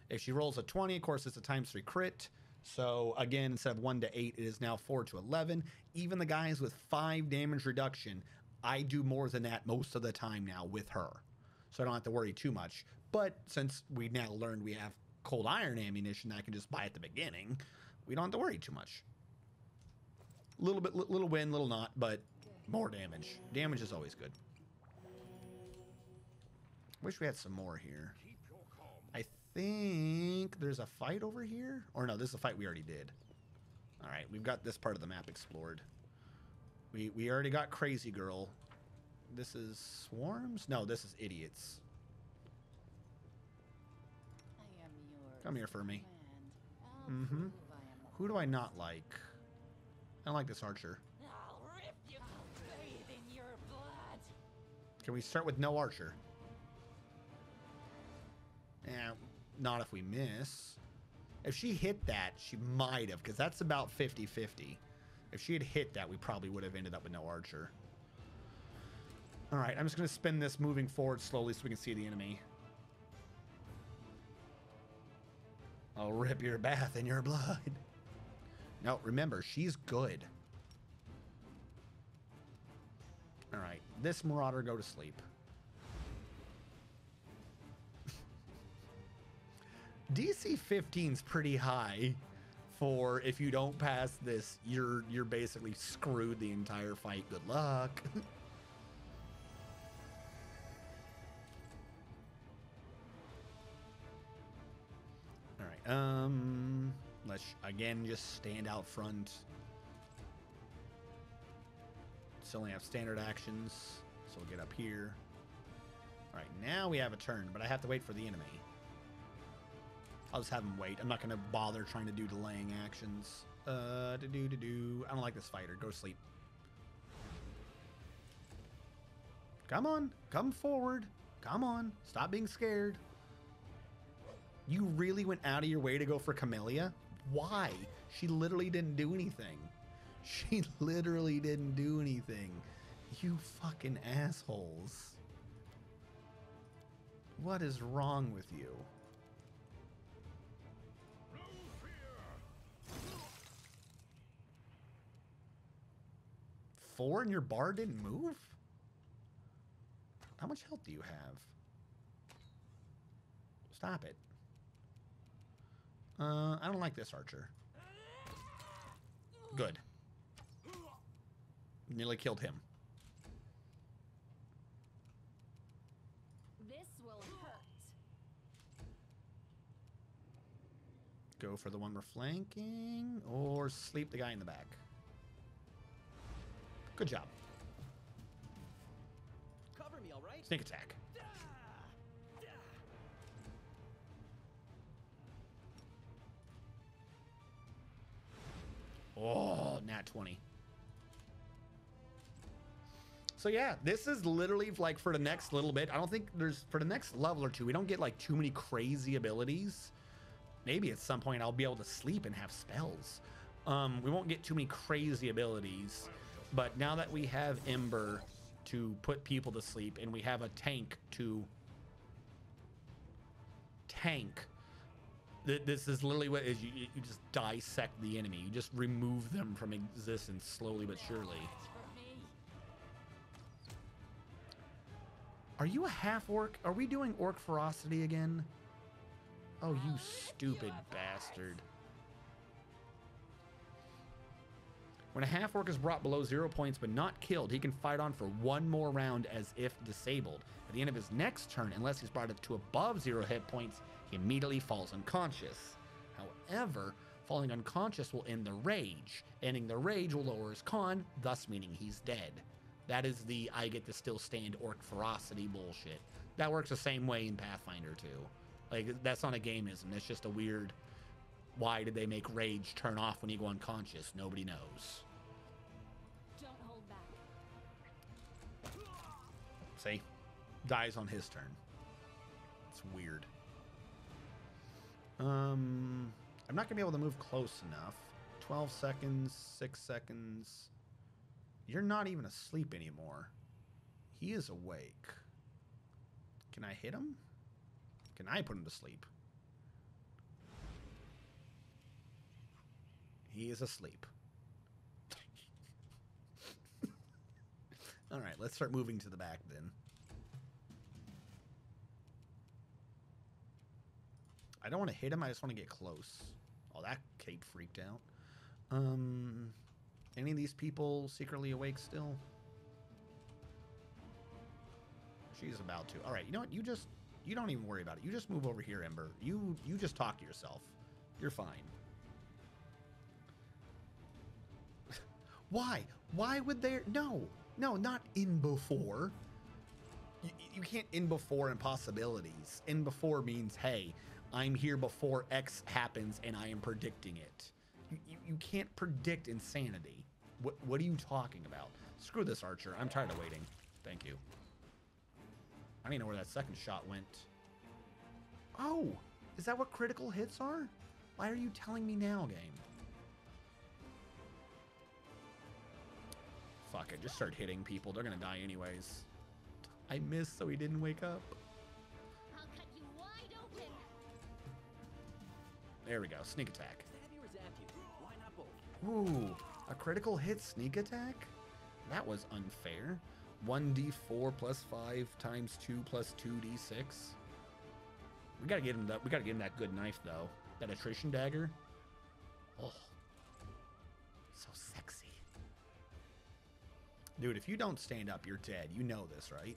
If she rolls a 20, of course, it's a ×3 crit. So again, instead of 1 to 8, it is now 4 to 11. Even the guys with 5 damage reduction, I do more than that most of the time now with her. So I don't have to worry too much. But since we now learned we have cold iron ammunition that I can just buy at the beginning, we don't have to worry too much. Little bit, little win, little not, but more damage. Damage is always good. Wish we had some more here. I think there's a fight over here. Or no, this is a fight we already did. All right, we've got this part of the map explored. We already got Crazy Girl. This is Swarms? No, this is Idiots. I am yours. Come here for me. Command. Mm-hmm. Who do I not like? I don't like this archer. I'll rip you. I'll bathe in your blood. Can we start with no archer? Eh, not if we miss. If she hit that, she might have, because that's about 50-50. If she had hit that, we probably would have ended up with no archer. All right, I'm just going to spin this moving forward slowly so we can see the enemy. I'll rip your bath in your blood. No, remember, she's good. All right, this Marauder, go to sleep. DC 15's pretty high for if you don't pass this, you're basically screwed the entire fight. Good luck. All right. Let's again just stand out front. Still only have standard actions, so we'll get up here. All right, now we have a turn, but I have to wait for the enemy. I'll just have him wait. I'm not going to bother trying to do delaying actions. I don't like this fighter. Go to sleep. Come on. Come forward. Come on. Stop being scared. You really went out of your way to go for Camellia? Why? She literally didn't do anything. She literally didn't do anything. You fucking assholes. What is wrong with you? Four and your bar didn't move? How much health do you have? Stop it. I don't like this archer. Good. Nearly killed him. This will hurt. Go for the one we're flanking, or sleep the guy in the back. Good job. Cover me, all right? Sneak attack. Oh, nat 20. So yeah, this is literally like for the next little bit. I don't think there's, for the next level or two, we don't get like too many crazy abilities. Maybe at some point I'll be able to sleep and have spells. We won't get too many crazy abilities. But now that we have Ember to put people to sleep and we have a tank to tank, this is literally what is. You just dissect the enemy. You just remove them from existence slowly but surely. Are you a half orc? Are we doing orc ferocity again? Oh, you stupid bastard. When a half orc is brought below 0 points but not killed, he can fight on for one more round as if disabled. At the end of his next turn, unless he's brought it to above 0 hit points, he immediately falls unconscious. However, falling unconscious will end the rage. Ending the rage will lower his con, thus meaning he's dead. That is the I get to still stand orc ferocity bullshit. That works the same way in Pathfinder too. Like, that's not a gameism, it's just a weird, why did they make rage turn off when you go unconscious? Nobody knows. Don't hold back. See? Dies on his turn. It's weird. I'm not gonna be able to move close enough. 12 seconds, 6 seconds. You're not even asleep anymore. He is awake. Can I hit him? Can I put him to sleep? He is asleep. All right, let's start moving to the back then. I don't want to hit him. I just want to get close. Oh, that cape freaked out. Any of these people secretly awake still? She's about to. All right, you know what? You don't even worry about it. You just move over here, Ember. You just talk to yourself. You're fine. Why? Why would there? No, not in before. You can't in before impossibilities. In before means, hey, I'm here before X happens and I am predicting it. You can't predict insanity. What are you talking about? Screw this, Archer. I'm tired of waiting. Thank you. I don't even know where that second shot went. Oh, is that what critical hits are? Why are you telling me now, game? Fuck it, just start hitting people. They're gonna die anyways. I missed, so he didn't wake up. I'll cut you wide open. There we go, sneak attack. Stab you or zap you? Why not both? Ooh, a critical hit sneak attack? That was unfair. 1d4 plus 5 times 2 plus 2d6. We gotta get him that. We gotta get him that good knife though. That attrition dagger. Oh, so sexy, dude. If you don't stand up, you're dead. You know this, right?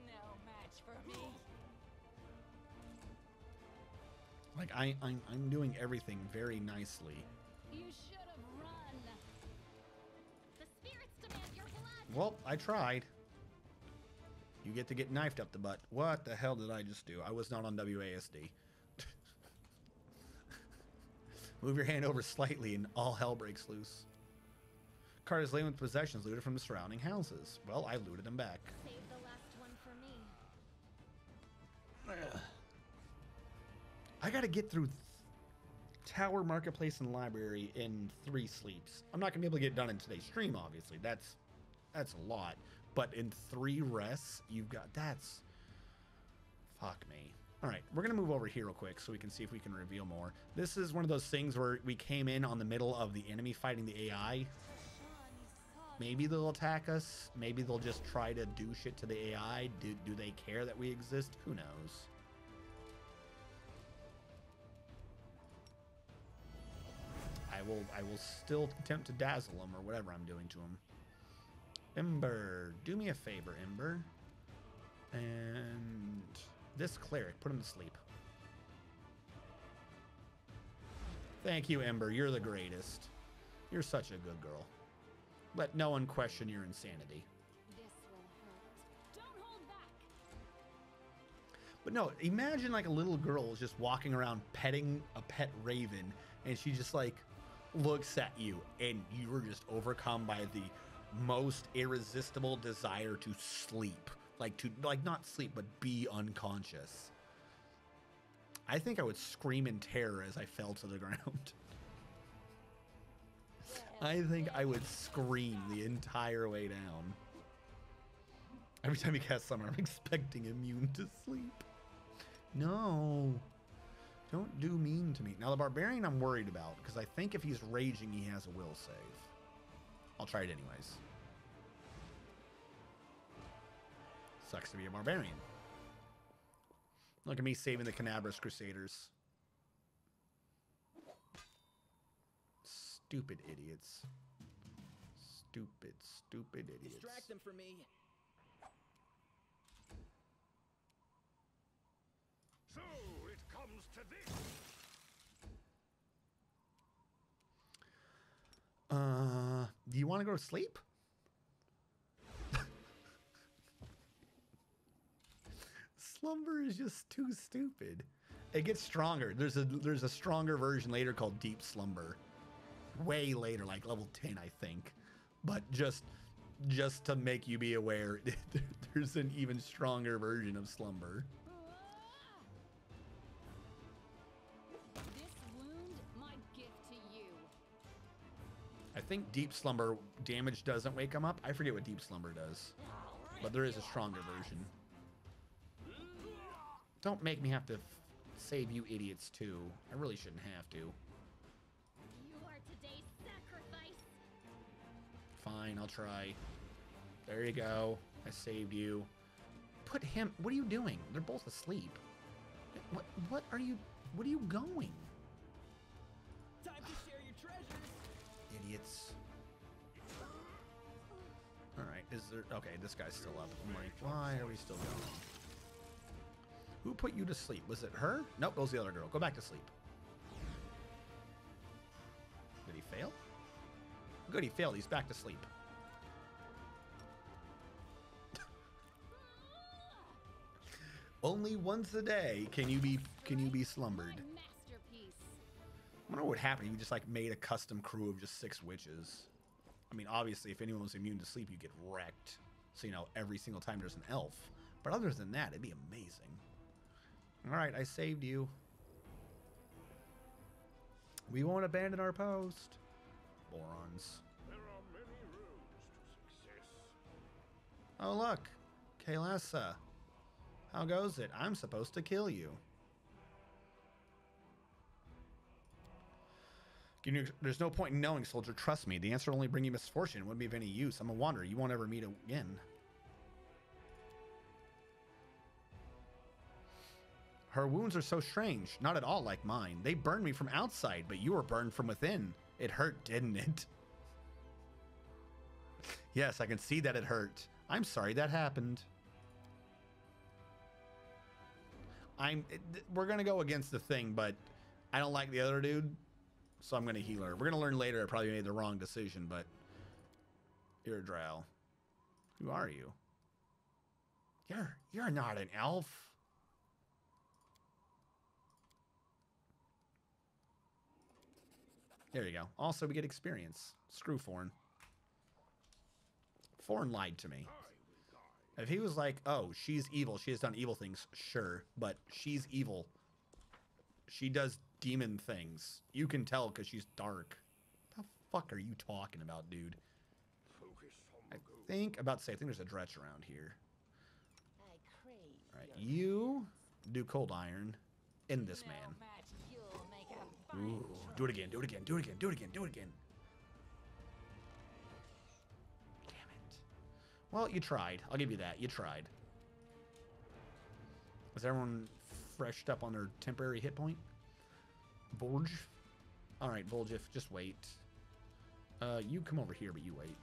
No match for me. Like I'm doing everything very nicely. You should have run. The spirits demand your blood. Well, I tried. You get to get knifed up the butt. What the hell did I just do? I was not on WASD. Move your hand over slightly and all hell breaks loose. Cart is laden with possessions looted from the surrounding houses. Well, I looted them back. Save the last one for me. I gotta get through Tower, Marketplace, and Library in 3 sleeps. I'm not gonna be able to get it done in today's stream, obviously. That's a lot. But in 3 rests, you've got... That's... Fuck me. Alright, we're going to move over here real quick so we can see if we can reveal more. This is one of those things where we came in on the middle of the enemy fighting the AI. Maybe they'll attack us. Maybe they'll just try to do shit to the AI. Do they care that we exist? Who knows? I will still attempt to dazzle them or whatever I'm doing to them. Ember, do me a favor, Ember. And this cleric, put him to sleep. Thank you, Ember. You're the greatest. You're such a good girl. Let no one question your insanity. This will hurt. Don't hold back. But no, imagine like a little girl is just walking around petting a pet raven, and she just like looks at you, and you were just overcome by the most irresistible desire to sleep. Like not sleep, but be unconscious. I think I would scream in terror as I fell to the ground. I think I would scream the entire way down. Every time you cast Summer, I'm expecting immune to sleep. No. Don't do mean to me. Now, the Barbarian I'm worried about, because I think if he's raging, he has a will save. I'll try it anyways. Sucks to be a Barbarian. Look at me saving the Canabras Crusaders. Stupid idiots. Stupid idiots. Distract them for me. So it comes to this. Do you want to go to sleep? Slumber is just too stupid. It gets stronger. There's a stronger version later called Deep Slumber. Way later, like level 10, I think. But just to make you be aware, there's an even stronger version of Slumber. This wound, my gift to you. I think Deep Slumber damage doesn't wake him up. I forget what Deep Slumber does. But there is a stronger version. Don't make me have to save you idiots too. I really shouldn't have to. You are today's sacrifice. Fine, I'll try. There you go. I saved you. Put him... What are you doing? They're both asleep. What are you going? Time to share your treasures. Idiots. All right, is there... Okay, this guy's still up. I'm like, why are we still going? Who put you to sleep? Was it her? Nope, it was the other girl. Go back to sleep. Did he fail? Good, he failed. He's back to sleep. Only once a day can you be slumbered. I wonder what would happen if you just like made a custom crew of just 6 witches. I mean, obviously, if anyone was immune to sleep, you get wrecked. So, you know, every single time there's an elf. But other than that, it'd be amazing. All right, I saved you. We won't abandon our post. Morons. There are many roads to success. Oh, look. Kaylasa. How goes it? I'm supposed to kill you. There's no point in knowing, soldier. Trust me. The answer will only bring you misfortune. It wouldn't be of any use. I'm a wanderer. You won't ever meet again. Her wounds are so strange. Not at all like mine. They burned me from outside, but you were burned from within. It hurt, didn't it? Yes, I can see that it hurt. I'm sorry that happened. We're going to go against the thing, but I don't like the other dude, so I'm going to heal her. We're going to learn later I probably made the wrong decision, but you're a drow. Who are you? You're not an elf. There you go. Also, we get experience. Screw Forn. Forn lied to me. If he was like, oh, she's evil, she has done evil things, sure, but she's evil. She does demon things. You can tell because she's dark. What the fuck are you talking about, dude? I think there's a dretch around here. Alright, you do cold iron in this man. Ooh, do it again, do it again, do it again, do it again, do it again. Well, you tried. I'll give you that. You tried. Is everyone freshed up on their temporary hit point? Volge? Alright, Volgif, just wait. You come over here, but you wait.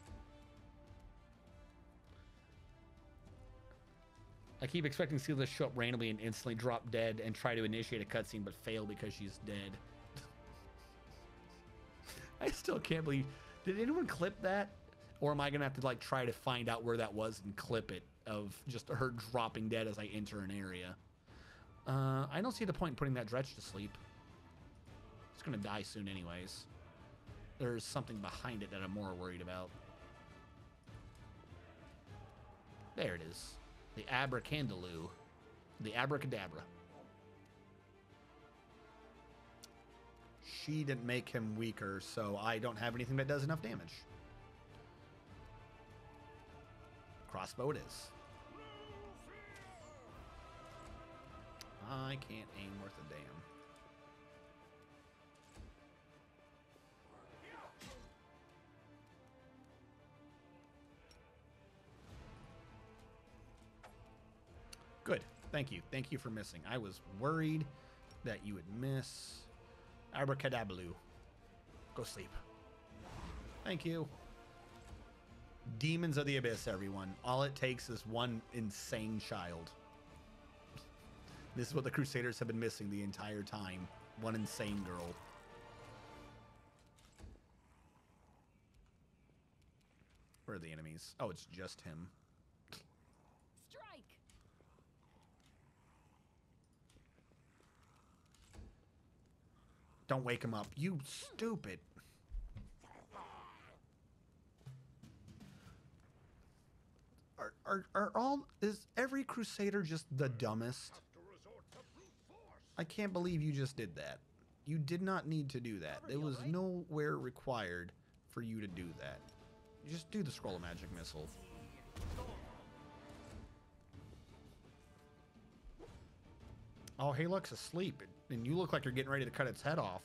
I keep expecting Seelah to show up randomly and instantly drop dead and try to initiate a cutscene, but fail because she's dead. I still can't believe... Did anyone clip that? Or am I going to have to, like, try to find out where that was and clip it of just her dropping dead as I enter an area? I don't see the point in putting that dretch to sleep. It's going to die soon anyways. There's something behind it that I'm more worried about. There it is. The abracandaloo. The abracadabra. She didn't make him weaker, so I don't have anything that does enough damage. Crossbow it is. I can't aim worth a damn. Good. Thank you. Thank you for missing. I was worried that you would miss. Abracadablu. Go sleep. Thank you. Demons of the Abyss, everyone. All it takes is one insane child. This is what the Crusaders have been missing the entire time. One insane girl. Where are the enemies? Oh, it's just him. Strike. Don't wake him up. You stupid. Is every Crusader just the dumbest? I can't believe you just did that. You did not need to do that. There was nowhere required for you to do that. You just do the Scroll of Magic Missile. Oh, Haluk's asleep, and you look like you're getting ready to cut its head off.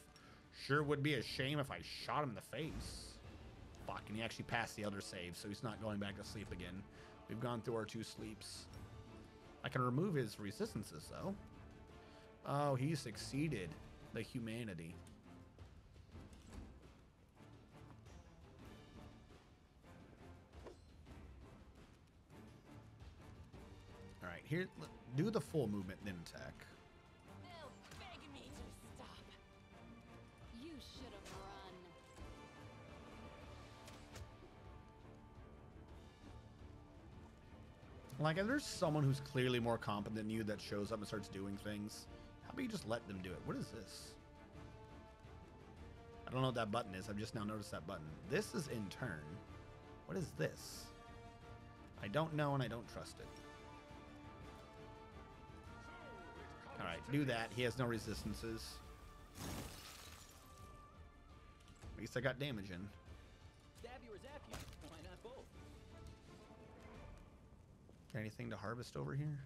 Sure would be a shame if I shot him in the face. Fuck, and he actually passed the other save, so he's not going back to sleep again. We've gone through our 2 sleeps. I can remove his resistances, though. Oh, he succeeded the humanity. All right, here, do the full movement, then attack. They'll beg me to stop. You should have run. Like, if there's someone who's clearly more competent than you that shows up and starts doing things, how about you just let them do it? What is this? I don't know what that button is. I've just now noticed that button. This is in turn. What is this? I don't know and I don't trust it. Alright, do that. He has no resistances. At least I got damage in. Stab you or zap you. Why not both? Anything to harvest over here?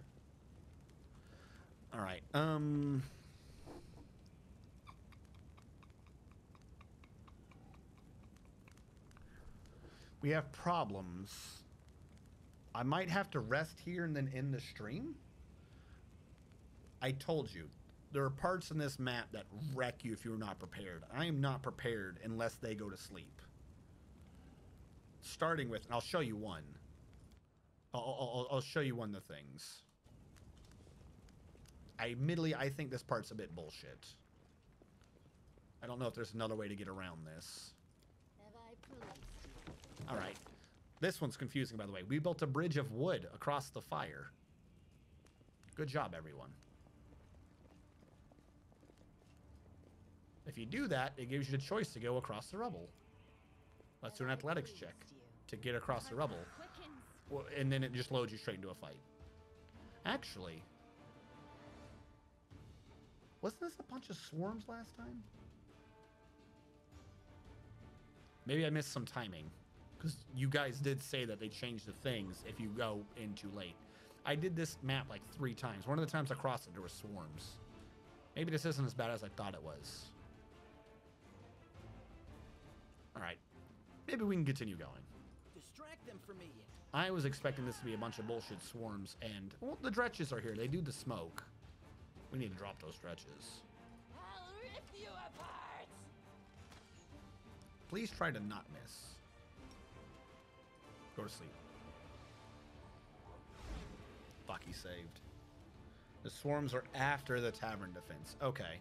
All right. We have problems. I might have to rest here and then end the stream. I told you, there are parts in this map that wreck you if you're not prepared. I am not prepared unless they go to sleep. Starting with, and I'll show you one. I'll show you one of the things. Admittedly, I think this part's a bit bullshit. I don't know if there's another way to get around this. Alright. This one's confusing, by the way. We built a bridge of wood across the fire. Good job, everyone. If you do that, it gives you the choice to go across the rubble. Let's do an athletics check to get across the rubble. Well, and then it just loads you straight into a fight. Actually, wasn't this a bunch of swarms last time? Maybe I missed some timing, because you guys did say that they changed the things if you go in too late. I did this map like 3 times. One of the times I crossed it, there were swarms. Maybe this isn't as bad as I thought it was. All right, maybe we can continue going. Distract them from me. I was expecting this to be a bunch of bullshit swarms, and well, the dretches are here. They do the smoke. We need to drop those dretches. I'll rip you apart. Please try to not miss. Go to sleep. Fuck, he saved. The swarms are after the tavern defense. Okay.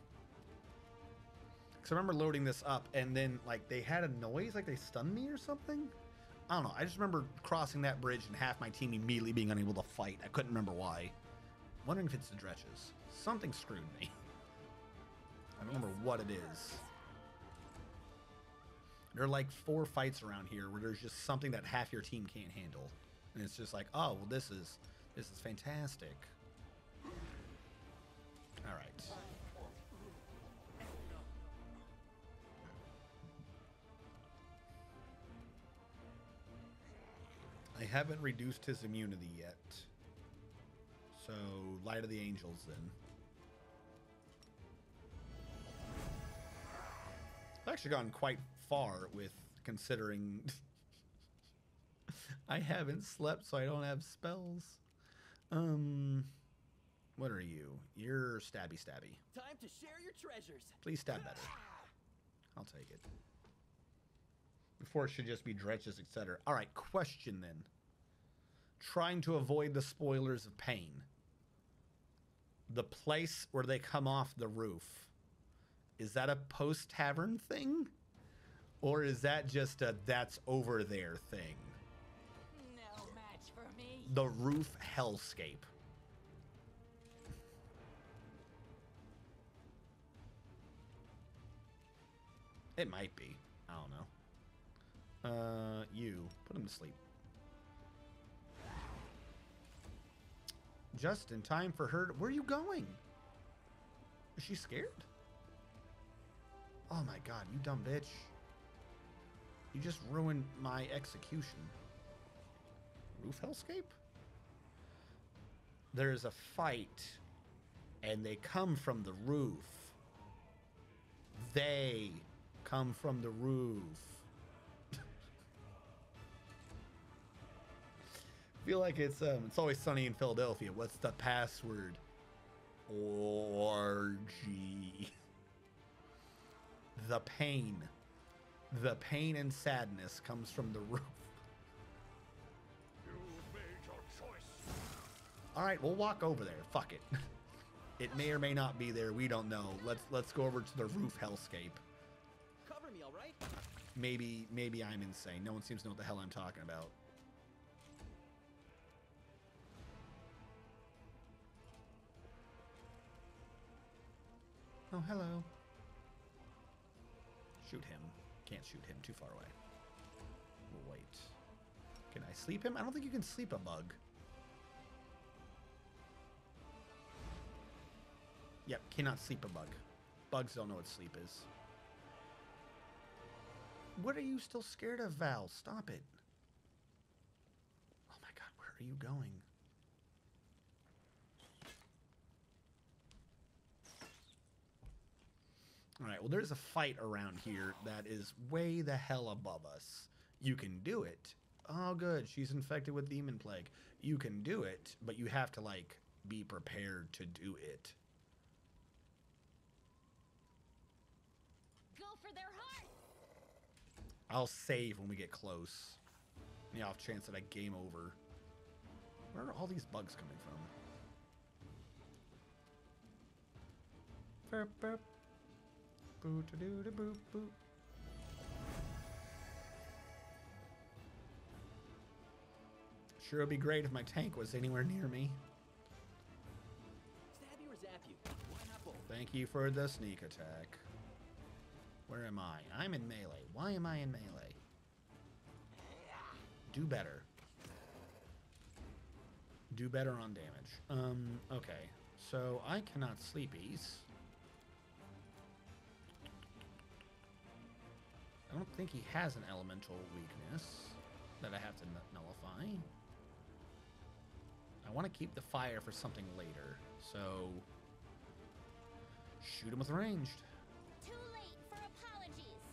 Because I remember loading this up, and then, like, they had a noise, like they stunned me or something? I don't know. I just remember crossing that bridge and half my team immediately being unable to fight. I couldn't remember why. Wondering if it's the dretches. Something screwed me. I don't remember what it is. There are like 4 fights around here where there's just something that half your team can't handle. And it's just like, oh, well, this is fantastic. All right. I haven't reduced his immunity yet. So, Light of the Angels then. I've actually gone quite far with considering I haven't slept, so I don't have spells. What are you? You're stabby. Time to share your treasures. Please stab better. I'll take it. Before it should just be dretches, etc. All right, question then. Trying to avoid the spoilers of pain. The place where they come off the roof, is that a post-tavern thing? Or is that just a that's over there thing? No match for me. The roof hellscape. It might be. I don't know. You. Put him to sleep. Just in time for her. Where are you going? Is she scared? Oh my god, you dumb bitch. You just ruined my execution. Roof hellscape? There's a fight, and they come from the roof. They come from the roof. I feel like it's Always Sunny in Philadelphia. What's the password? orgy. The pain and sadness comes from the roof. You made your choice. All right, we'll walk over there. Fuck it. It may or may not be there. We don't know. Let's go over to the roof hellscape. Cover me, all right? Maybe I'm insane. No one seems to know what the hell I'm talking about. Oh, hello. Shoot him. Can't shoot him. Too far away. We'll wait. Can I sleep him? I don't think you can sleep a bug. Yep, cannot sleep a bug. Bugs don't know what sleep is. What are you still scared of, Val? Stop it. Oh my god, where are you going? Alright, well there's a fight around here that is way the hell above us. You can do it. Oh good, she's infected with demon plague. You can do it, but you have to like be prepared to do it. Go for their heart. I'll save when we get close. The off chance that I game over. Where are all these bugs coming from? Burp, burp. Boo to doo to boop boop. Sure, it'd be great if my tank was anywhere near me. Stab you or zap you? Why not both? Thank you for the sneak attack. Where am I? I'm in melee. Why am I in melee? Do better. Do better on damage. Okay. So I cannot sleepies. I don't think he has an elemental weakness that I have to nullify. I want to keep the fire for something later, so shoot him with ranged. Too late for apologies.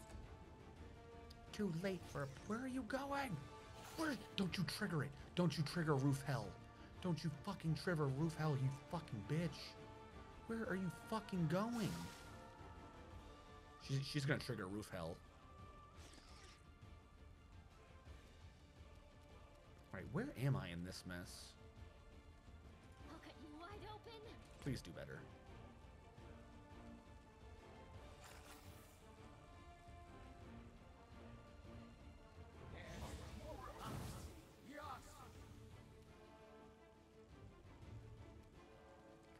Too late for... Where are you going? Where? Don't you trigger it. Don't you trigger roof hell. Don't you fucking trigger roof hell, you fucking bitch. Where are you fucking going? She's gonna trigger roof hell. Alright, where am I in this mess? I'll cut you wide open. Please do better.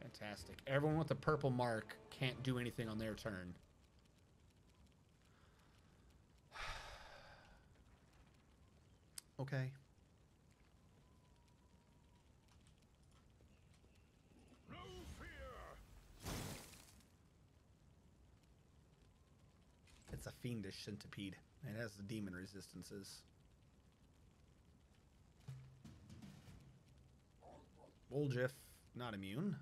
Fantastic. Everyone with the purple mark can't do anything on their turn. Okay. No fear. It's a fiendish centipede. It has the demon resistances. Woljif, not immune.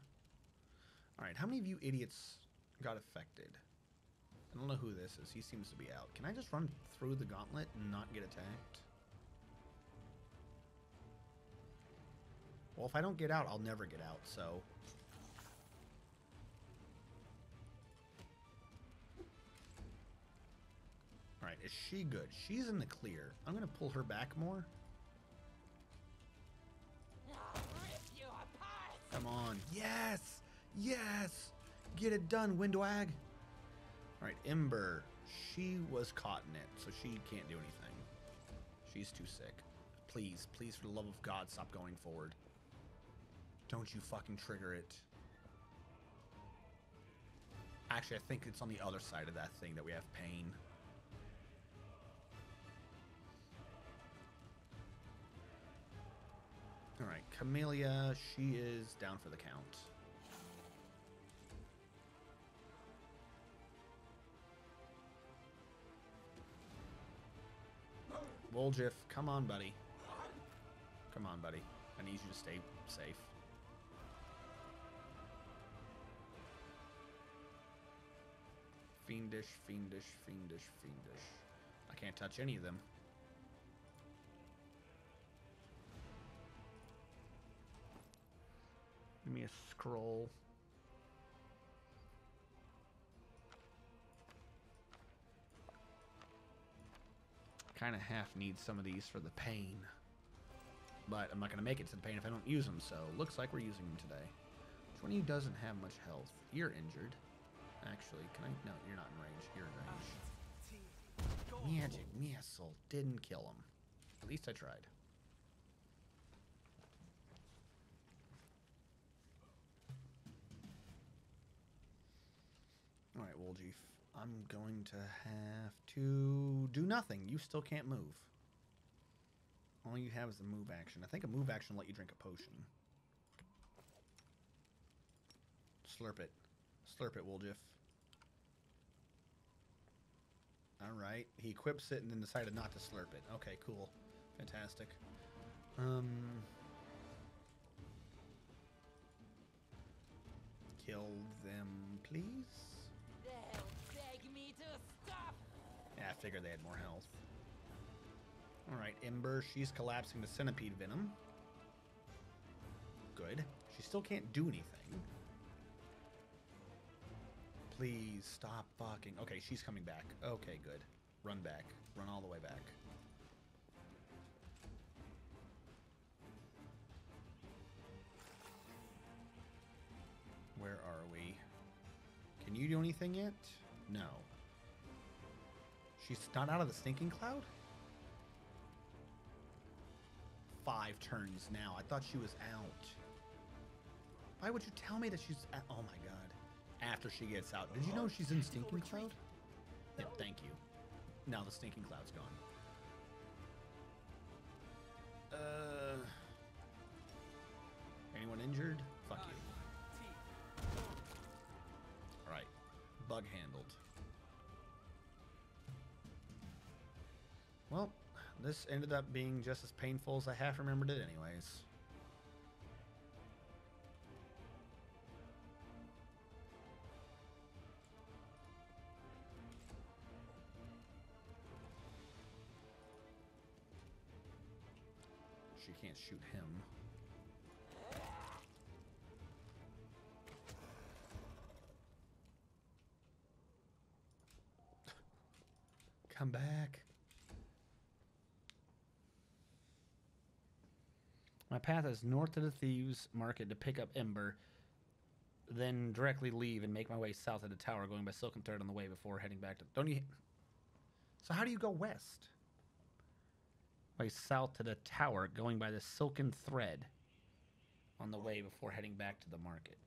Alright, how many of you idiots got affected? I don't know who this is. He seems to be out. Can I just run through the gauntlet and not get attacked? Well, if I don't get out, I'll never get out, so... Alright, is she good? She's in the clear. I'm gonna pull her back more. Come on. Yes! Yes! Get it done, Windwag! Alright, Ember. She was caught in it, so she can't do anything. She's too sick. Please, please, for the love of God, stop going forward. Don't you fucking trigger it. Actually, I think it's on the other side of that thing that we have pain. Alright, Camellia, she is down for the count. Woljif, come on, buddy. Come on, buddy. I need you to stay safe. Fiendish, fiendish, fiendish, fiendish. I can't touch any of them. Give me a scroll. kind of half need some of these for the pain. But I'm not going to make it to the pain if I don't use them, so looks like we're using them today. Which one of you doesn't have much health? You're injured. Actually, can I? No, you're not in range. You're in range. Magic missile didn't kill him. At least I tried. Alright, Woljeef. I'm going to have to do nothing. You still can't move. All you have is the move action. I think a move action will let you drink a potion. Slurp it. Slurp it, Woljeef. Alright. He equips it and then decided not to slurp it. Okay, cool. Fantastic. Kill them, please? They'll beg me to stop. Yeah, I figured they had more health. Alright, Ember, she's collapsing to centipede venom. Good. She still can't do anything. Please stop fucking. Okay, she's coming back. Okay, good. Run back. Run all the way back. Where are we? Can you do anything yet? No. She's not out of the stinking cloud? 5 turns now. I thought she was out. Why would you tell me that she's out? Oh my god. After she gets out. Did you know she's in stinking cloud? Yep, thank you. Now the stinking cloud's gone. Anyone injured? Fuck you. Alright. Bug handled. Well, this ended up being just as painful as I half remembered it anyways. She can't shoot him. Come back. My path is north to the Thieves Market to pick up Ember, then directly leave and make my way south of the tower, going by Silken Thread on the way before heading back to... Don't you... So how do you go west? Way south to the tower, going by the Silken Thread on the way before heading back to the market.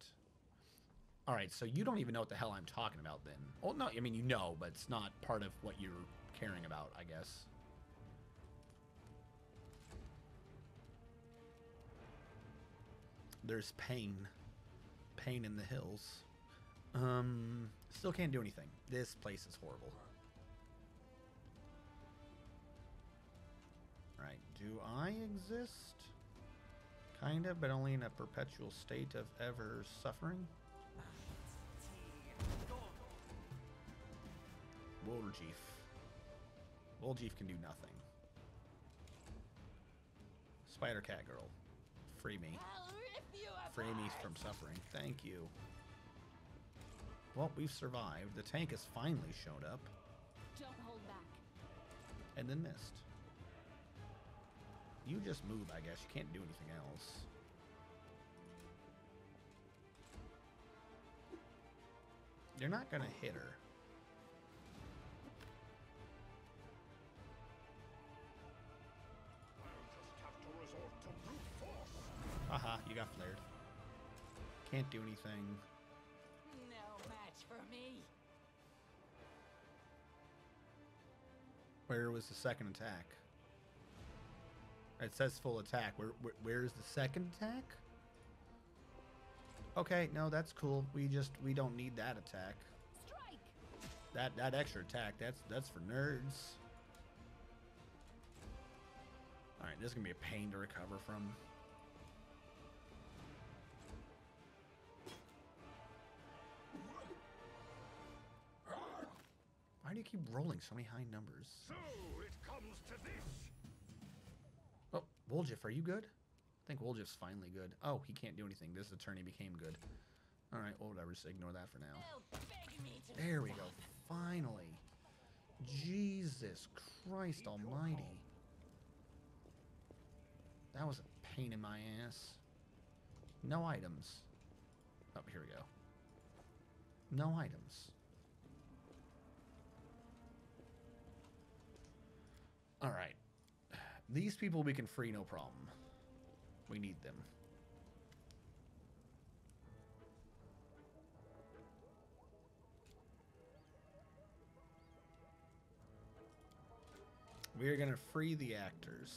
Alright, so you don't even know what the hell I'm talking about then. Well, no, I mean, you know, but it's not part of what you're caring about, I guess. There's pain. Pain in the hills. Still can't do anything. This place is horrible. Right, do I exist? Kind of, but only in a perpetual state of ever suffering? Woljeef. Woljeef can do nothing. Spider Cat Girl. Free me. Free me from suffering. Thank you. Well, we've survived. The tank has finally showed up. Don't hold back. And then missed. You just move, I guess. You can't do anything else. You're not gonna hit her. Haha, you got flared. Can't do anything. No match for me. Where was the second attack? It says full attack. Where's the second attack? Okay, no, that's cool. We don't need that attack. Strike. That extra attack, that's for nerds. Alright, this is gonna be a pain to recover from. Why do you keep rolling so many high numbers? So it comes to this. Oh, Woljeef, are you good? I think Woljeef's finally good. Oh, he can't do anything. This attorney became good. Alright, well, whatever. Just ignore that for now. There we go. Finally. Jesus Christ almighty. That was a pain in my ass. No items. Oh, here we go. No items. Alright. These people we can free, no problem. We need them. We are going to free the actors.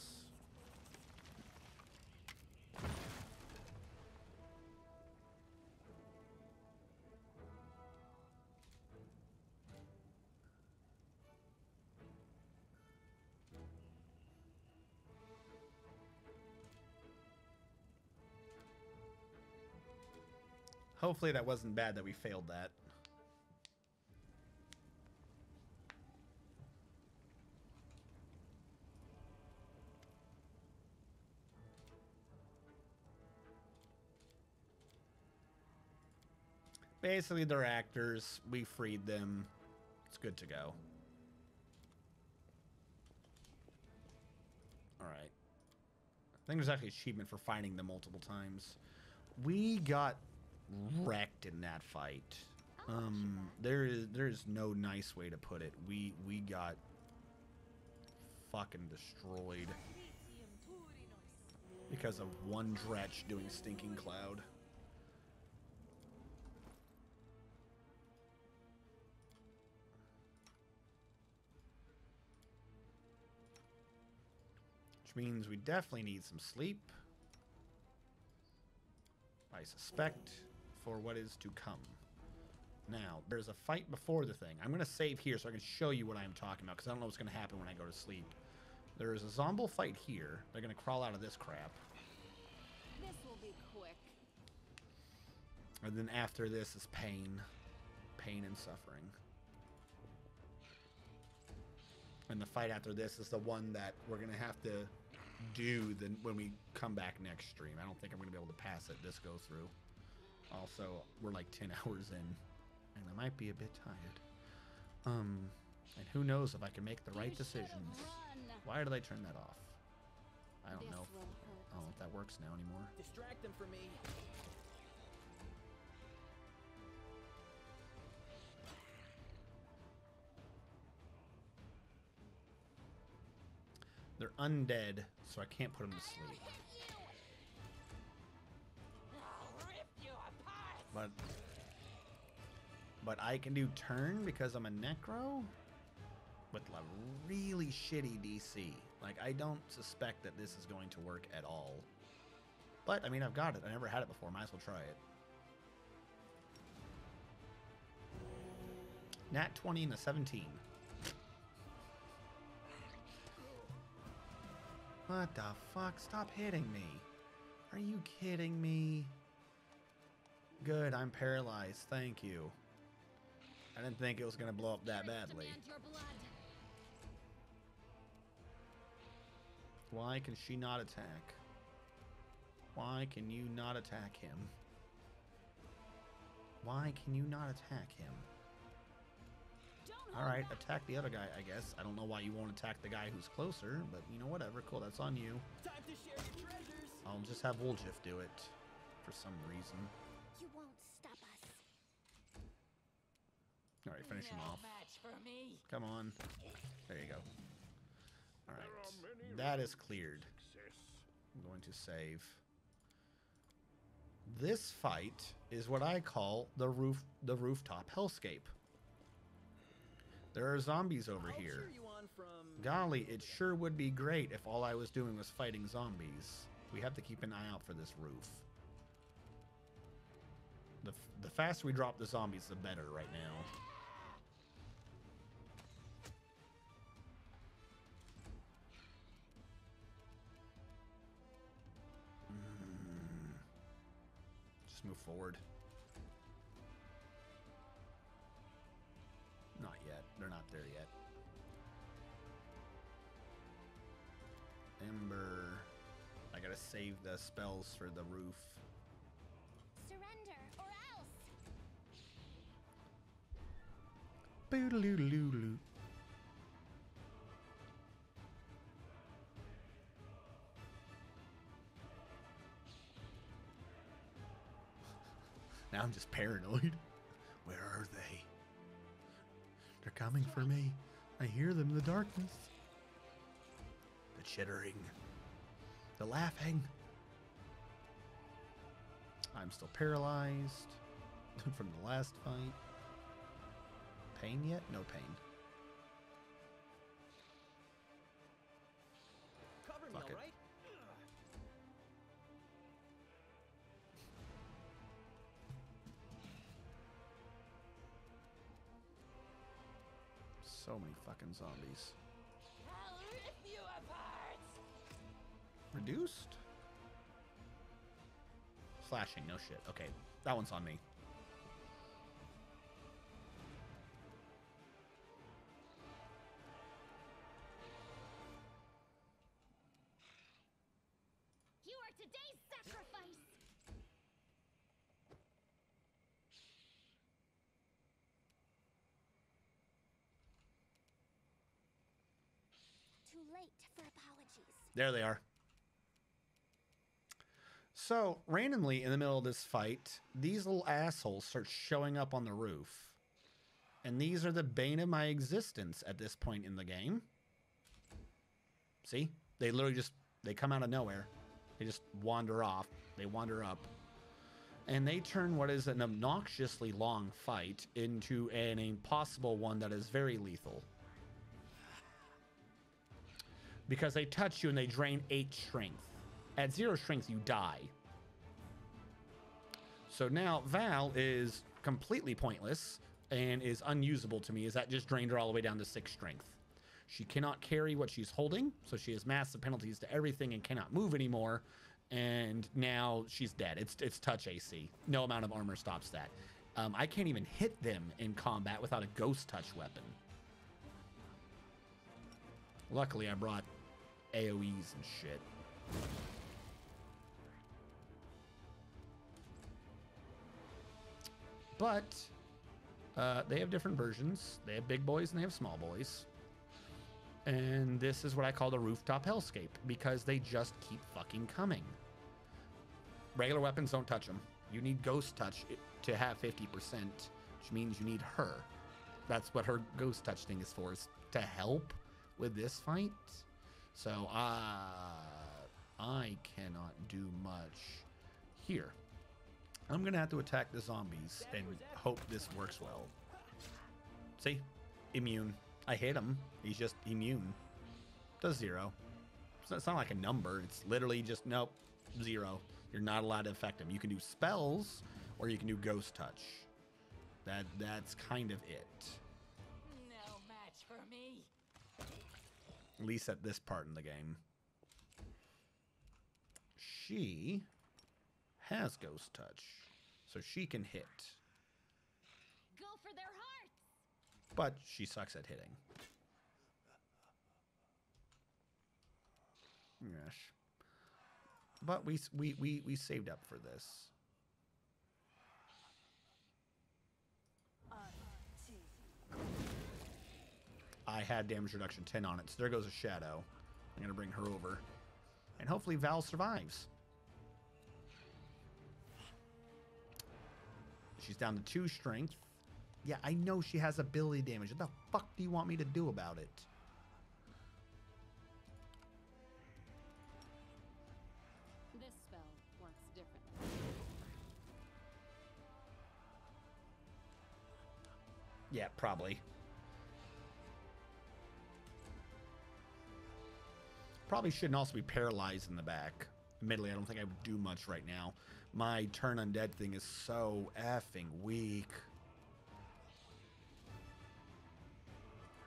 Hopefully that wasn't bad that we failed that. Basically, they're actors. We freed them. It's good to go. Alright. I think there's actually an achievement for finding them multiple times. We got wrecked in that fight. There's no nice way to put it. We got fucking destroyed because of one dretch doing Stinking Cloud. Which means we definitely need some sleep. I suspect for what is to come. Now, there's a fight before the thing. I'm going to save here so I can show you what I'm talking about, because I don't know what's going to happen when I go to sleep. There is a zombie fight here. They're going to crawl out of this crap. This will be quick. And then after this is pain. Pain and suffering. And the fight after this is the one that we're going to have to do when we come back next stream. I don't think I'm going to be able to pass it this go through. Also, we're like 10 hours in, and I might be a bit tired. And who knows if I can make the right decisions. Why did I turn that off? I don't know. I don't know if that works now anymore. Distract them for me. They're undead, so I can't put them to sleep. But I can do turn because I'm a necro with a really shitty DC. Like, I don't suspect that this is going to work at all. But, I mean, I've got it. I never had it before. Might as well try it. Nat 20 and a 17. What the fuck? Stop hitting me. Are you kidding me? Good, I'm paralyzed. Thank you. I didn't think it was going to blow up that badly. Why can she not attack? Why can you not attack him? Why can you not attack him? Alright, attack the other guy, I guess. I don't know why you won't attack the guy who's closer, but you know, whatever. Cool, that's on you. Time to share your treasures. I'll just have Woljif do it for some reason. You won't stop us. Alright, finish him off. Match for me. Come on. There you go. Alright. That is cleared. I'm going to save. This fight is what I call the rooftop hellscape. There are zombies over here. Golly, it sure would be great if all I was doing was fighting zombies. We have to keep an eye out for this roof. The faster we drop the zombies, the better right now. Just move forward. Not yet. They're not there yet. Ember. I gotta save the spells for the roof. Surrender or else. Boodaloo-loo-loo. Now I'm just paranoid. Where are they? They're coming for me. I hear them in the darkness. The chittering. The laughing. I'm still paralyzed from the last fight. Pain yet? No pain. Cover me, Fuck it. all right? So many fucking zombies. I'll rip you apart. Reduced? Slashing, no shit. Okay, that one's on me. You are today's sacrifice. Too late for apologies. There they are. So, randomly in the middle of this fight, these little assholes start showing up on the roof. And these are the bane of my existence at this point in the game. See? They literally just, they come out of nowhere. They just wander off. They wander up. And they turn what is an obnoxiously long fight into an impossible one that is very lethal. Because they touch you and they drain 8 strength. At 0 strength, you die. So now Val is completely pointless and is unusable to me, as that just drained her all the way down to 6 strength. She cannot carry what she's holding, so she has massive penalties to everything and cannot move anymore. And now she's dead. It's touch AC. No amount of armor stops that. I can't even hit them in combat without a ghost touch weapon. Luckily, I brought AoEs and shit. But they have different versions. They have big boys and they have small boys. And this is what I call the rooftop hellscape, because they just keep fucking coming. Regular weapons don't touch them. You need ghost touch to have 50%, which means you need her. That's what her ghost touch thing is for, is to help with this fight. So I cannot do much here. I'm going to have to attack the zombies and hope this works well. See? Immune. I hit him. He's just immune. Does 0. So it's not like a number. It's literally just, nope, 0. You're not allowed to affect him. You can do spells or you can do ghost touch. That's kind of it. No match for me. At least at this part in the game. She has ghost touch, so she can hit. Go for their hearts. But she sucks at hitting. Yes. But we saved up for this. I had damage reduction 10 on it, so there goes a shadow. I'm going to bring her over. And hopefully Val survives. She's down to 2 strength. Yeah, I know she has ability damage. What the fuck do you want me to do about it? This spell works differently. Yeah, probably. Probably shouldn't also be paralyzed in the back. Admittedly, I don't think I would do much right now. My turn undead thing is so effing weak.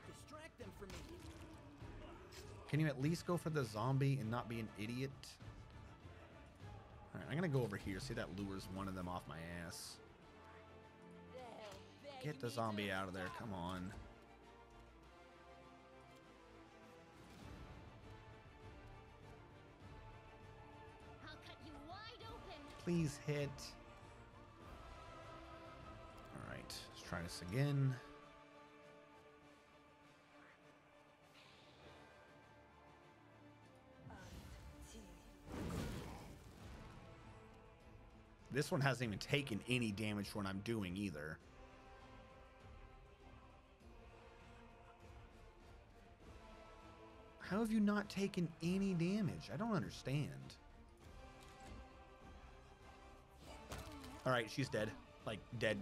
Distract them from me. Can you at least go for the zombie and not be an idiot? Alright, I'm gonna go over here. See if that lures one of them off my ass. Get the zombie out of there. Come on. I'll cut you wide open. Please hit. Alright, let's try this again. This one hasn't even taken any damage for what I'm doing either. How have you not taken any damage? I don't understand. Alright, she's dead. Like, dead.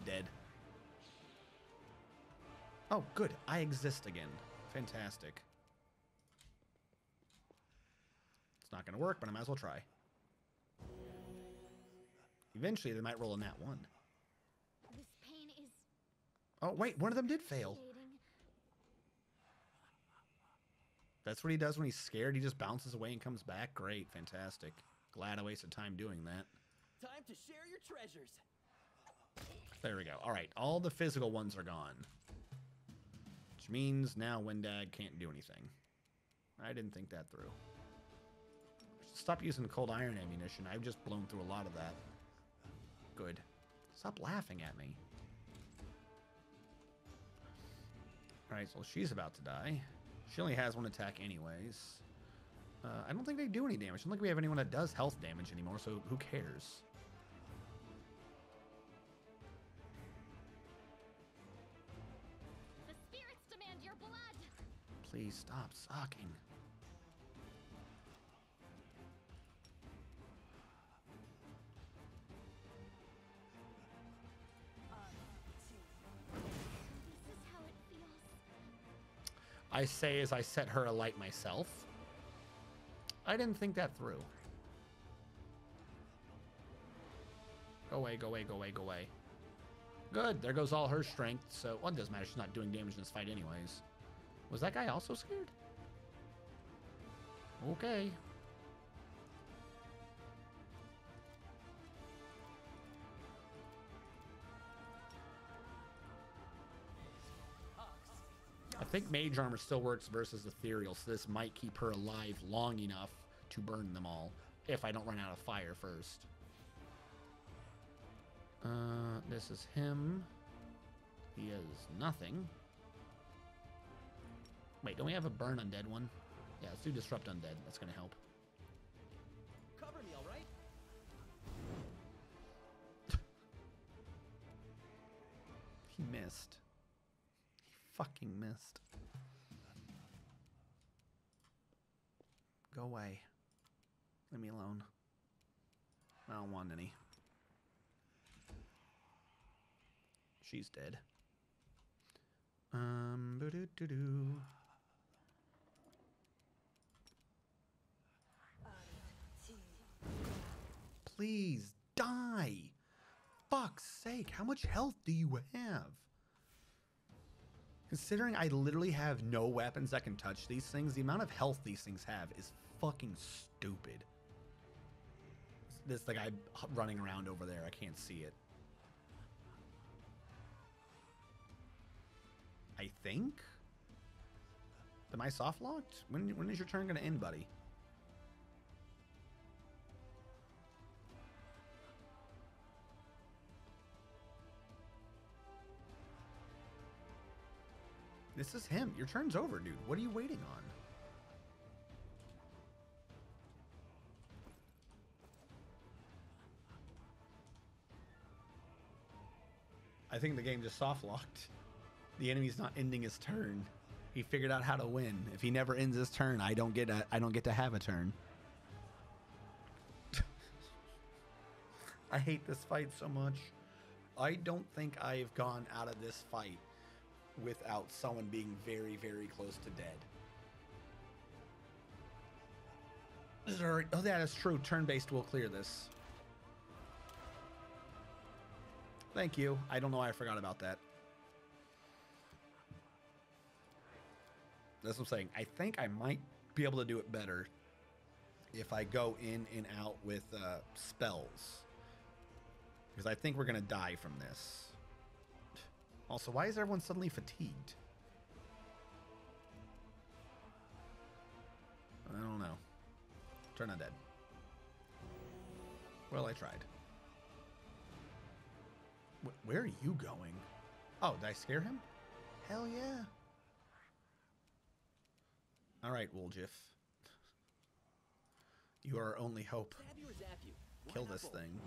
Oh, good. I exist again. Fantastic. It's not going to work, but I might as well try. Eventually, they might roll a nat 1. This pain is... Oh, wait. One of them did fail. That's what he does when he's scared. He just bounces away and comes back. Great. Fantastic. Glad I wasted time doing that. Time to share your treasures. There we go. All right. All the physical ones are gone. Which means now Wendag can't do anything. I didn't think that through. Stop using cold iron ammunition. I've just blown through a lot of that. Good. Stop laughing at me. Alright, so she's about to die. She only has one attack anyways. I don't think they do any damage. I don't think we have anyone that does health damage anymore, so who cares? The spirits demand your blood. Please stop sucking. This is how it feels. I say as I set her alight myself. I didn't think that through. Go away, go away, go away, go away. Good, there goes all her strength, so... Well, it doesn't matter, she's not doing damage in this fight anyways. Was that guy also scared? Okay. I think mage armor still works versus ethereal, so this might keep her alive long enough to burn them all, if I don't run out of fire first. This is him. He has nothing. Wait, don't we have a burn undead one? Yeah, let's do disrupt undead. That's gonna help. Cover me, all right? He missed. He fucking missed. Go away. Leave me alone. I don't want any. She's dead. Boo-doo-doo-doo. Please die. Fuck's sake, how much health do you have? Considering I literally have no weapons that can touch these things, the amount of health these things have is fucking stupid. This the guy running around over there, I can't see it. I think? Am I soft locked? When is your turn gonna end, buddy? This is him. Your turn's over, dude. What are you waiting on? I think the game just soft locked. The enemy's not ending his turn. He figured out how to win. If he never ends his turn, I don't get to have a turn. I hate this fight so much. I don't think I've gone out of this fight without someone being very, very close to dead. Oh, that is true. Turn-based will clear this. Thank you. I don't know why I forgot about that. That's what I'm saying. I think I might be able to do it better if I go in and out with spells. Because I think we're going to die from this. Also, why is everyone suddenly fatigued? I don't know. Turn undead. Well, I tried. Where are you going? Oh, did I scare him? Hell yeah. All right, Woljif. You are our only hope. Kill this thing.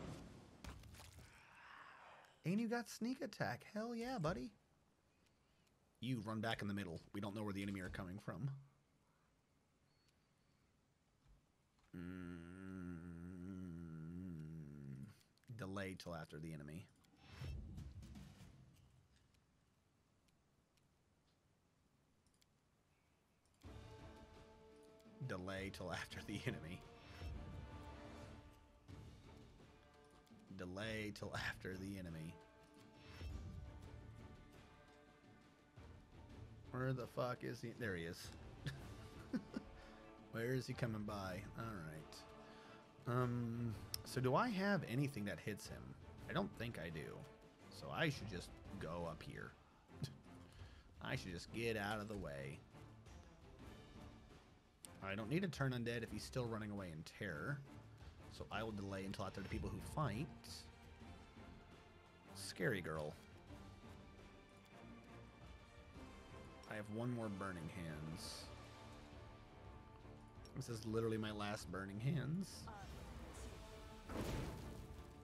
And you got sneak attack. Hell yeah, buddy. You run back in the middle. We don't know where the enemy are coming from. Delay till after the enemy. Delay till after the enemy. Delay till after the enemy. Where the fuck is he? There he is. Where is he coming by? Alright. So do I have anything that hits him? I don't think I do. So I should just go up here. I should just get out of the way. I don't need to turn undead if he's still running away in terror. So I will delay until after the people who fight. Scary girl. I have one more burning hands. This is literally my last burning hands.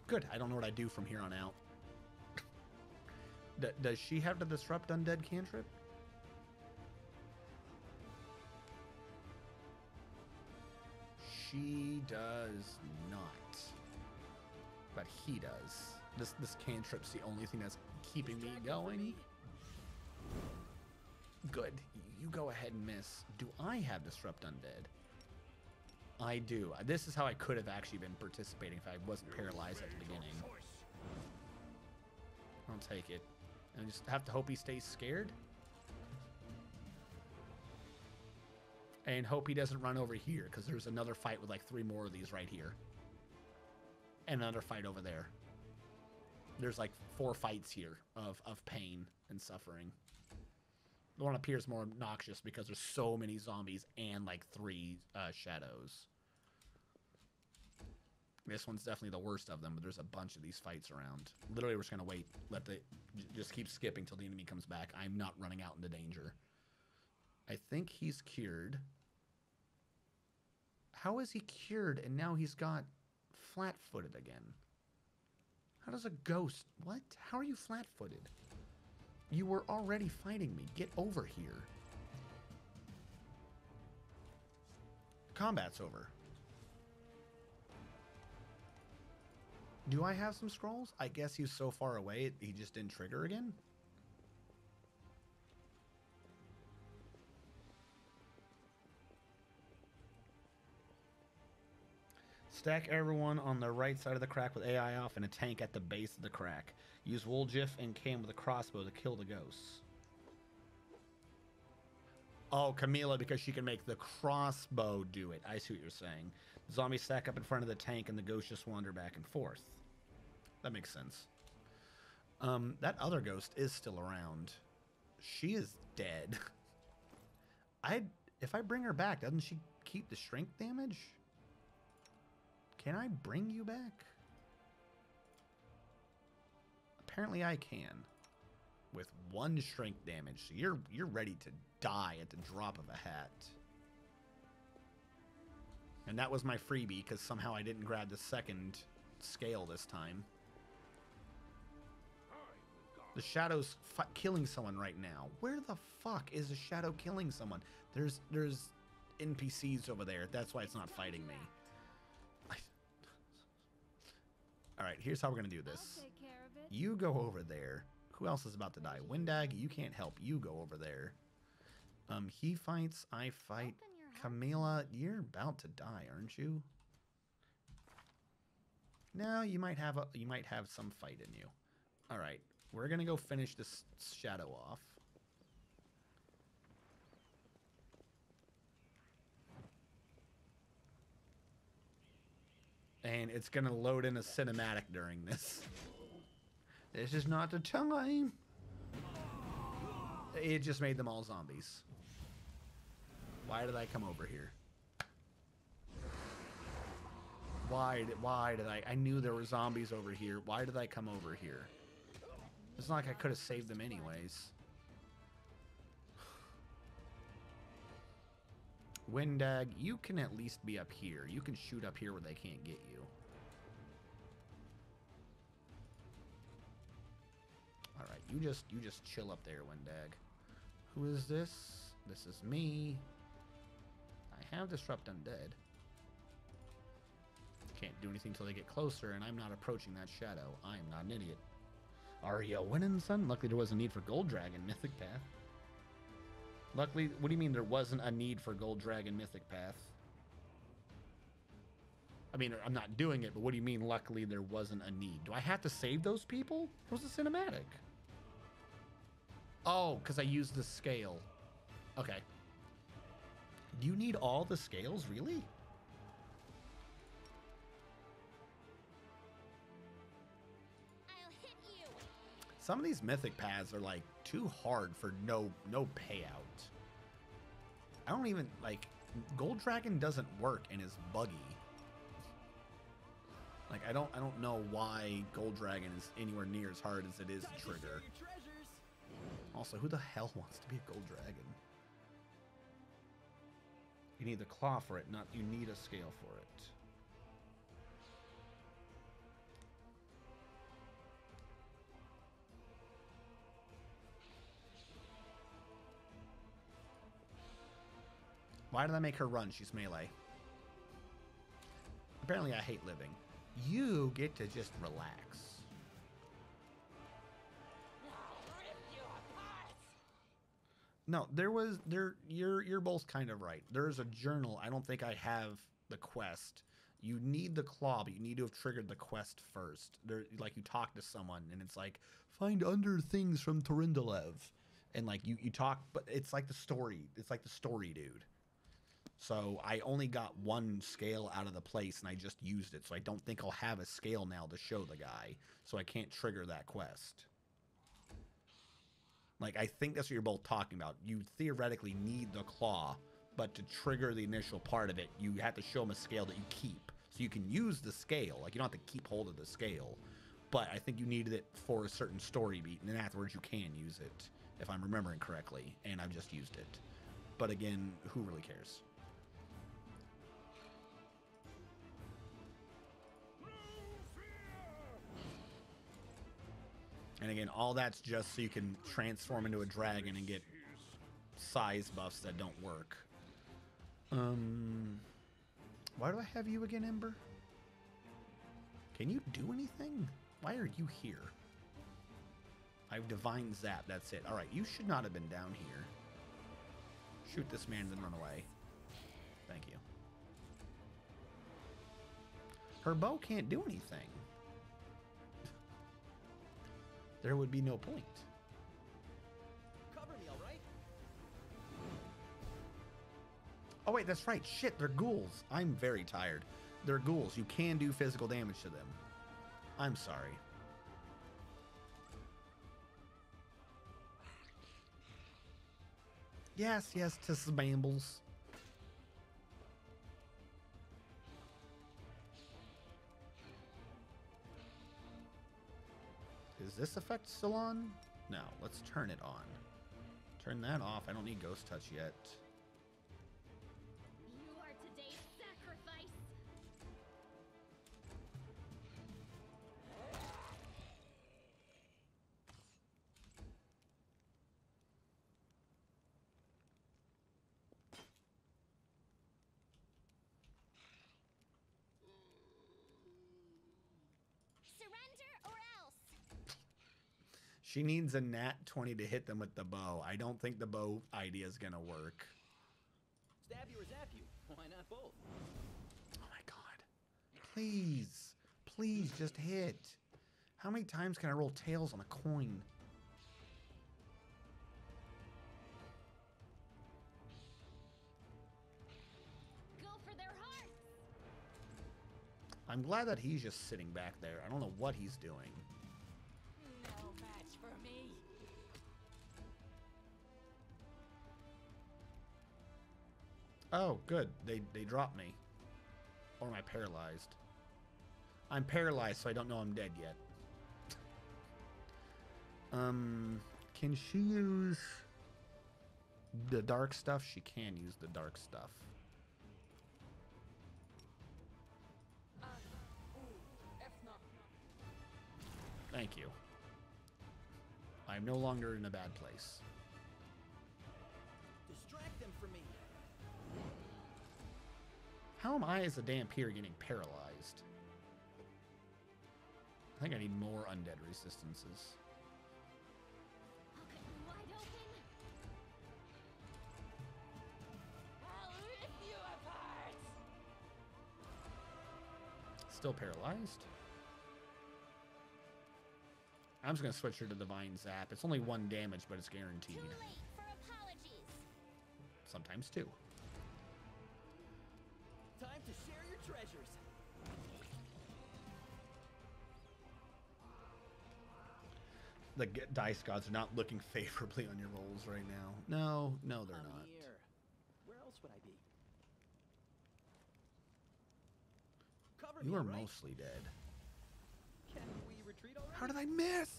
Good. I don't know what I do from here on out. Does she have the disrupt undead cantrip? She does not. But he does. This cantrip's the only thing that's keeping me going. Good. You go ahead and miss. Do I have disrupt undead? I do. This is how I could have actually been participating if I wasn't paralyzed at the beginning. I'll take it. And I just have to hope he stays scared. And hope he doesn't run over here, because there's another fight with like 3 more of these right here. And another fight over there. There's like 4 fights here of pain and suffering. The one appears more obnoxious because there's so many zombies and like 3 shadows. This one's definitely the worst of them, but there's a bunch of these fights around. Literally, we're just gonna wait. Just keep skipping till the enemy comes back. I'm not running out into danger. I think he's cured. How is he cured and now he's got flat-footed again? How does a ghost... What? How are you flat-footed? You were already fighting me. Get over here. Combat's over. Do I have some scrolls? I guess he's so far away he just didn't trigger again? Stack everyone on the right side of the crack with AI off and a tank at the base of the crack. Use Wooljiff and Cam with a crossbow to kill the ghosts. Oh, Camila, because she can make the crossbow do it. I see what you're saying. The zombies stack up in front of the tank and the ghosts just wander back and forth. That makes sense. That other ghost is still around. She is dead. If I bring her back, doesn't she keep the strength damage? Can I bring you back? Apparently I can. With 1 strength damage. So you're ready to die at the drop of a hat. And that was my freebie because somehow I didn't grab the second scale this time. The shadow's killing someone right now. Where the fuck is the shadow killing someone? There's NPCs over there. That's why it's not fighting me. Alright, here's how we're going to do this. You go over there. Who else is about to die? Windag, you can't help. You go over there. He fights, I fight. Camila, you're about to die, aren't you? No, you might have some fight in you. Alright, we're going to go finish this shadow off. And it's going to load in a cinematic during this. This is not the time. It just made them all zombies. Why did I come over here? Why did I knew there were zombies over here. Why did I come over here? It's not like I could have saved them anyways. Windag, you can at least be up here. You can shoot up here where they can't get you. All right, you just chill up there, Wendag. Who is this? This is me. I have Disrupt Undead. Can't do anything until they get closer, and I'm not approaching that shadow. I am not an idiot. Are you winning, son? Luckily, there wasn't a need for Gold Dragon Mythic Path. Luckily, what do you mean there wasn't a need for Gold Dragon Mythic Path? I mean, I'm not doing it, but what do you mean, luckily, there wasn't a need? Do I have to save those people? It was a cinematic. Oh, because I used the scale. Okay. Do you need all the scales, really? Some of these mythic paths are like too hard for no payout. I don't even like Gold Dragon doesn't work and is buggy. Like I don't know why Gold Dragon is anywhere near as hard as it is to trigger. Also, who the hell wants to be a Gold Dragon? You need the claw for it, not you need a scale for it. Why did I make her run? She's melee. Apparently I hate living. You get to just relax. No, you're both kind of right. There's a journal. I don't think I have the quest. You need the claw, but you need to have triggered the quest first. Like you talk to someone and it's like, find under things from Torindalev. And like you talk, but it's like the story. It's like the story, dude. So I only got one scale out of the place and I just used it. So I don't think I'll have a scale now to show the guy. So I can't trigger that quest. Like, I think that's what you're both talking about. You theoretically need the claw, but to trigger the initial part of it, you have to show him a scale that you keep. So you can use the scale. Like, you don't have to keep hold of the scale. But I think you needed it for a certain story beat. And then afterwards you can use it, if I'm remembering correctly. And I've just used it. But again, who really cares? And again, all that's just so you can transform into a dragon and get size buffs that don't work. Why do I have you again, Ember? Can you do anything? Why are you here? I have Divine Zap, that's it. Alright, you should not have been down here. Shoot this man and then run away. Thank you. Her bow can't do anything. There would be no point. Cover me, all right? Oh wait, that's right. Shit, they're ghouls. I'm very tired. They're ghouls. You can do physical damage to them. I'm sorry. Yes, yes, to Sbambles. Is this effect still on? No, let's turn it on. Turn that off. I don't need Ghost Touch yet. You are today's sacrifice. Surrender or else. She needs a nat 20 to hit them with the bow. I don't think the bow idea is going to work. Stab you or zap you. Why not both? Oh my god. Please. Please just hit. How many times can I roll tails on a coin? Go for their hearts. I'm glad that he's just sitting back there. I don't know what he's doing. No match for me. Oh, good. They dropped me. Or am I paralyzed? I'm paralyzed, so I don't know I'm dead yet. Can she use the dark stuff? She can use the dark stuff. Thank you. I'm no longer in a bad place. Distract them from me. How am I as a Dhampir getting paralyzed? I think I need more undead resistances. Wide open. I'll rip you apart. Still paralyzed? I'm just going to switch her to Divine Zap. It's only 1 damage, but it's guaranteed. Too late for apologies. Sometimes 2. Time to share your treasures. The dice gods are not looking favorably on your rolls right now. No, they're not. Here. Where else would I be? Cover You me, are all right? mostly dead. Can we retreat already? How did I miss?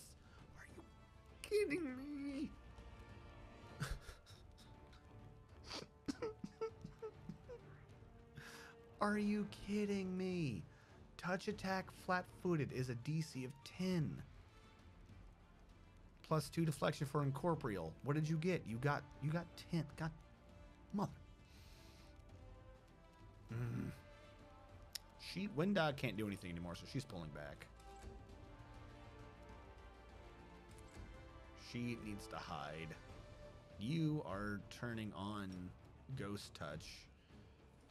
Are you kidding me? Are you kidding me? Touch attack flat-footed is a DC of 10. Plus 2 deflection for incorporeal. What did you get? You got 10. God, mother. Wind Dog can't do anything anymore, so she's pulling back. She needs to hide. You are turning on Ghost Touch.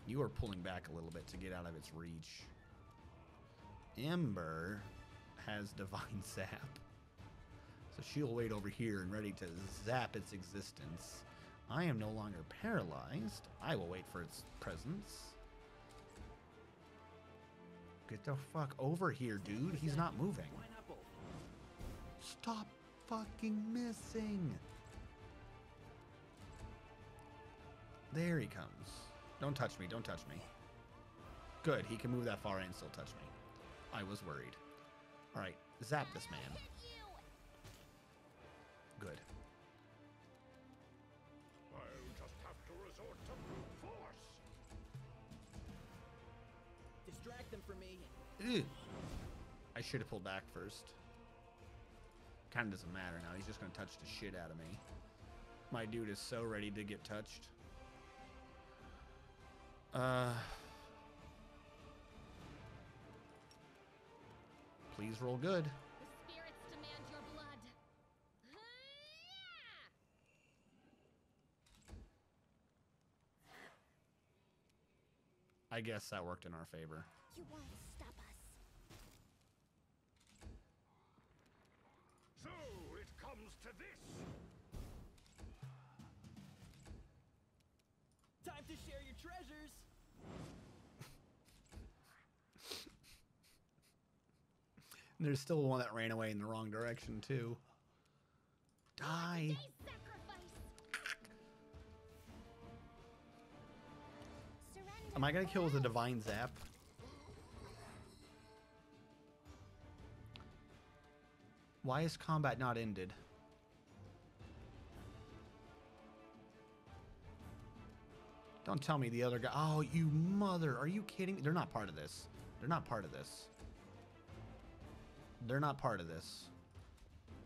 You are pulling back a little bit to get out of its reach. Ember has Divine Zap. So she'll wait over here and ready to zap its existence. I am no longer paralyzed. I will wait for its presence. Get the fuck over here, dude. He's not moving. Stop fucking missing. There he comes. Don't touch me. Don't touch me. Good. He can move that far and still touch me. I was worried. All right. Zap this man. Good. I'll just have to resort to brute force. Distract them from me. Ugh. I should have pulled back first. Kind of doesn't matter now. He's just going to touch the shit out of me. My dude is so ready to get touched. Please roll good. The spirits demand your blood. I guess that worked in our favor. You won't stop us. So it comes to this. Time to share your treasures. And there's still one that ran away in the wrong direction, too. Die. Am I going to kill with a Divine Zap? Why is combat not ended? Don't tell me the other guy. Oh, you mother. Are you kidding me? They're not part of this. They're not part of this. They're not part of this.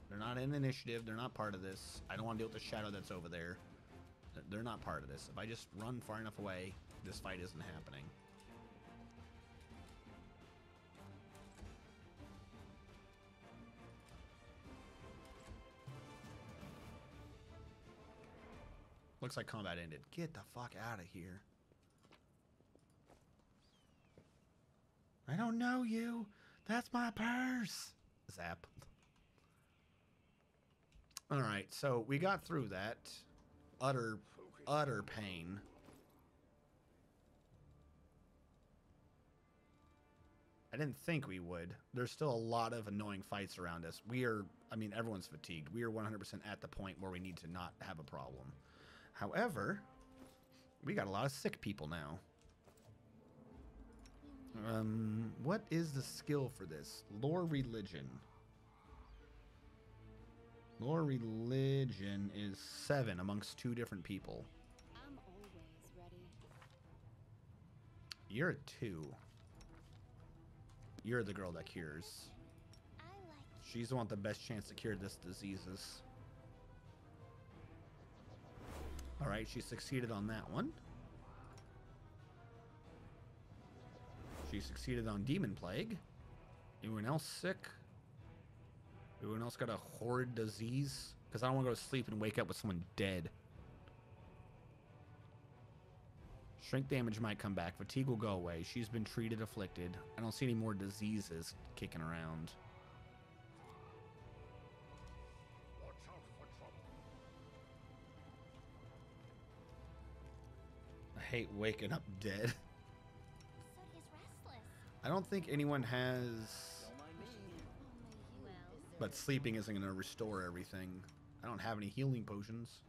They're not in the initiative. They're not part of this. I don't want to deal with the shadow that's over there. They're not part of this. If I just run far enough away, this fight isn't happening. Looks like combat ended. Get the fuck out of here. I don't know you. That's my purse. Zap. All right, so we got through that. Utter pain. I didn't think we would. There's still a lot of annoying fights around us. Everyone's fatigued. We are 100% at the point where we need to not have a problem. However, we got a lot of sick people now. What is the skill for this? Lore Religion. Lore Religion is 7 amongst 2 different people. I'm always ready. You're a 2. You're the girl that cures. She's the one with the best chance to cure this diseases. All right, she succeeded on that one. She succeeded on Demon Plague. Anyone else sick? Anyone else got a horrid disease? Because I don't want to go to sleep and wake up with someone dead. Shrink damage might come back. Fatigue will go away. She's been treated, afflicted. I don't see any more diseases kicking around. Watch out for trouble. I hate waking up dead. So he's restless. I don't think anyone has... Don't mind me. Well, But sleeping isn't going to restore everything. I don't have any healing potions.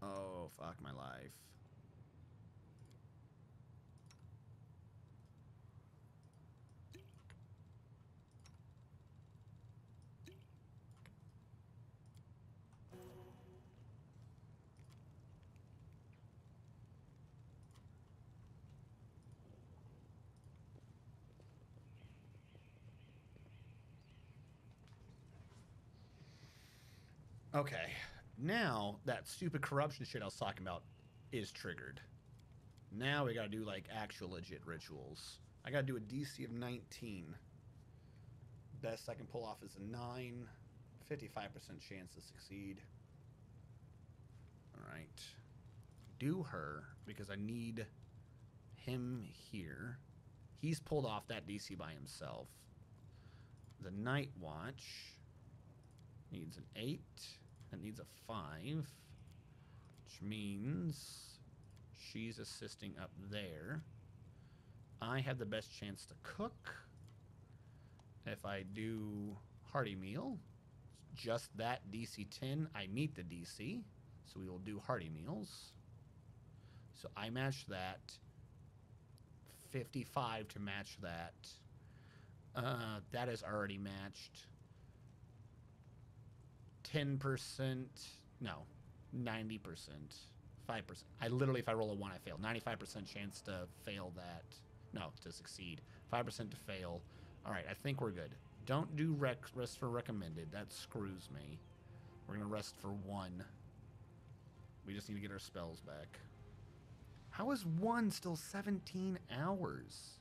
Oh, fuck my life. Okay, now that stupid corruption shit I was talking about is triggered. Now we gotta do like actual legit rituals. I gotta do a DC of 19. Best I can pull off is a 9. 55% chance to succeed. Alright. Do her, because I need him here. He's pulled off that DC by himself. The Night Watch needs an 8. That needs a 5. Which means she's assisting up there. I have the best chance to cook. If I do hearty meal, just that DC 10, I meet the DC. So we will do hearty meals. So I match that. 55 to match that. That is already matched. 10%, no, 90%, 5%. I literally, if I roll a 1, I fail. 95% chance to fail that. No, to succeed. 5% to fail. All right, I think we're good. Don't do rest for recommended. That screws me. We're going to rest for 1. We just need to get our spells back. How is 1 still 17 hours?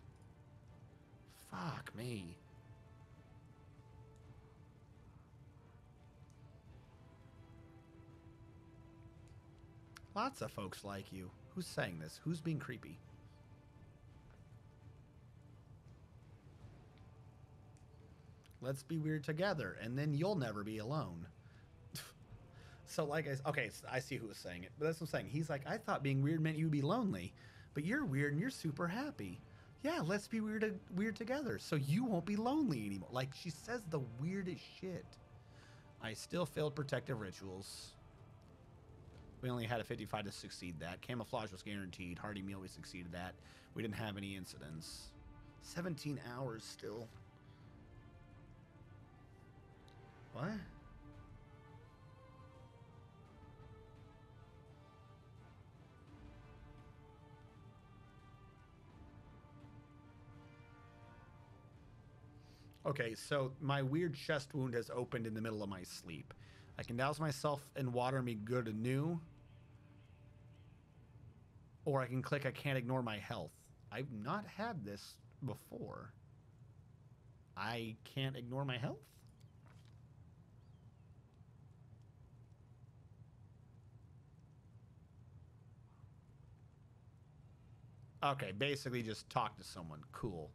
Fuck me. Lots of folks like you. Who's saying this? Who's being creepy? Let's be weird together, and then you'll never be alone. So, like, okay, so I see who was saying it, but that's what I'm saying. He's like, I thought being weird meant you'd be lonely, but you're weird and you're super happy. Yeah, let's be weird together, so you won't be lonely anymore. Like, she says the weirdest shit. I still failed protective rituals. We only had a 55 to succeed that. Camouflage was guaranteed. Hearty meal, we succeeded that. We didn't have any incidents. 17 hours still. What? Okay, so my weird chest wound has opened in the middle of my sleep. I can douse myself in water and be good anew. Or I can click I can't ignore my health. I've not had this before. I can't ignore my health? Okay, basically just talk to someone. Cool.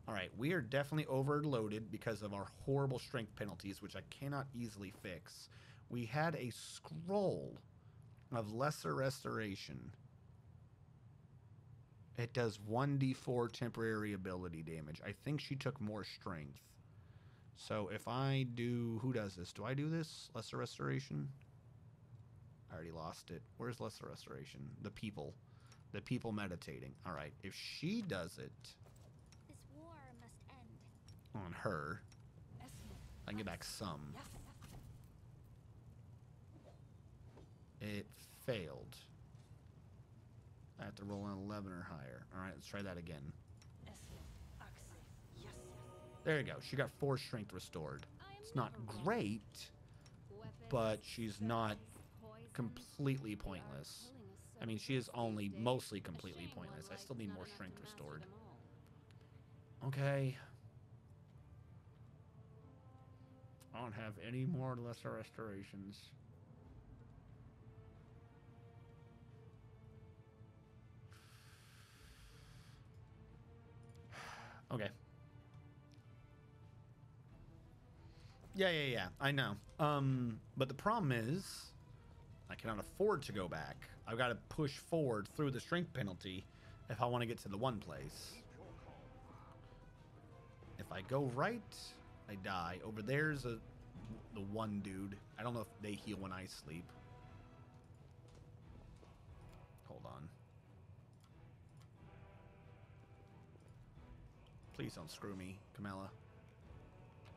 All right, we are definitely overloaded because of our horrible strength penalties, which I cannot easily fix. We had a scroll of lesser restoration. It does 1d4 temporary ability damage. I think she took more strength. So if I do... Who does this? Do I do this? Lesser restoration? I already lost it. Where's lesser restoration? The people. The people meditating. All right, if she does it... This war must end. On her, I can get back some. It failed. I have to roll an 11 or higher. All right, let's try that again. There you go. She got 4 strength restored. It's not great, but she's not completely pointless. I mean, she is only mostly completely pointless. I still need more strength restored. Okay. I don't have any more lesser restorations. Okay. Yeah, I know. But the problem is, I cannot afford to go back. I've got to push forward through the strength penalty if I want to get to the one place. If I go right, I die. Over there's the one dude. I don't know if they heal when I sleep. Hold on. Please don't screw me, Camilla.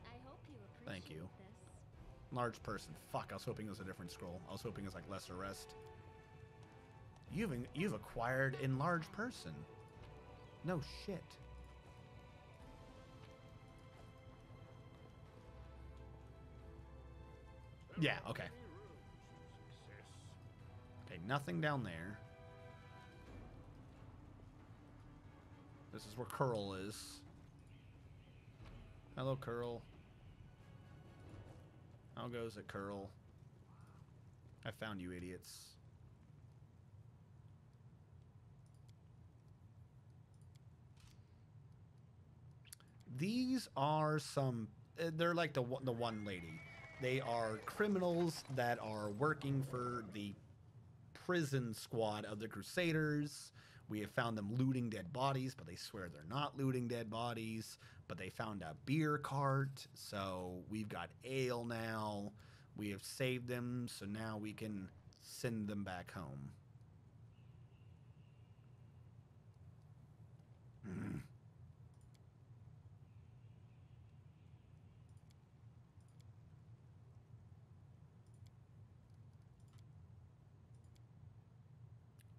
I hope you appreciate Thank you. this. Large person. Fuck, I was hoping it was a different scroll. I was hoping it was like lesser rest. You've acquired enlarged person. No shit. Yeah, okay. Okay, nothing down there. This is where Curl is. Hello, Curl. How goes it, Curl? I found you, idiots. These are some... They're like the one lady. They are criminals that are working for the prison squad of the Crusaders. We have found them looting dead bodies, but they swear they're not looting dead bodies. But they found a beer cart, so we've got ale now. We have saved them, so now we can send them back home.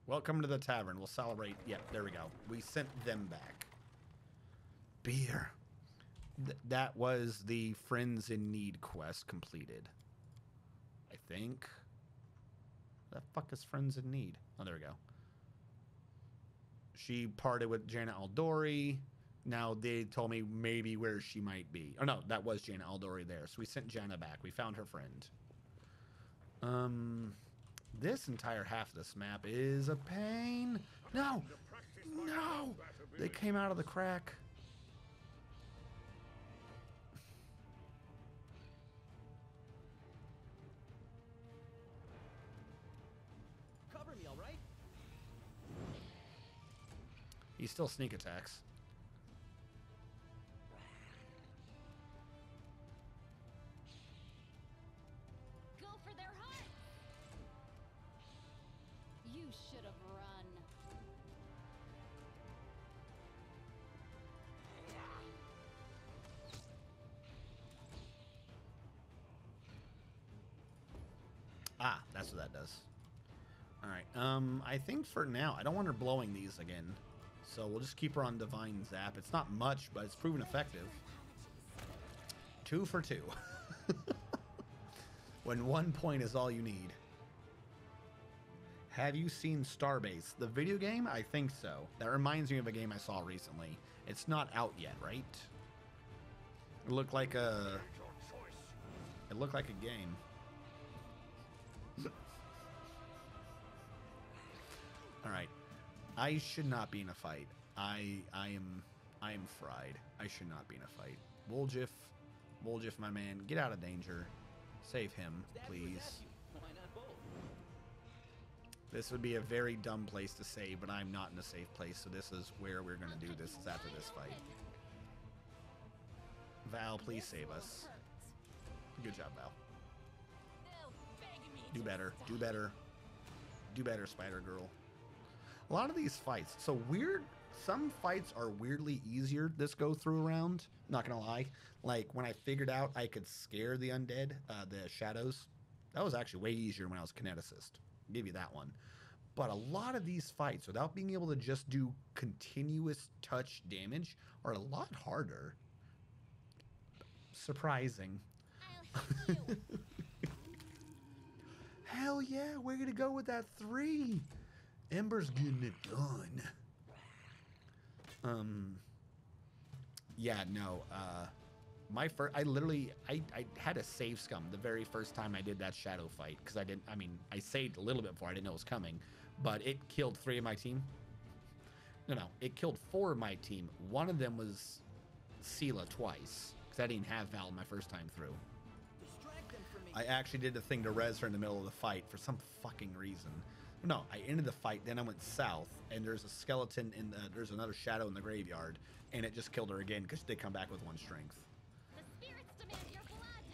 Welcome to the tavern. We'll celebrate. Yeah, there we go. We sent them back. Beer. That was the Friends in Need quest completed. I think. The fuck is Friends in Need? Oh, there we go. She parted with Jaina Aldori. Now they told me maybe where she might be. Oh no, that was Jaina Aldori there. So we sent Jaina back. We found her friend. This entire half of this map is a pain. No! No! They came out of the crack. Cover me, all right? He still sneak attacks. Go for their heart. You should have run. Ah, that's what that does. All right. I think for now, I don't want her blowing these again. So we'll just keep her on Divine Zap. It's not much, but it's proven effective. 2 for 2. When 1 point is all you need. Have you seen Starbase? The video game? I think so. That reminds me of a game I saw recently. It's not out yet, right? It looked like a... It looked like a game. Alright. I should not be in a fight. I am fried. I should not be in a fight. Woljif, my man, get out of danger. Save him, please. This would be a very dumb place to save, but I'm not in a safe place, so this is where we're going to do this, is after this fight. Val, please save us. Good job, Val. Do better. Do better. Do better, Spider-Girl. A lot of these fights, so weird, some fights are weirdly easier this go through around, not gonna lie. Like, when I figured out I could scare the undead, the shadows, that was actually way easier when I was kineticist. I'll give you that one. But a lot of these fights, without being able to just do continuous touch damage, are a lot harder. Surprising. Hell yeah, we're gonna go with that 3. Ember's getting it done. Yeah, no, I had a save scum the very first time I did that shadow fight, because I saved a little bit before, I didn't know it was coming, but it killed 3 of my team. No, it killed 4 of my team. One of them was Seelah twice, because I didn't have Val my first time through. I actually did the thing to res her in the middle of the fight for some fucking reason. No, I ended the fight, then I went south, and there's a skeleton there's another shadow in the graveyard, and it just killed her again because they come back with 1 strength. The spirits demand your blood.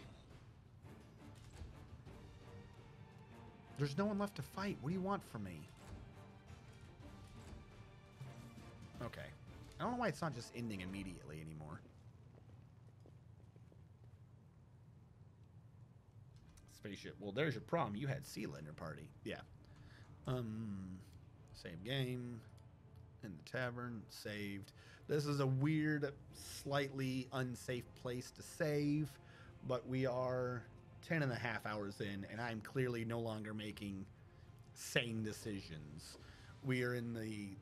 There's no one left to fight. What do you want from me? Okay. I don't know why it's not just ending immediately anymore. Spaceship. Well, there's your problem. You had Seelah in your party. Yeah. Save game. In the tavern. Saved. This is a weird, slightly unsafe place to save, but we are 10.5 hours in, and I'm clearly no longer making sane decisions. We are in the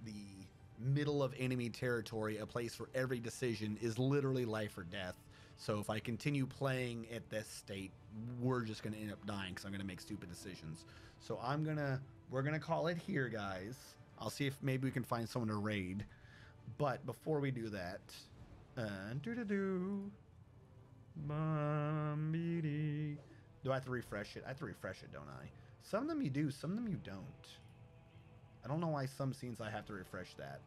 middle of enemy territory, a place where every decision is literally life or death. So if I continue playing at this state, we're just going to end up dying because I'm going to make stupid decisions. So we're going to call it here, guys. I'll see if maybe we can find someone to raid. But before we do that, do I have to refresh it? I have to refresh it, don't I? Some of them you do, some of them you don't. I don't know why some scenes I have to refresh that.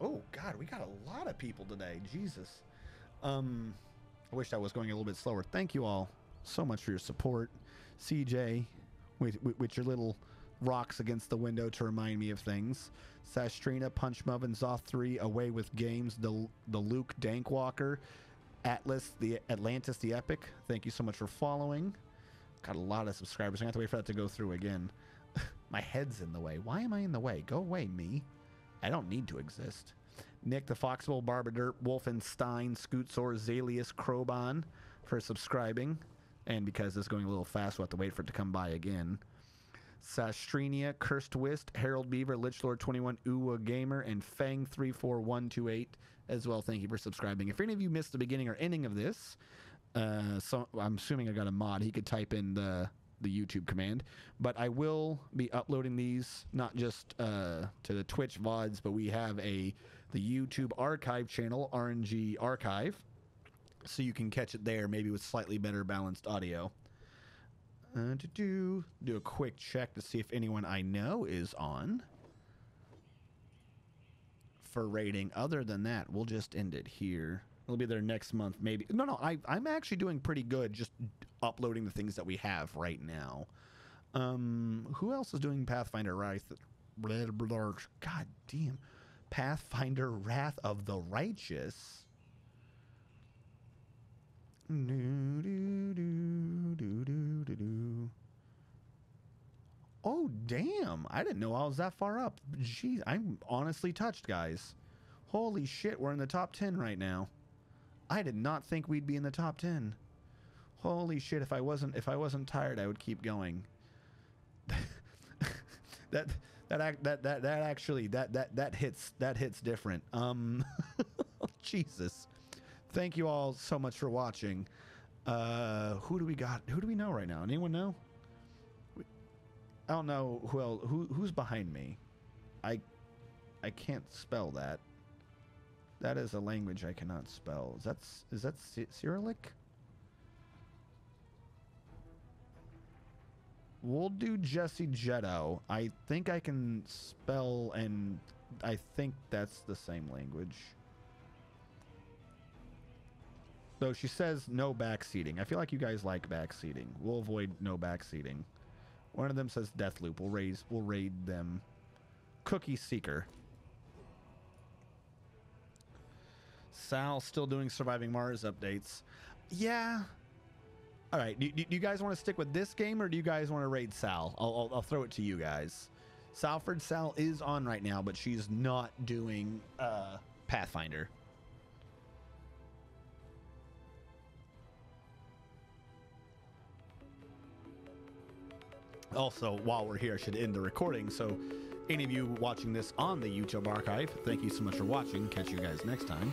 Oh God, we got a lot of people today. Jesus. I wish I was going a little bit slower. Thank you all so much for your support. CJ, with your little rocks against the window to remind me of things. Sastrina, Punch Muffin, Zoth 3, Away with Games, the Luke Dankwalker, Atlas, the Atlantis, the Epic. Thank you so much for following. Got a lot of subscribers. I have to wait for that to go through again. My head's in the way. Why am I in the way? Go away, me. I don't need to exist. Nick, the Foxwell, Barbadirt, Wolfenstein, Scootsor, Zalius, Krobon for subscribing. And because it's going a little fast, we'll have to wait for it to come by again. Sastrinia, Cursed Whist, Harold Beaver, Lichlord 21, Uwa Gamer, and Fang34128 as well. Thank you for subscribing. If any of you missed the beginning or ending of this, so I'm assuming I got a mod. He could type in the YouTube command, but I will be uploading these not just to the Twitch VODs, but we have the YouTube archive channel, RNG Archive, so you can catch it there, maybe with slightly better balanced audio. Do a quick check to see if anyone I know is on for rating. Other than that, we'll just end it here. It'll be there next month, maybe. No, I'm actually doing pretty good just uploading the things that we have right now. Who else is doing Pathfinder Wrath? God damn. Pathfinder Wrath of the Righteous. Oh, damn. I didn't know I was that far up. Jeez, I'm honestly touched, guys. Holy shit, we're in the top 10 right now. I did not think we'd be in the top 10. Holy shit, if I wasn't tired, I would keep going. that hits different. Jesus. Thank you all so much for watching. Who do we got? Who do we know right now? Anyone know? I don't know who's behind me. I can't spell that. That is a language I cannot spell. Is that Cyrillic? We'll do Jesse Jetto. I think I can spell, and I think that's the same language. Though she says no backseating. I feel like you guys like backseating. We'll avoid no backseating. One of them says Deathloop. We'll raid them. Cookie Seeker. Sal still doing Surviving Mars updates. Yeah. All right. Do you guys want to stick with this game, or do you guys want to raid Sal? I'll throw it to you guys. Salford Sal is on right now, but she's not doing Pathfinder. Also, while we're here, I should end the recording. So any of you watching this on the YouTube archive, thank you so much for watching. Catch you guys next time.